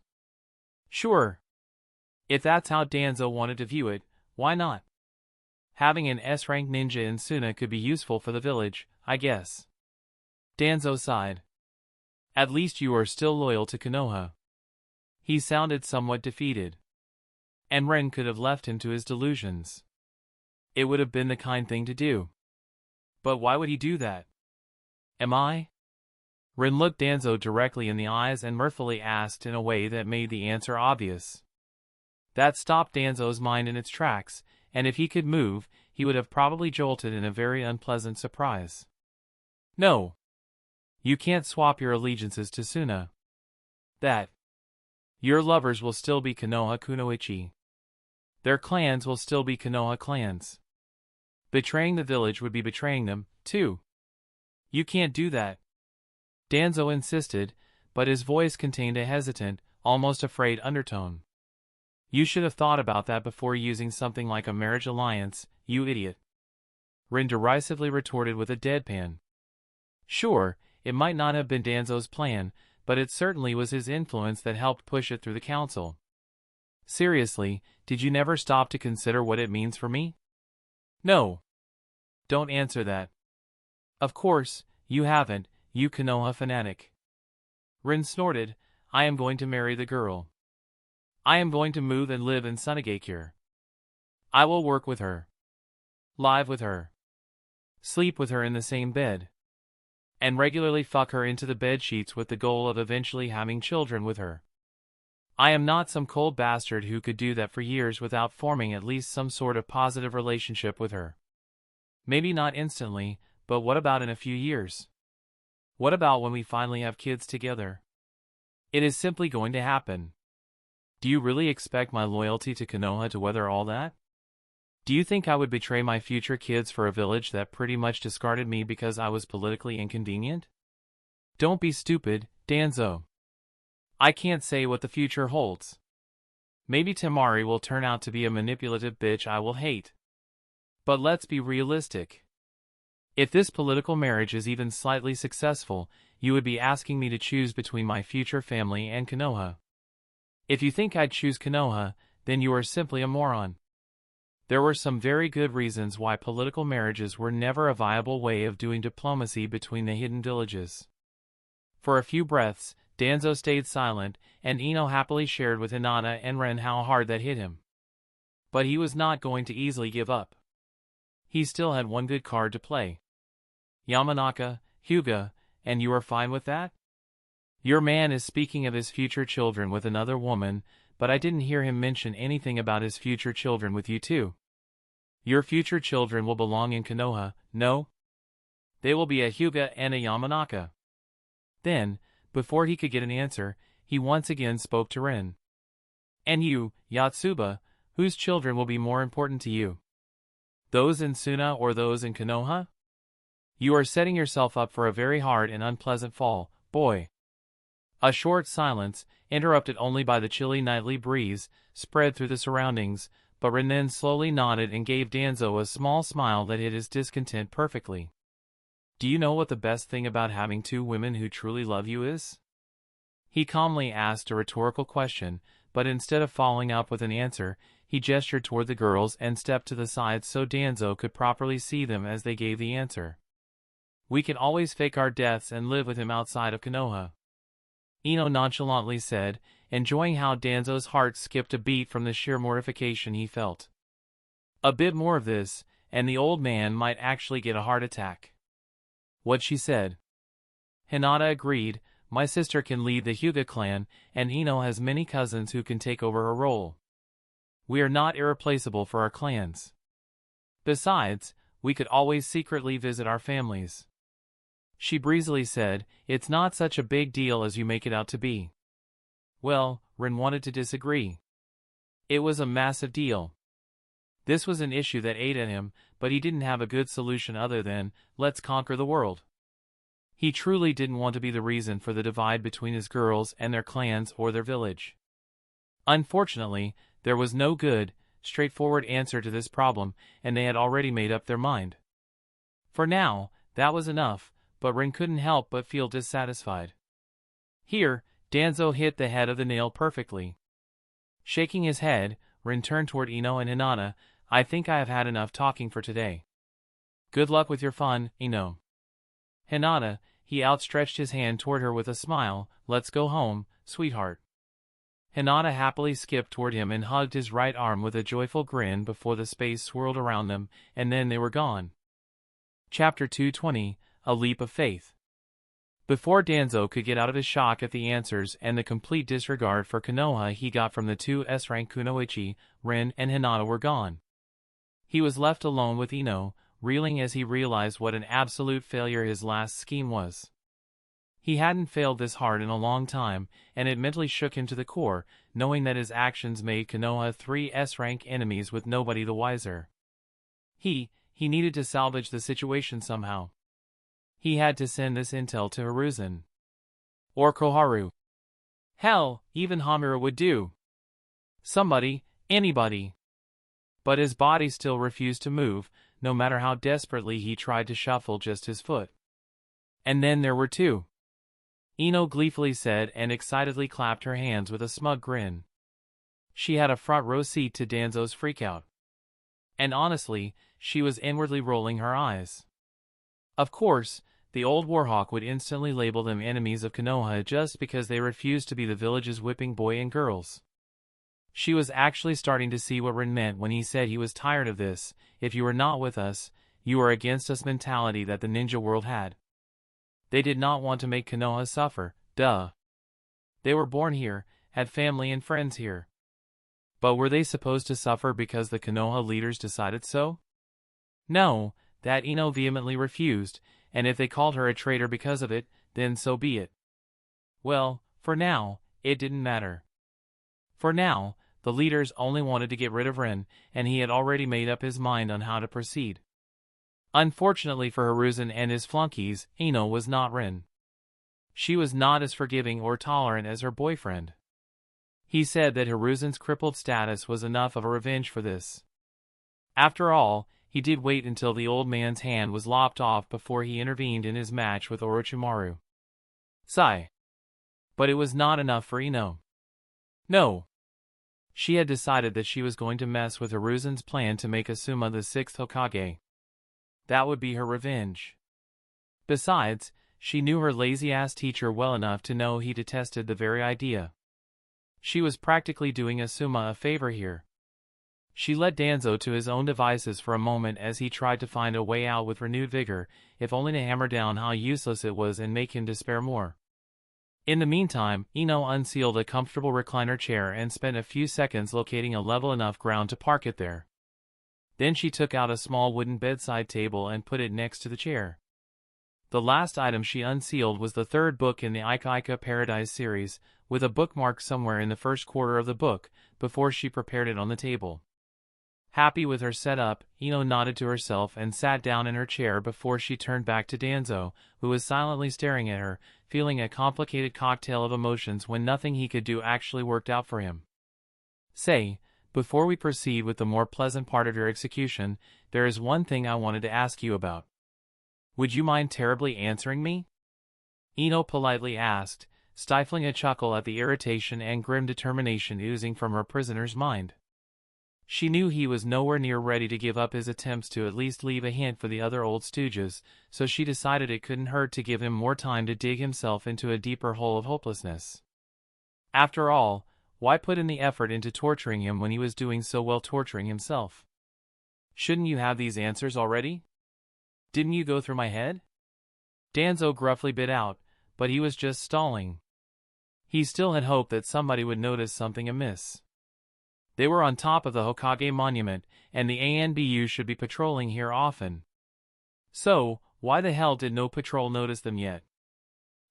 Sure. If that's how Danzo wanted to view it, why not? Having an S-rank ninja in Suna could be useful for the village, I guess. Danzo sighed. At least you are still loyal to Konoha. He sounded somewhat defeated. And Ren could have left him to his delusions. It would have been the kind thing to do. But why would he do that? Am I? Ren looked Danzo directly in the eyes and mirthfully asked in a way that made the answer obvious. That stopped Danzo's mind in its tracks, and if he could move, he would have probably jolted in a very unpleasant surprise. No. You can't swap your allegiances to Suna. That. Your lovers will still be Konoha Kunoichi. Their clans will still be Konoha clans. Betraying the village would be betraying them, too. You can't do that. Danzo insisted, but his voice contained a hesitant, almost afraid undertone. You should have thought about that before using something like a marriage alliance, you idiot. Rin derisively retorted with a deadpan. Sure, it might not have been Danzo's plan, but it certainly was his influence that helped push it through the council. Seriously, did you never stop to consider what it means for me? No. Don't answer that. Of course, you haven't, you Konoha fanatic. Rin snorted, I am going to marry the girl. I am going to move and live in Tsunade. I will work with her, live with her, sleep with her in the same bed, and regularly fuck her into the bed sheets with the goal of eventually having children with her. I am not some cold bastard who could do that for years without forming at least some sort of positive relationship with her. Maybe not instantly, but what about in a few years? What about when we finally have kids together? It is simply going to happen. Do you really expect my loyalty to Konoha to weather all that? Do you think I would betray my future kids for a village that pretty much discarded me because I was politically inconvenient? Don't be stupid, Danzo. I can't say what the future holds. Maybe Tamari will turn out to be a manipulative bitch I will hate. But let's be realistic. If this political marriage is even slightly successful, you would be asking me to choose between my future family and Konoha. If you think I'd choose Konoha, then you are simply a moron. There were some very good reasons why political marriages were never a viable way of doing diplomacy between the hidden villages. For a few breaths, Danzo stayed silent, and Ino happily shared with Hinata and Ren how hard that hit him. But he was not going to easily give up. He still had one good card to play. Yamanaka, Hyuga, and you are fine with that? Your man is speaking of his future children with another woman, but I didn't hear him mention anything about his future children with you too. Your future children will belong in Konoha, no? They will be a Hyuga and a Yamanaka. Then, before he could get an answer, he once again spoke to Ren. And you, Yotsuba, whose children will be more important to you? Those in Suna or those in Konoha? You are setting yourself up for a very hard and unpleasant fall, boy. A short silence, interrupted only by the chilly nightly breeze, spread through the surroundings, but Ren then slowly nodded and gave Danzo a small smile that hid his discontent perfectly. Do you know what the best thing about having two women who truly love you is? He calmly asked a rhetorical question, but instead of following up with an answer, he gestured toward the girls and stepped to the side so Danzo could properly see them as they gave the answer. We can always fake our deaths and live with him outside of Konoha. Ino nonchalantly said, enjoying how Danzo's heart skipped a beat from the sheer mortification he felt. A bit more of this, and the old man might actually get a heart attack. What she said. Hinata agreed, my sister can lead the Hyuga clan, and Ino has many cousins who can take over her role. We are not irreplaceable for our clans. Besides, we could always secretly visit our families. She breezily said, it's not such a big deal as you make it out to be. Well, Ren wanted to disagree. It was a massive deal. This was an issue that ate at him, but he didn't have a good solution other than, let's conquer the world. He truly didn't want to be the reason for the divide between his girls and their clans or their village. Unfortunately, there was no good, straightforward answer to this problem, and they had already made up their mind. For now, that was enough, but Ren couldn't help but feel dissatisfied. Here, Danzo hit the head of the nail perfectly. Shaking his head, Ren turned toward Ino and Hinata. I think I have had enough talking for today. Good luck with your fun, Ino. Hinata, he outstretched his hand toward her with a smile, let's go home, sweetheart. Hinata happily skipped toward him and hugged his right arm with a joyful grin before the space swirled around them, and then they were gone. Chapter 220, A Leap of Faith. Before Danzo could get out of his shock at the answers and the complete disregard for Konoha he got from the two S-rank kunoichi, Ren and Hinata were gone. He was left alone with Ino, reeling as he realized what an absolute failure his last scheme was. He hadn't failed this hard in a long time, and it mentally shook him to the core, knowing that his actions made Konoha three S-rank enemies with nobody the wiser. He needed to salvage the situation somehow. He had to send this intel to Hiruzen. Or Koharu. Hell, even Hamura would do. Somebody, anybody. But his body still refused to move, no matter how desperately he tried to shuffle just his foot. And then there were two. Ino gleefully said and excitedly clapped her hands with a smug grin. She had a front row seat to Danzo's freakout. And honestly, she was inwardly rolling her eyes. Of course, the old Warhawk would instantly label them enemies of Konoha just because they refused to be the village's whipping boy and girls. She was actually starting to see what Rin meant when he said he was tired of this, if you were not with us, you are against us mentality that the ninja world had. They did not want to make Konoha suffer, duh. They were born here, had family and friends here. But were they supposed to suffer because the Konoha leaders decided so? No, that Ino vehemently refused, and if they called her a traitor because of it, then so be it. Well, for now, it didn't matter. For now, the leaders only wanted to get rid of Rin, and he had already made up his mind on how to proceed. Unfortunately for Hiruzen and his flunkies, Ino was not Rin. She was not as forgiving or tolerant as her boyfriend. He said that Hiruzen's crippled status was enough of a revenge for this. After all, he did wait until the old man's hand was lopped off before he intervened in his match with Orochimaru. Sigh. But it was not enough for Ino. No. She had decided that she was going to mess with Hiruzen's plan to make Asuma the 6th Hokage. That would be her revenge. Besides, she knew her lazy-ass teacher well enough to know he detested the very idea. She was practically doing Asuma a favor here. She led Danzo to his own devices for a moment as he tried to find a way out with renewed vigor, if only to hammer down how useless it was and make him despair more. In the meantime, Ino unsealed a comfortable recliner chair and spent a few seconds locating a level enough ground to park it there. Then she took out a small wooden bedside table and put it next to the chair. The last item she unsealed was the third book in the Ika Ika Paradise series, with a bookmark somewhere in the first quarter of the book, before she prepared it on the table. Happy with her setup, Ino nodded to herself and sat down in her chair before she turned back to Danzo, who was silently staring at her, feeling a complicated cocktail of emotions when nothing he could do actually worked out for him. Say, before we proceed with the more pleasant part of your execution, there is one thing I wanted to ask you about. Would you mind terribly answering me? Ino politely asked, stifling a chuckle at the irritation and grim determination oozing from her prisoner's mind. She knew he was nowhere near ready to give up his attempts to at least leave a hint for the other old stooges, so she decided it couldn't hurt to give him more time to dig himself into a deeper hole of hopelessness. After all, why put in the effort into torturing him when he was doing so well torturing himself? Shouldn't you have these answers already? Didn't you go through my head? Danzo gruffly bit out, but he was just stalling. He still had hoped that somebody would notice something amiss. They were on top of the Hokage monument, and the ANBU should be patrolling here often. So, why the hell did no patrol notice them yet?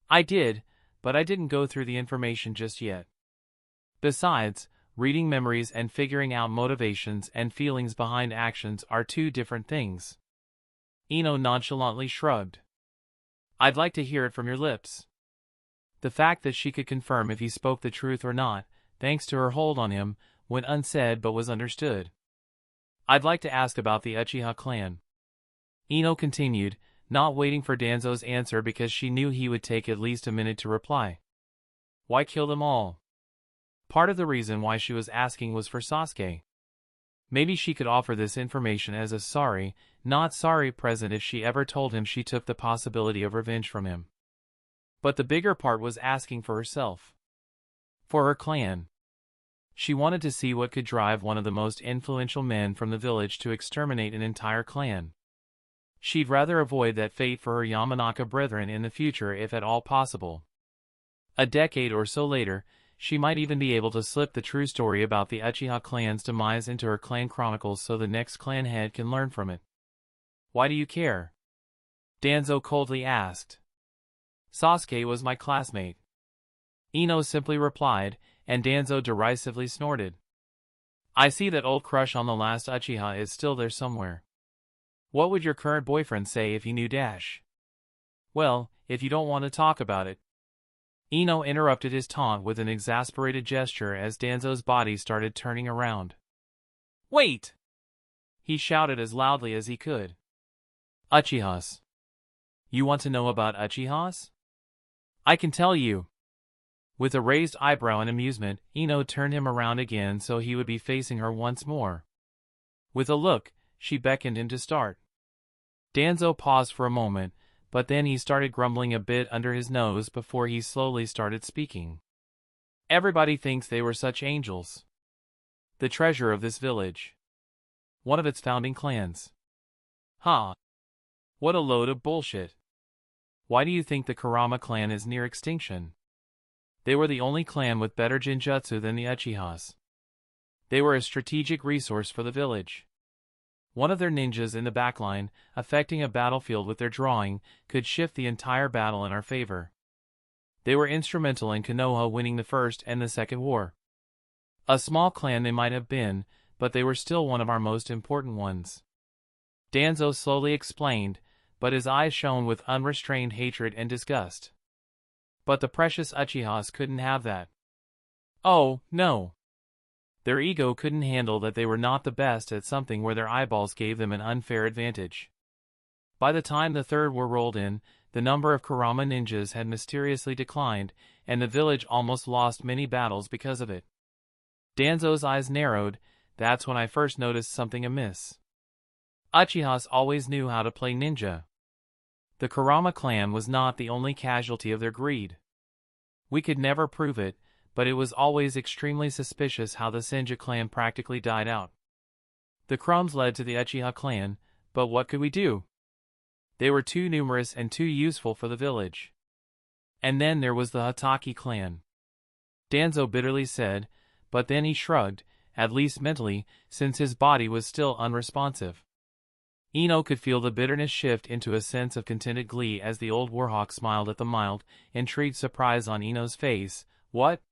I did, but I didn't go through the information just yet. Besides, reading memories and figuring out motivations and feelings behind actions are two different things. Ino nonchalantly shrugged. I'd like to hear it from your lips. The fact that she could confirm if he spoke the truth or not, thanks to her hold on him, went unsaid but was understood. I'd like to ask about the Uchiha clan. Ino continued, not waiting for Danzo's answer because she knew he would take at least a minute to reply. Why kill them all? Part of the reason why she was asking was for Sasuke. Maybe she could offer this information as a sorry, not sorry present if she ever told him she took the possibility of revenge from him. But the bigger part was asking for herself. For her clan. She wanted to see what could drive one of the most influential men from the village to exterminate an entire clan. She'd rather avoid that fate for her Yamanaka brethren in the future if at all possible. A decade or so later, she might even be able to slip the true story about the Uchiha clan's demise into her clan chronicles so the next clan head can learn from it. Why do you care? Danzo coldly asked. Sasuke was my classmate. Ino simply replied, and Danzo derisively snorted. I see that old crush on the last Uchiha is still there somewhere. What would your current boyfriend say if he knew Dash? Well, if you don't want to talk about it. Ino interrupted his taunt with an exasperated gesture as Danzo's body started turning around. Wait! He shouted as loudly as he could. Uchihas. You want to know about Uchihas? I can tell you. With a raised eyebrow in amusement, Ino turned him around again so he would be facing her once more. With a look, she beckoned him to start. Danzo paused for a moment, but then he started grumbling a bit under his nose before he slowly started speaking. Everybody thinks they were such angels. The treasure of this village. One of its founding clans. Ha! What a load of bullshit. Why do you think the Kurama clan is near extinction? They were the only clan with better genjutsu than the Uchihas. They were a strategic resource for the village. One of their ninjas in the backline, affecting a battlefield with their drawing, could shift the entire battle in our favor. They were instrumental in Konoha winning the First and the Second War. A small clan they might have been, but they were still one of our most important ones. Danzo slowly explained, but his eyes shone with unrestrained hatred and disgust. But the precious Uchihas couldn't have that. Oh, no. Their ego couldn't handle that they were not the best at something where their eyeballs gave them an unfair advantage. By the time the Third War rolled in, the number of Kurama ninjas had mysteriously declined, and the village almost lost many battles because of it. Danzo's eyes narrowed. That's when I first noticed something amiss. Uchihas always knew how to play ninja. The Kurama clan was not the only casualty of their greed. We could never prove it, but it was always extremely suspicious how the Senju clan practically died out. The crumbs led to the Uchiha clan, but what could we do? They were too numerous and too useful for the village. And then there was the Hokage clan. Danzo bitterly said, but then he shrugged, at least mentally, since his body was still unresponsive. Ino could feel the bitterness shift into a sense of contented glee as the old warhawk smiled at the mild, intrigued surprise on Ino's face. What?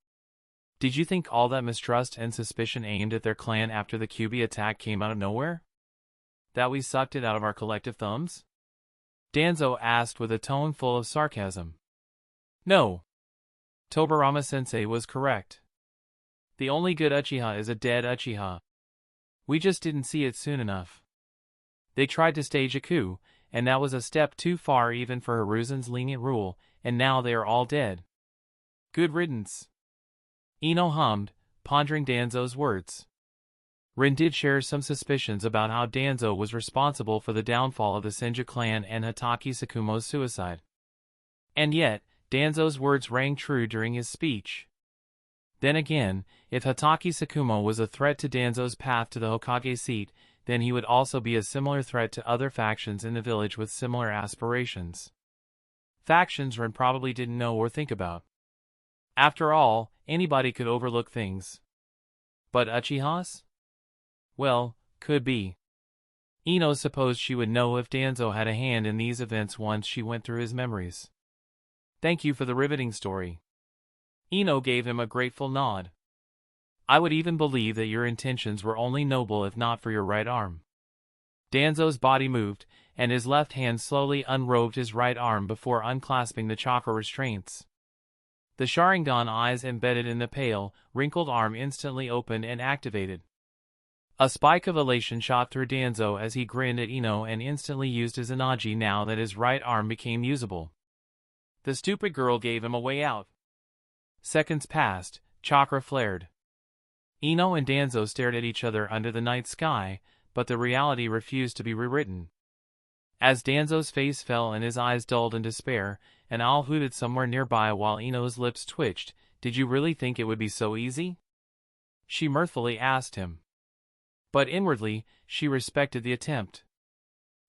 Did you think all that mistrust and suspicion aimed at their clan after the Kyuubi attack came out of nowhere? That we sucked it out of our collective thumbs? Danzo asked with a tone full of sarcasm. No. Tobirama-sensei was correct. The only good Uchiha is a dead Uchiha. We just didn't see it soon enough. They tried to stage a coup, and that was a step too far even for Hiruzen's lenient rule, and now they are all dead. Good riddance. Ino hummed, pondering Danzo's words. Rin did share some suspicions about how Danzo was responsible for the downfall of the Senju clan and Hatake Tsukumo's suicide. And yet, Danzo's words rang true during his speech. Then again, if Hatake Tsukumo was a threat to Danzo's path to the Hokage seat, then he would also be a similar threat to other factions in the village with similar aspirations. Factions Rin probably didn't know or think about. After all, anybody could overlook things. But Uchihas? Well, could be. Ino supposed she would know if Danzo had a hand in these events once she went through his memories. Thank you for the riveting story. Ino gave him a grateful nod. I would even believe that your intentions were only noble if not for your right arm. Danzo's body moved, and his left hand slowly unrobed his right arm before unclasping the chakra restraints. The Sharingan eyes embedded in the pale, wrinkled arm instantly opened and activated. A spike of elation shot through Danzo as he grinned at Ino and instantly used his Enochi now that his right arm became usable. The stupid girl gave him a way out. Seconds passed, chakra flared. Ino and Danzo stared at each other under the night sky, but the reality refused to be rewritten. As Danzo's face fell and his eyes dulled in despair, an owl hooted somewhere nearby while Ino's lips twitched. Did you really think it would be so easy? She mirthfully asked him. But inwardly, she respected the attempt.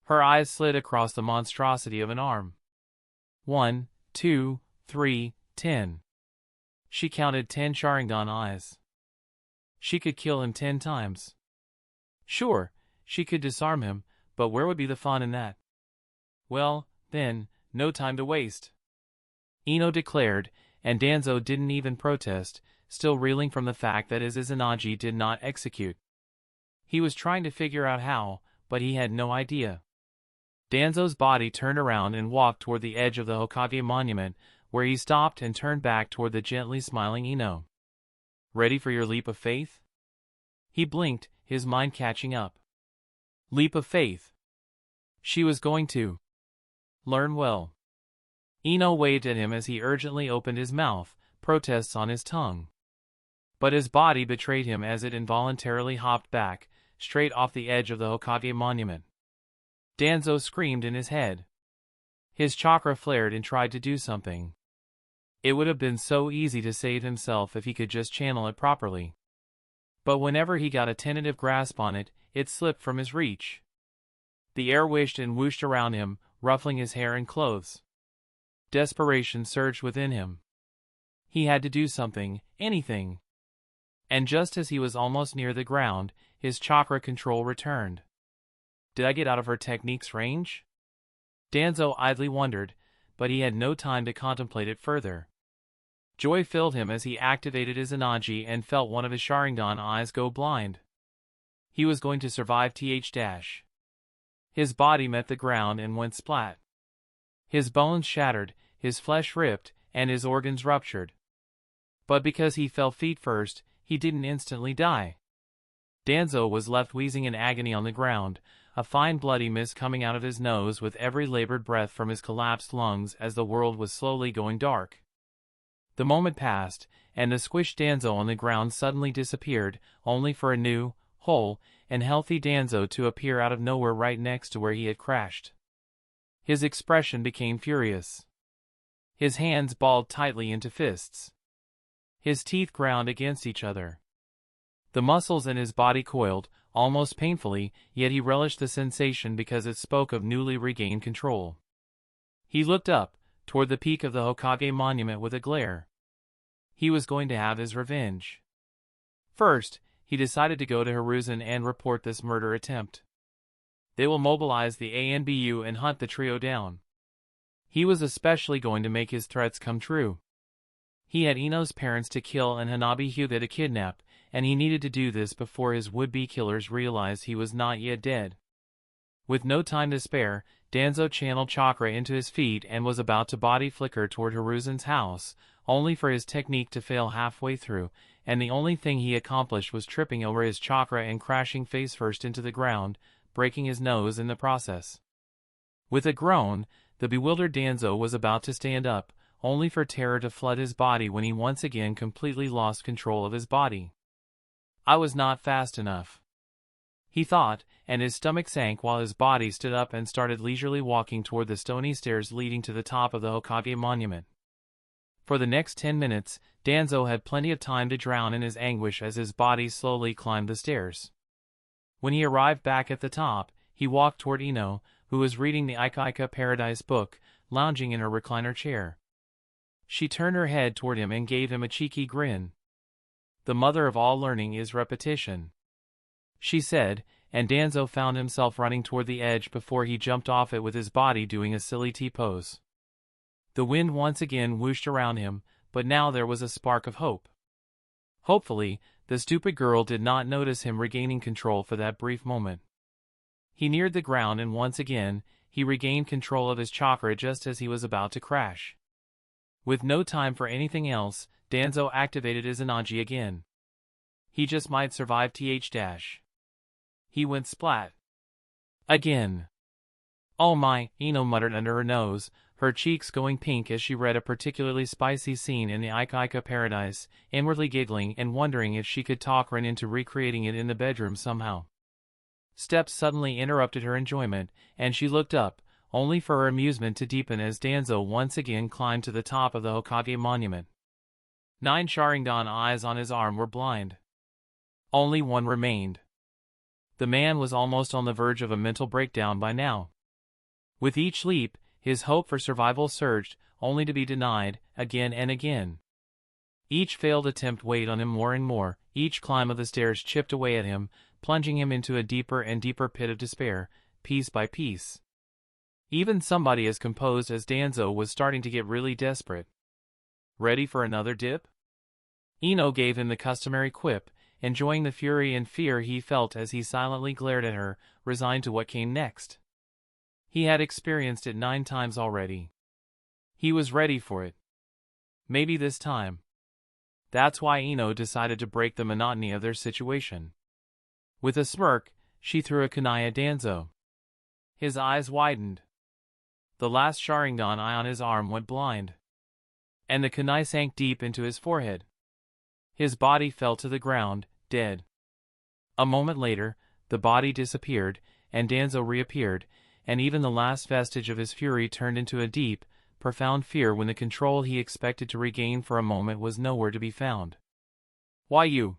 Her eyes slid across the monstrosity of an arm. 1, 2, 3, 10. She counted 10 Sharingan eyes. She could kill him 10 times. Sure, she could disarm him, but where would be the fun in that? Well, then, no time to waste. Ino declared, and Danzo didn't even protest, still reeling from the fact that his Izanagi did not execute. He was trying to figure out how, but he had no idea. Danzo's body turned around and walked toward the edge of the Hokage monument, where he stopped and turned back toward the gently smiling Ino. Ready for your leap of faith? He blinked, his mind catching up. Leap of faith. She was going to learn well. Ino waved at him as he urgently opened his mouth, protests on his tongue. But his body betrayed him as it involuntarily hopped back, straight off the edge of the Hokage monument. Danzo screamed in his head. His chakra flared and tried to do something. It would have been so easy to save himself if he could just channel it properly. But whenever he got a tentative grasp on it, it slipped from his reach. The air wished and whooshed around him, ruffling his hair and clothes. Desperation surged within him. He had to do something, anything. And just as he was almost near the ground, his chakra control returned. Did I get out of her technique's range? Danzo idly wondered, but he had no time to contemplate it further. Joy filled him as he activated his Enochi and felt one of his Sharingan eyes go blind. He was going to survive th. His body met the ground and went splat. His bones shattered, his flesh ripped, and his organs ruptured. But because he fell feet first, he didn't instantly die. Danzo was left wheezing in agony on the ground, a fine bloody mist coming out of his nose with every labored breath from his collapsed lungs as the world was slowly going dark. The moment passed, and the squished Danzo on the ground suddenly disappeared, only for a new, whole, and healthy Danzo to appear out of nowhere right next to where he had crashed. His expression became furious. His hands balled tightly into fists. His teeth ground against each other. The muscles in his body coiled, almost painfully, yet he relished the sensation because it spoke of newly regained control. He looked up, toward the peak of the Hokage monument with a glare. He was going to have his revenge. First, he decided to go to Hiruzen and report this murder attempt. They will mobilize the ANBU and hunt the trio down. He was especially going to make his threats come true. He had Ino's parents to kill and Hanabi Hyuga to kidnap, and he needed to do this before his would-be killers realized he was not yet dead. With no time to spare, Danzo channeled chakra into his feet and was about to body flicker toward Hiruzen's house, only for his technique to fail halfway through, and the only thing he accomplished was tripping over his chakra and crashing face first into the ground, breaking his nose in the process. With a groan, the bewildered Danzo was about to stand up, only for terror to flood his body when he once again completely lost control of his body. I was not fast enough, he thought, and his stomach sank while his body stood up and started leisurely walking toward the stony stairs leading to the top of the Hokage monument. For the next 10 minutes, Danzo had plenty of time to drown in his anguish as his body slowly climbed the stairs. When he arrived back at the top, he walked toward Ino, who was reading the Ika Paradise book, lounging in her recliner chair. She turned her head toward him and gave him a cheeky grin. The mother of all learning is repetition, she said, and Danzo found himself running toward the edge before he jumped off it with his body doing a silly T-pose. The wind once again whooshed around him, but now there was a spark of hope. Hopefully, the stupid girl did not notice him regaining control for that brief moment. He neared the ground and once again, he regained control of his chakra just as he was about to crash. With no time for anything else, Danzo activated his Enochi again. He just might survive th. He went splat. Again. Oh my, Ino muttered under her nose, her cheeks going pink as she read a particularly spicy scene in the Ika Paradise, inwardly giggling and wondering if she could talk Ren into recreating it in the bedroom somehow. Steps suddenly interrupted her enjoyment, and she looked up, only for her amusement to deepen as Danzo once again climbed to the top of the Hokage monument. 9 Sharingan eyes on his arm were blind. Only one remained. The man was almost on the verge of a mental breakdown by now. With each leap, his hope for survival surged, only to be denied, again and again. Each failed attempt weighed on him more and more, each climb of the stairs chipped away at him, plunging him into a deeper and deeper pit of despair, piece by piece. Even somebody as composed as Danzo was starting to get really desperate. Ready for another dip? Ino gave him the customary quip, enjoying the fury and fear he felt as he silently glared at her, resigned to what came next. He had experienced it 9 times already. He was ready for it. Maybe this time. That's why Ino decided to break the monotony of their situation. With a smirk, she threw a kunai at Danzo. His eyes widened. The last Sharingan eye on his arm went blind. And the kunai sank deep into his forehead. His body fell to the ground, dead. A moment later, the body disappeared, and Danzo reappeared, and even the last vestige of his fury turned into a deep, profound fear when the control he expected to regain for a moment was nowhere to be found. Why you?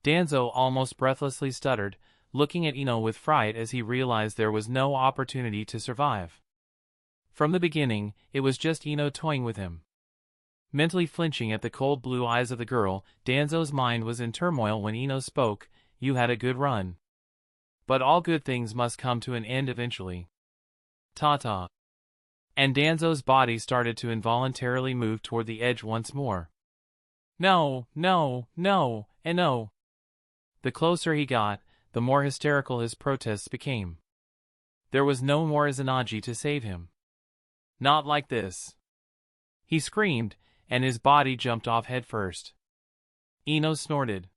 Danzo almost breathlessly stuttered, looking at Ino with fright as he realized there was no opportunity to survive. From the beginning, it was just Ino toying with him. Mentally flinching at the cold blue eyes of the girl, Danzo's mind was in turmoil when Ino spoke. "You had a good run. But all good things must come to an end eventually. Ta-ta." And Danzo's body started to involuntarily move toward the edge once more. No, no, no, and no. The closer he got, the more hysterical his protests became. There was no more Izanagi to save him. Not like this. He screamed, and his body jumped off headfirst. Ino snorted.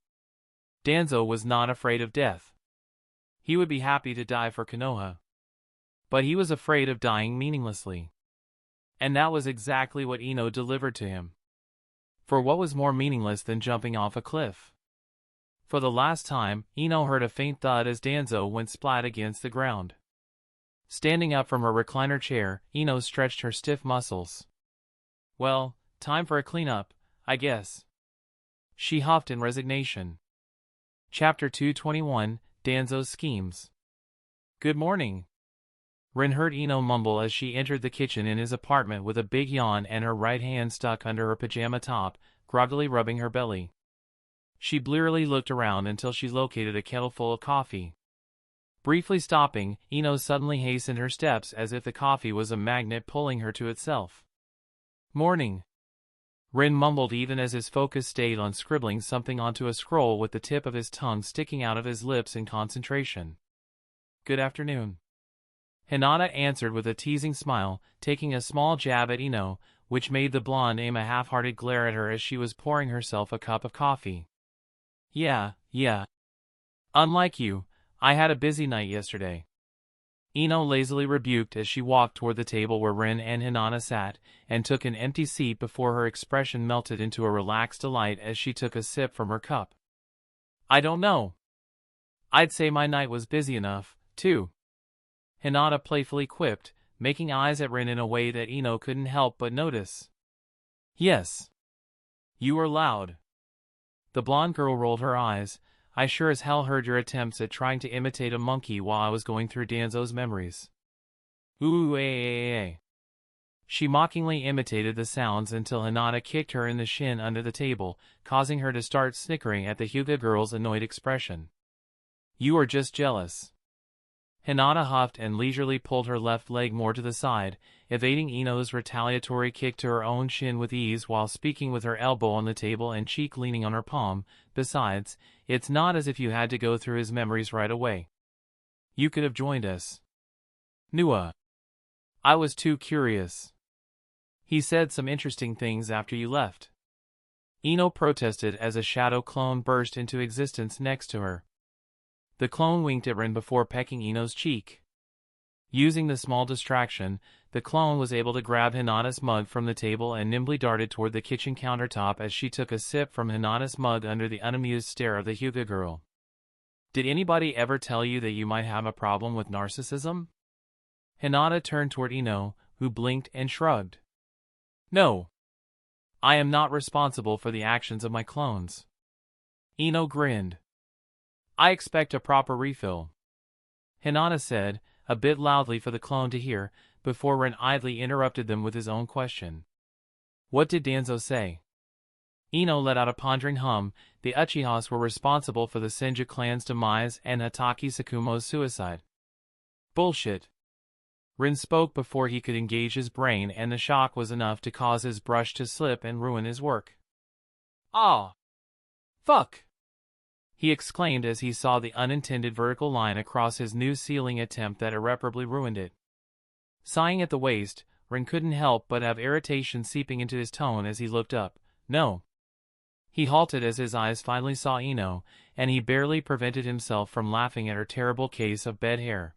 Danzo was not afraid of death. He would be happy to die for Konoha. But he was afraid of dying meaninglessly. And that was exactly what Ino delivered to him. For what was more meaningless than jumping off a cliff? For the last time, Ino heard a faint thud as Danzo went splat against the ground. Standing up from her recliner chair, Ino stretched her stiff muscles. Well, time for a cleanup, I guess. She huffed in resignation. Chapter 221, Danzo's Schemes. Good morning. Rin heard Ino mumble as she entered the kitchen in his apartment with a big yawn and her right hand stuck under her pajama top, groggily rubbing her belly. She blearily looked around until she located a kettle full of coffee. Briefly stopping, Ino suddenly hastened her steps as if the coffee was a magnet pulling her to itself. Morning. Rin mumbled even as his focus stayed on scribbling something onto a scroll with the tip of his tongue sticking out of his lips in concentration. Good afternoon. Hinata answered with a teasing smile, taking a small jab at Ino, which made the blonde aim a half-hearted glare at her as she was pouring herself a cup of coffee. Yeah. Unlike you, I had a busy night yesterday. Ino lazily rebuked as she walked toward the table where Rin and Hinata sat, and took an empty seat before her expression melted into a relaxed delight as she took a sip from her cup. I don't know. I'd say my night was busy enough, too. Hinata playfully quipped, making eyes at Rin in a way that Ino couldn't help but notice. Yes. You were loud. The blonde girl rolled her eyes. I sure as hell heard your attempts at trying to imitate a monkey while I was going through Danzo's memories. Ooh. She mockingly imitated the sounds until Hinata kicked her in the shin under the table, causing her to start snickering at the Hyuga girl's annoyed expression. You are just jealous. Hinata huffed and leisurely pulled her left leg more to the side, evading Ino's retaliatory kick to her own shin with ease while speaking with her elbow on the table and cheek leaning on her palm. Besides, it's not as if you had to go through his memories right away. You could have joined us. Nua. I was too curious. He said some interesting things after you left. Ino protested as a shadow clone burst into existence next to her. The clone winked at Rin before pecking Ino's cheek. Using the small distraction, the clone was able to grab Hinata's mug from the table and nimbly darted toward the kitchen countertop as she took a sip from Hinata's mug under the unamused stare of the Hyuga girl. Did anybody ever tell you that you might have a problem with narcissism? Hinata turned toward Ino, who blinked and shrugged. No. I am not responsible for the actions of my clones. Ino grinned. I expect a proper refill. Hinata said, a bit loudly for the clone to hear, before Rin idly interrupted them with his own question. What did Danzo say? Ino let out a pondering hum. The Uchihas were responsible for the Senju clan's demise and Hatake Sakumo's suicide. Bullshit. Rin spoke before he could engage his brain, and the shock was enough to cause his brush to slip and ruin his work. Ah! Fuck! He exclaimed as he saw the unintended vertical line across his new sealing attempt that irreparably ruined it. Sighing at the waist, Rin couldn't help but have irritation seeping into his tone as he looked up. No. He halted as his eyes finally saw Ino, and he barely prevented himself from laughing at her terrible case of bed hair.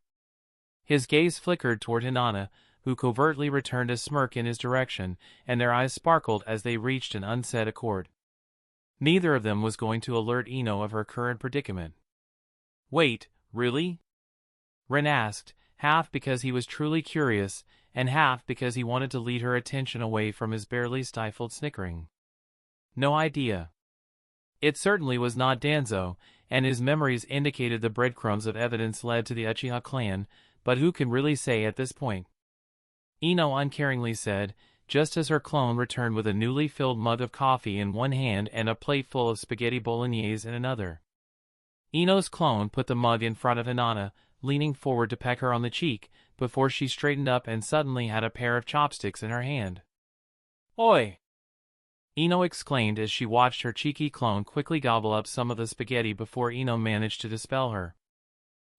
His gaze flickered toward Hinata, who covertly returned a smirk in his direction, and their eyes sparkled as they reached an unsaid accord. Neither of them was going to alert Ino of her current predicament. Wait, really? Rin asked, half because he was truly curious, and half because he wanted to lead her attention away from his barely stifled snickering. No idea. It certainly was not Danzo, and his memories indicated the breadcrumbs of evidence led to the Uchiha clan, but who can really say at this point? Ino uncaringly said, just as her clone returned with a newly filled mug of coffee in one hand and a plate full of spaghetti bolognese in another. Ino's clone put the mug in front of Hinata, leaning forward to peck her on the cheek, before she straightened up and suddenly had a pair of chopsticks in her hand. "Oi!" Ino exclaimed as she watched her cheeky clone quickly gobble up some of the spaghetti before Ino managed to dispel her.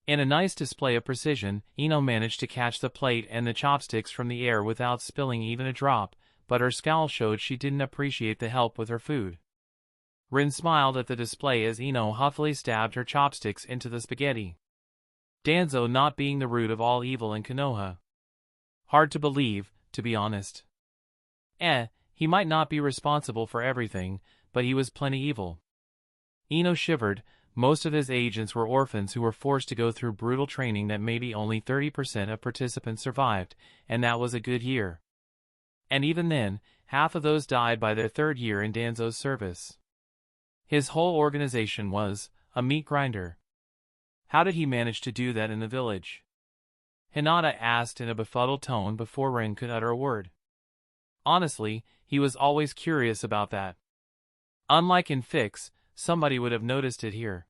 In a nice display of precision, Ino managed to catch the plate and the chopsticks from the air without spilling even a drop, but her scowl showed she didn't appreciate the help with her food. Rin smiled at the display as Ino huffily stabbed her chopsticks into the spaghetti. Danzo not being the root of all evil in Konoha. Hard to believe, to be honest. He might not be responsible for everything, but he was plenty evil. Ino shivered. Most of his agents were orphans who were forced to go through brutal training that maybe only 30% of participants survived, and that was a good year. And even then, half of those died by their third year in Danzo's service. His whole organization was a meat grinder. How did he manage to do that in the village? Hinata asked in a befuddled tone before Rin could utter a word. Honestly, he was always curious about that. Unlike in fics, somebody would have noticed it here.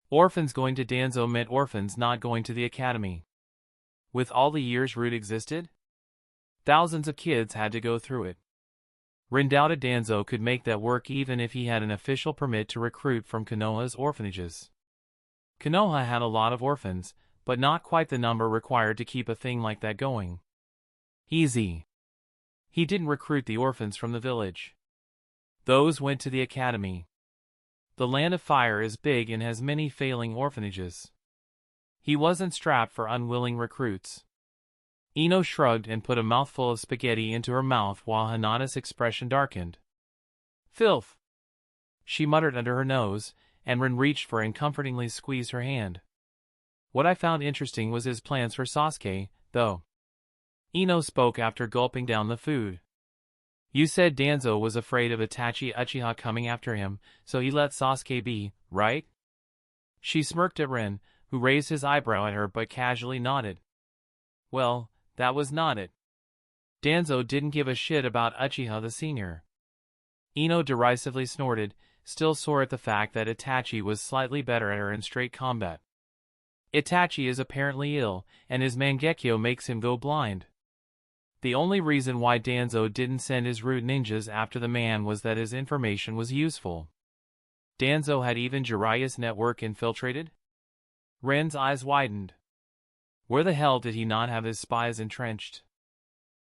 Orphans going to Danzo meant orphans not going to the academy. With all the years Root existed? Thousands of kids had to go through it. Rin doubted Danzo could make that work even if he had an official permit to recruit from Konoha's orphanages. Konoha had a lot of orphans, but not quite the number required to keep a thing like that going. Easy. He didn't recruit the orphans from the village. Those went to the academy. The Land of Fire is big and has many failing orphanages. He wasn't strapped for unwilling recruits. Ino shrugged and put a mouthful of spaghetti into her mouth while Hinata's expression darkened. Filth! She muttered under her nose, and Rin reached for and comfortingly squeezed her hand. What I found interesting was his plans for Sasuke, though. Ino spoke after gulping down the food. You said Danzo was afraid of Itachi Uchiha coming after him, so he let Sasuke be, right? She smirked at Rin, who raised his eyebrow at her but casually nodded. Well, that was not it. Danzo didn't give a shit about Uchiha the senior. Ino derisively snorted, still sore at the fact that Itachi was slightly better at her in straight combat. Itachi is apparently ill, and his Mangekyo makes him go blind. The only reason why Danzo didn't send his root ninjas after the man was that his information was useful. Danzo had even Jiraiya's network infiltrated? Ren's eyes widened. Where the hell did he not have his spies entrenched?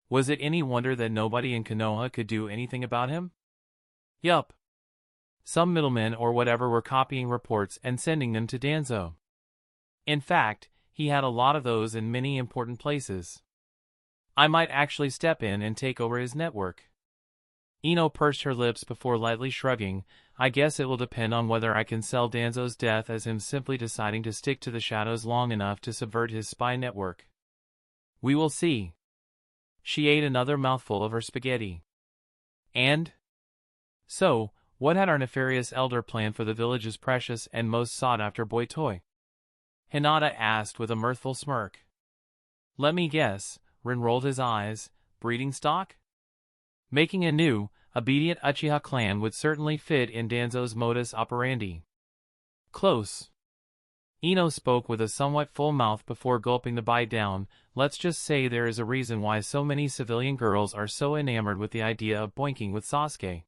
Was it any wonder that nobody in Konoha could do anything about him? Yup. Some middlemen or whatever were copying reports and sending them to Danzo. In fact, he had a lot of those in many important places. I might actually step in and take over his network. Ino pursed her lips before lightly shrugging. I guess it will depend on whether I can sell Danzo's death as him simply deciding to stick to the shadows long enough to subvert his spy network. We will see. She ate another mouthful of her spaghetti. And? So, what had our nefarious elder planned for the village's precious and most sought-after boy toy? Hinata asked with a mirthful smirk. Let me guess. Rin rolled his eyes. Breeding stock? Making a new, obedient Uchiha clan would certainly fit in Danzo's modus operandi. Close. Ino spoke with a somewhat full mouth before gulping the bite down. Let's just say there is a reason why so many civilian girls are so enamored with the idea of boinking with Sasuke.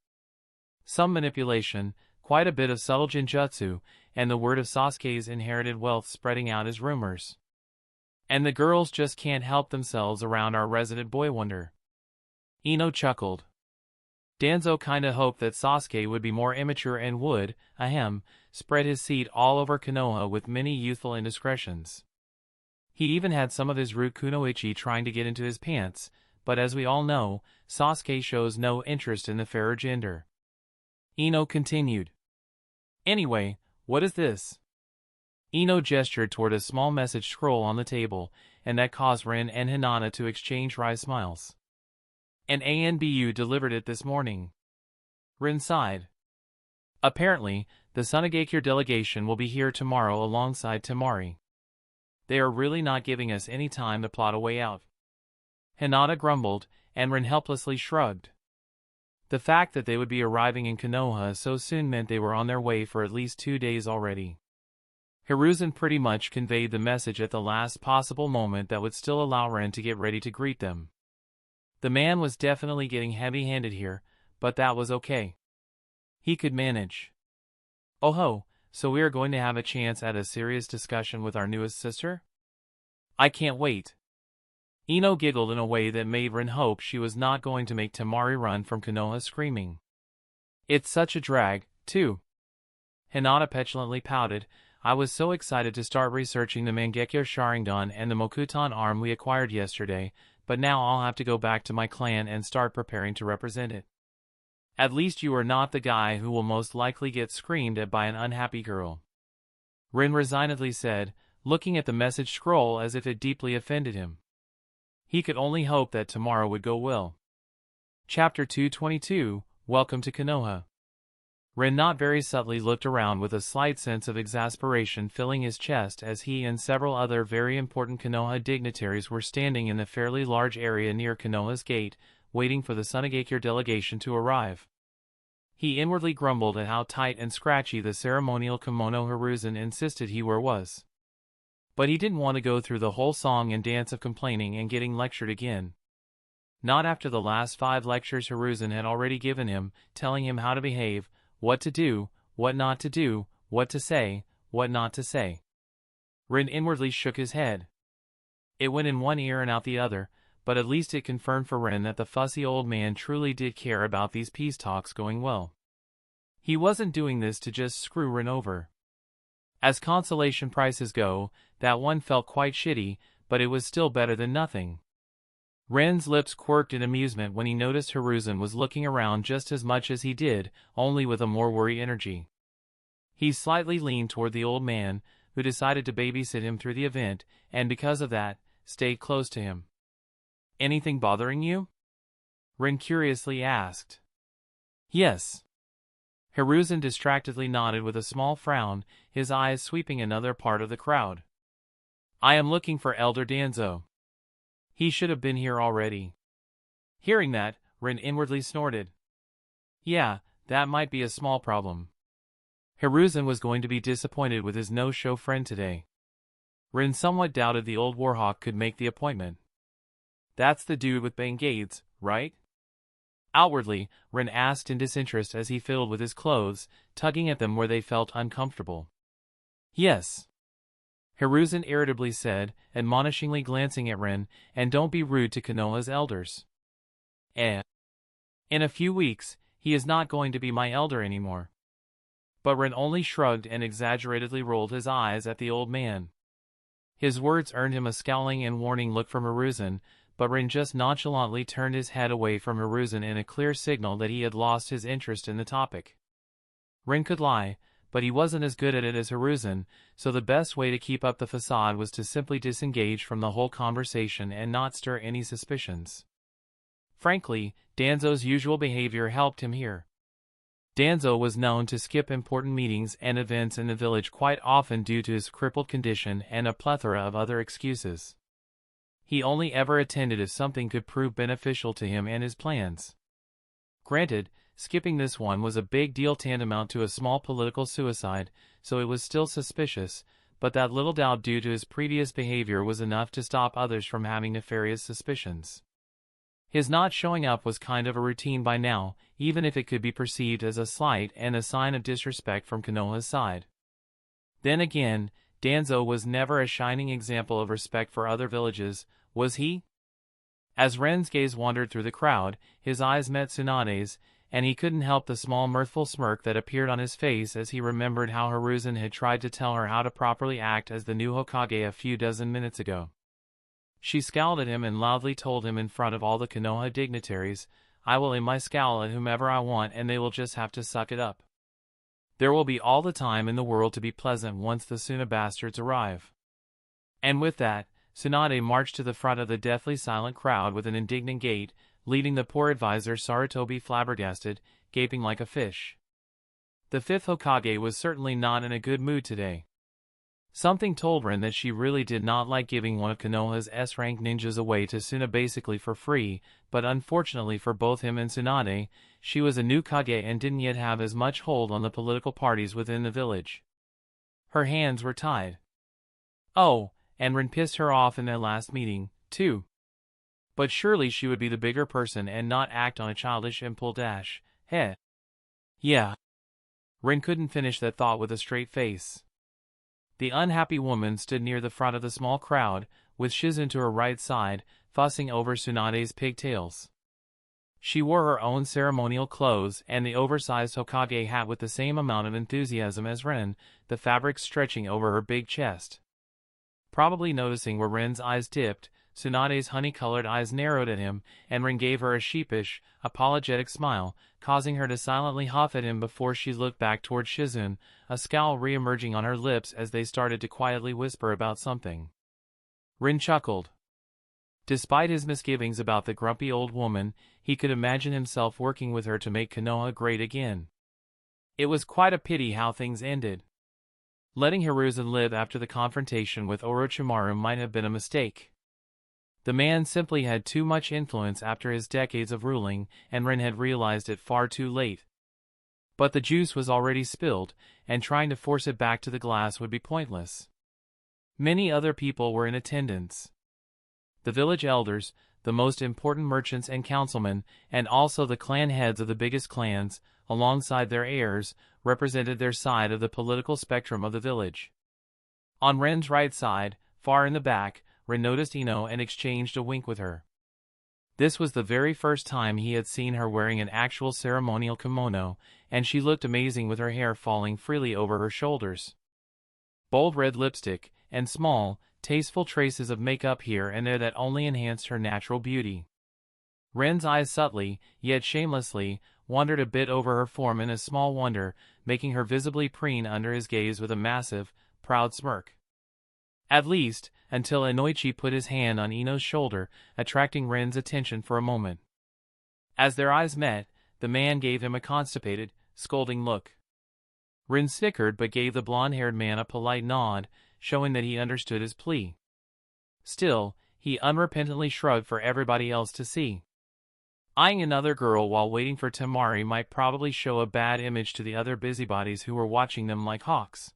Some manipulation, quite a bit of subtle genjutsu, and the word of Sasuke's inherited wealth spreading out as rumors. And the girls just can't help themselves around our resident boy wonder. Ino chuckled. Danzo kinda hoped that Sasuke would be more immature and would, spread his seed all over Konoha with many youthful indiscretions. He even had some of his root kunoichi trying to get into his pants, but as we all know, Sasuke shows no interest in the fairer gender. Ino continued. Anyway, what is this? Ino gestured toward a small message scroll on the table, and that caused Rin and Hinata to exchange wry smiles. An ANBU delivered it this morning. Rin sighed. Apparently, the Tsunade delegation will be here tomorrow alongside Tamari. They are really not giving us any time to plot a way out. Hinata grumbled, and Rin helplessly shrugged. The fact that they would be arriving in Konoha so soon meant they were on their way for at least 2 days already. Hiruzen pretty much conveyed the message at the last possible moment that would still allow Rin to get ready to greet them. The man was definitely getting heavy-handed here, but that was okay. He could manage. Oh ho, so we are going to have a chance at a serious discussion with our newest sister? I can't wait. Ino giggled in a way that made Rin hope she was not going to make Tamari run from Konoha screaming. It's such a drag, too. Hinata petulantly pouted. I was so excited to start researching the Mangekyo Sharingan and the Mokuton arm we acquired yesterday, but now I'll have to go back to my clan and start preparing to represent it. At least you are not the guy who will most likely get screamed at by an unhappy girl. Rin resignedly said, looking at the message scroll as if it deeply offended him. He could only hope that tomorrow would go well. Chapter 222, Welcome to Konoha. Rin not very subtly looked around with a slight sense of exasperation filling his chest as he and several other very important Konoha dignitaries were standing in the fairly large area near Konoha's gate, waiting for the Tsunade delegation to arrive. He inwardly grumbled at how tight and scratchy the ceremonial kimono Hiruzen insisted he wear was. But he didn't want to go through the whole song and dance of complaining and getting lectured again. Not after the last 5 lectures Hiruzen had already given him, telling him how to behave, what to do, what not to do, what to say, what not to say. Rin inwardly shook his head. It went in one ear and out the other, but at least it confirmed for Rin that the fussy old man truly did care about these peace talks going well. He wasn't doing this to just screw Rin over. As consolation prizes go, that one felt quite shitty, but it was still better than nothing. Ren's lips quirked in amusement when he noticed Hiruzen was looking around just as much as he did, only with a more worried energy. He slightly leaned toward the old man, who decided to babysit him through the event, and because of that, stayed close to him. Anything bothering you? Ren curiously asked. Yes. Hiruzen distractedly nodded with a small frown, his eyes sweeping another part of the crowd. I am looking for Elder Danzo. He should have been here already. Hearing that, Ren inwardly snorted. Yeah, that might be a small problem. Hiruzen was going to be disappointed with his no-show friend today. Ren somewhat doubted the old warhawk could make the appointment. That's the dude with Bengades, right? Outwardly, Ren asked in disinterest as he fiddled with his clothes, tugging at them where they felt uncomfortable. Yes. Hiruzen irritably said, admonishingly glancing at Ren, and don't be rude to Konoha's elders. In a few weeks, he is not going to be my elder anymore. But Ren only shrugged and exaggeratedly rolled his eyes at the old man. His words earned him a scowling and warning look from Hiruzen, but Ren just nonchalantly turned his head away from Hiruzen in a clear signal that he had lost his interest in the topic. Ren could lie, but he wasn't as good at it as Hiruzen, so the best way to keep up the facade was to simply disengage from the whole conversation and not stir any suspicions. Frankly, Danzo's usual behavior helped him here. Danzo was known to skip important meetings and events in the village quite often due to his crippled condition and a plethora of other excuses. He only ever attended if something could prove beneficial to him and his plans. Granted, skipping this one was a big deal tantamount to a small political suicide, so it was still suspicious, but that little doubt due to his previous behavior was enough to stop others from having nefarious suspicions. His not showing up was kind of a routine by now, even if it could be perceived as a slight and a sign of disrespect from Konoha's side. Then again, Danzo was never a shining example of respect for other villages, was he? As Ren's gaze wandered through the crowd, his eyes met Tsunade's, and he couldn't help the small mirthful smirk that appeared on his face as he remembered how Hiruzen had tried to tell her how to properly act as the new Hokage a few dozen minutes ago. She scowled at him and loudly told him in front of all the Konoha dignitaries, I will aim my scowl at whomever I want and they will just have to suck it up. There will be all the time in the world to be pleasant once the Suna bastards arrive. And with that, Tsunade marched to the front of the deathly silent crowd with an indignant gait, leaving the poor advisor Sarutobi flabbergasted, gaping like a fish. The fifth Hokage was certainly not in a good mood today. Something told Rin that she really did not like giving one of Konoha's S-rank ninjas away to Suna basically for free, but unfortunately for both him and Tsunade, she was a new Kage and didn't yet have as much hold on the political parties within the village. Her hands were tied. Oh, and Rin pissed her off in their last meeting, too. But surely she would be the bigger person and not act on a childish impulse. Heh. Yeah. Rin couldn't finish that thought with a straight face. The unhappy woman stood near the front of the small crowd, with Shizune to her right side, fussing over Tsunade's pigtails. She wore her own ceremonial clothes and the oversized Hokage hat with the same amount of enthusiasm as Rin, the fabric stretching over her big chest. Probably noticing where Rin's eyes dipped, Tsunade's honey-colored eyes narrowed at him, and Rin gave her a sheepish, apologetic smile, causing her to silently huff at him before she looked back toward Shizune, a scowl re-emerging on her lips as they started to quietly whisper about something. Rin chuckled. Despite his misgivings about the grumpy old woman, he could imagine himself working with her to make Konoha great again. It was quite a pity how things ended. Letting Hiruzen live after the confrontation with Orochimaru might have been a mistake. The man simply had too much influence after his decades of ruling, and Rin had realized it far too late. But the juice was already spilled, and trying to force it back to the glass would be pointless. Many other people were in attendance. The village elders, the most important merchants and councilmen, and also the clan heads of the biggest clans, alongside their heirs, represented their side of the political spectrum of the village. On Ren's right side, far in the back, Ren noticed Ino and exchanged a wink with her. This was the very first time he had seen her wearing an actual ceremonial kimono, and she looked amazing with her hair falling freely over her shoulders. Bold red lipstick, and small, tasteful traces of makeup here and there that only enhanced her natural beauty. Ren's eyes subtly, yet shamelessly, wandered a bit over her form in a small wonder, making her visibly preen under his gaze with a massive, proud smirk. At least, until Enochi put his hand on Ino's shoulder, attracting Ren's attention for a moment. As their eyes met, the man gave him a constipated, scolding look. Ren snickered but gave the blonde-haired man a polite nod, showing that he understood his plea. Still, he unrepentantly shrugged for everybody else to see. Eyeing another girl while waiting for Tamari might probably show a bad image to the other busybodies who were watching them like hawks.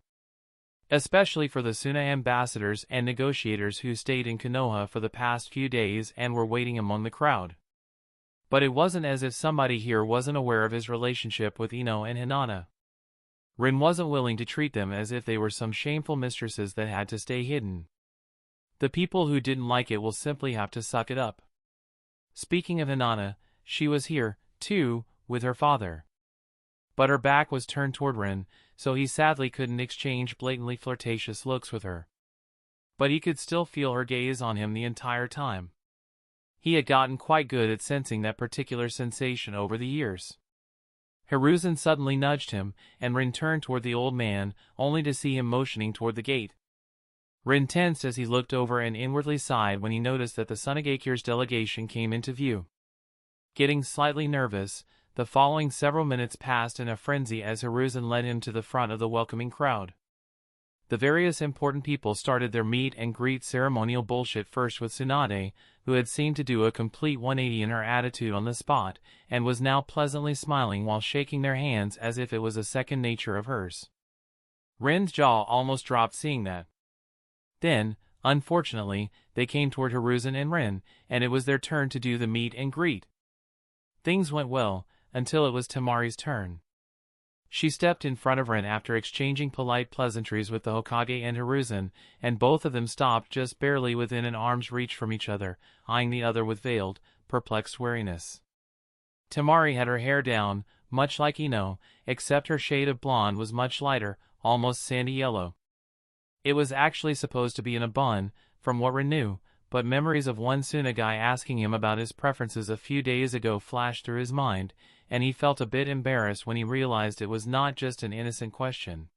Especially for the Suna ambassadors and negotiators who stayed in Konoha for the past few days and were waiting among the crowd. But it wasn't as if somebody here wasn't aware of his relationship with Ino and Hinata. Rin wasn't willing to treat them as if they were some shameful mistresses that had to stay hidden. The people who didn't like it will simply have to suck it up. Speaking of Hinata, she was here, too, with her father. But her back was turned toward Rin, so he sadly couldn't exchange blatantly flirtatious looks with her. But he could still feel her gaze on him the entire time. He had gotten quite good at sensing that particular sensation over the years. Hiruzen suddenly nudged him, and Rin turned toward the old man, only to see him motioning toward the gate. Rin tensed as he looked over and inwardly sighed when he noticed that the Tsunade's delegation came into view. Getting slightly nervous, the following several minutes passed in a frenzy as Hiruzen led him to the front of the welcoming crowd. The various important people started their meet and greet ceremonial bullshit first with Tsunade, who had seemed to do a complete 180 in her attitude on the spot, and was now pleasantly smiling while shaking their hands as if it was a second nature of hers. Ren's jaw almost dropped seeing that. Then, unfortunately, they came toward Hiruzen and Rin, and it was their turn to do the meet and greet. Things went well, until it was Tamari's turn. She stepped in front of Rin after exchanging polite pleasantries with the Hokage and Hiruzen, and both of them stopped just barely within an arm's reach from each other, eyeing the other with veiled, perplexed wariness. Tamari had her hair down, much like Ino, except her shade of blonde was much lighter, almost sandy yellow. It was actually supposed to be in a bun, from what Rin knew, but memories of one Suna guy asking him about his preferences a few days ago flashed through his mind, and he felt a bit embarrassed when he realized it was not just an innocent question.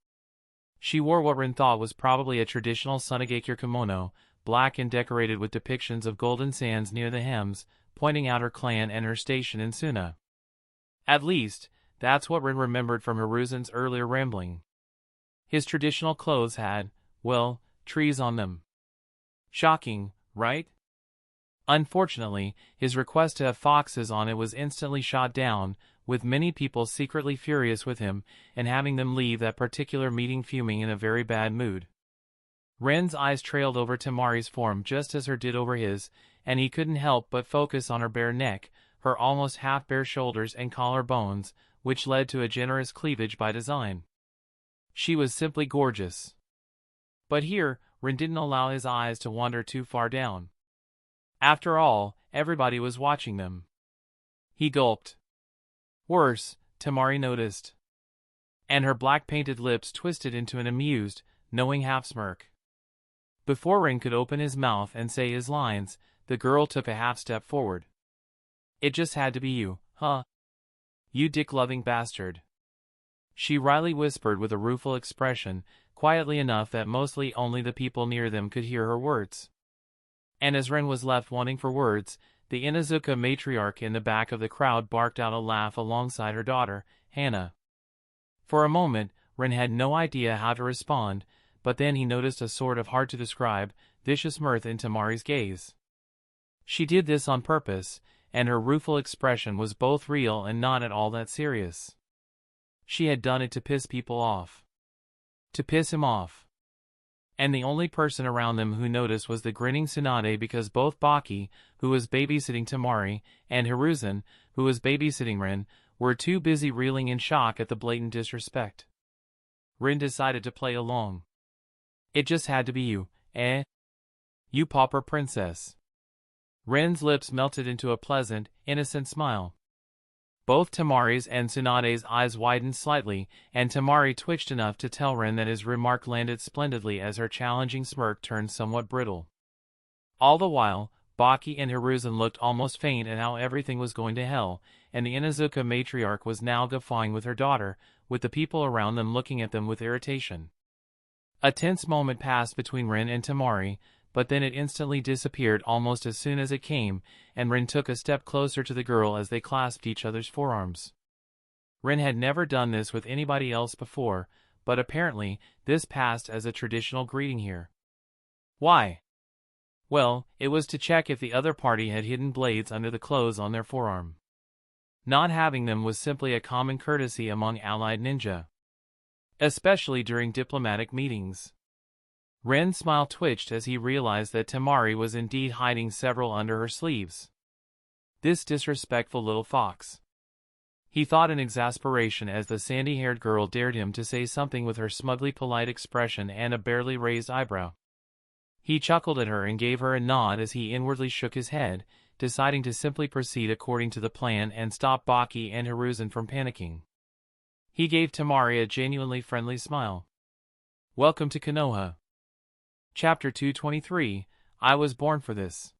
She wore what Rin thought was probably a traditional Tsunade kimono, black and decorated with depictions of golden sands near the hems, pointing out her clan and her station in Suna. At least, That's what Rin remembered from Hiruzen's earlier rambling. His traditional clothes had, well, trees on them. Shocking, right? Unfortunately, his request to have foxes on it was instantly shot down, with many people secretly furious with him and having them leave that particular meeting fuming in a very bad mood. Ren's eyes trailed over Tamari's form just as her did over his, and he couldn't help but focus on her bare neck, her almost half-bare shoulders and collar bones, which led to a generous cleavage by design. She was simply gorgeous. But here, Ren didn't allow his eyes to wander too far down. After all, everybody was watching them. He gulped. Worse, Tamari noticed. And her black-painted lips twisted into an amused, knowing half-smirk. Before Ren could open his mouth and say his lines, the girl took a half-step forward. It just had to be you, huh? You dick-loving bastard. She wryly whispered with a rueful expression, quietly enough that mostly only the people near them could hear her words. And as Ren was left wanting for words, the Inuzuka matriarch in the back of the crowd barked out a laugh alongside her daughter, Hannah. For a moment, Ren had no idea how to respond, but then he noticed a sort of hard-to-describe, vicious mirth in Tamari's gaze. She did this on purpose, and her rueful expression was both real and not at all that serious. She had done it to piss people off. To piss him off. And the only person around them who noticed was the grinning Tsunade, because both Baki, who was babysitting Tamari, and Hiruzen, who was babysitting Ren, were too busy reeling in shock at the blatant disrespect. Ren decided to play along. It just had to be you, eh? You pauper princess. Ren's lips melted into a pleasant, innocent smile. Both Tamari's and Tsunade's eyes widened slightly, and Tamari twitched enough to tell Ren that his remark landed splendidly as her challenging smirk turned somewhat brittle. All the while, Baki and Hiruzen looked almost faint at how everything was going to hell, and the Inuzuka matriarch was now guffawing with her daughter, with the people around them looking at them with irritation. A tense moment passed between Ren and Tamari, but then it instantly disappeared almost as soon as it came, and Ren took a step closer to the girl as they clasped each other's forearms. Ren had never done this with anybody else before, but apparently this passed as a traditional greeting here. Why? Well, it was to check if the other party had hidden blades under the clothes on their forearm. Not having them was simply a common courtesy among allied ninja. Especially during diplomatic meetings. Ren's smile twitched as he realized that Tamari was indeed hiding several under her sleeves. This disrespectful little fox. He thought in exasperation as the sandy-haired girl dared him to say something with her smugly polite expression and a barely raised eyebrow. He chuckled at her and gave her a nod as he inwardly shook his head, deciding to simply proceed according to the plan and stop Baki and Hiruzen from panicking. He gave Tamari a genuinely friendly smile. Welcome to Konoha. Chapter 223, I was born for this.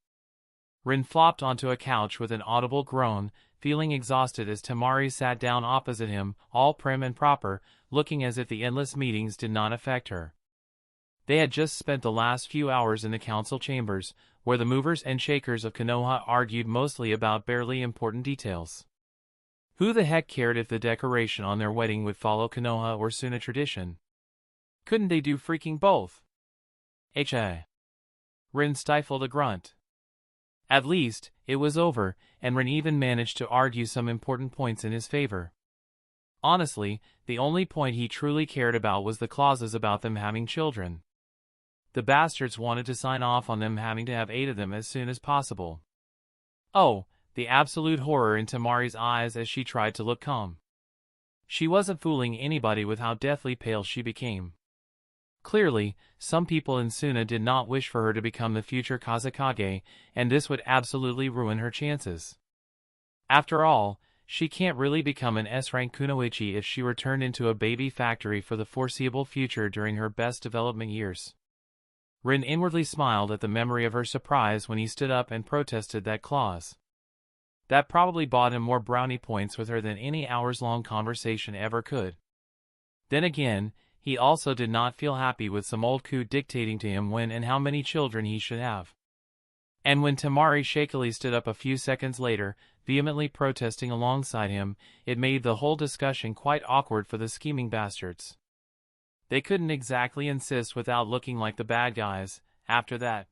Ren flopped onto a couch with an audible groan, feeling exhausted as Tamari sat down opposite him, all prim and proper, looking as if the endless meetings did not affect her. They had just spent the last few hours in the council chambers, where the movers and shakers of Konoha argued mostly about barely important details. Who the heck cared if the decoration on their wedding would follow Konoha or Suna tradition? Couldn't they do freaking both? Ren stifled a grunt. At least, it was over, and Ren even managed to argue some important points in his favor. Honestly, the only point he truly cared about was the clauses about them having children. The bastards wanted to sign off on them having to have 8 of them as soon as possible. Oh, the absolute horror in Tamari's eyes as she tried to look calm. She wasn't fooling anybody with how deathly pale she became. Clearly, some people in Suna did not wish for her to become the future Kazekage, and this would absolutely ruin her chances. After all, she can't really become an S-rank kunoichi if she were turned into a baby factory for the foreseeable future during her best development years. Ren inwardly smiled at the memory of her surprise when he stood up and protested that clause. That probably bought him more brownie points with her than any hours-long conversation ever could. Then again, he also did not feel happy with some old coup dictating to him when and how many children he should have. And when Tamari shakily stood up a few seconds later, vehemently protesting alongside him. It made the whole discussion quite awkward for the scheming bastards. They couldn't exactly insist without looking like the bad guys, after that.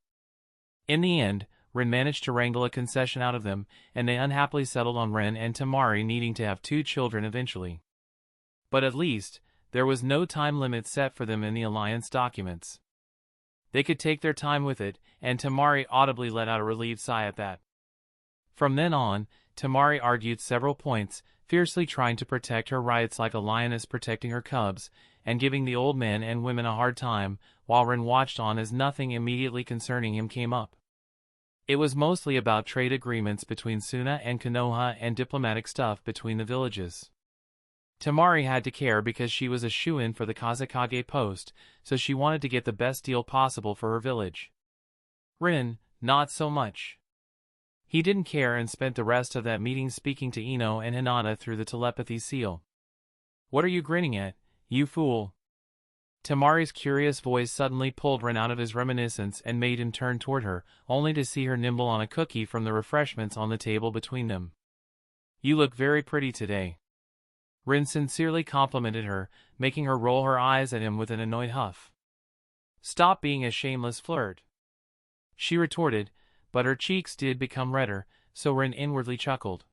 In the end, Rin managed to wrangle a concession out of them, and they unhappily settled on Rin and Tamari needing to have 2 children eventually. But at least, there was no time limit set for them in the alliance documents. They could take their time with it, and Tamari audibly let out a relieved sigh at that. From then on, Tamari argued several points, fiercely trying to protect her rights like a lioness protecting her cubs, and giving the old men and women a hard time, while Rin watched on as nothing immediately concerning him came up. It was mostly about trade agreements between Suna and Konoha and diplomatic stuff between the villages. Tamari had to care because she was a shoo-in for the Kazekage post, so she wanted to get the best deal possible for her village. Rin, not so much. He didn't care and spent the rest of that meeting speaking to Ino and Hinata through the telepathy seal. "What are you grinning at, you fool?" Tamari's curious voice suddenly pulled Rin out of his reminiscence and made him turn toward her, only to see her nibble on a cookie from the refreshments on the table between them. "You look very pretty today." Rin sincerely complimented her, making her roll her eyes at him with an annoyed huff. "Stop being a shameless flirt," she retorted, but her cheeks did become redder, so Rin inwardly chuckled.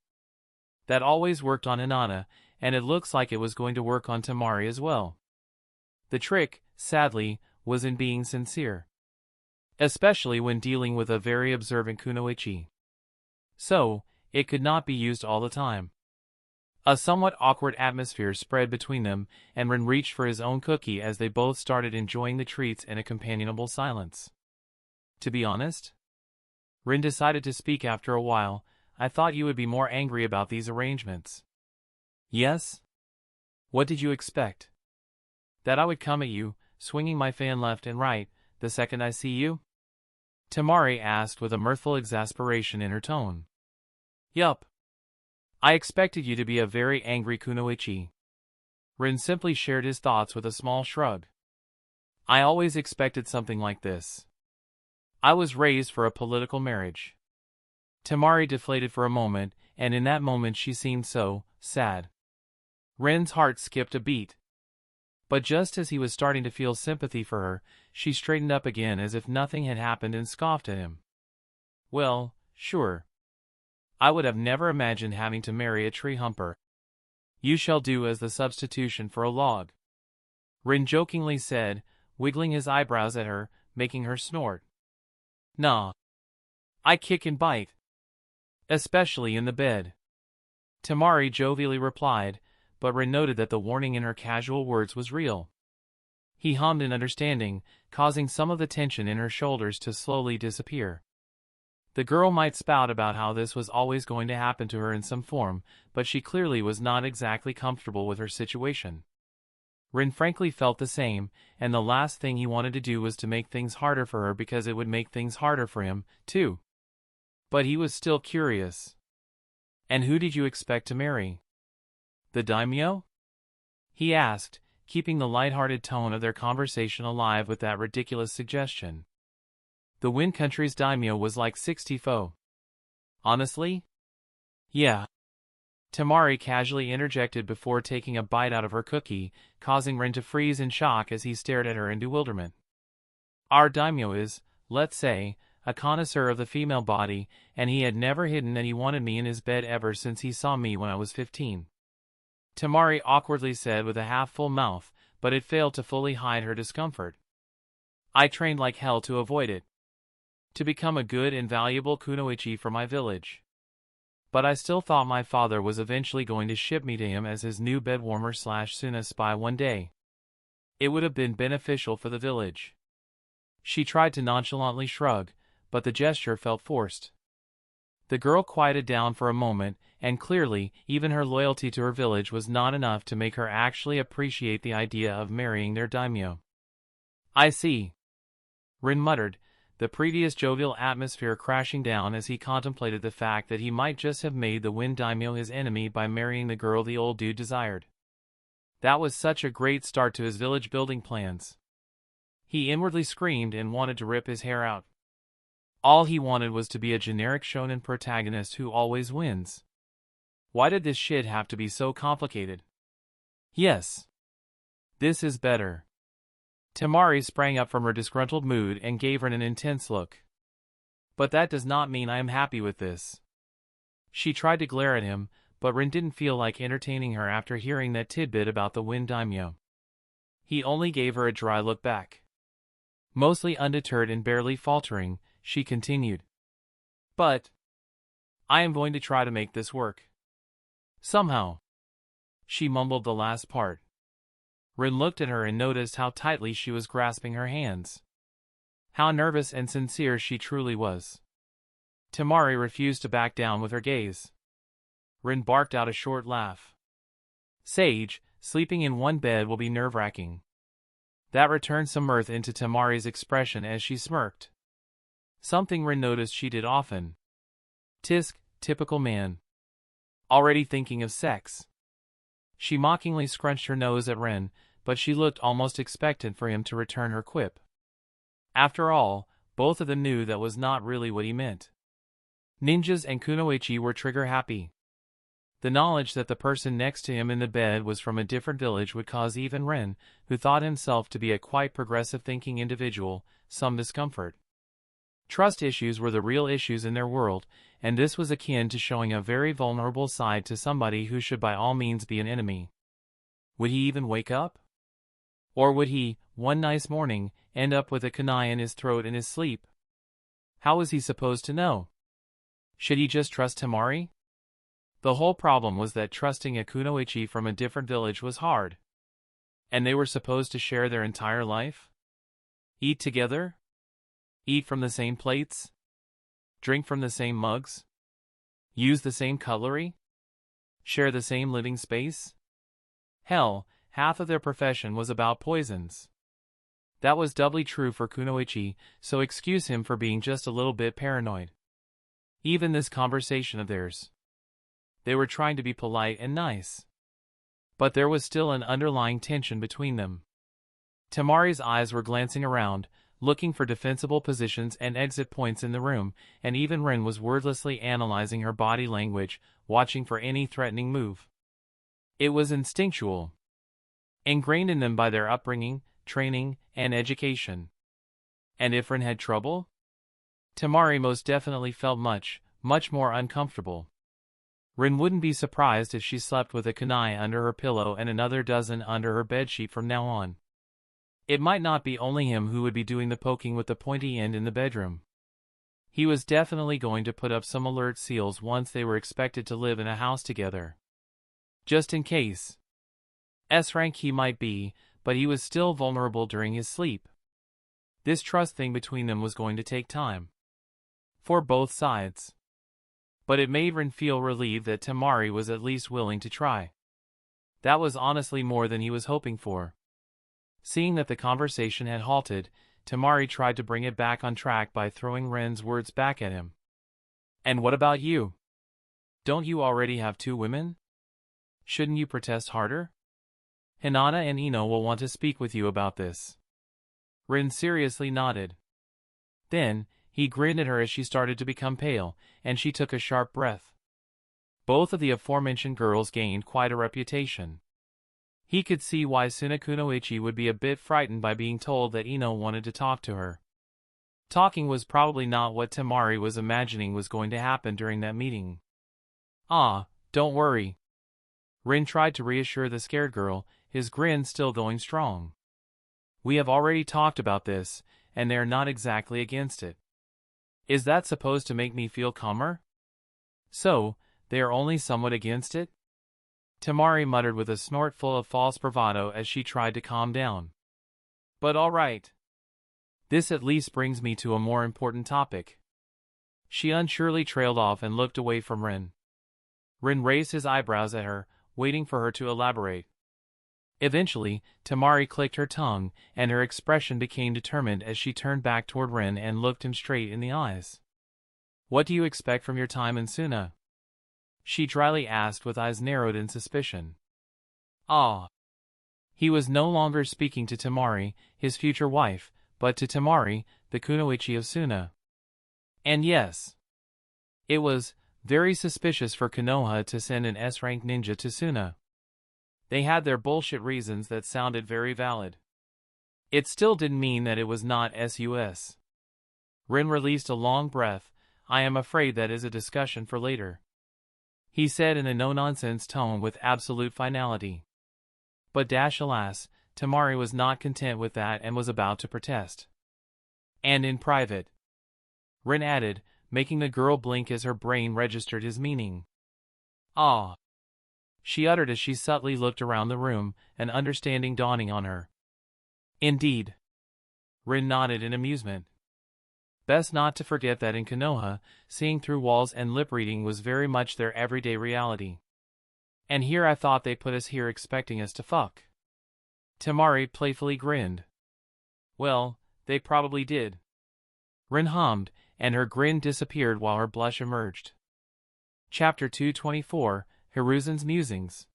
That always worked on Hinata, and it looks like it was going to work on Tamari as well. The trick, sadly, was in being sincere. Especially when dealing with a very observant kunoichi. So, it could not be used all the time. A somewhat awkward atmosphere spread between them, and Rin reached for his own cookie as they both started enjoying the treats in a companionable silence. "To be honest," Rin decided to speak after a while, "I thought you would be more angry about these arrangements." "Yes? What did you expect? That I would come at you, swinging my fan left and right, the second I see you?" Tamari asked with a mirthful exasperation in her tone. "Yup. I expected you to be a very angry kunoichi." Rin simply shared his thoughts with a small shrug. "I always expected something like this. I was raised for a political marriage." Tamari deflated for a moment, and in that moment she seemed so sad. Rin's heart skipped a beat. But just as he was starting to feel sympathy for her, she straightened up again as if nothing had happened and scoffed at him. "Well, sure. I would have never imagined having to marry a tree humper. You shall do as the substitution for a log," Rin jokingly said, wiggling his eyebrows at her, making her snort. "Nah. I kick and bite. Especially in the bed," Tamari jovially replied, but Rin noted that the warning in her casual words was real. He hummed in understanding, causing some of the tension in her shoulders to slowly disappear. The girl might spout about how this was always going to happen to her in some form, but she clearly was not exactly comfortable with her situation. Rin frankly felt the same, and the last thing he wanted to do was to make things harder for her because it would make things harder for him, too. But he was still curious. "And who did you expect to marry? The daimyo?" he asked, keeping the light-hearted tone of their conversation alive with that ridiculous suggestion. "The Wind Country's daimyo was like 60 foe. Honestly? Yeah." Tamari casually interjected before taking a bite out of her cookie, causing Rin to freeze in shock as he stared at her in bewilderment. "Our daimyo is, let's say, a connoisseur of the female body, and he had never hidden that he wanted me in his bed ever since he saw me when I was 15. Tamari awkwardly said with a half-full mouth, but it failed to fully hide her discomfort. "I trained like hell to avoid it. To become a good and valuable kunoichi for my village. But I still thought my father was eventually going to ship me to him as his new bedwarmer/Suna spy one day. It would have been beneficial for the village." She tried to nonchalantly shrug, but the gesture felt forced. The girl quieted down for a moment, and clearly, even her loyalty to her village was not enough to make her actually appreciate the idea of marrying their daimyo. "I see," Rin muttered, the previous jovial atmosphere crashing down as he contemplated the fact that he might just have made the Wind Daimyo his enemy by marrying the girl the old dude desired. That was such a great start to his village building plans. He inwardly screamed and wanted to rip his hair out. All he wanted was to be a generic shonen protagonist who always wins. Why did this shit have to be so complicated? Yes. This is better. Tamari sprang up from her disgruntled mood and gave Rin an intense look. But that does not mean I am happy with this. She tried to glare at him, but Rin didn't feel like entertaining her after hearing that tidbit about the Wind Daimyo. He only gave her a dry look back. Mostly undeterred and barely faltering, she continued. But I am going to try to make this work. Somehow. She mumbled the last part. Rin looked at her and noticed how tightly she was grasping her hands. How nervous and sincere she truly was. Tamari refused to back down with her gaze. Rin barked out a short laugh. Sage, sleeping in one bed will be nerve-wracking. That returned some mirth into Tamari's expression as she smirked. Something Rin noticed she did often. Tisk, typical man. Already thinking of sex. She mockingly scrunched her nose at Rin, but she looked almost expectant for him to return her quip. After all, both of them knew that was not really what he meant. Ninjas and kunoichi were trigger-happy. The knowledge that the person next to him in the bed was from a different village would cause even Rin, who thought himself to be a quite progressive-thinking individual, some discomfort. Trust issues were the real issues in their world, and this was akin to showing a very vulnerable side to somebody who should by all means be an enemy. Would he even wake up? Or would he, one nice morning, end up with a kunai in his throat in his sleep? How was he supposed to know? Should he just trust Tamari? The whole problem was that trusting a kunoichi from a different village was hard. And they were supposed to share their entire life? Eat together? Eat from the same plates? Drink from the same mugs? Use the same cutlery? Share the same living space? Hell, half of their profession was about poisons. That was doubly true for kunoichi, so excuse him for being just a little bit paranoid. Even this conversation of theirs. They were trying to be polite and nice. But there was still an underlying tension between them. Tamari's eyes were glancing around, looking for defensible positions and exit points in the room, and even Rin was wordlessly analyzing her body language, watching for any threatening move. It was instinctual. Ingrained in them by their upbringing, training, and education. And if Rin had trouble? Tamari most definitely felt much more uncomfortable. Rin wouldn't be surprised if she slept with a kunai under her pillow and another dozen under her bedsheet from now on. It might not be only him who would be doing the poking with the pointy end in the bedroom. He was definitely going to put up some alert seals once they were expected to live in a house together. Just in case. S-rank he might be, but he was still vulnerable during his sleep. This trust thing between them was going to take time. For both sides. But it made Rin feel relieved that Tamari was at least willing to try. That was honestly more than he was hoping for. Seeing that the conversation had halted, Tamari tried to bring it back on track by throwing Ren's words back at him. And what about you? Don't you already have 2 women? Shouldn't you protest harder? Hinata and Ino will want to speak with you about this. Rin seriously nodded. Then, he grinned at her as she started to become pale, and she took a sharp breath. Both of the aforementioned girls gained quite a reputation. He could see why Suna Kunoichi would be a bit frightened by being told that Ino wanted to talk to her. Talking was probably not what Tamari was imagining was going to happen during that meeting. Ah, don't worry. Rin tried to reassure the scared girl, his grin still going strong. We have already talked about this, and they are not exactly against it. Is that supposed to make me feel calmer? So, they are only somewhat against it? Tamari muttered with a snort full of false bravado as she tried to calm down. But all right. This at least brings me to a more important topic. She unsurely trailed off and looked away from Rin. Rin raised his eyebrows at her, waiting for her to elaborate. Eventually, Tamari clicked her tongue, and her expression became determined as she turned back toward Rin and looked him straight in the eyes. What do you expect from your time in Suna? She dryly asked with eyes narrowed in suspicion. Ah. He was no longer speaking to Tamari, his future wife, but to Tamari, the kunoichi of Suna. And yes. It was Very suspicious for Konoha to send an S-rank ninja to Suna. They had their bullshit reasons that sounded very valid. It still didn't mean that it was not sus. Rin released a long breath. I am afraid that is a discussion for later, he said in a no-nonsense tone with absolute finality. But alas, Tamari was not content with that and was about to protest. And in private, Rin added, making the girl blink as her brain registered his meaning. Ah, she uttered as she subtly looked around the room, an understanding dawning on her. Indeed. Rin nodded in amusement. Best not to forget that in Konoha, seeing through walls and lip-reading was very much their everyday reality. And here I thought they put us here expecting us to fuck. Tamari playfully grinned. Well, they probably did. Rin hummed, and her grin disappeared while her blush emerged. Chapter 224, Hiruzen's Musings.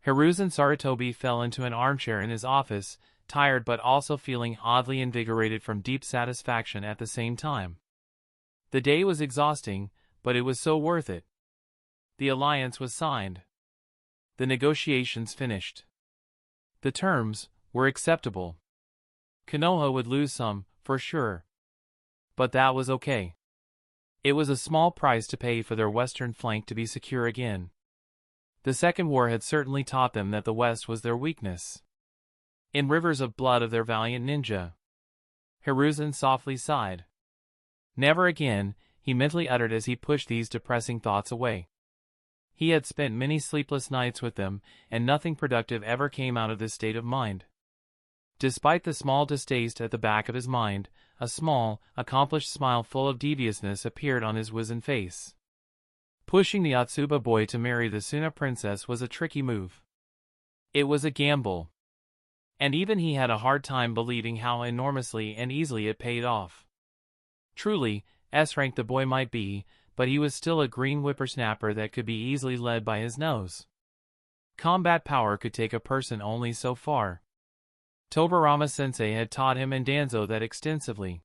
Hiruzen Sarutobi fell into an armchair in his office, tired but also feeling oddly invigorated from deep satisfaction at the same time. The day was exhausting, but it was so worth it. The alliance was signed. The negotiations finished. The terms were acceptable. Konoha would lose some, for sure. But that was okay. It was a small price to pay for their western flank to be secure again. The Second War had certainly taught them that the West was their weakness. In rivers of blood of their valiant ninja. Hiruzen softly sighed. Never again, he mentally uttered as he pushed these depressing thoughts away. He had spent many sleepless nights with them, and nothing productive ever came out of this state of mind. Despite the small distaste at the back of his mind, a small, accomplished smile full of deviousness appeared on his wizened face. Pushing the Atsuba boy to marry the Suna princess was a tricky move. It was a gamble. And even he had a hard time believing how enormously and easily it paid off. Truly, S-rank the boy might be, but he was still a green whippersnapper that could be easily led by his nose. Combat power could take a person only so far. Tobirama-sensei had taught him and Danzo that extensively.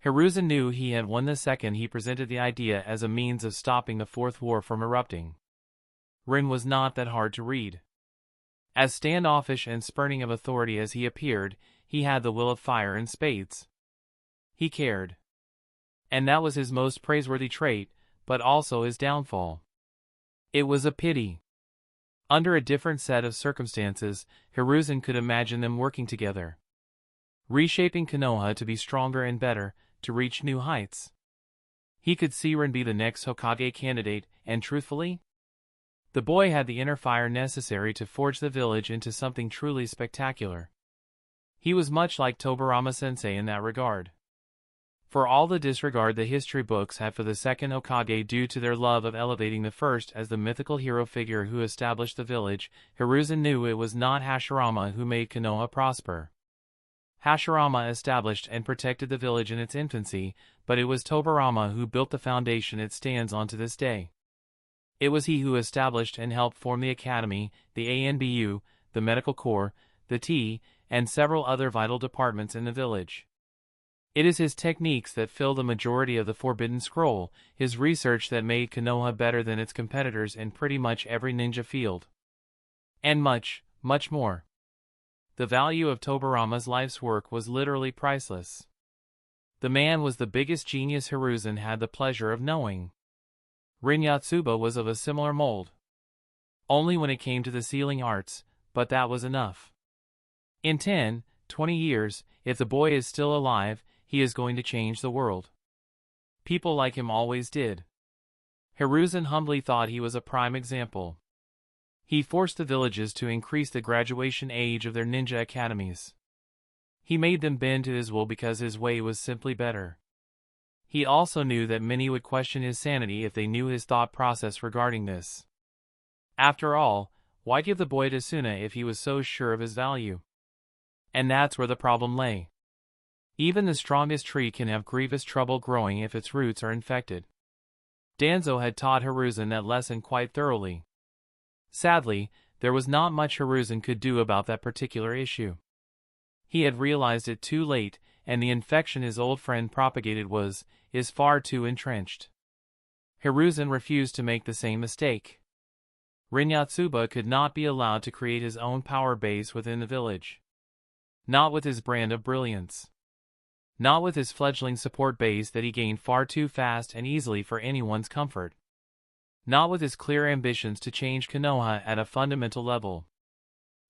Hiruzen knew he had won the second he presented the idea as a means of stopping the Fourth War from erupting. Rin was not that hard to read. As standoffish and spurning of authority as he appeared, he had the will of fire in spades. He cared. And that was his most praiseworthy trait, but also his downfall. It was a pity. Under a different set of circumstances, Hiruzen could imagine them working together. Reshaping Konoha to be stronger and better, to reach new heights. He could see Rin be the next Hokage candidate, and truthfully, the boy had the inner fire necessary to forge the village into something truly spectacular. He was much like Tobirama-sensei in that regard. For all the disregard the history books had for the second Hokage due to their love of elevating the first as the mythical hero figure who established the village, Hiruzen knew it was not Hashirama who made Konoha prosper. Hashirama established and protected the village in its infancy, but it was Tobirama who built the foundation it stands on to this day. It was he who established and helped form the academy, the ANBU, the medical corps, the T, and several other vital departments in the village. It is his techniques that fill the majority of the Forbidden Scroll, his research that made Konoha better than its competitors in pretty much every ninja field. And much, much more. The value of Tobirama's life's work was literally priceless. The man was the biggest genius Hiruzen had the pleasure of knowing. Rin Yotsuba was of a similar mold. Only when it came to the sealing arts, but that was enough. In 10, 20 years, if the boy is still alive, he is going to change the world. People like him always did. Hiruzen humbly thought he was a prime example. He forced the villages to increase the graduation age of their ninja academies. He made them bend to his will because his way was simply better. He also knew that many would question his sanity if they knew his thought process regarding this. After all, why give the boy to Suna if he was so sure of his value? And that's where the problem lay. Even the strongest tree can have grievous trouble growing if its roots are infected. Danzo had taught Hiruzen that lesson quite thoroughly. Sadly, there was not much Hiruzen could do about that particular issue. He had realized it too late, and the infection his old friend propagated is far too entrenched. Hiruzen refused to make the same mistake. Rin could not be allowed to create his own power base within the village. Not with his brand of brilliance. Not with his fledgling support base that he gained far too fast and easily for anyone's comfort. Not with his clear ambitions to change Konoha at a fundamental level.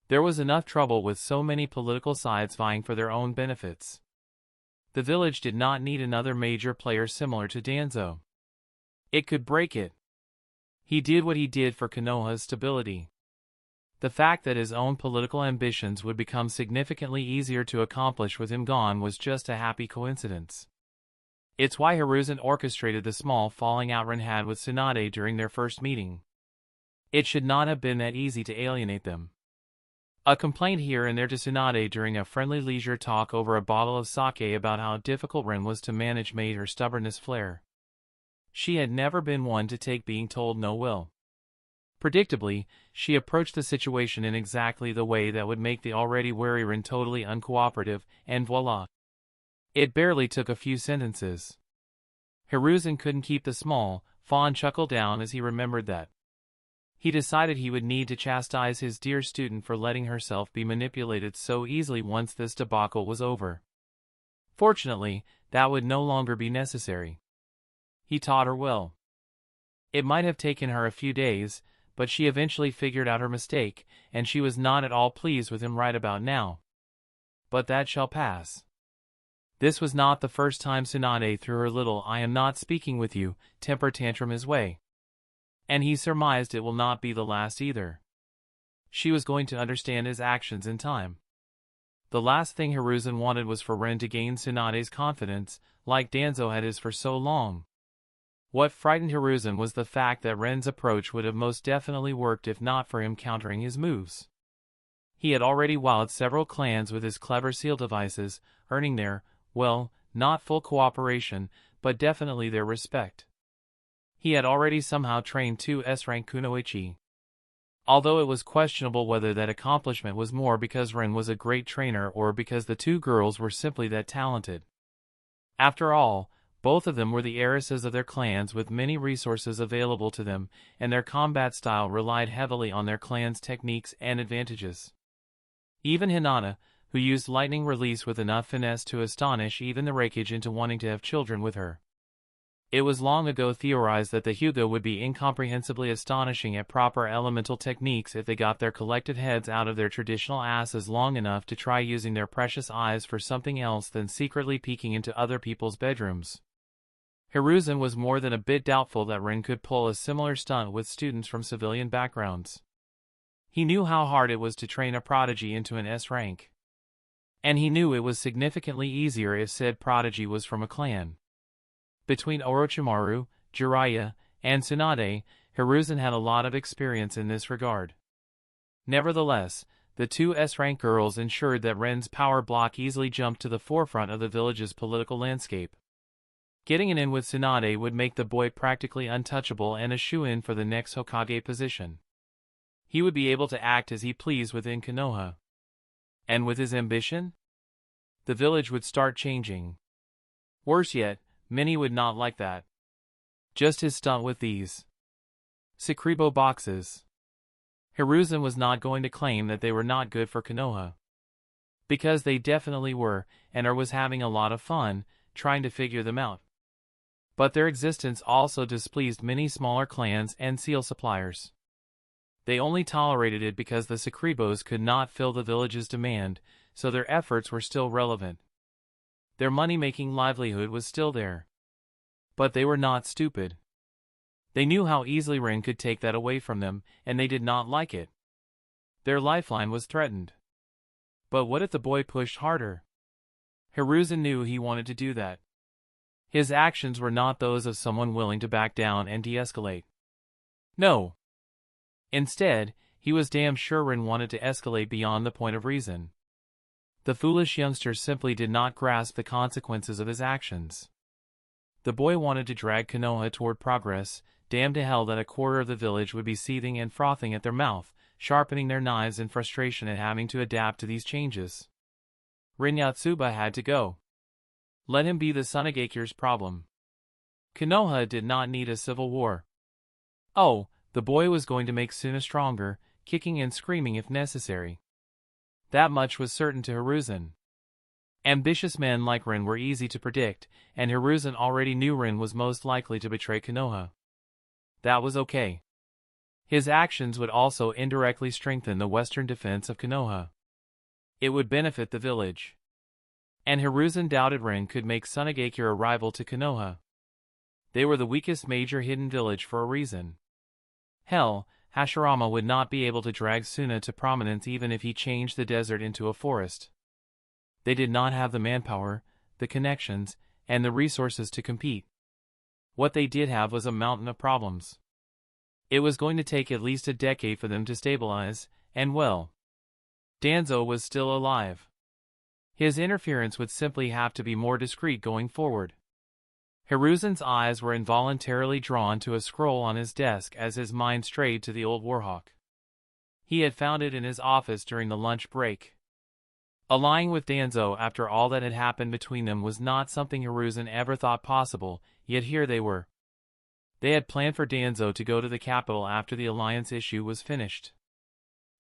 There was enough trouble with so many political sides vying for their own benefits. The village did not need another major player similar to Danzo. It could break it. He did what he did for Konoha's stability. The fact that his own political ambitions would become significantly easier to accomplish with him gone was just a happy coincidence. It's why Hiruzen orchestrated the small falling out Rin had with Tsunade during their first meeting. It should not have been that easy to alienate them. A complaint here and there to Tsunade during a friendly leisure talk over a bottle of sake about how difficult Rin was to manage made her stubbornness flare. She had never been one to take being told no well. Predictably, she approached the situation in exactly the way that would make the already wary Rin totally uncooperative, and voila. It barely took a few sentences. Hiruzen couldn't keep the small, fond chuckle down as he remembered that. He decided he would need to chastise his dear student for letting herself be manipulated so easily once this debacle was over. Fortunately, that would no longer be necessary. He taught her well. It might have taken her a few days, but she eventually figured out her mistake, and she was not at all pleased with him right about now. But that shall pass. This was not the first time Tsunade threw her little "I am not speaking with you" temper tantrum his way. And he surmised it will not be the last either. She was going to understand his actions in time. The last thing Hiruzen wanted was for Rin to gain Tsunade's confidence, like Danzo had his for so long. What frightened Hiruzen was the fact that Ren's approach would have most definitely worked if not for him countering his moves. He had already wowed several clans with his clever seal devices, earning their, well, not full cooperation, but definitely their respect. He had already somehow trained 2 S-rank kunoichi. Although it was questionable whether that accomplishment was more because Ren was a great trainer or because the 2 girls were simply that talented. After all, both of them were the heiresses of their clans with many resources available to them, and their combat style relied heavily on their clan's techniques and advantages. Even Hinata, who used lightning release with enough finesse to astonish even the Reikage into wanting to have children with her. It was long ago theorized that the Hyuga would be incomprehensibly astonishing at proper elemental techniques if they got their collective heads out of their traditional asses long enough to try using their precious eyes for something else than secretly peeking into other people's bedrooms. Hiruzen was more than a bit doubtful that Rin could pull a similar stunt with students from civilian backgrounds. He knew how hard it was to train a prodigy into an S rank. And he knew it was significantly easier if said prodigy was from a clan. Between Orochimaru, Jiraiya, and Tsunade, Hiruzen had a lot of experience in this regard. Nevertheless, the 2 S-rank girls ensured that Ren's power block easily jumped to the forefront of the village's political landscape. Getting an in with Tsunade would make the boy practically untouchable and a shoo-in for the next Hokage position. He would be able to act as he pleased within Konoha. And with his ambition? The village would start changing. Worse yet, many would not like that. Just his stunt with these Sakribo boxes. Hiruzen was not going to claim that they were not good for Konoha. Because they definitely were, and was having a lot of fun, trying to figure them out. But their existence also displeased many smaller clans and seal suppliers. They only tolerated it because the Sakribos could not fill the village's demand, so their efforts were still relevant. Their money-making livelihood was still there. But they were not stupid. They knew how easily Rin could take that away from them, and they did not like it. Their lifeline was threatened. But what if the boy pushed harder? Hiruzen knew he wanted to do that. His actions were not those of someone willing to back down and de-escalate. No. Instead, he was damn sure Rin wanted to escalate beyond the point of reason. The foolish youngster simply did not grasp the consequences of his actions. The boy wanted to drag Konoha toward progress, damned to hell that a quarter of the village would be seething and frothing at their mouth, sharpening their knives in frustration at having to adapt to these changes. Rin had to go. Let him be the Tsunade's problem. Konoha did not need a civil war. Oh, the boy was going to make Suna stronger, kicking and screaming if necessary. That much was certain to Hiruzen. Ambitious men like Rin were easy to predict, and Hiruzen already knew Rin was most likely to betray Konoha. That was okay. His actions would also indirectly strengthen the western defense of Konoha. It would benefit the village. And Hiruzen doubted Rin could make Tsunade a rival to Konoha. They were the weakest major hidden village for a reason. Hell, Hashirama would not be able to drag Suna to prominence even if he changed the desert into a forest. They did not have the manpower, the connections, and the resources to compete. What they did have was a mountain of problems. It was going to take at least a decade for them to stabilize, and well, Danzo was still alive. His interference would simply have to be more discreet going forward. Hiruzen's eyes were involuntarily drawn to a scroll on his desk as his mind strayed to the old Warhawk. He had found it in his office during the lunch break. Allying with Danzo after all that had happened between them was not something Hiruzen ever thought possible, yet here they were. They had planned for Danzo to go to the capital after the alliance issue was finished.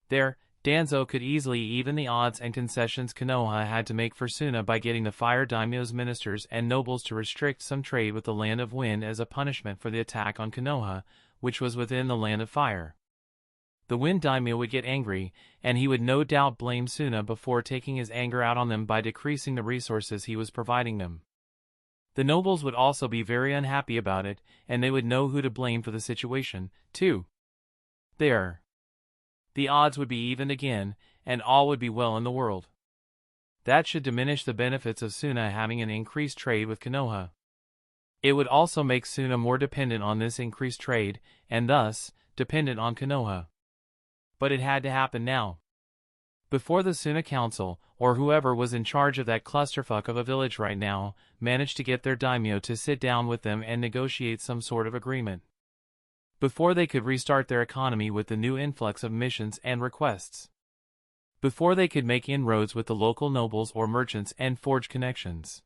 There, Danzo could easily even the odds and concessions Konoha had to make for Suna by getting the Fire Daimyo's ministers and nobles to restrict some trade with the Land of Wind as a punishment for the attack on Konoha, which was within the Land of Fire. The Wind Daimyo would get angry, and he would no doubt blame Suna before taking his anger out on them by decreasing the resources he was providing them. The nobles would also be very unhappy about it, and they would know who to blame for the situation, too. There. The odds would be evened again, and all would be well in the world. That should diminish the benefits of Suna having an increased trade with Konoha. It would also make Suna more dependent on this increased trade, and thus, dependent on Konoha. But it had to happen now. Before the Suna Council, or whoever was in charge of that clusterfuck of a village right now, managed to get their daimyo to sit down with them and negotiate some sort of agreement. Before they could restart their economy with the new influx of missions and requests. Before they could make inroads with the local nobles or merchants and forge connections.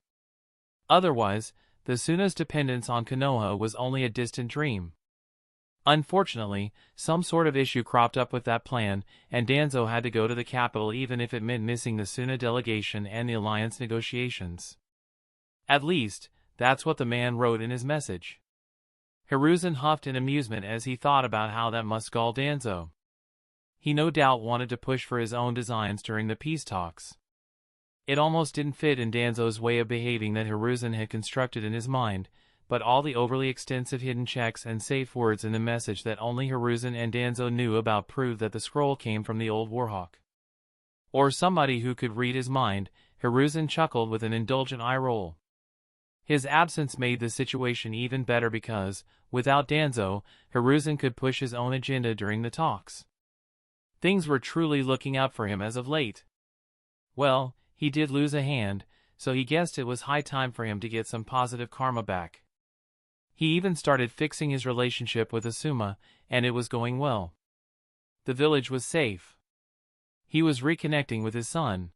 Otherwise, the Suna's dependence on Konoha was only a distant dream. Unfortunately, some sort of issue cropped up with that plan, and Danzo had to go to the capital even if it meant missing the Suna delegation and the alliance negotiations. At least, that's what the man wrote in his message. Hiruzen huffed in amusement as he thought about how that must gall Danzo. He no doubt wanted to push for his own designs during the peace talks. It almost didn't fit in Danzo's way of behaving that Hiruzen had constructed in his mind, but all the overly extensive hidden checks and safe words in the message that only Hiruzen and Danzo knew about proved that the scroll came from the old Warhawk. Or somebody who could read his mind. Hiruzen chuckled with an indulgent eye roll. His absence made the situation even better because, without Danzo, Hiruzen could push his own agenda during the talks. Things were truly looking out for him as of late. Well, he did lose a hand, so he guessed it was high time for him to get some positive karma back. He even started fixing his relationship with Asuma, and it was going well. The village was safe. He was reconnecting with his son.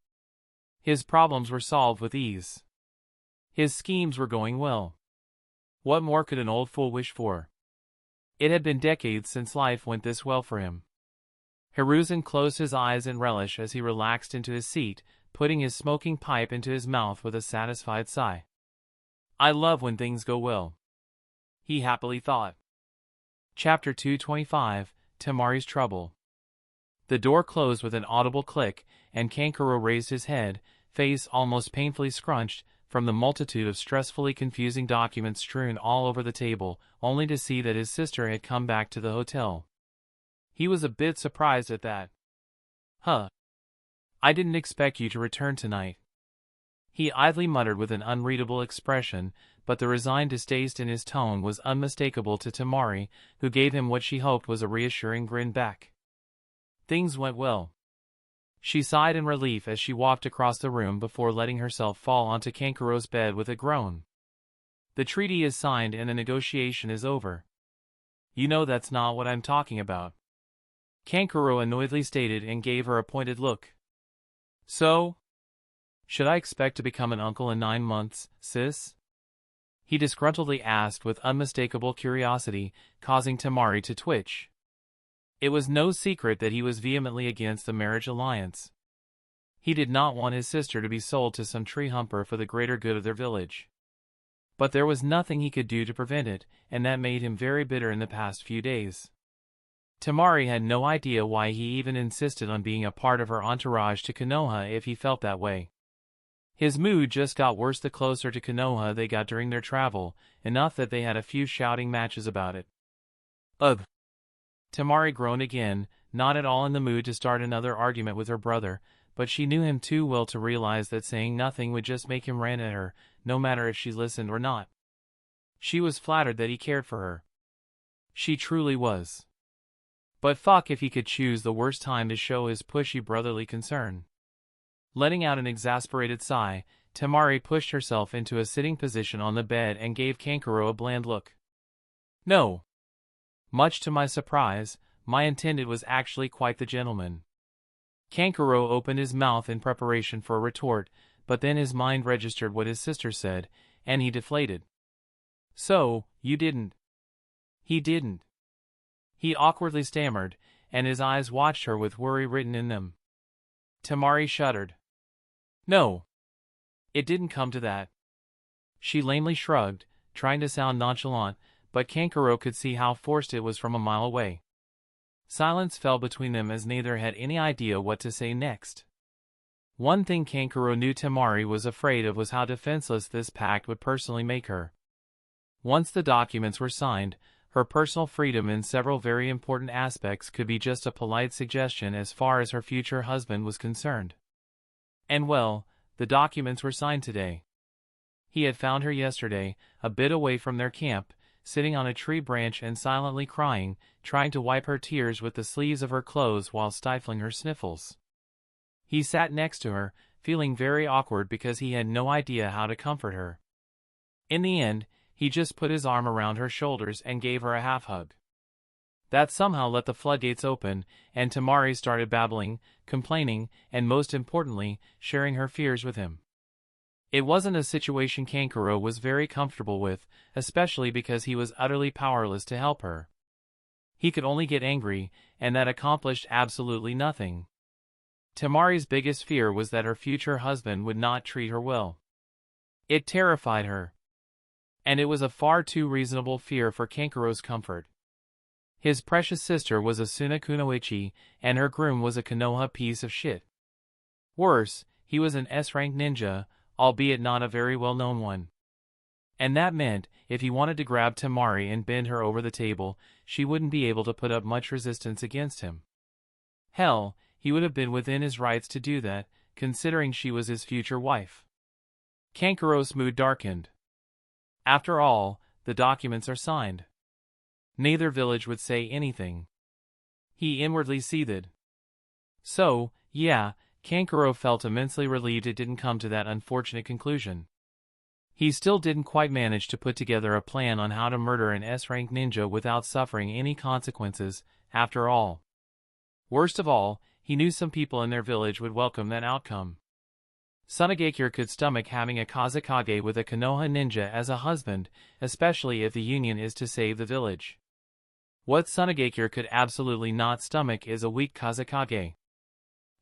His problems were solved with ease. His schemes were going well. What more could an old fool wish for? It had been decades since life went this well for him. Hiruzen closed his eyes in relish as he relaxed into his seat, putting his smoking pipe into his mouth with a satisfied sigh. I love when things go well, he happily thought. Chapter 225, Tamari's Trouble. The door closed with an audible click, and Kankuro raised his head, face almost painfully scrunched, from the multitude of stressfully confusing documents strewn all over the table, only to see that his sister had come back to the hotel. He was a bit surprised at that. Huh. I didn't expect you to return tonight. He idly muttered with an unreadable expression, but the resigned distaste in his tone was unmistakable to Tamari, who gave him what she hoped was a reassuring grin back. Things went well. She sighed in relief as she walked across the room before letting herself fall onto Kankuro's bed with a groan. The treaty is signed and the negotiation is over. You know that's not what I'm talking about. Kankuro annoyedly stated and gave her a pointed look. So? Should I expect to become an uncle in 9 months, sis? he disgruntledly asked with unmistakable curiosity, causing Tamari to twitch. It was no secret that he was vehemently against the marriage alliance. He did not want his sister to be sold to some tree humper for the greater good of their village. But there was nothing he could do to prevent it, and that made him very bitter in the past few days. Tamari had no idea why he even insisted on being a part of her entourage to Konoha if he felt that way. His mood just got worse the closer to Konoha they got during their travel, enough that they had a few shouting matches about it. Ugh! Tamari groaned again, not at all in the mood to start another argument with her brother, but she knew him too well to realize that saying nothing would just make him rant at her, no matter if she listened or not. She was flattered that he cared for her. She truly was. But fuck if he could choose the worst time to show his pushy brotherly concern. Letting out an exasperated sigh, Tamari pushed herself into a sitting position on the bed and gave Kankuro a bland look. No. Much to my surprise, my intended was actually quite the gentleman. Kankuro opened his mouth in preparation for a retort, but then his mind registered what his sister said, and he deflated. So, you didn't. He didn't. He awkwardly stammered, and his eyes watched her with worry written in them. Tamari shuddered. No. It didn't come to that. She lamely shrugged, trying to sound nonchalant, but Kankuro could see how forced it was from a mile away. Silence fell between them as neither had any idea what to say next. One thing Kankuro knew Tamari was afraid of was how defenseless this pact would personally make her. Once the documents were signed, her personal freedom in several very important aspects could be just a polite suggestion as far as her future husband was concerned. And well, the documents were signed today. He had found her yesterday, a bit away from their camp, sitting on a tree branch and silently crying, trying to wipe her tears with the sleeves of her clothes while stifling her sniffles. He sat next to her, feeling very awkward because he had no idea how to comfort her. In the end, he just put his arm around her shoulders and gave her a half-hug. That somehow let the floodgates open, and Tamari started babbling, complaining, and most importantly, sharing her fears with him. It wasn't a situation Kankuro was very comfortable with, especially because he was utterly powerless to help her. He could only get angry, and that accomplished absolutely nothing. Tamari's biggest fear was that her future husband would not treat her well. It terrified her. And it was a far too reasonable fear for Kankuro's comfort. His precious sister was a Suna kunoichi, and her groom was a Konoha piece of shit. Worse, he was an S-rank ninja, albeit not a very well-known one. And that meant, if he wanted to grab Tamari and bend her over the table, she wouldn't be able to put up much resistance against him. Hell, he would have been within his rights to do that, considering she was his future wife. Kankuro's mood darkened. After all, the documents are signed. Neither village would say anything. He inwardly seethed. So, yeah, Kankuro felt immensely relieved it didn't come to that unfortunate conclusion. He still didn't quite manage to put together a plan on how to murder an S-rank ninja without suffering any consequences, after all. Worst of all, he knew some people in their village would welcome that outcome. Tsunade could stomach having a Kazekage with a Konoha ninja as a husband, especially if the union is to save the village. What Tsunade could absolutely not stomach is a weak Kazekage.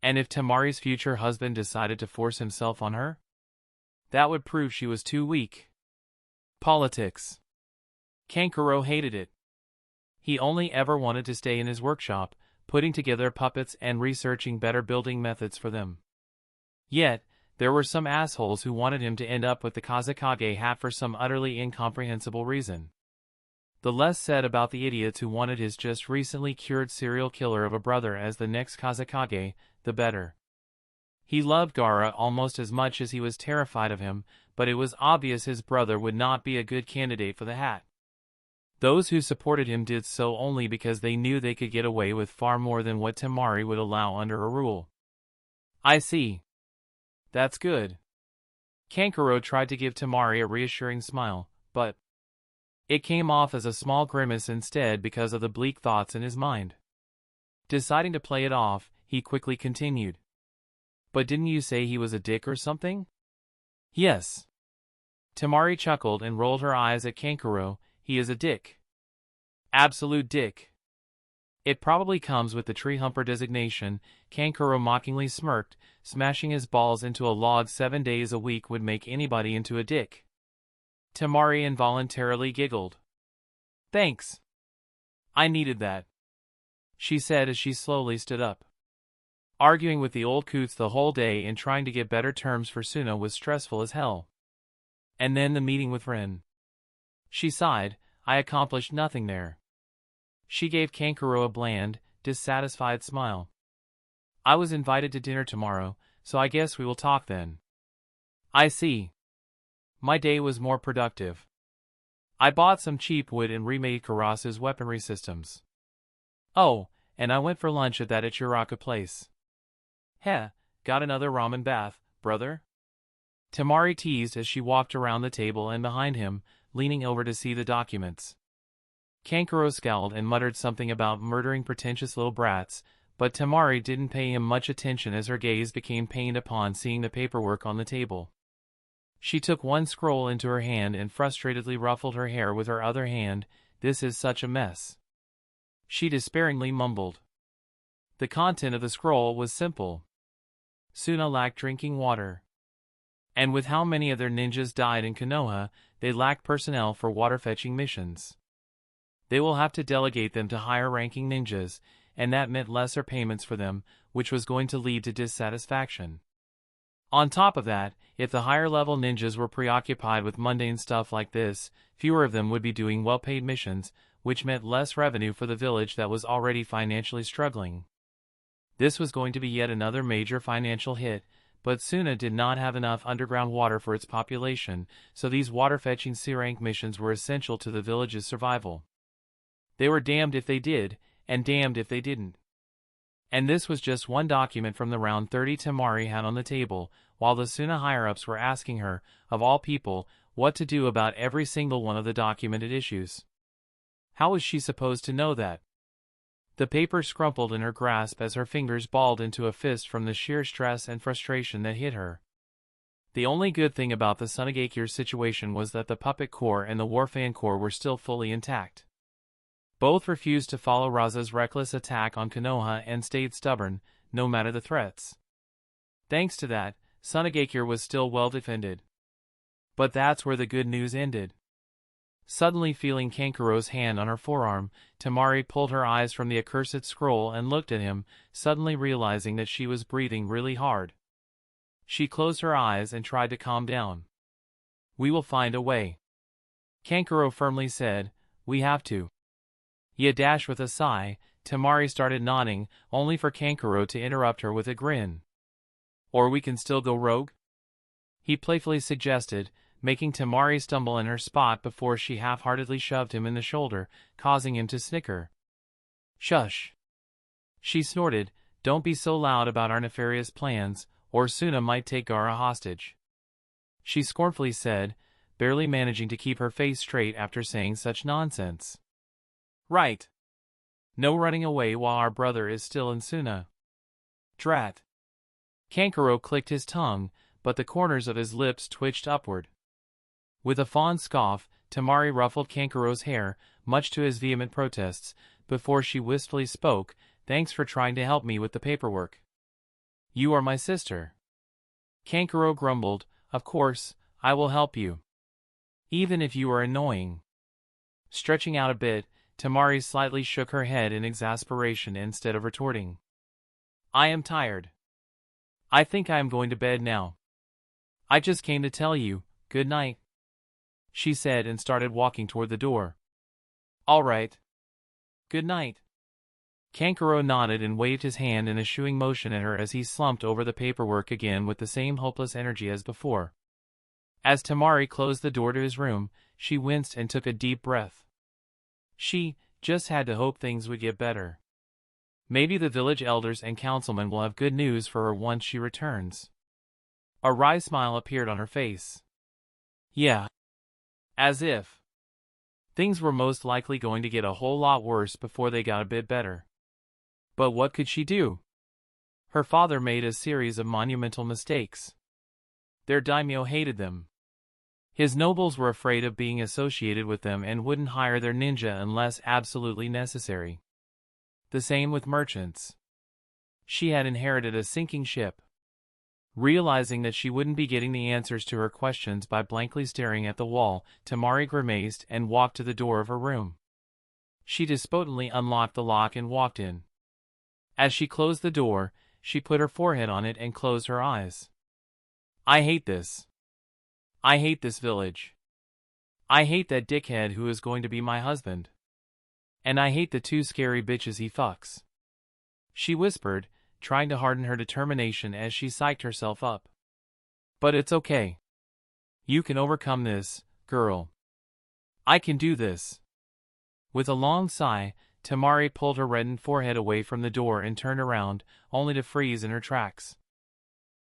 And if Tamari's future husband decided to force himself on her? That would prove she was too weak. Politics. Kankuro hated it. He only ever wanted to stay in his workshop, putting together puppets and researching better building methods for them. Yet, there were some assholes who wanted him to end up with the Kazekage hat for some utterly incomprehensible reason. The less said about the idiots who wanted his just recently cured serial killer of a brother as the next Kazekage, the better. He loved Gaara almost as much as he was terrified of him, but it was obvious his brother would not be a good candidate for the hat. Those who supported him did so only because they knew they could get away with far more than what Tamari would allow under a rule. I see. That's good. Kankuro tried to give Tamari a reassuring smile, but it came off as a small grimace instead because of the bleak thoughts in his mind. Deciding to play it off, he quickly continued. But didn't you say he was a dick or something? Yes. Tamari chuckled and rolled her eyes at Kankuro. He is a dick. Absolute dick. It probably comes with the tree humper designation. Kankuro mockingly smirked. Smashing his balls into a log 7 days a week would make anybody into a dick. Tamari involuntarily giggled. Thanks. I needed that, she said as she slowly stood up. Arguing with the old coots the whole day and trying to get better terms for Suna was stressful as hell. And then the meeting with Ren. She sighed. I accomplished nothing there. She gave Kankuro a bland, dissatisfied smile. I was invited to dinner tomorrow, so I guess we will talk then. I see. My day was more productive. I bought some cheap wood and remade Karasa's weaponry systems. Oh, and I went for lunch at that Ichiraka place. Heh, got another ramen bath, brother? Tamari teased as she walked around the table and behind him, leaning over to see the documents. Kankuro scowled and muttered something about murdering pretentious little brats, but Tamari didn't pay him much attention as her gaze became pained upon seeing the paperwork on the table. She took one scroll into her hand and frustratedly ruffled her hair with her other hand. This is such a mess, she despairingly mumbled. The content of the scroll was simple. Suna lacked drinking water. And with how many of their ninjas died in Konoha, they lacked personnel for water-fetching missions. They will have to delegate them to higher-ranking ninjas, and that meant lesser payments for them, which was going to lead to dissatisfaction. On top of that, if the higher-level ninjas were preoccupied with mundane stuff like this, fewer of them would be doing well-paid missions, which meant less revenue for the village that was already financially struggling. This was going to be yet another major financial hit, but Suna did not have enough underground water for its population, so these water-fetching C-rank missions were essential to the village's survival. They were damned if they did, and damned if they didn't. And this was just one document from the round 30 Tamari had on the table, while the Suna higher-ups were asking her, of all people, what to do about every single one of the documented issues. How was she supposed to know that? The paper scrumpled in her grasp as her fingers balled into a fist from the sheer stress and frustration that hit her. The only good thing about the Sunagakure situation was that the Puppet Corps and the Warfan Corps were still fully intact. Both refused to follow Raza's reckless attack on Konoha and stayed stubborn, no matter the threats. Thanks to that, Sunagakure was still well defended. But that's where the good news ended. Suddenly feeling Kankuro's hand on her forearm, Tamari pulled her eyes from the accursed scroll and looked at him, suddenly realizing that she was breathing really hard. She closed her eyes and tried to calm down. We will find a way, Kankuro firmly said. We have to. Yadash with a sigh, Tamari started nodding, only for Kankuro to interrupt her with a grin. Or we can still go rogue? He playfully suggested, making Tamari stumble in her spot before she half-heartedly shoved him in the shoulder, causing him to snicker. Shush! She snorted, don't be so loud about our nefarious plans, or Suna might take Gaara hostage. She scornfully said, barely managing to keep her face straight after saying such nonsense. Right. No running away while our brother is still in Suna. Drat. Kankuro clicked his tongue, but the corners of his lips twitched upward. With a fond scoff, Tamari ruffled Kankuro's hair, much to his vehement protests, before she wistfully spoke, thanks for trying to help me with the paperwork. You are my sister. Kankuro grumbled, of course, I will help you. Even if you are annoying. Stretching out a bit, Tamari slightly shook her head in exasperation instead of retorting. I am tired. I think I am going to bed now. I just came to tell you, good night, she said and started walking toward the door. All right. Good night. Kankuro nodded and waved his hand in a shooing motion at her as he slumped over the paperwork again with the same hopeless energy as before. As Tamari closed the door to his room, she winced and took a deep breath. She just had to hope things would get better. Maybe the village elders and councilmen will have good news for her once she returns. A wry smile appeared on her face. Yeah. As if things were most likely going to get a whole lot worse before they got a bit better. But what could she do? Her father made a series of monumental mistakes. Their daimyo hated them. His nobles were afraid of being associated with them and wouldn't hire their ninja unless absolutely necessary. The same with merchants. She had inherited a sinking ship. Realizing that she wouldn't be getting the answers to her questions by blankly staring at the wall, Tamari grimaced and walked to the door of her room. She despotently unlocked the lock and walked in. As she closed the door, she put her forehead on it and closed her eyes. I hate this. I hate this village. I hate that dickhead who is going to be my husband. And I hate the two scary bitches he fucks. She whispered, trying to harden her determination as she psyched herself up. But it's okay. You can overcome this, girl. I can do this. With a long sigh, Tamari pulled her reddened forehead away from the door and turned around, only to freeze in her tracks.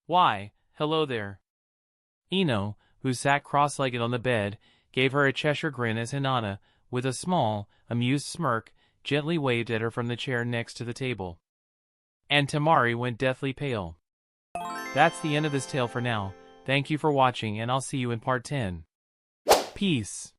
Why, hello there. Eno, who sat cross-legged on the bed, gave her a Cheshire grin as Hinata, with a small, amused smirk, gently waved at her from the chair next to the table. And Tamari went deathly pale. That's the end of this tale for now. Thank you for watching and I'll see you in part 10. Peace.